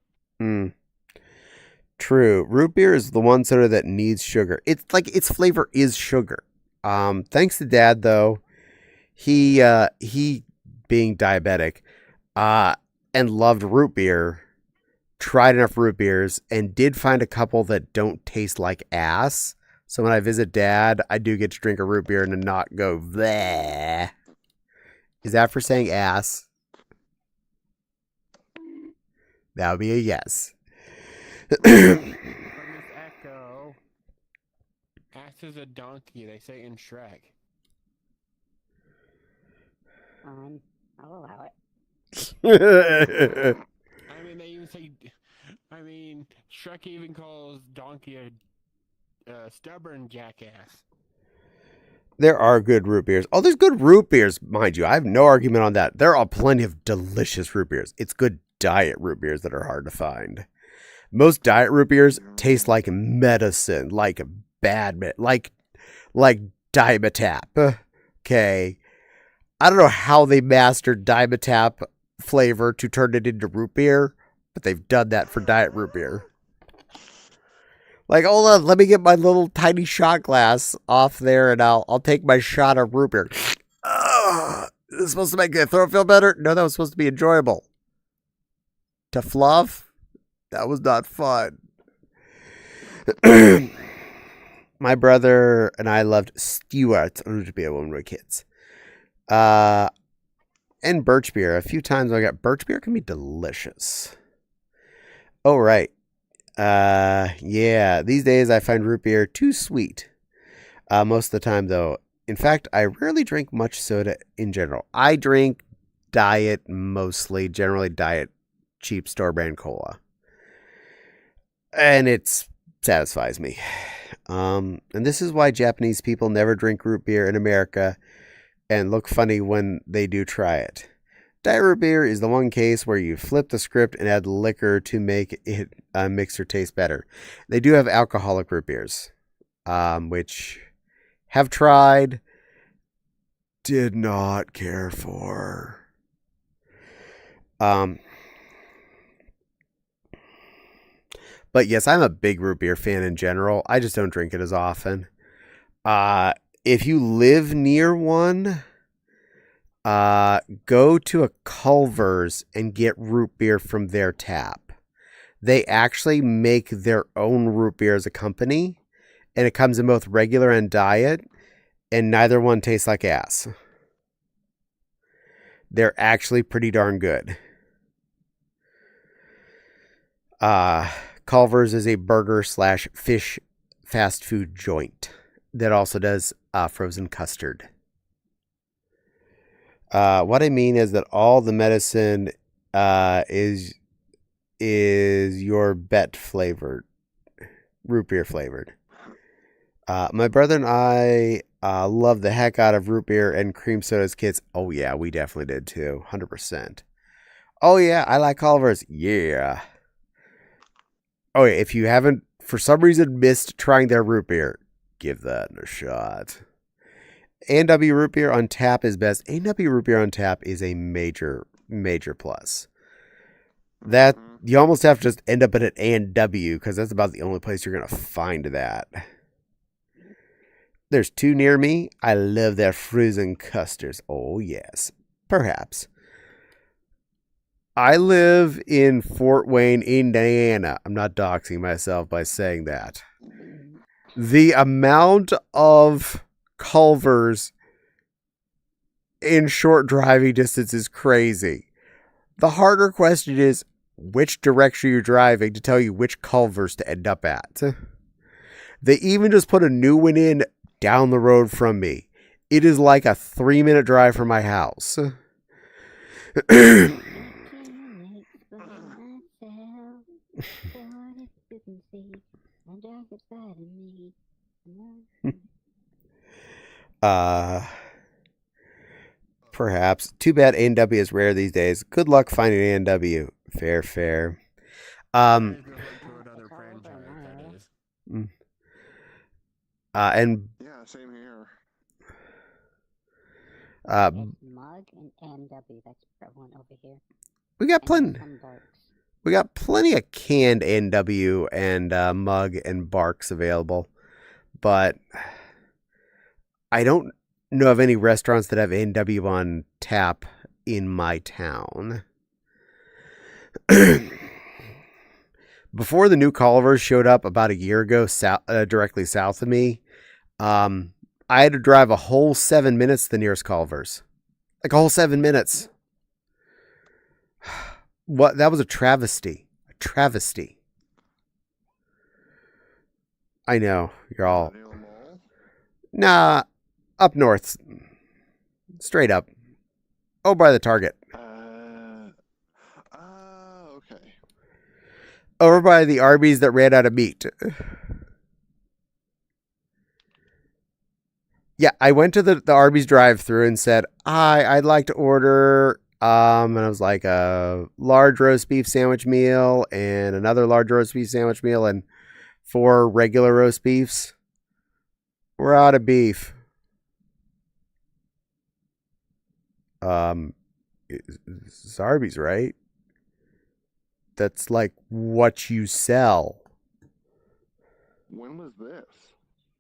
True. Root beer is the one soda that needs sugar. It's like its flavor is sugar. Thanks to Dad though, he being diabetic, and loved root beer, tried enough root beers, and did find a couple that don't taste like ass. So when I visit Dad, I do get to drink a root beer and not go bleh. Is that for saying ass? That would be a yes. Echo. Ass is a donkey, they say in Shrek. I'll allow it. I mean, they even say... Shrek even calls donkey a stubborn jackass. There are good root beers. Oh, there's good root beers, mind you. I have no argument on that. There are plenty of delicious root beers. It's good diet root beers that are hard to find. Most diet root beers taste like medicine, like like Dimetap. Okay. I don't know how they mastered Dimetap flavor to turn it into root beer, but they've done that for diet root beer. Like, hold on, let me get my little tiny shot glass off there, and I'll take my shot of root beer. Is this supposed to make the throat feel better? No, that was supposed to be enjoyable. To fluff? That was not fun. My brother and I loved Stewart root beer when we were kids. And birch beer. A few times I got birch beer can be delicious. Oh, right. Yeah, these days I find root beer too sweet. Most of the time, though. In fact, I rarely drink much soda in general. I drink diet mostly, generally diet, cheap store brand cola. And it satisfies me. And this is why Japanese people never drink root beer in America and look funny when they do try it. Diet root beer is the one case where you flip the script and add liquor to make it mixer taste better. They do have alcoholic root beers, which have tried, did not care for. But yes, I'm a big root beer fan in general. I just don't drink it as often. If you live near one, go to a Culver's and get root beer from their tap. They actually make their own root beer as a company, and it comes in both regular and diet, and neither one tastes like ass. They're actually pretty darn good. Culver's is a burger/fish fast food joint that also does frozen custard. What I mean is that all the medicine is your bet flavored, root beer flavored. My brother and I love the heck out of root beer and cream soda as kids. Oh yeah, we definitely did too, 100%. Oh yeah, I like Culver's. Yeah. Oh yeah, if you haven't for some reason missed trying their root beer, give that a shot. A&W root beer on tap is best. A&W root beer on tap is a major plus. That you almost have to just end up at an A&W because that's about the only place you're gonna find that. There's 2 near me. I love their frozen custards. Oh yes, perhaps. I live in Fort Wayne, Indiana. I'm not doxing myself by saying that. The amount of Culvers in short driving distance is crazy. The harder question is which direction you're driving to tell you which Culvers to end up at. They even just put a new one in down the road from me. It is like a 3-minute drive from my house. Perhaps. Too bad A&W is rare these days. Good luck finding A&W. Fair. And yeah, same here. Mug and A&W. That's prevalent over here. We got plenty of canned A&W and mug and barks available, but I don't know of any restaurants that have A&W on tap in my town. Before the new Culvers showed up about a year ago, directly south of me, I had to drive a whole 7 minutes to the nearest Culvers. Like a whole 7 minutes. What? That was a travesty. A travesty. I know. You're all... Nah. Up north. Straight up. Oh, by the Target. Okay. Over by the Arby's that ran out of meat. Yeah, I went to the Arby's drive-thru and said, I'd like to order... and I was like a large roast beef sandwich meal and another large roast beef sandwich meal and 4 regular roast beefs. We're out of beef. It's Arby's, right? That's like what you sell. When was this?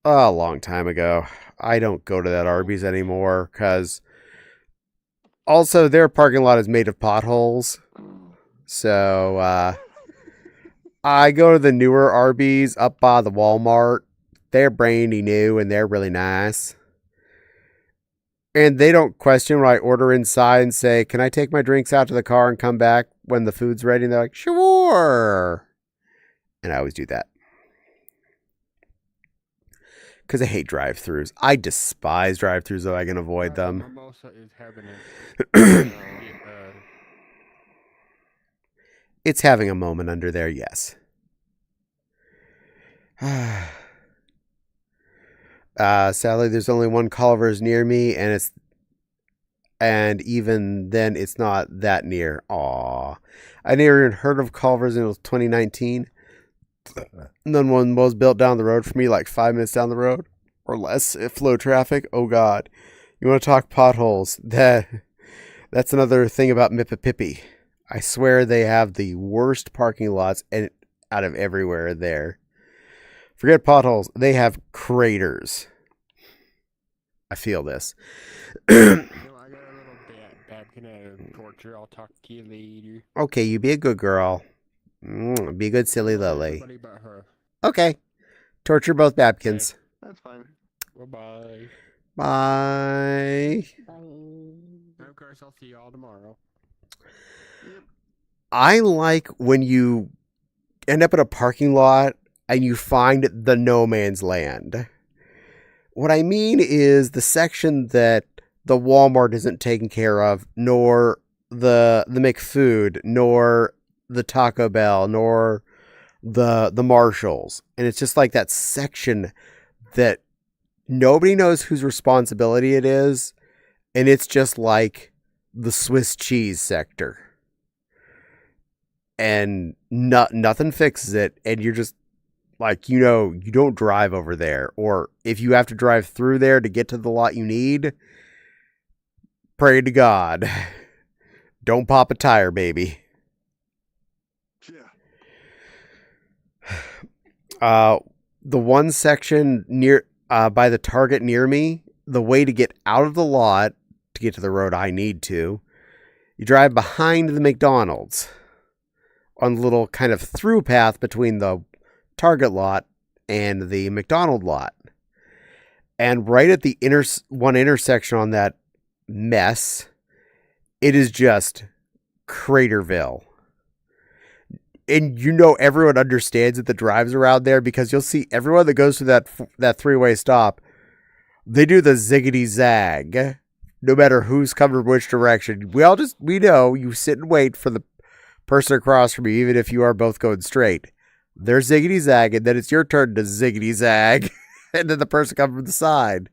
A long time ago. I don't go to that Arby's anymore because also their parking lot is made of potholes. So I go to the newer Arby's up by the Walmart. They're brandy new and they're really nice. And they don't question when I order inside and say, can I take my drinks out to the car and come back when the food's ready? And they're like, sure. And I always do that. Because I hate drive-thrus. I despise drive-thrus though I can avoid them. Mimosa is having a, It's having a moment under there, yes. Sadly, there's only one Culver's near me, and even then, it's not that near. Aw, I never even heard of Culver's until 2019. And then one was built down the road for me, like 5 minutes down the road or less. If flow traffic, oh god, you want to talk potholes? That's another thing about Mississippi. I swear they have the worst parking lots out of everywhere there. Forget potholes. They have craters. I feel this. I got a little bad torture. I'll talk to you later. Okay, you be a good girl. Be a good silly Lily. Everybody but her. Okay. Torture both Babkins. That's fine. Bye-bye. Bye. Of course, I'll see you all tomorrow. I like when you end up at a parking lot and you find the no man's land. What I mean is the section that the Walmart isn't taken care of, nor the McFood, nor the Taco Bell, nor the Marshalls. And it's just like that section that nobody knows whose responsibility it is. And it's just like the Swiss cheese sector. And nothing fixes it. And you're just like, you know, you don't drive over there. Or if you have to drive through there to get to the lot you need, pray to God. Don't pop a tire, baby. Yeah. The one section near by the Target near me, the way to get out of the lot to get to the road I need to, you drive behind the McDonald's on the little kind of through path between the Target lot and the McDonald lot. And right at the one intersection on that mess, it is just Craterville. And you know everyone understands it that drives around there, because you'll see everyone that goes through that three-way stop, they do the ziggity zag, no matter who's coming from which direction. We know you sit and wait for the person across from you, even if you are both going straight. They're ziggity zag, and then it's your turn to ziggity zag, and then the person comes from the side.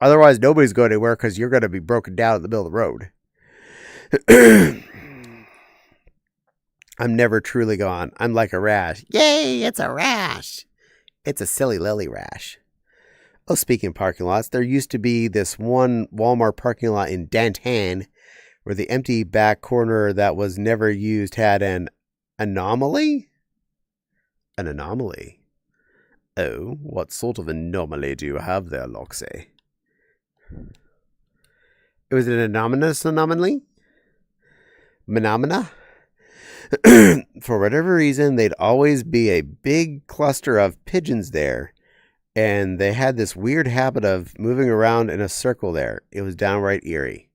Otherwise, nobody's going anywhere, because you're going to be broken down in the middle of the road. I'm never truly gone. I'm like a rash. Yay, it's a rash. It's a silly lily rash. Oh, speaking of parking lots, there used to be this one Walmart parking lot in Dantan where the empty back corner that was never used had an anomaly? An anomaly? Oh, what sort of anomaly do you have there, Loxie? It was an anomalous anomaly? Phenomena? For whatever reason, they'd always be a big cluster of pigeons there, and they had this weird habit of moving around in a circle there. It was downright eerie.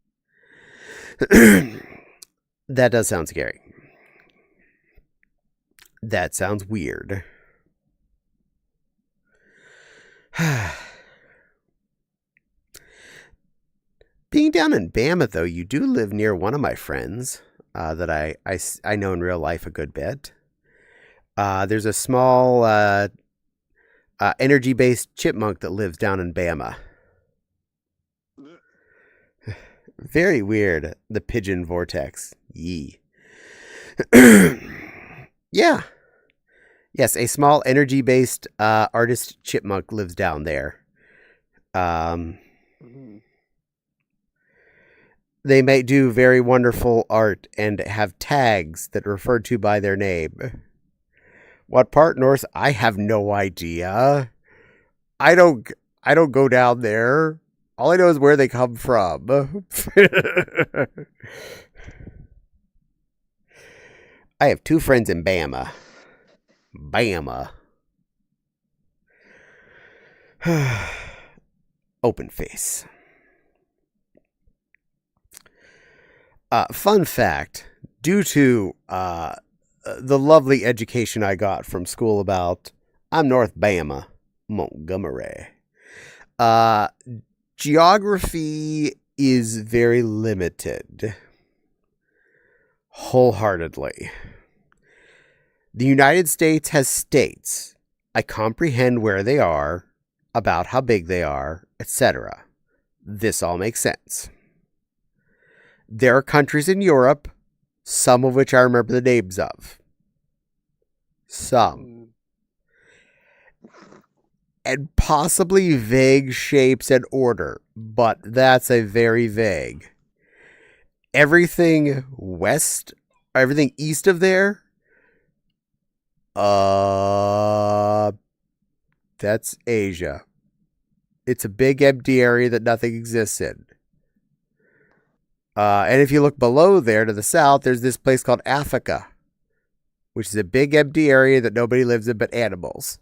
That does sound scary. That sounds weird. Being down in Bama, though, you do live near one of my friends. That I know in real life a good bit. There's a small energy-based chipmunk that lives down in Bama. Very weird. The pigeon vortex. Yee. Yeah. Yes, a small energy-based artist chipmunk lives down there. They may do very wonderful art and have tags that are referred to by their name. What part north? I have no idea. I don't go down there. All I know is where they come from. I have two friends in Bama. Bama. Open face. Fun fact, due to the lovely education I got from school about, I'm North Bama, Montgomery. Geography is very limited. Wholeheartedly. The United States has states. I comprehend where they are, about how big they are, etc. This all makes sense. There are countries in Europe, some of which I remember the names of. Some. And possibly vague shapes and order, but that's a very vague. Everything east of there, that's Asia. It's a big empty area that nothing exists in. And if you look below there to the south, there's this place called Africa, which is a big empty area that nobody lives in but animals.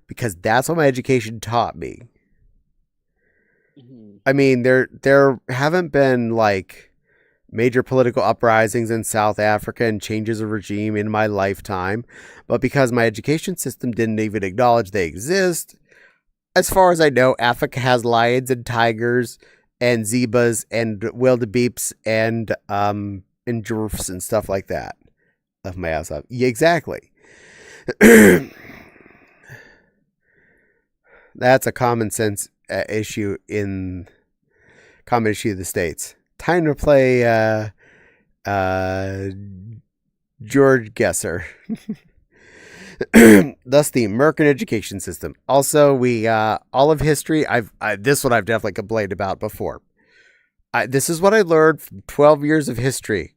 Because that's what my education taught me. I mean, there haven't been like major political uprisings in South Africa and changes of regime in my lifetime, but because my education system didn't even acknowledge they exist, as far as I know, Africa has lions and tigers and zebras and wildebeeps and giraffes and stuff like that. Left my ass up. Yeah, exactly. That's a common sense issue of the States. Time to play George Gesser. Thus, the American education system. Also, we all of history. This one I've definitely complained about before. This is what I learned from 12 years of history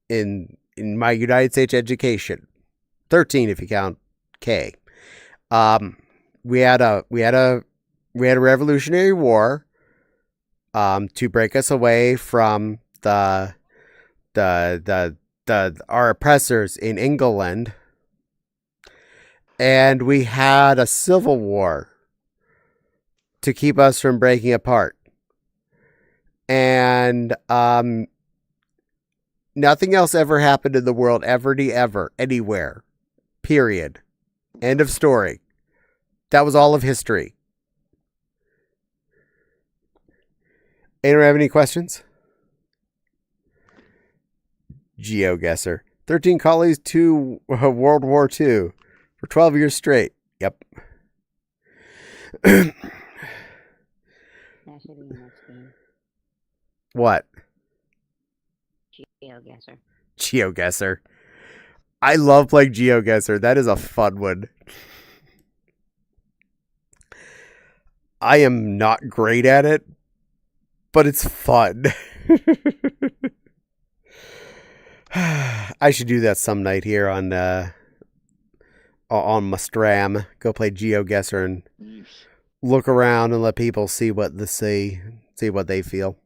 in my United States education. 13 if you count K. We had a Revolutionary War to break us away from our oppressors in England. And we had a civil war to keep us from breaking apart. And nothing else ever happened in the world, ever, anywhere. Period. End of story. That was all of history. Anyone have any questions? GeoGuessr. 13 colonies to World War II. For 12 years straight. Yep. That should be the next game. What? GeoGuessr. GeoGuessr. I love playing GeoGuessr. That is a fun one. I am not great at it, but it's fun. I should do that some night here on my stream. Go play GeoGuessr and look around and let people see what see what they feel.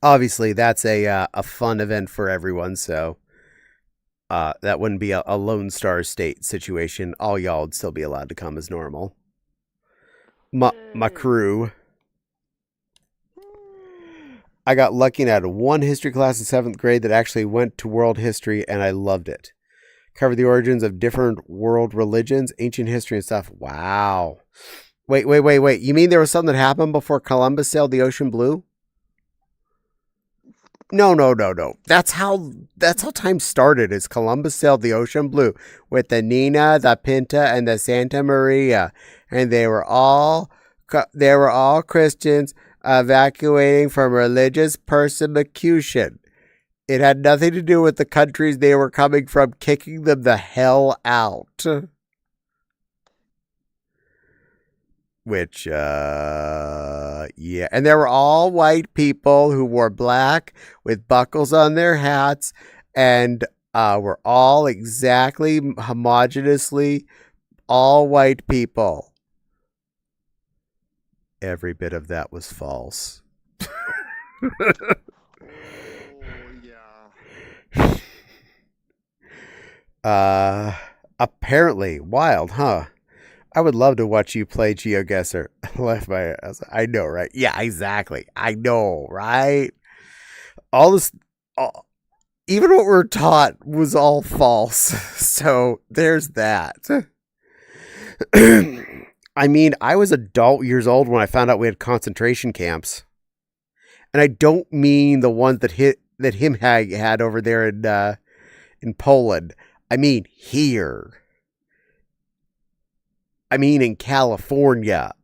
Obviously, that's a fun event for everyone, so that wouldn't be a Lone Star State situation. All y'all would still be allowed to come as normal. My crew. I got lucky and had one history class in 7th grade that actually went to world history, and I loved it. Covered the origins of different world religions, ancient history, and stuff. Wow. Wait. You mean there was something that happened before Columbus sailed the ocean blue? No. That's how time started, is Columbus sailed the ocean blue with the Nina, the Pinta, and the Santa Maria. And they were all Christians evacuating from religious persecution. It had nothing to do with the countries they were coming from kicking them the hell out. Which, yeah. And they were all white people who wore black with buckles on their hats and were all exactly homogeneously all white people. Every bit of that was false. Apparently. Wild, huh? I would love to watch you play GeoGuessr. I know, right? Yeah, exactly. I know, right? All this, even what we're taught was all false. So there's that. I mean, I was adult years old when I found out we had concentration camps. And I don't mean the ones that him had over there in Poland. I mean here. I mean in California.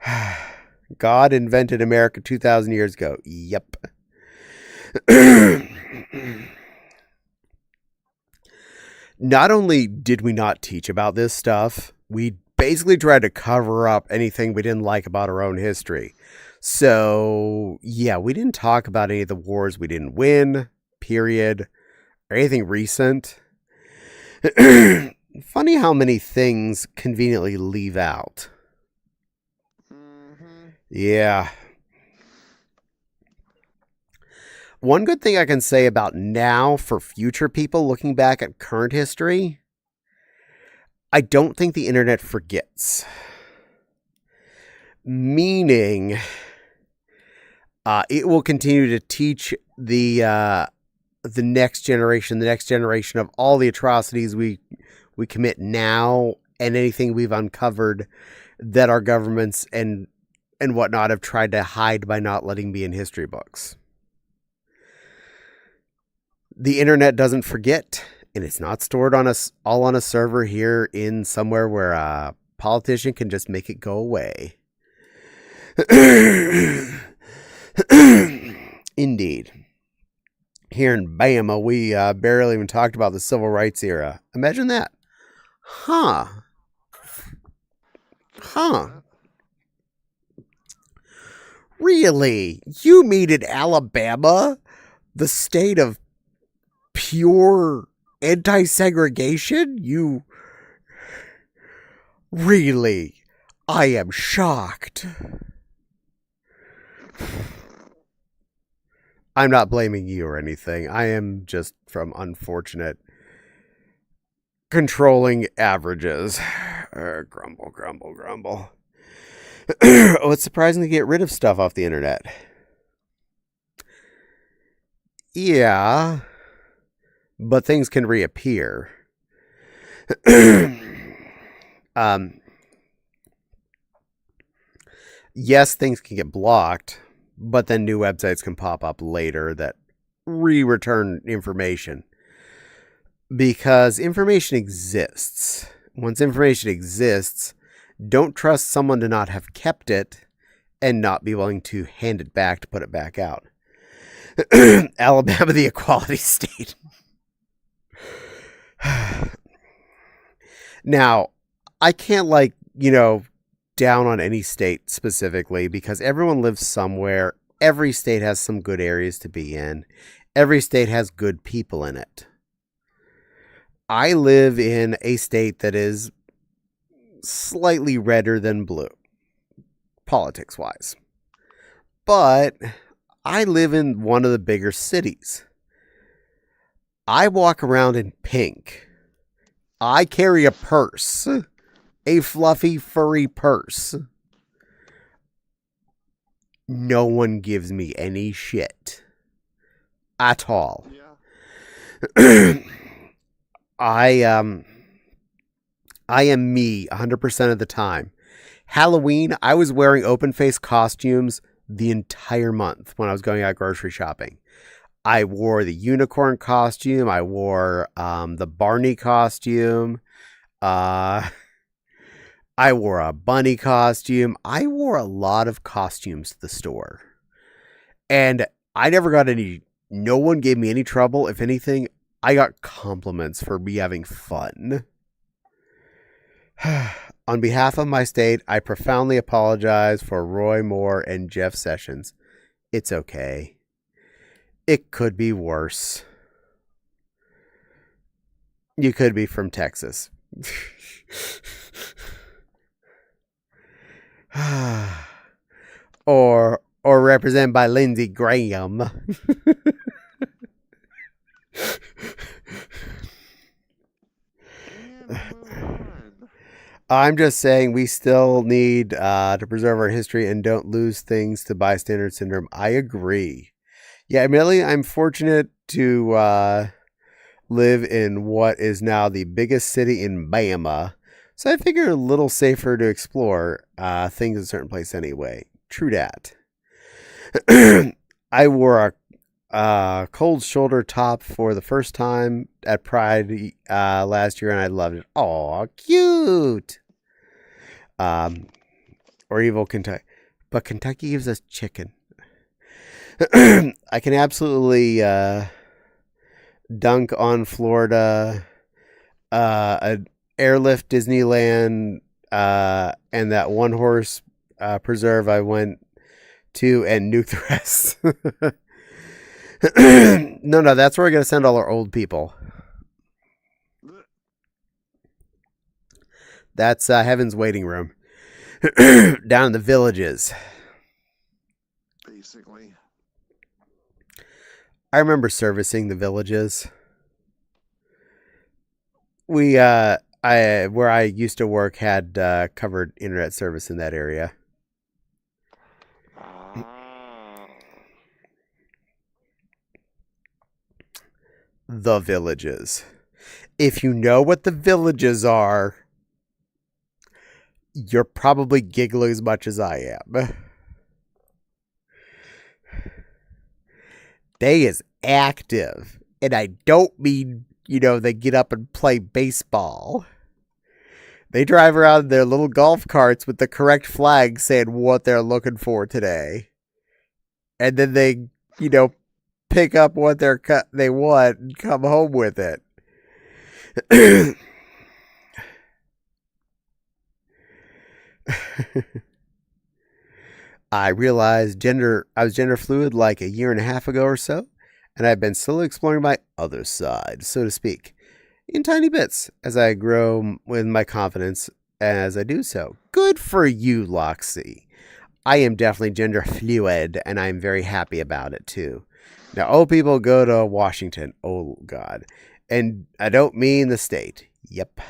Yeah. God invented America 2,000 years ago. Yep. Not only did we not teach about this stuff, we basically tried to cover up anything we didn't like about our own history. So, yeah, we didn't talk about any of the wars we didn't win, period, or anything recent. Funny how many things conveniently leave out. Yeah. One good thing I can say about now for future people looking back at current history, I don't think the internet forgets. Meaning, it will continue to teach the next generation of all the atrocities we commit now and anything we've uncovered that our governments and whatnot have tried to hide by not letting be in history books. The internet doesn't forget, and it's not stored all on a server here in somewhere where a politician can just make it go away. Indeed. Here in Bama, we barely even talked about the civil rights era. Imagine that. Huh. Really? You mean in Alabama, the state of pure anti-segregation? You... Really? I am shocked. I'm not blaming you or anything. I am just from unfortunate controlling averages. Grumble, grumble, grumble. Oh, it's surprising to get rid of stuff off the internet. Yeah, but things can reappear. Yes, things can get blocked, but then new websites can pop up later that return information. Because information exists. Once information exists, don't trust someone to not have kept it and not be willing to hand it back to put it back out. Alabama, the equality state. Now, I can't down on any state specifically because everyone lives somewhere. Every state has some good areas to be in. Every state has good people in it. I live in a state that is slightly redder than blue, politics-wise. But I live in one of the bigger cities. I walk around in pink. I carry a purse. A fluffy, furry purse. No one gives me any shit. At all. Yeah. I am me 100% of the time. Halloween, I was wearing open face costumes the entire month when I was going out grocery shopping. I wore the unicorn costume. I wore the Barney costume. I wore a bunny costume. I wore a lot of costumes to the store. And I never got no one gave me any trouble. If anything, I got compliments for me having fun. On behalf of my state, I profoundly apologize for Roy Moore and Jeff Sessions. It's okay. It could be worse. You could be from Texas. or represented by Lindsey Graham. I'm just saying we still need to preserve our history and don't lose things to bystander syndrome. I agree. Yeah, admittedly, I'm fortunate to live in what is now the biggest city in Bama. So I figure a little safer to explore things in a certain place anyway. True dat. I wore a cold shoulder top for the first time at Pride last year, and I loved it. Aw, cute. Or evil Kentucky. But Kentucky gives us chicken. I can absolutely dunk on Florida, an airlift Disneyland, and that one horse preserve I went to, and nuke the rest. No, that's where we're going to send all our old people. That's Heaven's Waiting Room. Down in the villages. Basically. I remember servicing the villages. Where I used to work had covered internet service in that area. The villages. If you know what the villages are, you're probably giggling as much as I am. They is active. And I don't mean, they get up and play baseball. They drive around in their little golf carts with the correct flag saying what they're looking for today. and then they, pick up what they want and come home with it. I realized I was gender fluid like a year and a half ago or so, and I've been slowly exploring my other side, so to speak, in tiny bits as I grow with my confidence as I do so. Good for you, Loxy. I am definitely gender fluid, and I'm very happy about it, too. Now, old people go to Washington. Oh, God. And I don't mean the state. Yep.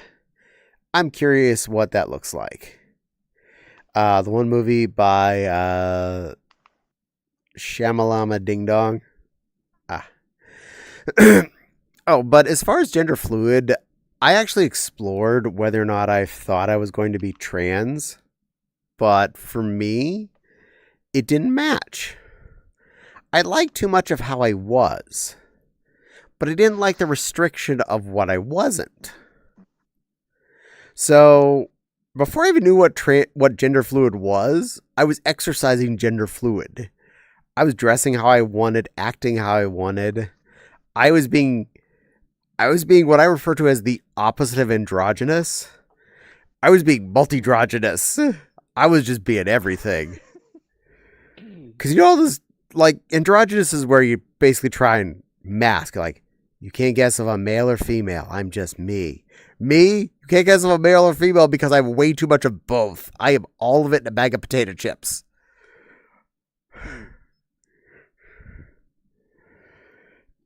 I'm curious what that looks like. The one movie by Shamalama Ding Dong. Ah. Oh, but as far as gender fluid, I actually explored whether or not I thought I was going to be trans. But for me, it didn't match. I liked too much of how I was, but I didn't like the restriction of what I wasn't. So, before I even knew what gender fluid was, I was exercising gender fluid. I was dressing how I wanted, acting how I wanted. I was being what I refer to as the opposite of androgynous. I was being multidrogynous. I was just being everything. Because all this, like, androgynous is where you basically try and mask, like, you can't guess if I'm male or female. I'm just me. Me? You can't guess if I'm male or female because I have way too much of both. I am all of it in a bag of potato chips.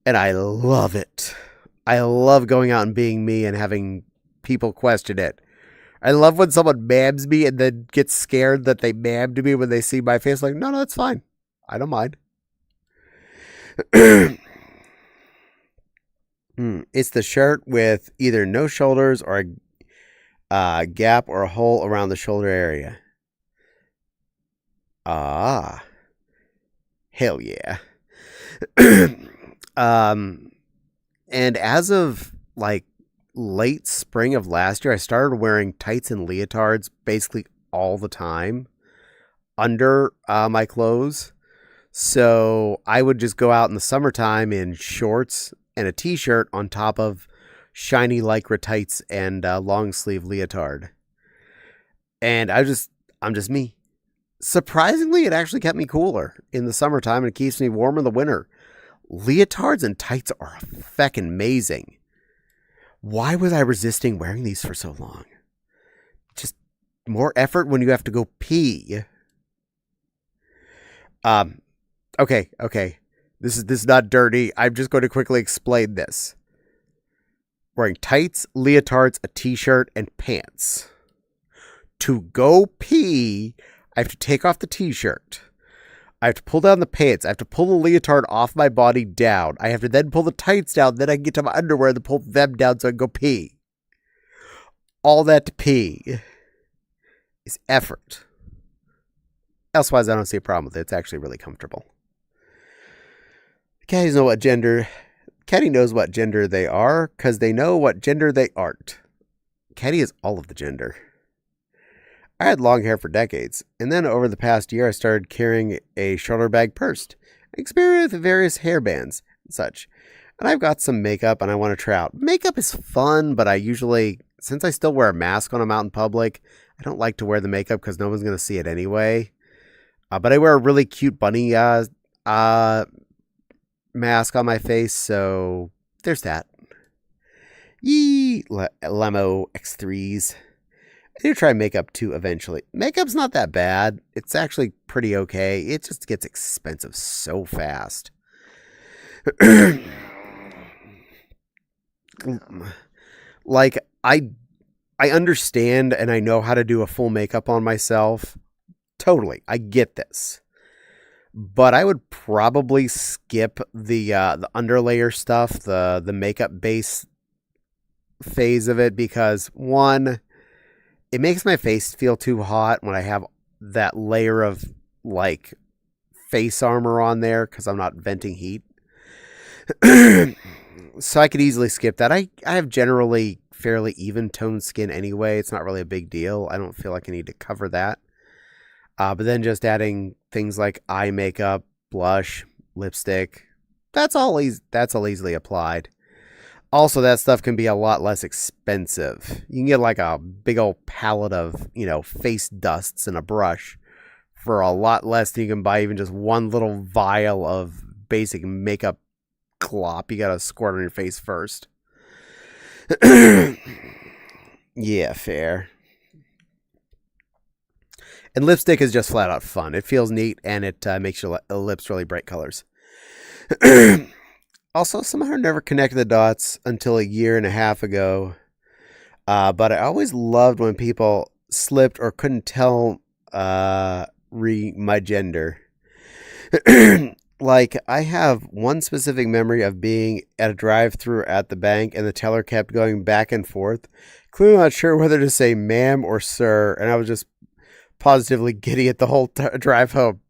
And I love it. I love going out and being me and having people question it. I love when someone mams me and then gets scared that they mammed me when they see my face. Like, no, that's fine. I don't mind. It's the shirt with either no shoulders or a gap or a hole around the shoulder area. Ah. Hell yeah. And as of, like, late spring of last year, I started wearing tights and leotards basically all the time under my clothes. So I would just go out in the summertime in shorts and a t-shirt on top of shiny lycra tights and long sleeve leotard. And I'm just me. Surprisingly, it actually kept me cooler in the summertime and it keeps me warm in the winter. Leotards and tights are feckin' amazing. Why was I resisting wearing these for so long? Just more effort when you have to go pee. Okay. This is not dirty. I'm just going to quickly explain this. Wearing tights, leotards, a t-shirt, and pants. To go pee, I have to take off the t-shirt. I have to pull down the pants. I have to pull the leotard off my body down. I have to then pull the tights down. Then I can get to my underwear and pull them down so I can go pee. All that to pee is effort. Elsewise, I don't see a problem with it. It's actually really comfortable. Caddies know what gender. Caddy knows what gender they are because they know what gender they aren't. Caddy is all of the gender. I had long hair for decades, and then over the past year I started carrying a shoulder bag purse, experimented with various hair bands and such. And I've got some makeup and I want to try out. Makeup is fun, but since I still wear a mask when I'm out in public, I don't like to wear the makeup because no one's going to see it anyway. But I wear a really cute bunny mask on my face, so there's that. Yee, Lemo X3s. I need to try makeup too eventually. Makeup's not that bad. It's actually pretty okay. It just gets expensive so fast. Like, I understand and I know how to do a full makeup on myself. Totally. I get this. But I would probably skip the underlayer stuff, the makeup base phase of it, because one, it makes my face feel too hot when I have that layer of, like, face armor on there because I'm not venting heat. So I could easily skip that. I have generally fairly even toned skin anyway. It's not really a big deal. I don't feel like I need to cover that. But then just adding things like eye makeup, blush, lipstick. That's all easily applied. Also, that stuff can be a lot less expensive. You can get like a big old palette of, face dusts and a brush for a lot less than you can buy even just one little vial of basic makeup glop. You gotta squirt on your face first. Yeah, fair. And lipstick is just flat out fun. It feels neat, and it makes your lips really bright colors. Also, somehow I never connected the dots until a year and a half ago. But I always loved when people slipped or couldn't tell my gender. Like, I have one specific memory of being at a drive-thru at the bank, and the teller kept going back and forth, clearly not sure whether to say ma'am or sir, and I was just positively giddy at the whole drive home.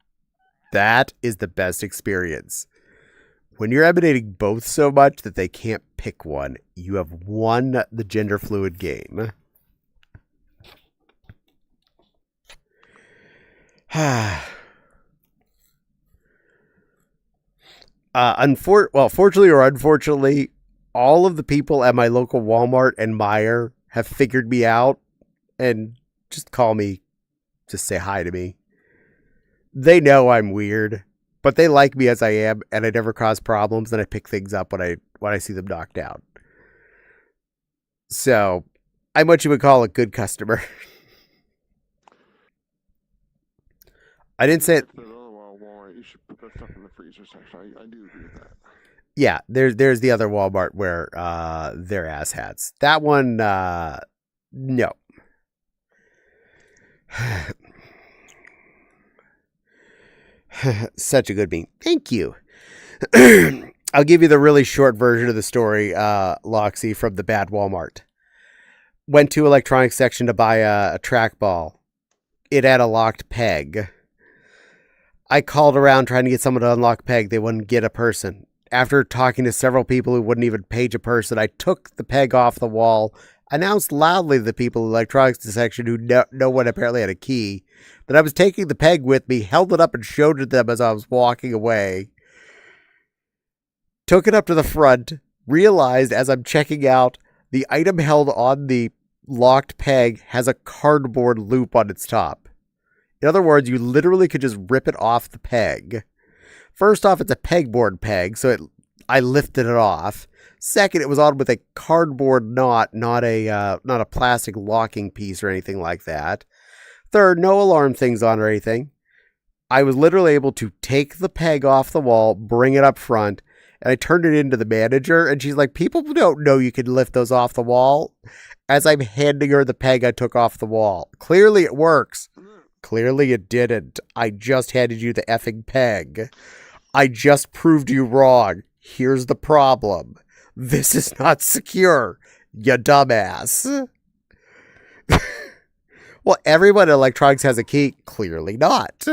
That is the best experience. When you're emanating both so much that they can't pick one, you have won the gender fluid game. Fortunately or unfortunately, all of the people at my local Walmart and Meijer have figured me out and just call me, just say hi to me. They know I'm weird, but they like me as I am, and I never cause problems, and I pick things up when I see them knocked out. So, I'm what you would call a good customer. I didn't say it. You should put that stuff in the freezer section. I do agree with that. Yeah, there's the other Walmart where they're asshats. That one, no. Such a good bean. Thank you. I'll give you the really short version of the story, Loxy, from the bad Walmart. Went to electronics section to buy a trackball. It had a locked peg. I called around trying to get someone to unlock peg. They wouldn't get a person. After talking to several people who wouldn't even page a person, I took the peg off the wall, announced loudly to the people in the electronics section who no one apparently had a key, that I was taking the peg with me, held it up and showed it to them as I was walking away. Took it up to the front, realized as I'm checking out, the item held on the locked peg has a cardboard loop on its top. In other words, you literally could just rip it off the peg. First off, it's a pegboard peg, so I lifted it off. Second, it was on with a cardboard knot, not a plastic locking piece or anything like that. Third, no alarm things on or anything. I was literally able to take the peg off the wall, bring it up front, and I turned it into the manager, and she's like, people don't know you can lift those off the wall. As I'm handing her the peg I took off the wall. Clearly it works. Clearly it didn't. I just handed you the effing peg. I just proved you wrong. Here's the problem. This is not secure, you dumbass. Well, everyone in electronics has a key. Clearly not.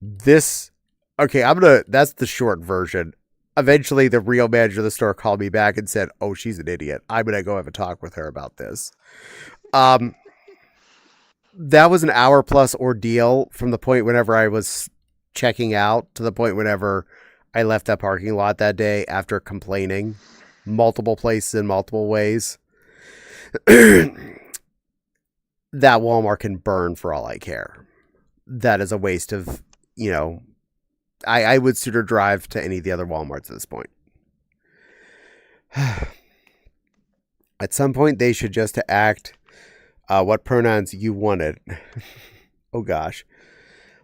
That's the short version. Eventually, the real manager of the store called me back and said, oh, she's an idiot. I'm going to go have a talk with her about this. That was an hour-plus ordeal from the point whenever I was checking out to the point whenever I left that parking lot that day after complaining multiple places in multiple ways. That Walmart can burn for all I care. That is a waste of, I would sooner drive to any of the other Walmarts at this point. At some point, they should just act what pronouns you wanted. Oh, gosh.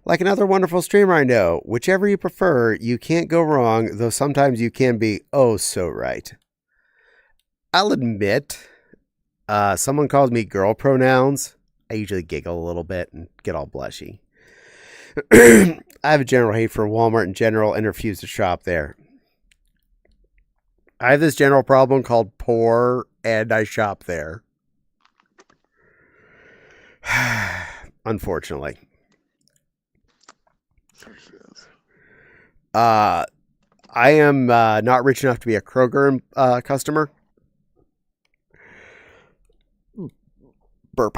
Like another wonderful streamer I know, whichever you prefer, you can't go wrong, though sometimes you can be oh so right. I'll admit, someone calls me girl pronouns. I usually giggle a little bit and get all blushy. I have a general hate for Walmart in general and refuse to shop there. I have this general problem called poor, and I shop there. Unfortunately. I am not rich enough to be a Kroger customer. Burp.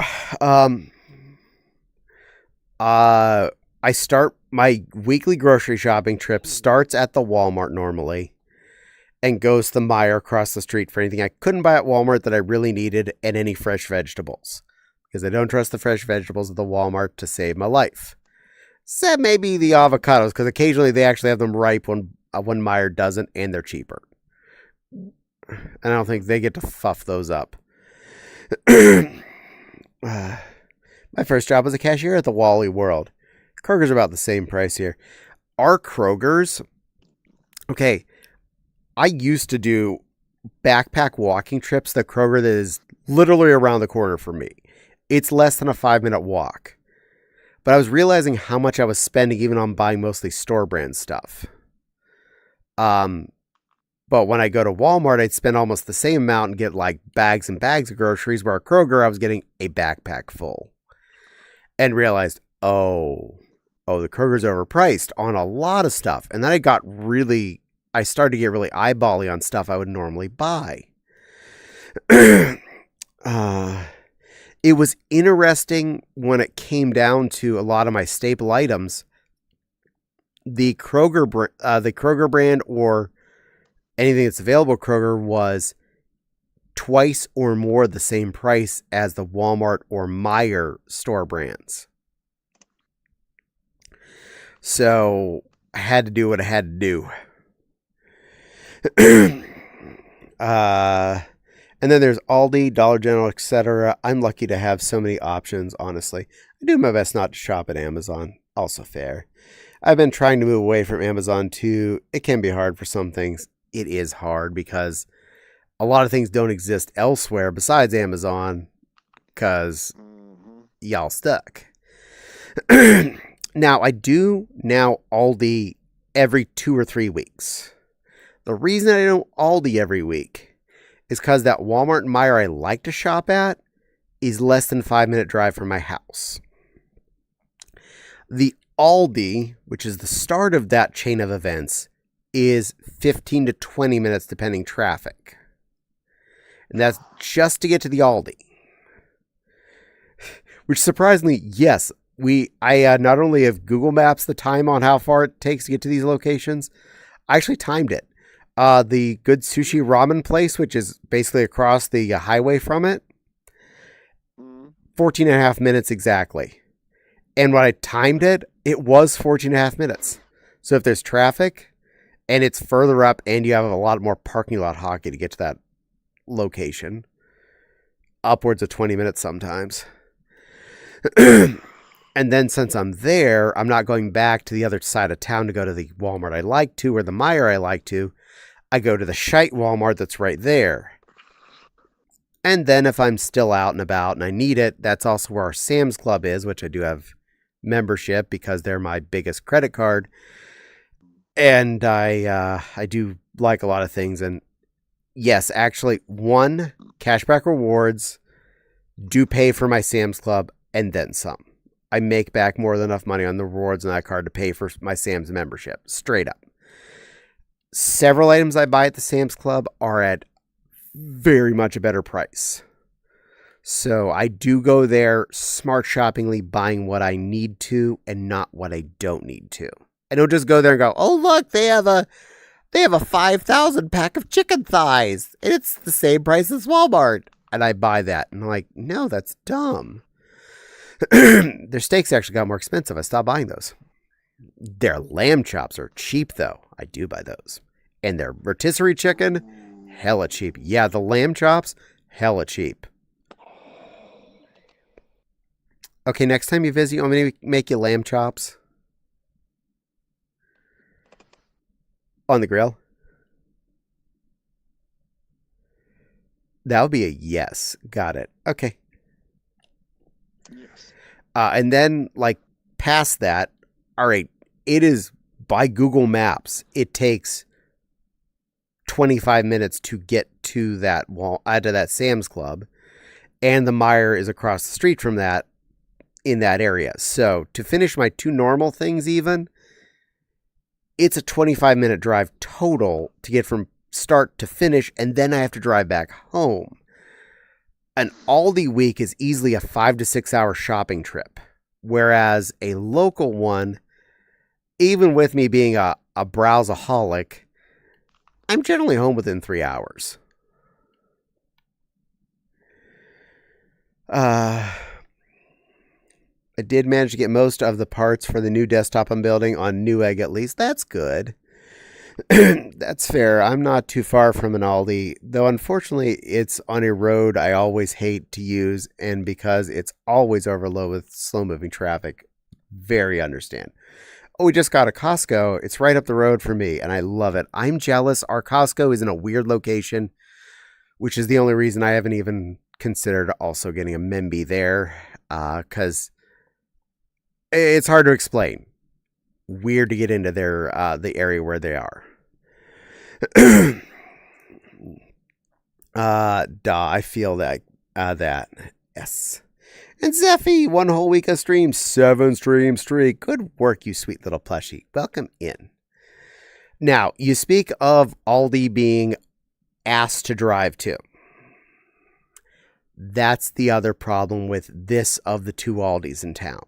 I start my weekly grocery shopping trip starts at the Walmart normally and goes to the Meijer across the street for anything I couldn't buy at Walmart that I really needed and any fresh vegetables. Because I don't trust the fresh vegetables at the Walmart to save my life. Except maybe the avocados, because occasionally they actually have them ripe when Meijer doesn't, and they're cheaper. And I don't think they get to fuff those up. My first job was a cashier at the Wally World. Kroger's about the same price here. Our Kroger's, okay, I used to do backpack walking trips to Kroger that is literally around the corner from me. It's less than a 5-minute walk. But I was realizing how much I was spending even on buying mostly store brand stuff. But when I go to Walmart, I'd spend almost the same amount and get like bags and bags of groceries, where at Kroger, I was getting a backpack full. And realized, the Kroger's overpriced on a lot of stuff. And then I started to get really eyebally on stuff I would normally buy. It was interesting when it came down to a lot of my staple items. The Kroger brand or anything that's available at Kroger was twice or more the same price as the Walmart or Meijer store brands. So I had to do what I had to do. And then there's Aldi, Dollar General, etc. I'm lucky to have so many options, honestly. I do my best not to shop at Amazon. Also fair. I've been trying to move away from Amazon too. It can be hard for some things. It is hard because a lot of things don't exist elsewhere besides Amazon because y'all stuck. Now, I do Aldi every 2 or 3 weeks. The reason I don't Aldi every week is because that Walmart and Meijer I like to shop at is less than 5-minute drive from my house. The Aldi, which is the start of that chain of events, is 15 to 20 minutes depending traffic. And that's just to get to the Aldi. Which surprisingly, yes, I not only have Google Maps the time on how far it takes to get to these locations, I actually timed it. The Good Sushi Ramen place, which is basically across the highway from it, 14 and a half minutes exactly. And when I timed it, it was 14 and a half minutes. So if there's traffic and it's further up and you have a lot more parking lot hockey to get to that location, upwards of 20 minutes sometimes. And then since I'm there, I'm not going back to the other side of town to go to the Walmart I like to or the Meijer I like to. I go to the shite Walmart that's right there. And then if I'm still out and about and I need it, that's also where our Sam's Club is, which I do have membership because they're my biggest credit card. And I do like a lot of things. And yes, actually, cashback rewards do pay for my Sam's Club and then some. I make back more than enough money on the rewards on that card to pay for my Sam's membership, straight up. Several items I buy at the Sam's Club are at very much a better price. So I do go there smart shoppingly, buying what I need to and not what I don't need to. I don't just go there and go, oh look, they have a 5,000 pack of chicken thighs. And it's the same price as Walmart. And I buy that. And I'm like, no, that's dumb. Their steaks actually got more expensive. I stopped buying those. Their lamb chops are cheap, though. I do buy those. And their rotisserie chicken, hella cheap. Yeah, the lamb chops, hella cheap. Okay, next time you visit, I'm going to make you lamb chops. On the grill. That would be a yes. Got it. Okay. Yes. And then, like, past that, all right, it is by Google Maps. It takes 25 minutes to get to that to that Sam's Club, and the Meijer is across the street from that in that area. So to finish my 2 normal things, even, it's a 25-minute drive total to get from start to finish, and then I have to drive back home. An Aldi week is easily a 5 to 6 hour shopping trip Whereas a local one, even with me being a browsaholic, I'm generally home within 3 hours. I did manage to get most of the parts for the new desktop I'm building on Newegg at least. That's good. That's fair. I'm not too far from an Aldi, though unfortunately it's on a road I always hate to use, and because it's always overloaded with slow-moving traffic, very understand. Oh, we just got a Costco. It's right up the road for me, and I love it. I'm jealous. Our Costco is in a weird location, which is the only reason I haven't even considered also getting a Memby there, because it's hard to explain. Weird to get into their the area where they are. I feel that. Yes. And Zeffy, 1 whole week of streams, 7 stream streak. Good work, you sweet little plushie. Welcome in. Now, you speak of Aldi being ass to drive to. That's the other problem with this of the 2 Aldis in town.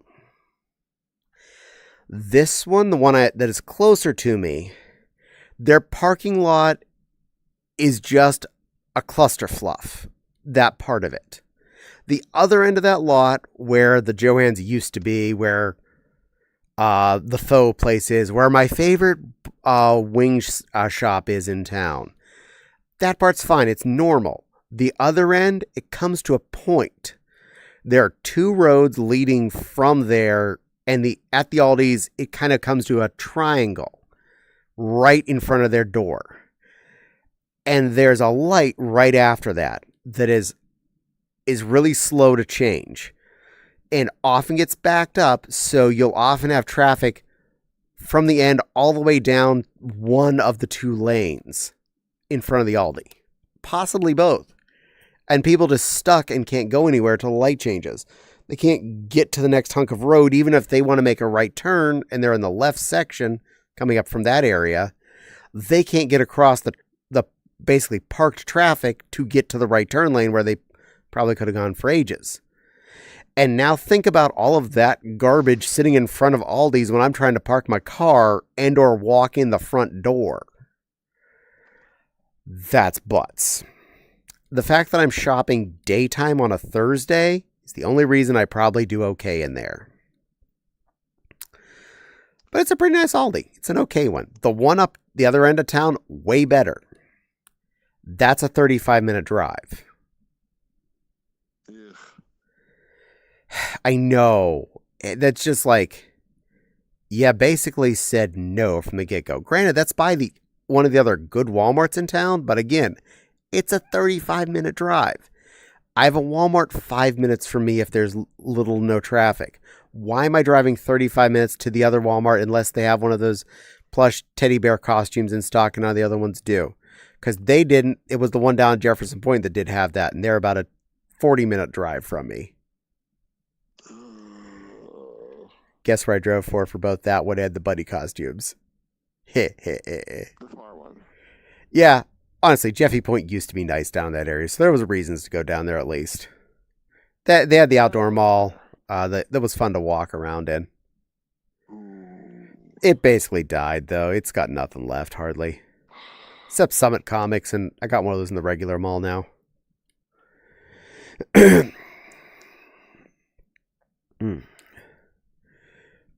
This one, the one that is closer to me, their parking lot is just a cluster fluff. That part of it. The other end of that lot, where the Joann's used to be, where the faux place is, where my favorite wing shop is in town, that part's fine. It's normal. The other end, it comes to a point. There are 2 roads leading from there, and at the Aldi's, it kind of comes to a triangle right in front of their door. And there's a light right after that is really slow to change and often gets backed up, so you'll often have traffic from the end all the way down one of the 2 lanes in front of the Aldi. Possibly both. And people just stuck and can't go anywhere till the light changes. They can't get to the next hunk of road, even if they want to make a right turn and they're in the left section coming up from that area. They can't get across the basically parked traffic to get to the right turn lane where they probably could have gone for ages. And now think about all of that garbage sitting in front of Aldi's when I'm trying to park my car and or walk in the front door. That's butts. The fact that I'm shopping daytime on a Thursday is the only reason I probably do okay in there. But it's a pretty nice Aldi. It's an okay one. The one up the other end of town, way better. That's a 35-minute drive. Ugh. I know. That's just like, yeah, basically said no from the get-go. Granted, that's by one of the other good Walmarts in town, but again, it's a 35-minute drive. I have a Walmart 5 minutes from me if there's little to no traffic. Why am I driving 35 minutes to the other Walmart unless they have one of those plush teddy bear costumes in stock and none of the other ones do? Because they didn't. It was the one down at Jefferson Point that did have that, and they're about a 40-minute drive from me. Guess where I drove for both that one and the buddy costumes. The far one. Yeah, honestly, Jeffy Point used to be nice down that area, so there was reasons to go down there at least. They had the outdoor mall that was fun to walk around in. It basically died, though. It's got nothing left, hardly. Except Summit Comics, and I got one of those in the regular mall now.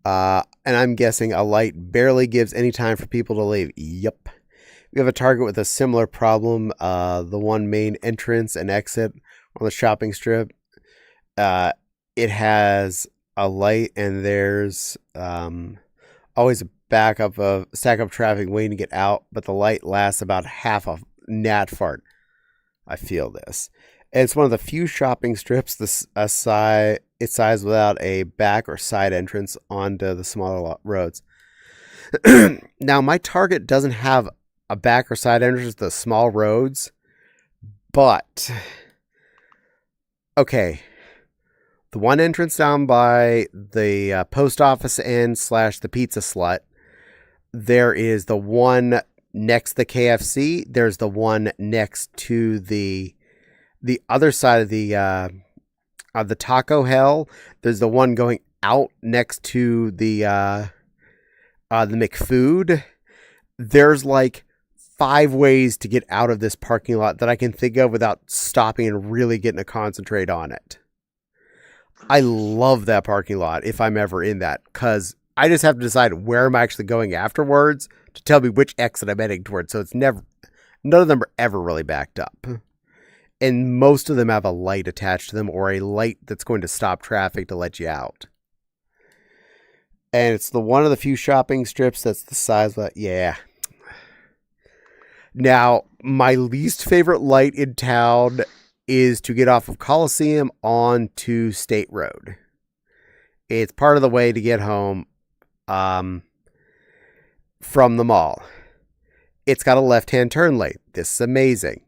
And I'm guessing a light barely gives any time for people to leave. Yep. We have a Target with a similar problem. The one main entrance and exit on the shopping strip. It has a light, and there's always a stack up traffic waiting to get out, but the light lasts about half a gnat fart. I feel this. And it's one of the few shopping strips its size without a back or side entrance onto the smaller roads. Now, my Target doesn't have a back or side entrance to the small roads, but okay. The one entrance down by the post office end / the pizza slut. There is the one next to the KFC. There's the one next to the other side of the Taco Hell. There's the one going out next to the McFood, there's like 5 ways to get out of this parking lot that I can think of without stopping and really getting to concentrate on it. I love that parking lot if I'm ever in that, because I just have to decide where I'm actually going afterwards to tell me which exit I'm heading towards. So it's none of them are ever really backed up. And most of them have a light attached to them or a light that's going to stop traffic to let you out. And it's one of the few shopping strips that's the size of that. Yeah. Now, my least favorite light in town is to get off of Coliseum onto State Road. It's part of the way to get home from the mall. It's got a left-hand turn lane. This is amazing.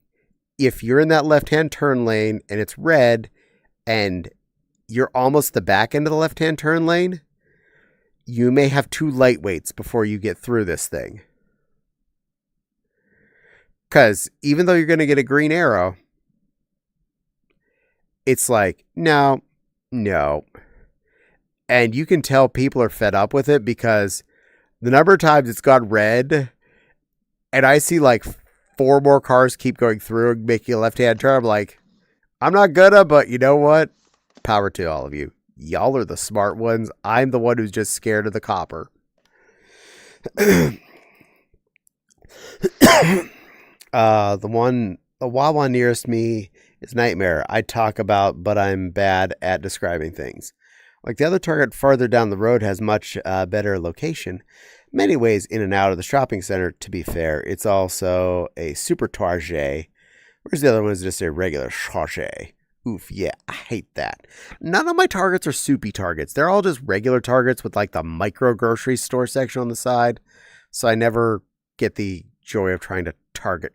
If you're in that left-hand turn lane and it's red and you're almost the back end of the left-hand turn lane, you may have 2 light waits before you get through this thing. Because even though you're going to get a green arrow, it's like, no. And you can tell people are fed up with it because the number of times it's gone red and I see like 4 more cars keep going through and making a left-hand turn. I'm like, I'm not gonna, but you know what? Power to all of you. Y'all are the smart ones. I'm the one who's just scared of the copper. The Wawa nearest me is Nightmare. I talk about, but I'm bad at describing things. Like the other Target farther down the road has much better location. Many ways in and out of the shopping center, to be fair. It's also a super Target, whereas the other one is just a regular Target. Oof, yeah, I hate that. None of my Targets are soupy Targets. They're all just regular Targets with like the micro grocery store section on the side. So I never get the joy of trying to Target.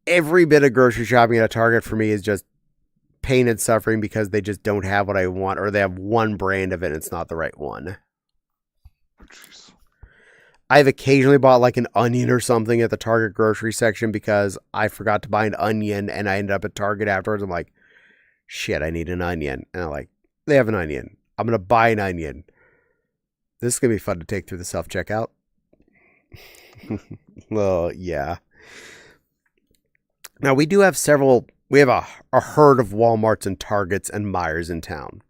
Every bit of grocery shopping at a Target for me is just pain and suffering because they just don't have what I want, or they have one brand of it and it's not the right one. Jeez. I've occasionally bought like an onion or something at the Target grocery section because I forgot to buy an onion and I ended up at Target afterwards. I'm like, shit, I need an onion. And I'm like, they have an onion. I'm going to buy an onion. This is going to be fun to take through the self-checkout. Well, yeah. Now, we do have we have a herd of Walmarts and Targets and Meijers in town.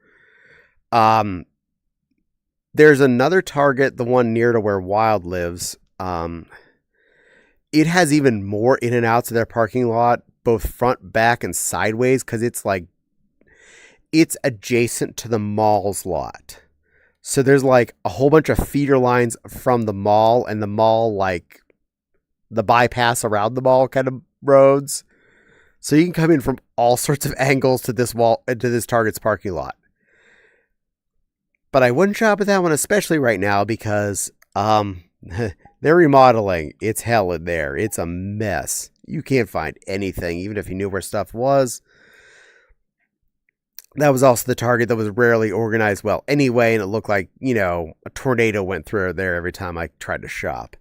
There's another Target, the one near to where Wild lives. It has even more in and outs of their parking lot, both front, back, and sideways, because it's adjacent to the mall's lot. So there's like a whole bunch of feeder lines from the mall and the mall, like the bypass around the mall kind of roads. So you can come in from all sorts of angles to this Target's parking lot. But I wouldn't shop at that one, especially right now, because they're remodeling. It's hell in there. It's a mess. You can't find anything, even if you knew where stuff was. That was also the Target that was rarely organized well anyway, and it looked like, a tornado went through there every time I tried to shop.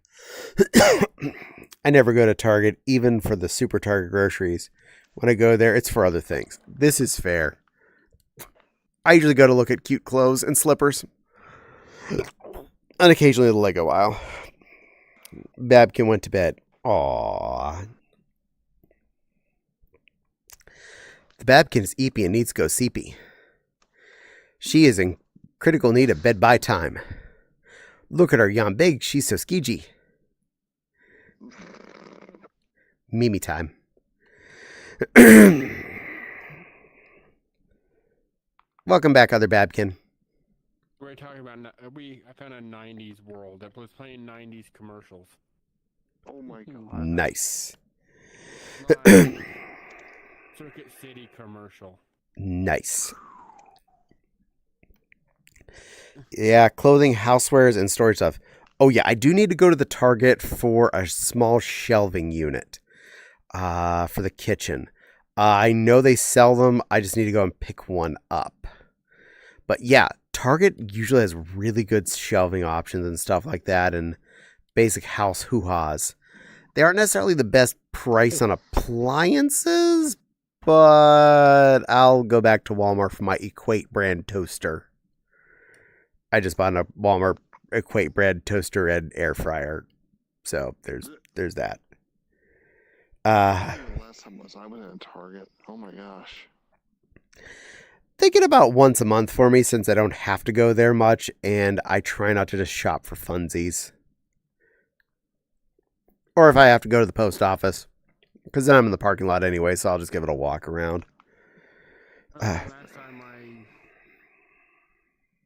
I never go to Target, even for the Super Target groceries. When I go there, it's for other things. This is fair. I usually go to look at cute clothes and slippers. And occasionally the Lego aisle. Babkin went to bed. Aww. The Babkin is eepy and needs to go seepy. She is in critical need of bed by time. Look at her yon big, she's so skeegee. Mimi time. Welcome back, other Babkin. We're talking about I found a '90s world that was playing '90s commercials. Oh my god. Nice. Circuit City commercial. Nice. Yeah, clothing, housewares, and storage stuff. Oh yeah, I do need to go to the Target for a small shelving unit for the kitchen. I know they sell them. I just need to go and pick one up. But yeah, Target usually has really good shelving options and stuff like that, and basic house hoo-has. They aren't necessarily the best price on appliances, but I'll go back to Walmart for my Equate brand toaster. I just bought a Walmart Equate brand toaster and air fryer. So there's that. The last time I went in Target. Oh my gosh. They get about once a month for me since I don't have to go there much, and I try not to just shop for funsies. Or if I have to go to the post office, because then I'm in the parking lot anyway, so I'll just give it a walk around. Last time I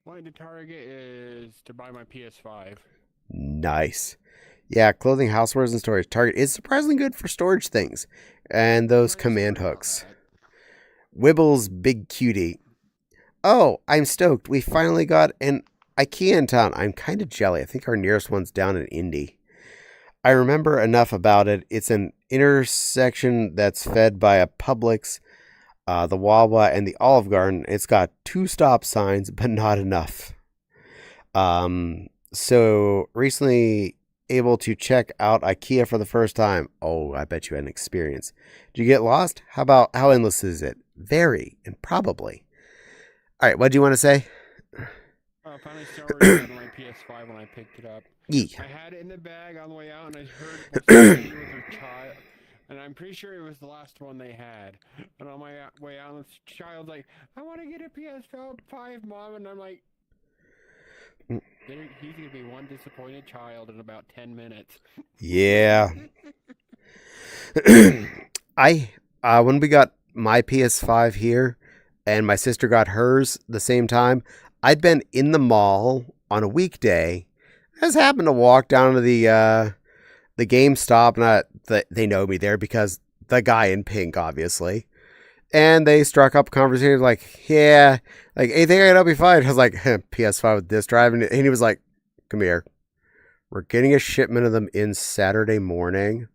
went to Target is to buy my PS5. Nice. Yeah, clothing, housewares, and storage. Target is surprisingly good for storage things. And those command hooks. Wibble's Big Cutie. Oh, I'm stoked. We finally got an IKEA in town. I'm kind of jelly. I think our nearest one's down in Indy. I remember enough about it. It's an intersection that's fed by a Publix, the Wawa, and the Olive Garden. It's got 2 stop signs, but not enough. So recently able to check out IKEA for the first time. Oh, I bet you had an experience. Did you get lost? How endless is it? Very, and probably. All right, what do you want to say? Finally started on my PS5 when I picked it up. Yeah. I had it in the bag on the way out, and I heard it was a child, and I'm pretty sure it was the last one they had. And on my way out, the child's like, "I want to get a PS5, Mom," and I'm like, "He's gonna be one disappointed child in about 10 minutes." Yeah. When we got my PS5 here, and my sister got hers the same time, I'd been in the mall on a weekday. I just happened to walk down to the GameStop, and they know me there because the guy in pink, obviously. And they struck up a conversation like, yeah, like, anything I can help you find? I was like, PS5 with disk drive. And he was like, come here. We're getting a shipment of them in Saturday morning.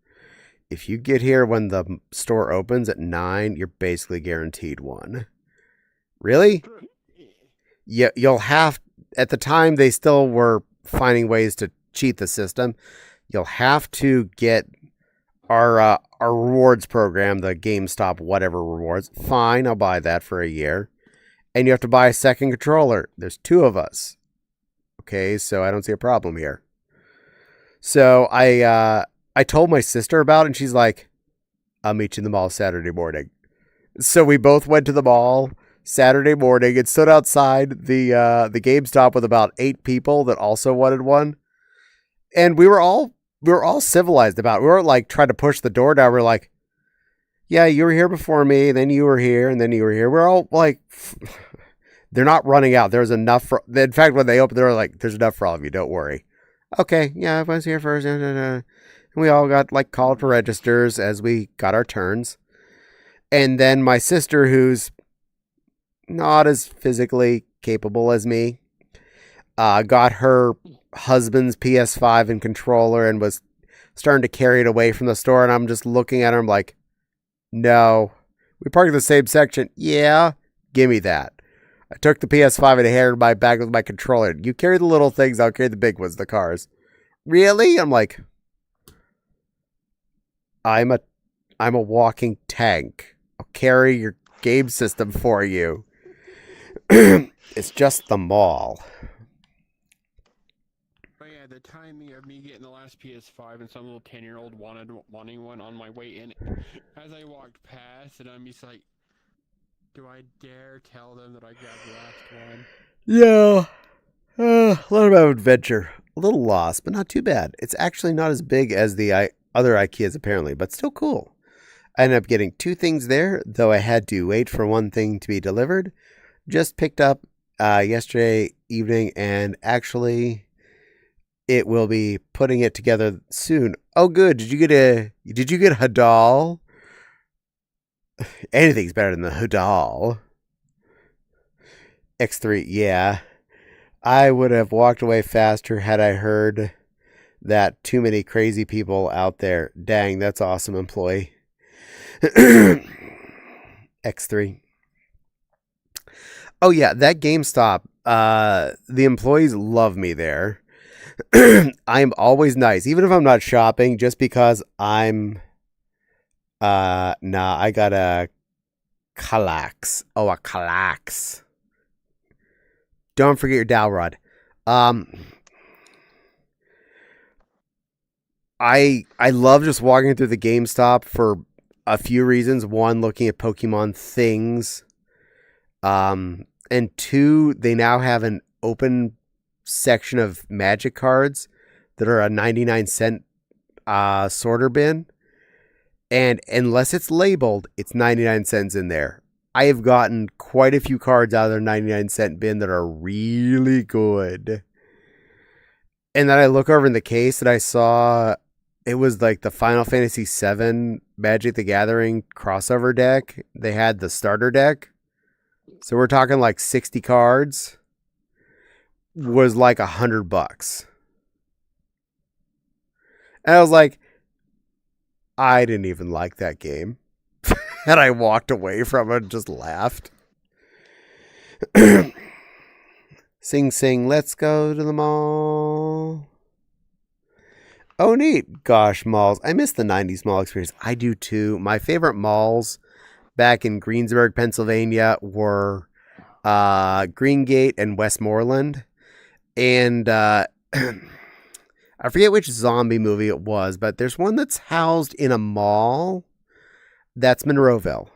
If you get here when the store opens at 9, you're basically guaranteed one. Really? Yeah, you'll have, at the time they still were finding ways to cheat the system. You'll have to get our rewards program, the GameStop whatever rewards. Fine, I'll buy that for a year. And you have to buy a second controller. There's 2 of us. Okay, so I don't see a problem here. So I told my sister about it, and she's like, I'll meet you in the mall Saturday morning. So we both went to the mall Saturday morning and stood outside the GameStop with about 8 people that also wanted one. And we were all civilized about it. We weren't like trying to push the door down. We're like, yeah, you were here before me, then you were here, and then you were here. We're all like, they're not running out. There's enough for, in fact, when they opened, they were like, there's enough for all of you. Don't worry. Okay, yeah, I was here first. And we all got like called for registers as we got our turns. And then my sister, who's not as physically capable as me, got her husband's PS5 and controller and was starting to carry it away from the store. And I'm just looking at her. I'm like, no, we parked in the same section. Yeah, give me that. I took the PS5 and handed my bag with my controller. You carry the little things, I'll carry the big ones, the cars. Really? I'm like, I'm a walking tank. I'll carry your game system for you. It's just the mall. But yeah, the timing of me getting the last PS5 and some little 10-year-old wanting one on my way in, as I walked past, and I'm just like, do I dare tell them that I grabbed the last one? Yeah. A lot of adventure. A little lost, but not too bad. It's actually not as big as the other IKEAs apparently, but still cool. I ended up getting 2 things there, though I had to wait for one thing to be delivered. Just picked up yesterday evening, and actually it will be putting it together soon. Oh, good. Did you get a doll? Anything's better than the Hoodal. X3, yeah. I would have walked away faster had I heard that too many crazy people out there. Dang, that's awesome, employee. X3. Oh, yeah, that GameStop. The employees love me there. I'm always nice, even if I'm not shopping, just because I'm... I gotta Kallax. Oh, a Kallax. Don't forget your dowel rod. I love just walking through the GameStop for a few reasons. One, looking at Pokemon things. And two, they now have an open section of Magic cards that are a 99-cent sorter bin. And unless it's labeled, it's 99 cents in there. I have gotten quite a few cards out of their 99-cent bin that are really good. And then I look over in the case and I saw it was like the Final Fantasy VII Magic the Gathering crossover deck. They had the starter deck. So we're talking like 60 cards. Was like $100. And I was like, I didn't even like that game. And I walked away from it and just laughed. Sing, sing, let's go to the mall. Oh, neat. Gosh, malls. I miss the 90s mall experience. I do too. My favorite malls back in Greensburg, Pennsylvania were Greengate and Westmoreland. And I forget which zombie movie it was, but there's one that's housed in a mall. That's Monroeville.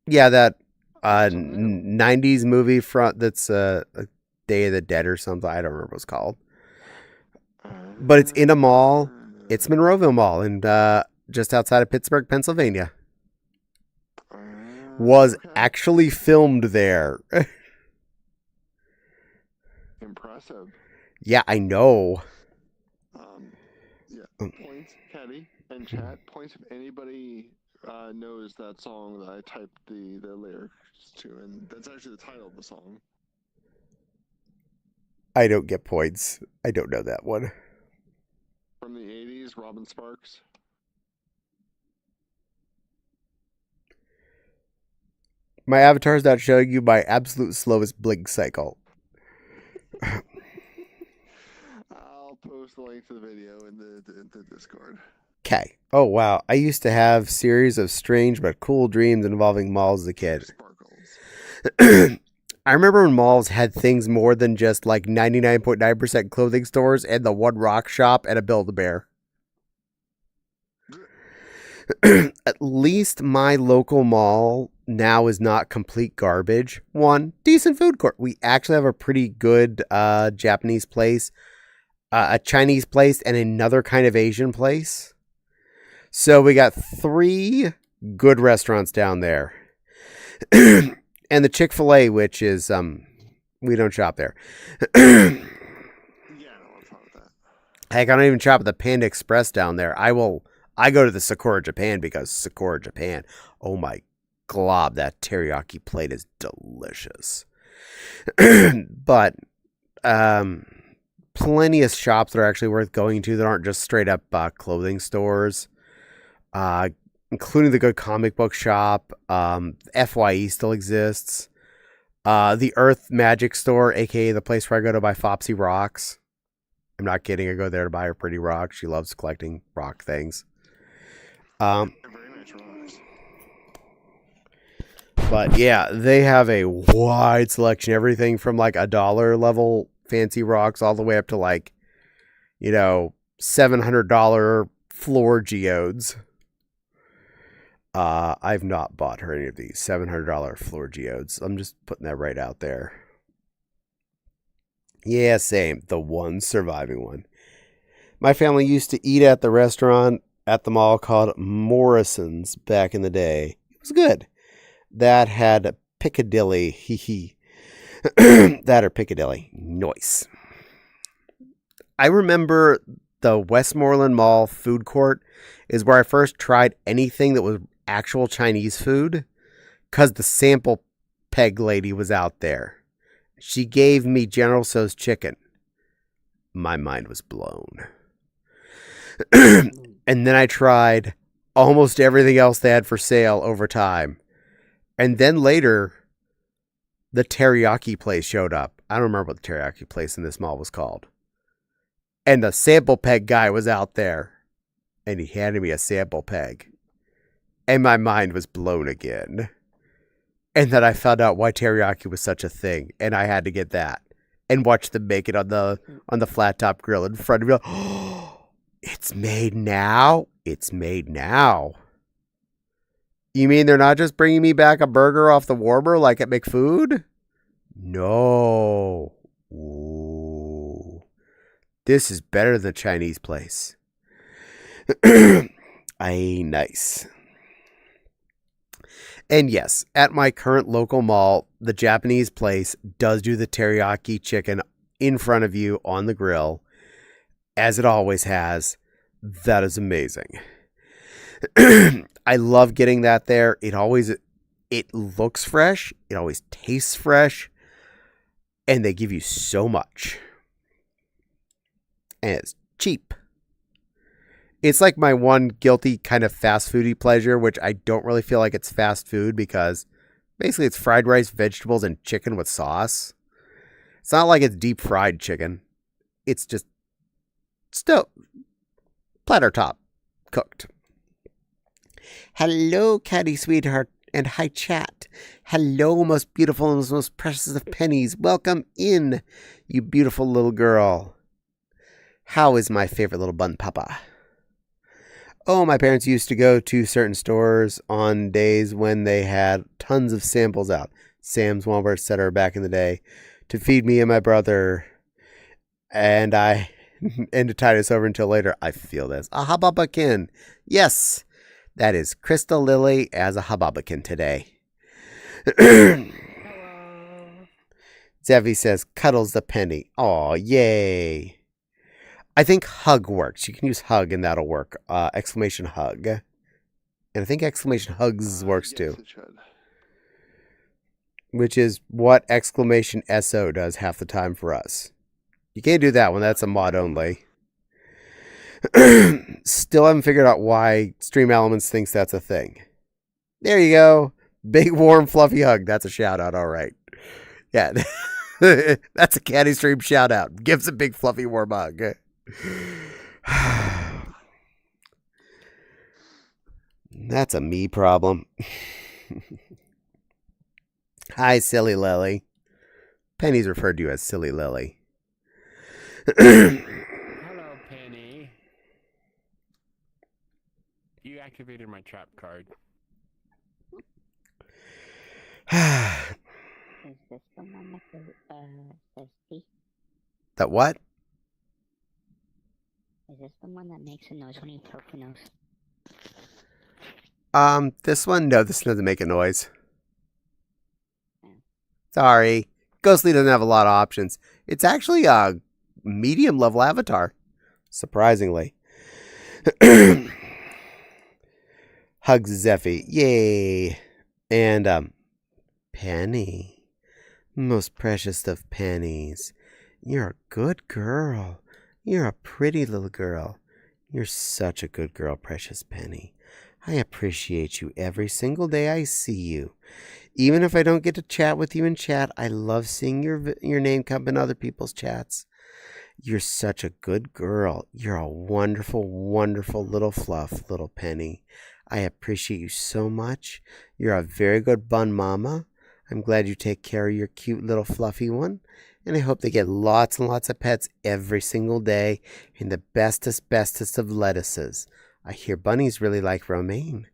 Yeah, that 90s movie that's Day of the Dead or something. I don't remember what it's called. But it's in a mall. It's Monroeville Mall, and just outside of Pittsburgh, Pennsylvania. Was actually filmed there. Impressive. Yeah, I know. Yeah. Points, Caddy, and chat. Points if anybody knows that song that I typed the lyrics to, and that's actually the title of the song. I don't get points. I don't know that one. From the 80s, Robin Sparks. My avatar's not showing you my absolute slowest blink cycle. I'll post the link to the video in the Discord. Okay. Oh, wow. I used to have series of strange but cool dreams involving malls as a kid. Sparkles. I remember when malls had things more than just like 99.9% clothing stores and the one rock shop and a Build-A-Bear. At least my local mall now is not complete garbage. One, decent food court. We actually have a pretty good Japanese place, a Chinese place, and another kind of Asian place. So we got 3 good restaurants down there. And the Chick-fil-A, which is, we don't shop there. Yeah, no, what's wrong with that? Heck, I don't even shop at the Panda Express down there. I go to the Sakura Japan because Sakura Japan. Oh my glob, that teriyaki plate is delicious. But plenty of shops that are actually worth going to that aren't just straight up clothing stores. Including the good comic book shop. FYE still exists. The Earth Magic Store, aka the place where I go to buy Fopsy rocks. I'm not kidding. I go there to buy her pretty rocks. She loves collecting rock things. Very nice rocks. But yeah, they have a wide selection. Everything from like $1 level fancy rocks all the way up to like, $700 floor geodes. I've not bought her any of these $700 floor geodes. I'm just putting that right out there. Yeah, same. The one surviving one. My family used to eat at the restaurant at the mall called Morrison's back in the day. It was good. That had Piccadilly. That or Piccadilly. Nice. I remember the Westmoreland Mall food court is where I first tried anything that was actual Chinese food, because the sample peg lady was out there. She gave me General Tso's chicken. My mind was blown. And then I tried almost everything else they had for sale over time. And then later, the teriyaki place showed up. I don't remember what the teriyaki place in this mall was called. And the sample peg guy was out there. and he handed me a sample peg. And my mind was blown again. And then I found out why teriyaki was such a thing, and I had to get that and watch them make it on the flat top grill in front of me. Oh, it's made now. It's made now. You mean they're not just bringing me back a burger off the warmer like at McFood? No. Ooh. This is better than the Chinese place. Aye, nice. And yes, at my current local mall, the Japanese place does do the teriyaki chicken in front of you on the grill, as it always has. That is amazing. I love getting that there. It looks fresh. It always tastes fresh. And they give you so much. And it's cheap. It's like my one guilty kind of fast foody pleasure, which I don't really feel like it's fast food because basically it's fried rice, vegetables, and chicken with sauce. It's not like it's deep fried chicken. It's just still platter top cooked. Hello, Caddy sweetheart, and hi, chat. Hello, most beautiful and most precious of pennies. Welcome in, you beautiful little girl. How is my favorite little bun papa? Oh, my parents used to go to certain stores on days when they had tons of samples out. Sam's, Walmart, etc. back in the day to feed me and my brother. And to tide us over until later. I feel this. A hababakin. Yes, that is Crystal Lily as a hababakin today. Zevi says, cuddles the penny. Aw, yay. I think hug works. You can use hug and that'll work. Exclamation hug. And I think exclamation hugs works too. Which is what exclamation SO does half the time for us. You can't do that one. That's a mod only. Still haven't figured out why Stream Elements thinks that's a thing. There you go. Big, warm, fluffy hug. That's a shout out. All right. Yeah. That's a Caddy Stream shout out. Gives a big, fluffy, warm hug. That's a me problem. Hi, Silly Lily. Penny's referred to you as Silly Lily. Hello, Penny. You activated my trap card. Is this the one that says P? That what? Is this the one that makes a noise when you poke the nose? This one? No, this doesn't make a noise. Sorry. Ghostly doesn't have a lot of options. It's actually a medium level avatar. Surprisingly. Hugs Zeffy. Yay. And, Penny. Most precious of pennies. You're a good girl. You're a pretty little girl. You're such a good girl, precious Penny. I appreciate you every single day I see you. Even if I don't get to chat with you in chat, I love seeing your name come in other people's chats. You're such a good girl. You're a wonderful, wonderful little fluff, little Penny. I appreciate you so much. You're a very good bun mama. I'm glad you take care of your cute little fluffy one. And I hope they get lots and lots of pets every single day in the bestest of lettuces. I hear bunnies really like romaine.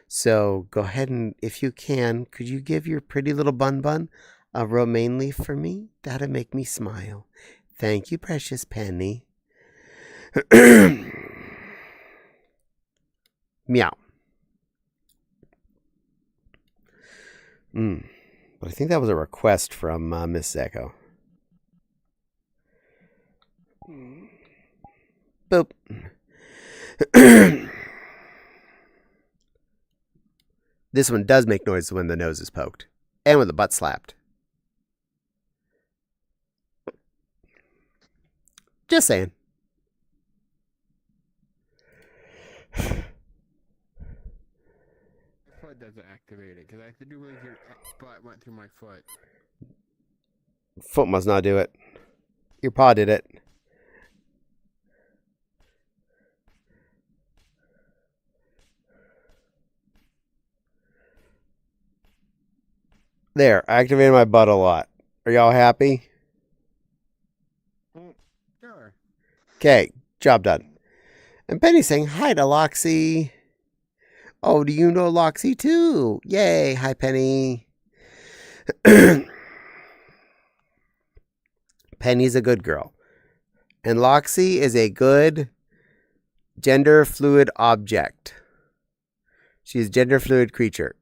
So go ahead and, if you can, could you give your pretty little bun a romaine leaf for me? That'd make me smile. Thank you, precious Penny. Meow. But I think that was a request from Miss Echo. Boop. This one does make noise when the nose is poked. And when the butt slapped. Just saying. Foot doesn't activate it, because I do believe your butt went through my foot. Foot must not do it. Your paw did it. There, I activated my butt a lot. Are y'all happy? Sure. Okay, job done. And Penny's saying hi to Loxy. Oh, do you know Loxy too? Yay, hi Penny. Penny's a good girl. And Loxy is a good gender fluid object. She's a gender fluid creature.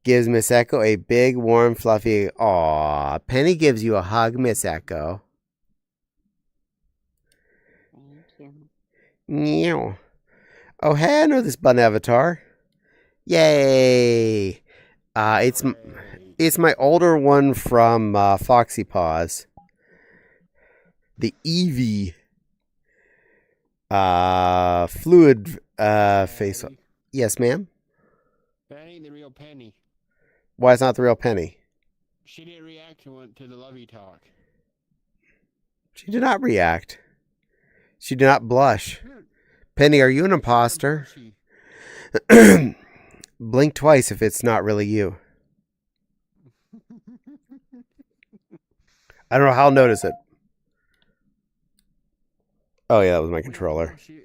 Gives Miss Echo a big, warm, fluffy... Aw, Penny gives you a hug, Miss Echo. Thank you. Meow. Oh, hey, I know this bun avatar. Yay! It's my older one from Foxy Paws. The Eevee fluid face. Yes, ma'am? That ain't the real Penny. Why it's not the real Penny? She didn't react to the lovey talk. She did not react. She did not blush. Penny, are you an imposter? Blink twice if it's not really you. I don't know how I'll notice it. Oh, yeah, that was my controller. She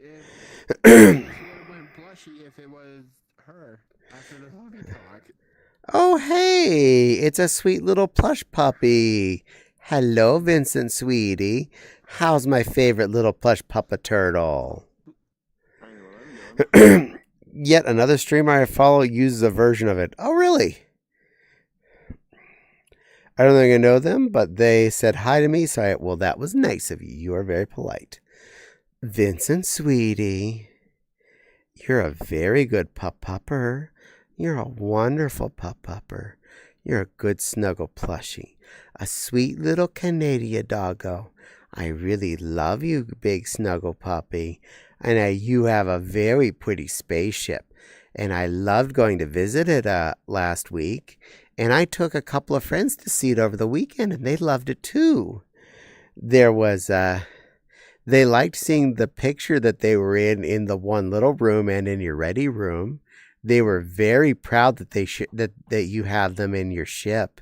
would have went blushy if it was her after the lovey talk. Oh, hey, it's a sweet little plush puppy. Hello, Vincent, sweetie. How's my favorite little plush puppa turtle? Yet another streamer I follow uses a version of it. Oh, really? I don't think I know them, but they said hi to me, so well, that was nice of you. You are very polite. Vincent, sweetie, you're a very good pup-pupper. You're a wonderful pup-pupper. You're a good snuggle plushie. A sweet little Canadian doggo. I really love you, big snuggle puppy. And you have a very pretty spaceship. And I loved going to visit it last week. And I took a couple of friends to see it over the weekend, and they loved it too. There was, they liked seeing the picture that they were in the one little room and in your ready room. They were very proud that that you have them in your ship.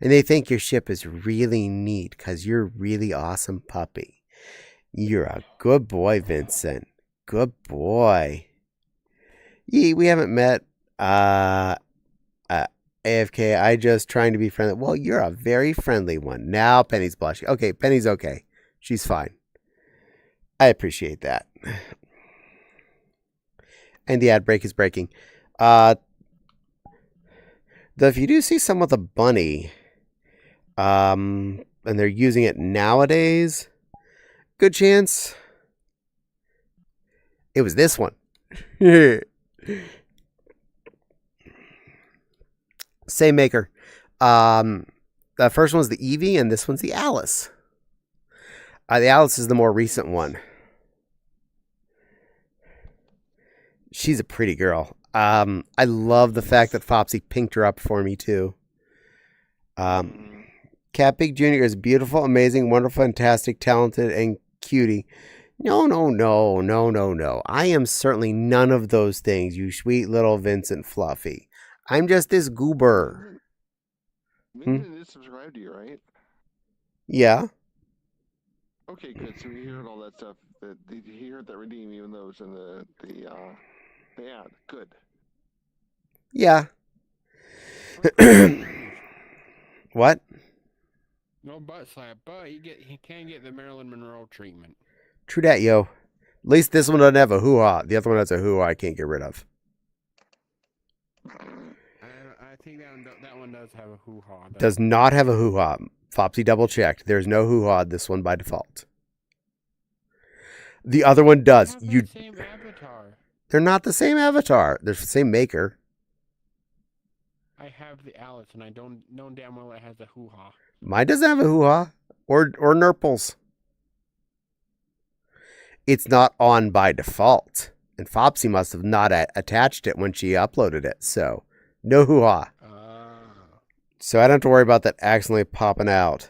And they think your ship is really neat because you're a really awesome puppy. You're a good boy, Vincent. Good boy. Yee, we haven't met. AFK, I just trying to be friendly. Well, you're a very friendly one. Now Penny's blushing. Okay, Penny's okay. She's fine. I appreciate that. And the ad break is breaking. Though if you do see someone with a bunny, and they're using it nowadays, good chance it was this one. Same maker. The first one's the Eevee, and this one's the Alice. The Alice is the more recent one. She's a pretty girl. I love the fact that Fopsy pinked her up for me, too. Cat Big Jr. is beautiful, amazing, wonderful, fantastic, talented, and cutie. No. I am certainly none of those things, you sweet little Vincent Fluffy. I'm just this goober. Vincent did subscribe to you, right? Yeah. Okay, good. So he heard all that stuff. He heard that redeem, even though it was in the ad. Good. Yeah. What? No butt slap, but he can get the Marilyn Monroe treatment. True that, yo. At least this one doesn't have a hoo-ha. The other one has a hoo-ha I can't get rid of. I think that one does have a hoo-ha. Does not have a hoo-ha. Fopsy double checked. There's no hoo-ha this one by default. The other one does. The same avatar. They're not the same avatar. They're the same maker. I have the Alice, and I don't know damn well it has a hoo-ha. Mine doesn't have a hoo-ha or nurples. It's not on by default. And Fopsy must have not attached it when she uploaded it. So, no hoo-ha. So I don't have to worry about that accidentally popping out.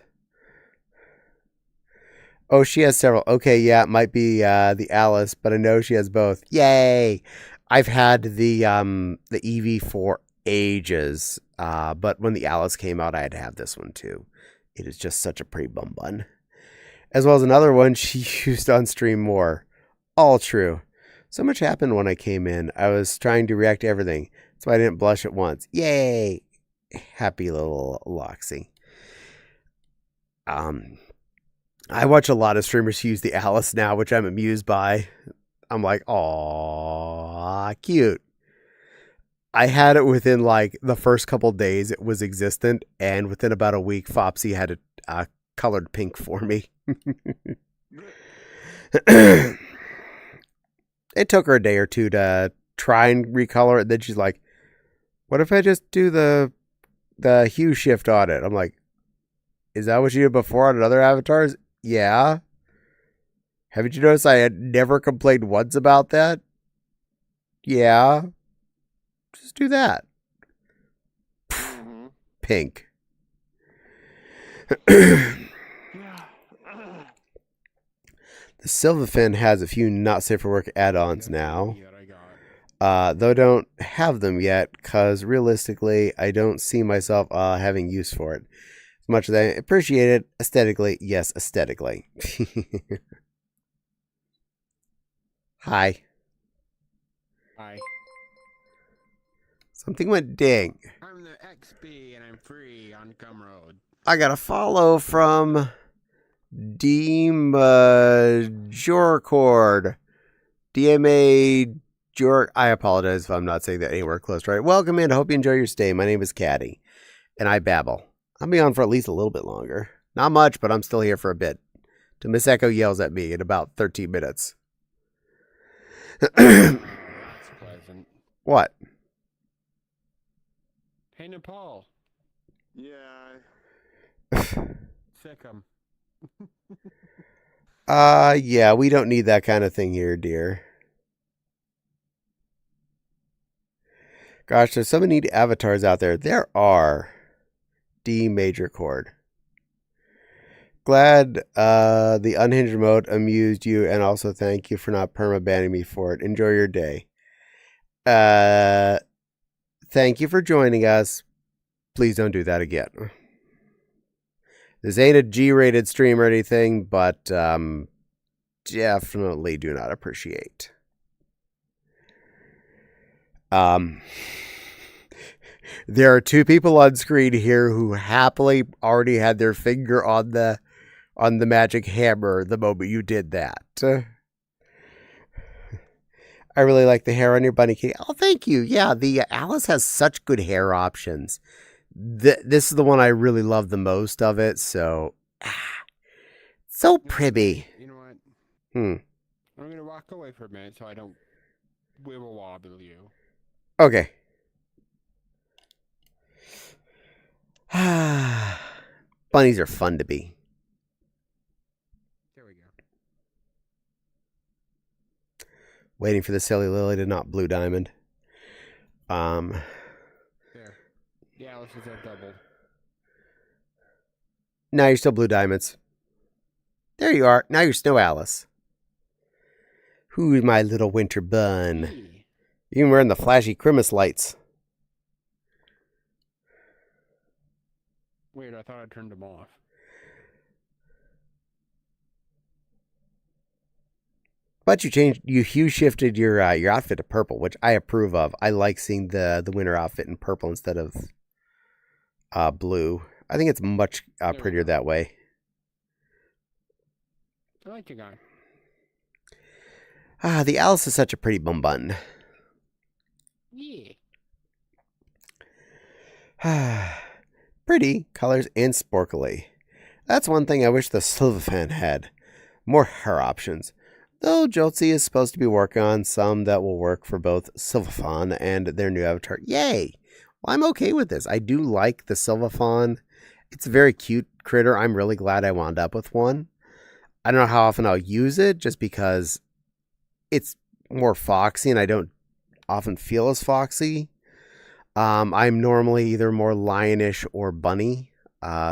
Oh, she has several. Okay, yeah, it might be the Alice, but I know she has both. Yay! I've had the Eevee for ages, but when the Alice came out, I had to have this one too. It is just such a pretty bum bun. As well as another one she used on stream more. All true. So much happened when I came in. I was trying to react to everything. That's why I didn't blush at once. Yay! Happy little Loxy. I watch a lot of streamers who use the Alice now, which I'm amused by. I'm like, aw, cute. I had it within like the first couple days it was existent, and within about a week, Fopsy had it colored pink for me. It took her a day or two to try and recolor it. Then she's like, what if I just do the hue shift on it? I'm like, is that what you did before on other avatars? Yeah. Haven't you noticed I had never complained once about that? Yeah. Just do that. Pink. The Sylvafin has a few not safe for work add-ons now. Though I don't have them yet, because realistically, I don't see myself having use for it. As much as I appreciate it, aesthetically, yes, aesthetically. Hi. Hi. Something went ding. I'm the XP and I'm free on Gumroad. I got a follow from Jorcord. DMA Jork. I apologize if I'm not saying that anywhere close to right. Welcome in. I hope you enjoy your stay. My name is Caddy, and I babble. I'll be on for at least a little bit longer. Not much, but I'm still here for a bit. Till Miss Echo yells at me in about 13 minutes. That's pleasant. What? Hey, Nepal. Yeah. Sick 'em. Yeah, we don't need that kind of thing here, dear. Gosh, there's so many neat avatars out there. There are. D major chord. Glad the unhinged remote amused you, and also thank you for not perma-banning me for it. Enjoy your day. Thank you for joining us. Please don't do that again. This ain't a G-rated stream or anything, but definitely do not appreciate. There are two people on screen here who happily already had their finger on the magic hammer the moment you did that. I really like the hair on your bunny kitty. Oh, thank you. Yeah, the Alice has such good hair options. This is the one I really love the most of it, so so pretty. You know what? I'm going to walk away for a minute so I don't wibble wobble you. Okay. Bunnies are fun to be. There we go. Waiting for the silly lily to not blue diamond. There. The Alice's have doubled. Now you're still blue diamonds. There you are. Now you're Snow Alice. Who's my little winter bun? Hey. Even wearing the flashy Christmas lights. Weird, I thought I turned them off. But you hue shifted your outfit to purple, which I approve of. I like seeing the winter outfit in purple instead of blue. I think it's much prettier that way. I like your guy. The Alice is such a pretty bum bun. Yeah. Pretty colors and sporkly. That's one thing I wish the Sylvafan had. More hair options. Though Joltsy is supposed to be working on some that will work for both Sylvafan and their new avatar. Yay! Well, I'm okay with this. I do like the Sylvafan. It's a very cute critter. I'm really glad I wound up with one. I don't know how often I'll use it, just because it's more foxy and I don't often feel as foxy. I'm normally either more lionish or bunny.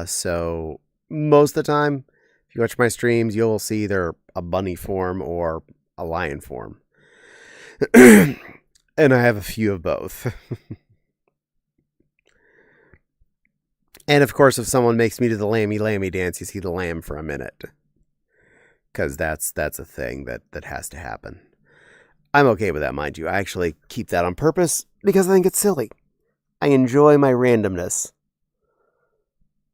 So most of the time, if you watch my streams, you'll see either a bunny form or a lion form. And I have a few of both. And of course, if someone makes me do the lammy dance, you see the lamb for a minute. Because that's a thing that has to happen. I'm okay with that, mind you. I actually keep that on purpose because I think it's silly. I enjoy my randomness.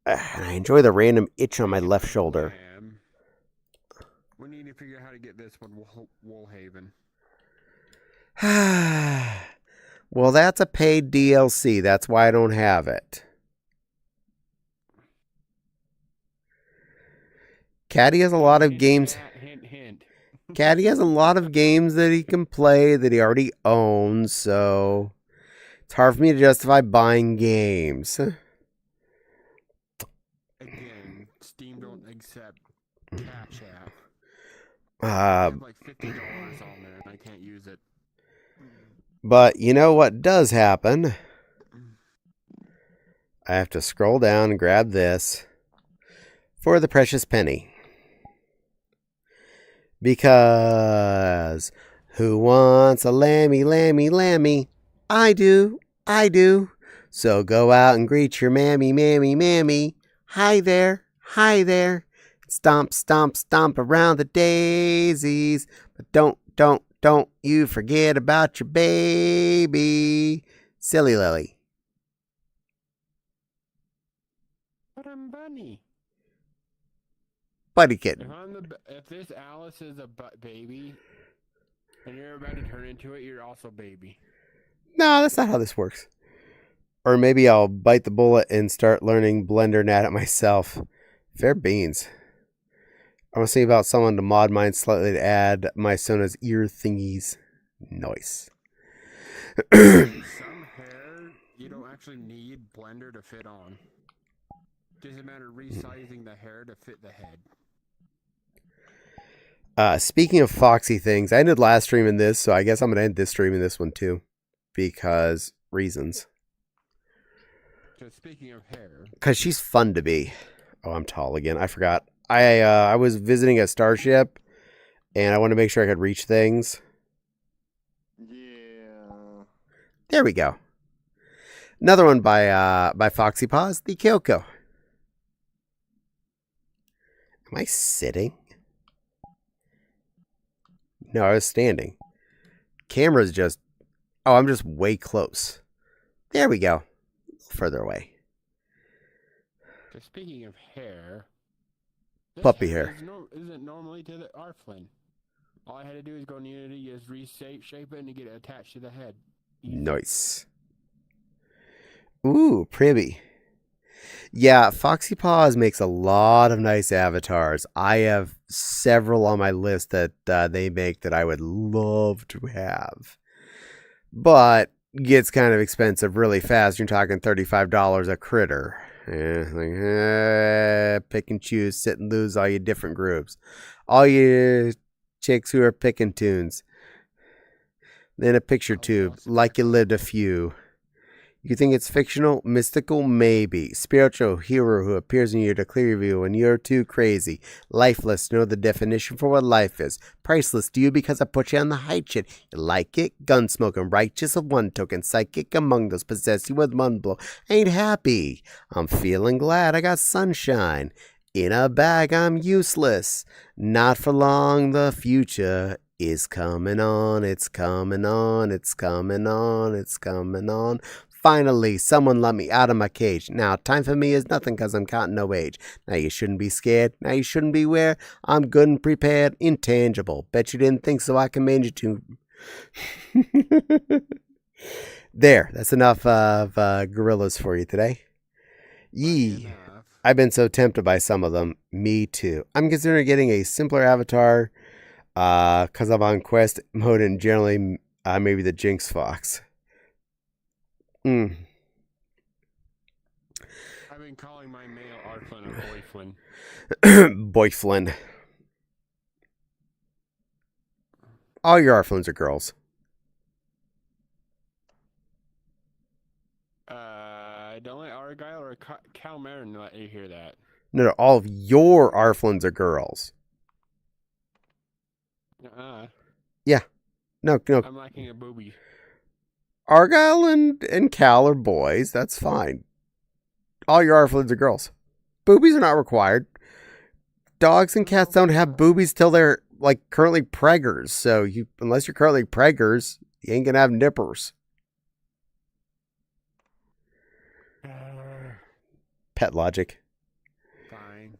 And I enjoy the random itch on my left shoulder. We need to figure out how to get this one Woolhaven. Well, that's a paid DLC. That's why I don't have it. Caddy has a lot of games. Hint, hint. Caddy has a lot of games that he can play that he already owns, so it's hard for me to justify buying games. Again, Steam don't accept Cash App. I have like $50 on there and I can't use it. But you know what does happen? I have to scroll down and grab this for the precious penny. Because who wants a lammy, lammy, lammy? I do. So go out and greet your mammy, mammy, mammy. Hi there. Stomp, stomp, stomp around the daisies. But don't you forget about your baby. Silly Lily. But I'm Bunny. Buddy kitten. If this Alice is a baby, and you're about to turn into it, you're also baby. No, that's not how this works. Or maybe I'll bite the bullet and start learning Blender and add it myself. Fair beans. I want to see about someone to mod mine slightly to add my Sona's ear thingies. Nice. Some hair you don't actually need Blender to fit on. Doesn't matter resizing the hair to fit the head. Speaking of foxy things, I ended last stream in this, so I guess I'm going to end this stream in this one too. Because reasons. So speaking of hair. Because she's fun to be. Oh, I'm tall again. I forgot. I was visiting a starship, and I wanted to make sure I could reach things. Yeah. There we go. Another one by Foxy Paws, the Kyoko. Am I sitting? No, I was standing. Camera's just... Oh, I'm just way close. There we go. A little further away. So speaking of hair... Puppy hair. Isn't normally to the Arflin. All I had to do is go in Unity, just reshape it, and get it attached to the head. Easy. Nice. Ooh, pretty. Yeah, Foxy Paws makes a lot of nice avatars. I have several on my list that they make that I would love to have. But gets kind of expensive really fast. You're talking $35 a critter. Pick and choose, sit and lose all your different groups. All you chicks who are picking tunes. Then a picture tube, like you lived a few. You think it's fictional? Mystical? Maybe. Spiritual hero who appears in you to clear you when you're too crazy. Lifeless to know the definition for what life is. Priceless to you because I put you on the height shit. You like it? Gunsmoking, righteous of one token. Psychic among those possess you with one blow. Ain't happy. I'm feeling glad I got sunshine. In a bag I'm useless. Not for long the future is coming on. It's coming on. It's coming on. It's coming on. Finally, someone let me out of my cage. Now, time for me is nothing because I'm counting no age. Now, you shouldn't be scared. Now, you shouldn't beware. I'm good and prepared. Intangible. Bet you didn't think so I command you to. There. That's enough of gorillas for you today. Yee. I've been so tempted by some of them. Me too. I'm considering getting a simpler avatar because I'm on quest mode and generally maybe the Jinx Fox. I've been calling my male Arflin a boyflin. Boyflin. All your Arflins are girls. Don't let Argyle or Calmarin let you hear that. No, all of your Arflins are girls. Yeah. No. I'm lacking a booby. Argyle and Cal are boys. That's fine. All your Arflins are girls. Boobies are not required. Dogs and cats don't have boobies till they're like currently preggers. So unless you're currently preggers, you ain't gonna have nippers. Pet logic. Fine.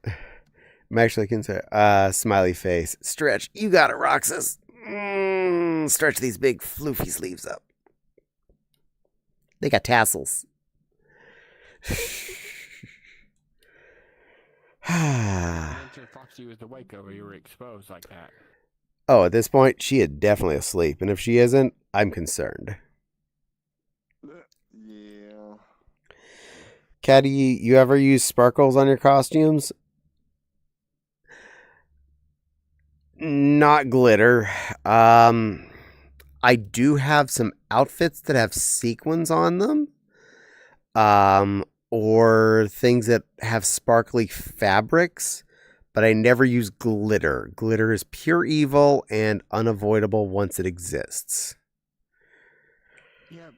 I'm actually consider smiley face. Stretch. You got it, Roxas. Stretch these big floofy sleeves up. They got tassels. After Foxy was awake over, you were exposed like that. Oh, at this point, she is definitely asleep. And if she isn't, I'm concerned. Yeah. Caddy, you ever use sparkles on your costumes? Not glitter. I do have some outfits that have sequins on them. Or things that have sparkly fabrics, but I never use glitter. Glitter is pure evil and unavoidable once it exists. Yeah,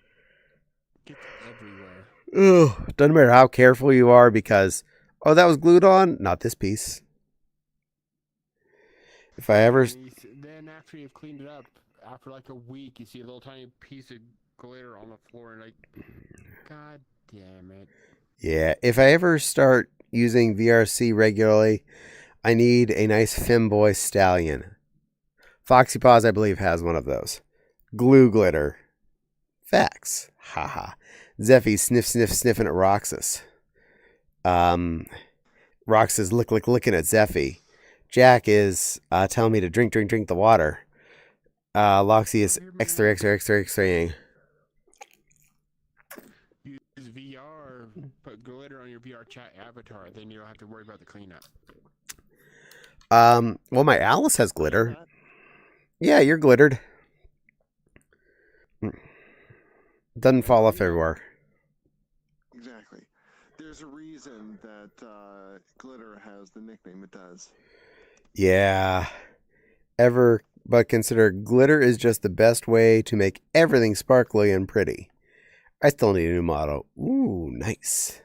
gets everywhere. Ugh, doesn't matter how careful you are because, oh, that was glued on? Not this piece. If I ever... Then after you've cleaned it up, after like a week, you see a little tiny piece of glitter on the floor and like, God damn it. Yeah, if I ever start using VRC regularly, I need a nice femboy stallion. Foxy Paws, I believe, has one of those. Glue glitter. Facts. Haha. Zeffy sniffing at Roxas. Roxas licking at Zeffy. Jack is telling me to drink the water. Loxy is X3ing. Use Vee Arr, put glitter on your Vee Arr Chat avatar, then you don't have to worry about the cleanup. Well, my Alice has glitter. Yeah, you're glittered. Doesn't fall off everywhere. Exactly. There's a reason that glitter has the nickname it does. Yeah. But consider glitter is just the best way to make everything sparkly and pretty. I still need a new motto. Ooh, nice.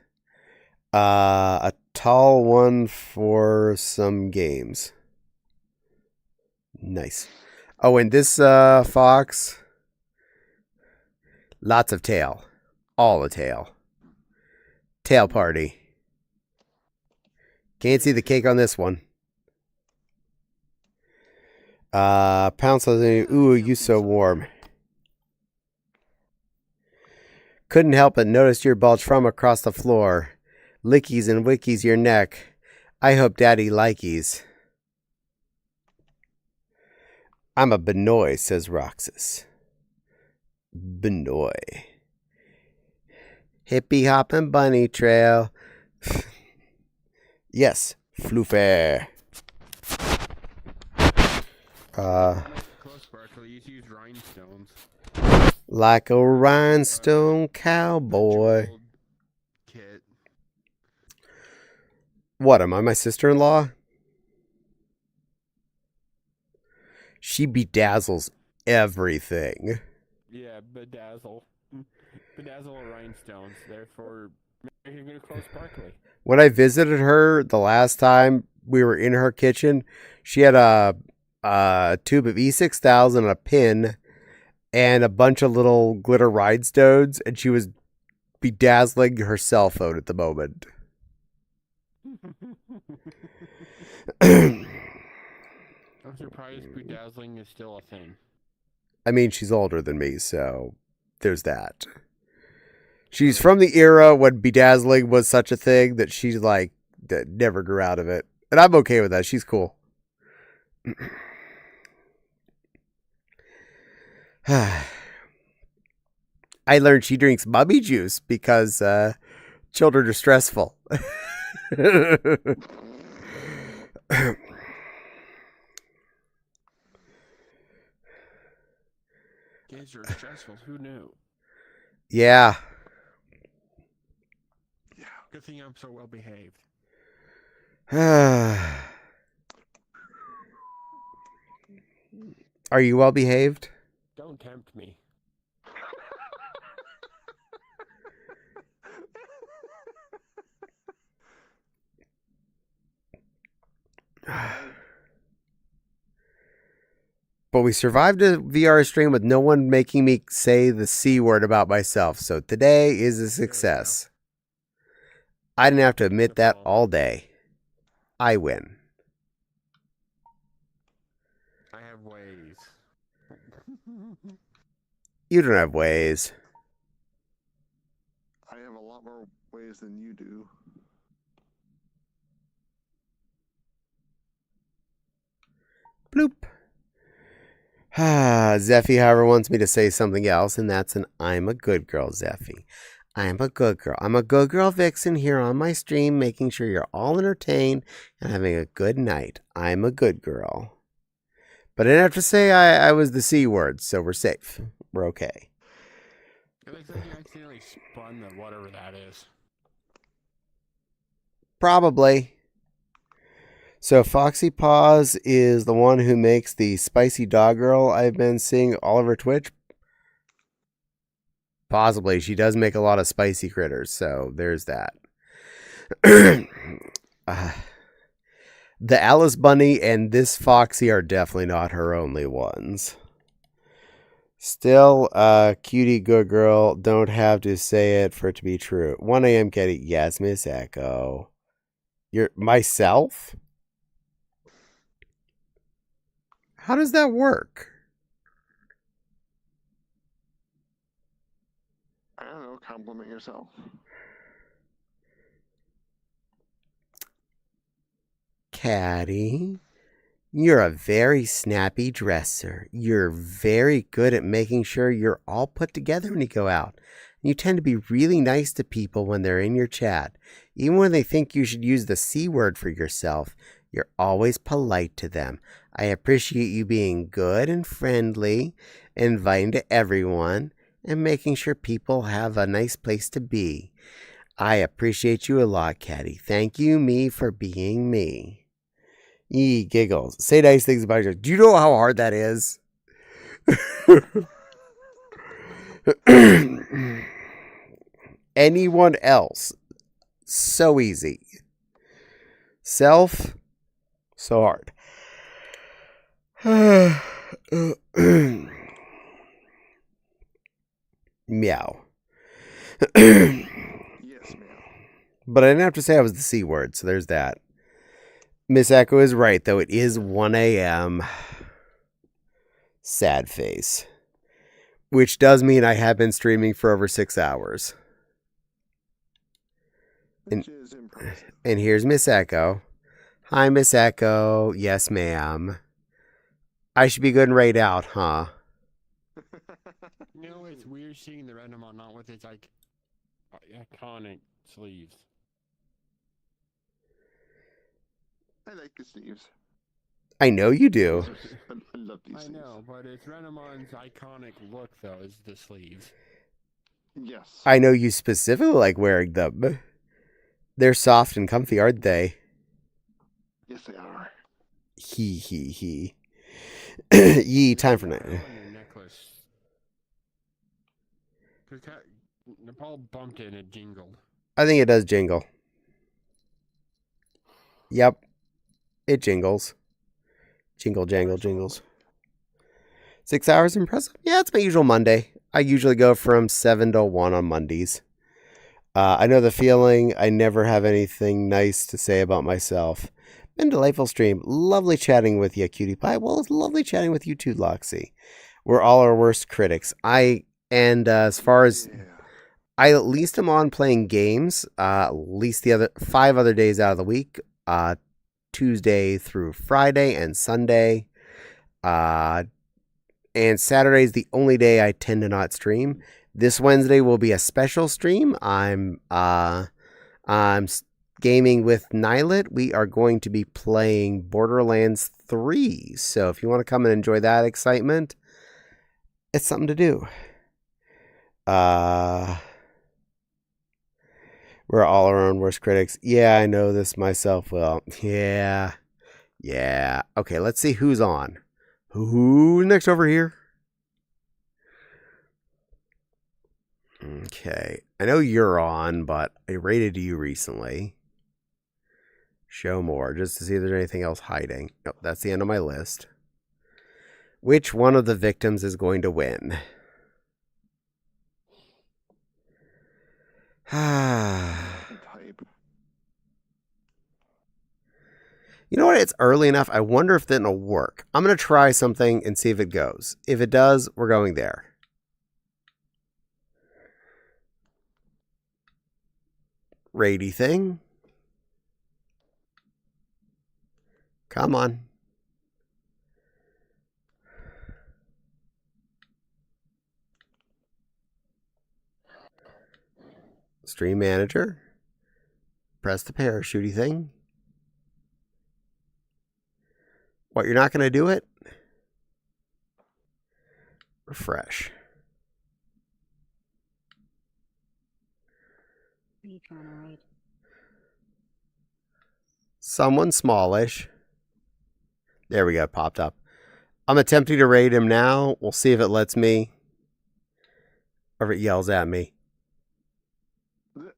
A tall one for some games. Nice. Oh, and this fox, lots of tail. All the tail. Tail party. Can't see the cake on this one. Pounce on the, ooh, you so warm. Couldn't help but notice your bulge from across the floor. Lickies and wickies your neck. I hope daddy likies. I'm a Benoy, says Roxas. Benoy. Hippie hoppin' bunny trail. Yes, floofy. Close sparkly, you use rhinestones. Like a rhinestone cowboy. Kit. What, am I my sister-in-law? She bedazzles everything. Yeah, bedazzle. Bedazzle rhinestones, therefore making it close sparkly. When I visited her the last time we were in her kitchen, she had a tube of E6000, a pin, and a bunch of little glitter rhinestones, and she was bedazzling her cell phone at the moment. I'm surprised bedazzling is still a thing. I mean, she's older than me, so there's that. She's from the era when bedazzling was such a thing that she's like, that never grew out of it. And I'm okay with that. She's cool. I learned she drinks mummy juice because children are stressful. Kids are stressful. Who knew? Yeah. Good thing I'm so well behaved. Are you well behaved? Don't tempt me. But we survived a VR stream with no one making me say the C word about myself. So today is a success. I didn't have to admit that all day. I win. I have ways. You don't have ways. I have a lot more ways than you do. Bloop. Zeffy, however, wants me to say something else, and that's an I'm a good girl, Zeffy. I'm a good girl. I'm a good girl vixen here on my stream, making sure you're all entertained and having a good night. I'm a good girl. But I didn't have to say I was the C word, so we're safe. We're okay. It looks like you accidentally spun the whatever that is. Probably. So Foxy Paws is the one who makes the spicy dog girl I've been seeing all over Twitch. Possibly. She does make a lot of spicy critters, so there's that. The Alice Bunny and this Foxy are definitely not her only ones. Still, cutie good girl. Don't have to say it for it to be true. 1 a.m. Kitty. Yes, Miss Echo. You're myself? How does that work? I don't know, compliment yourself. Caddy, you're a very snappy dresser. You're very good at making sure you're all put together when you go out. You tend to be really nice to people when they're in your chat. Even when they think you should use the C word for yourself, you're always polite to them. I appreciate you being good and friendly, inviting to everyone, and making sure people have a nice place to be. I appreciate you a lot, Caddy. Thank you, me, for being me. Yee, giggles. Say nice things about yourself. Do you know how hard that is? Anyone else? So easy. Self? So hard. Meow. Yes, ma'am. But I didn't have to say I was the C word, so there's that. Miss Echo is right, though. It is 1 a.m. Sad face. Which does mean I have been streaming for over 6 hours. Which is impressive. And here's Miss Echo. Hi, Miss Echo. Yes, ma'am. I should be good and right out, huh? You know, it's weird seeing the Renamon not with its iconic sleeves. I like the sleeves. I know you do. I love these I sleeves. know, but it's Renamon's iconic look, though, is the sleeves. Yes. I know you specifically like wearing them. They're soft and comfy, aren't they? Yes, they are. He. Yee, time for night. On your necklace. Nepal bumped it and it jingled. I think it does jingle. Yep. It jingles. Jingle, jangle, jingles. 6 hours impressive? Yeah, it's my usual Monday. I usually go from 7 to 1 on Mondays. I know the feeling. I never have anything nice to say about myself. Been a delightful stream. Lovely chatting with you, Cutie Pie. Well, it's lovely chatting with you too, Loxy. We're all our worst critics. As far as I at least am on playing games, at least the other 5 other days out of the week, Tuesday through Friday and Sunday, and Saturday is the only day I tend to not stream. This Wednesday will be a special stream. I'm gaming with Nylet. We are going to be playing Borderlands 3. So if you want to come and enjoy that excitement, it's something to do. We're all our own worst critics. Yeah, I know this myself well. Yeah. Okay, let's see who's on. Who's next over here? Okay. I know you're on, but I rated you recently. Show more, just to see if there's anything else hiding. Nope, that's the end of my list. Which one of the victims is going to win? Type. You know what? It's early enough. I wonder if that'll work. I'm going to try something and see if it goes. If it does, we're going there. Raidy thing. Come on. Stream manager. Press the parachutey thing. What, you're not going to do it? Refresh. What are you trying to raid? Someone smallish. There we go, popped up. I'm attempting to raid him now. We'll see if it lets me. Or if it yells at me.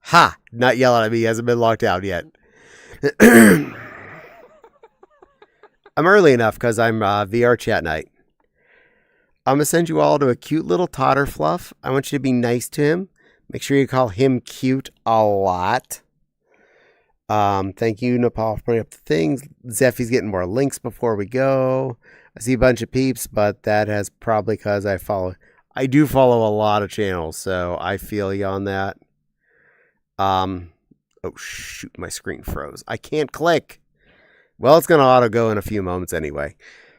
Ha! Not yelling at me. He hasn't been locked out yet. I'm early enough because I'm Vee Arr Chat night. I'm going to send you all to a cute little totter fluff. I want you to be nice to him. Make sure you call him cute a lot. Thank you, Nepal, for putting up the things. Zeffy's getting more links before we go. I see a bunch of peeps, but that has probably because I do follow a lot of channels, so I feel you on that. Oh shoot, my screen froze. I can't click. Well, it's going to auto go in a few moments anyway.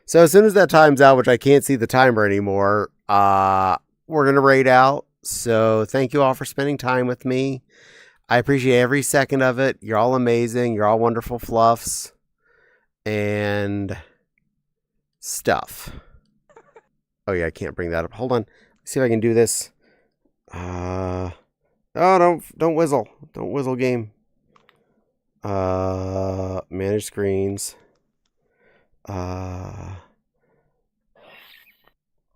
So as soon as that time's out, which I can't see the timer anymore, we're going to raid out. So thank you all for spending time with me. I appreciate every second of it. You're all amazing. You're all wonderful fluffs and stuff. Oh yeah, I can't bring that up. Hold on. Let's see if I can do this. Oh, don't whizzle. Don't whizzle game. Manage screens.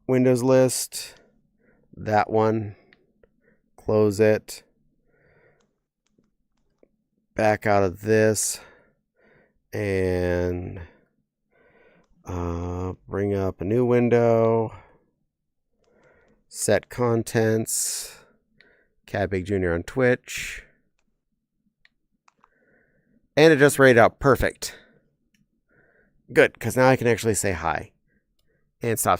Windows list. That one. Close it. Back out of this. And bring up a new window. Set contents. Cat Big Jr. on Twitch. And it just rated out perfect. Good, because now I can actually say hi. And stop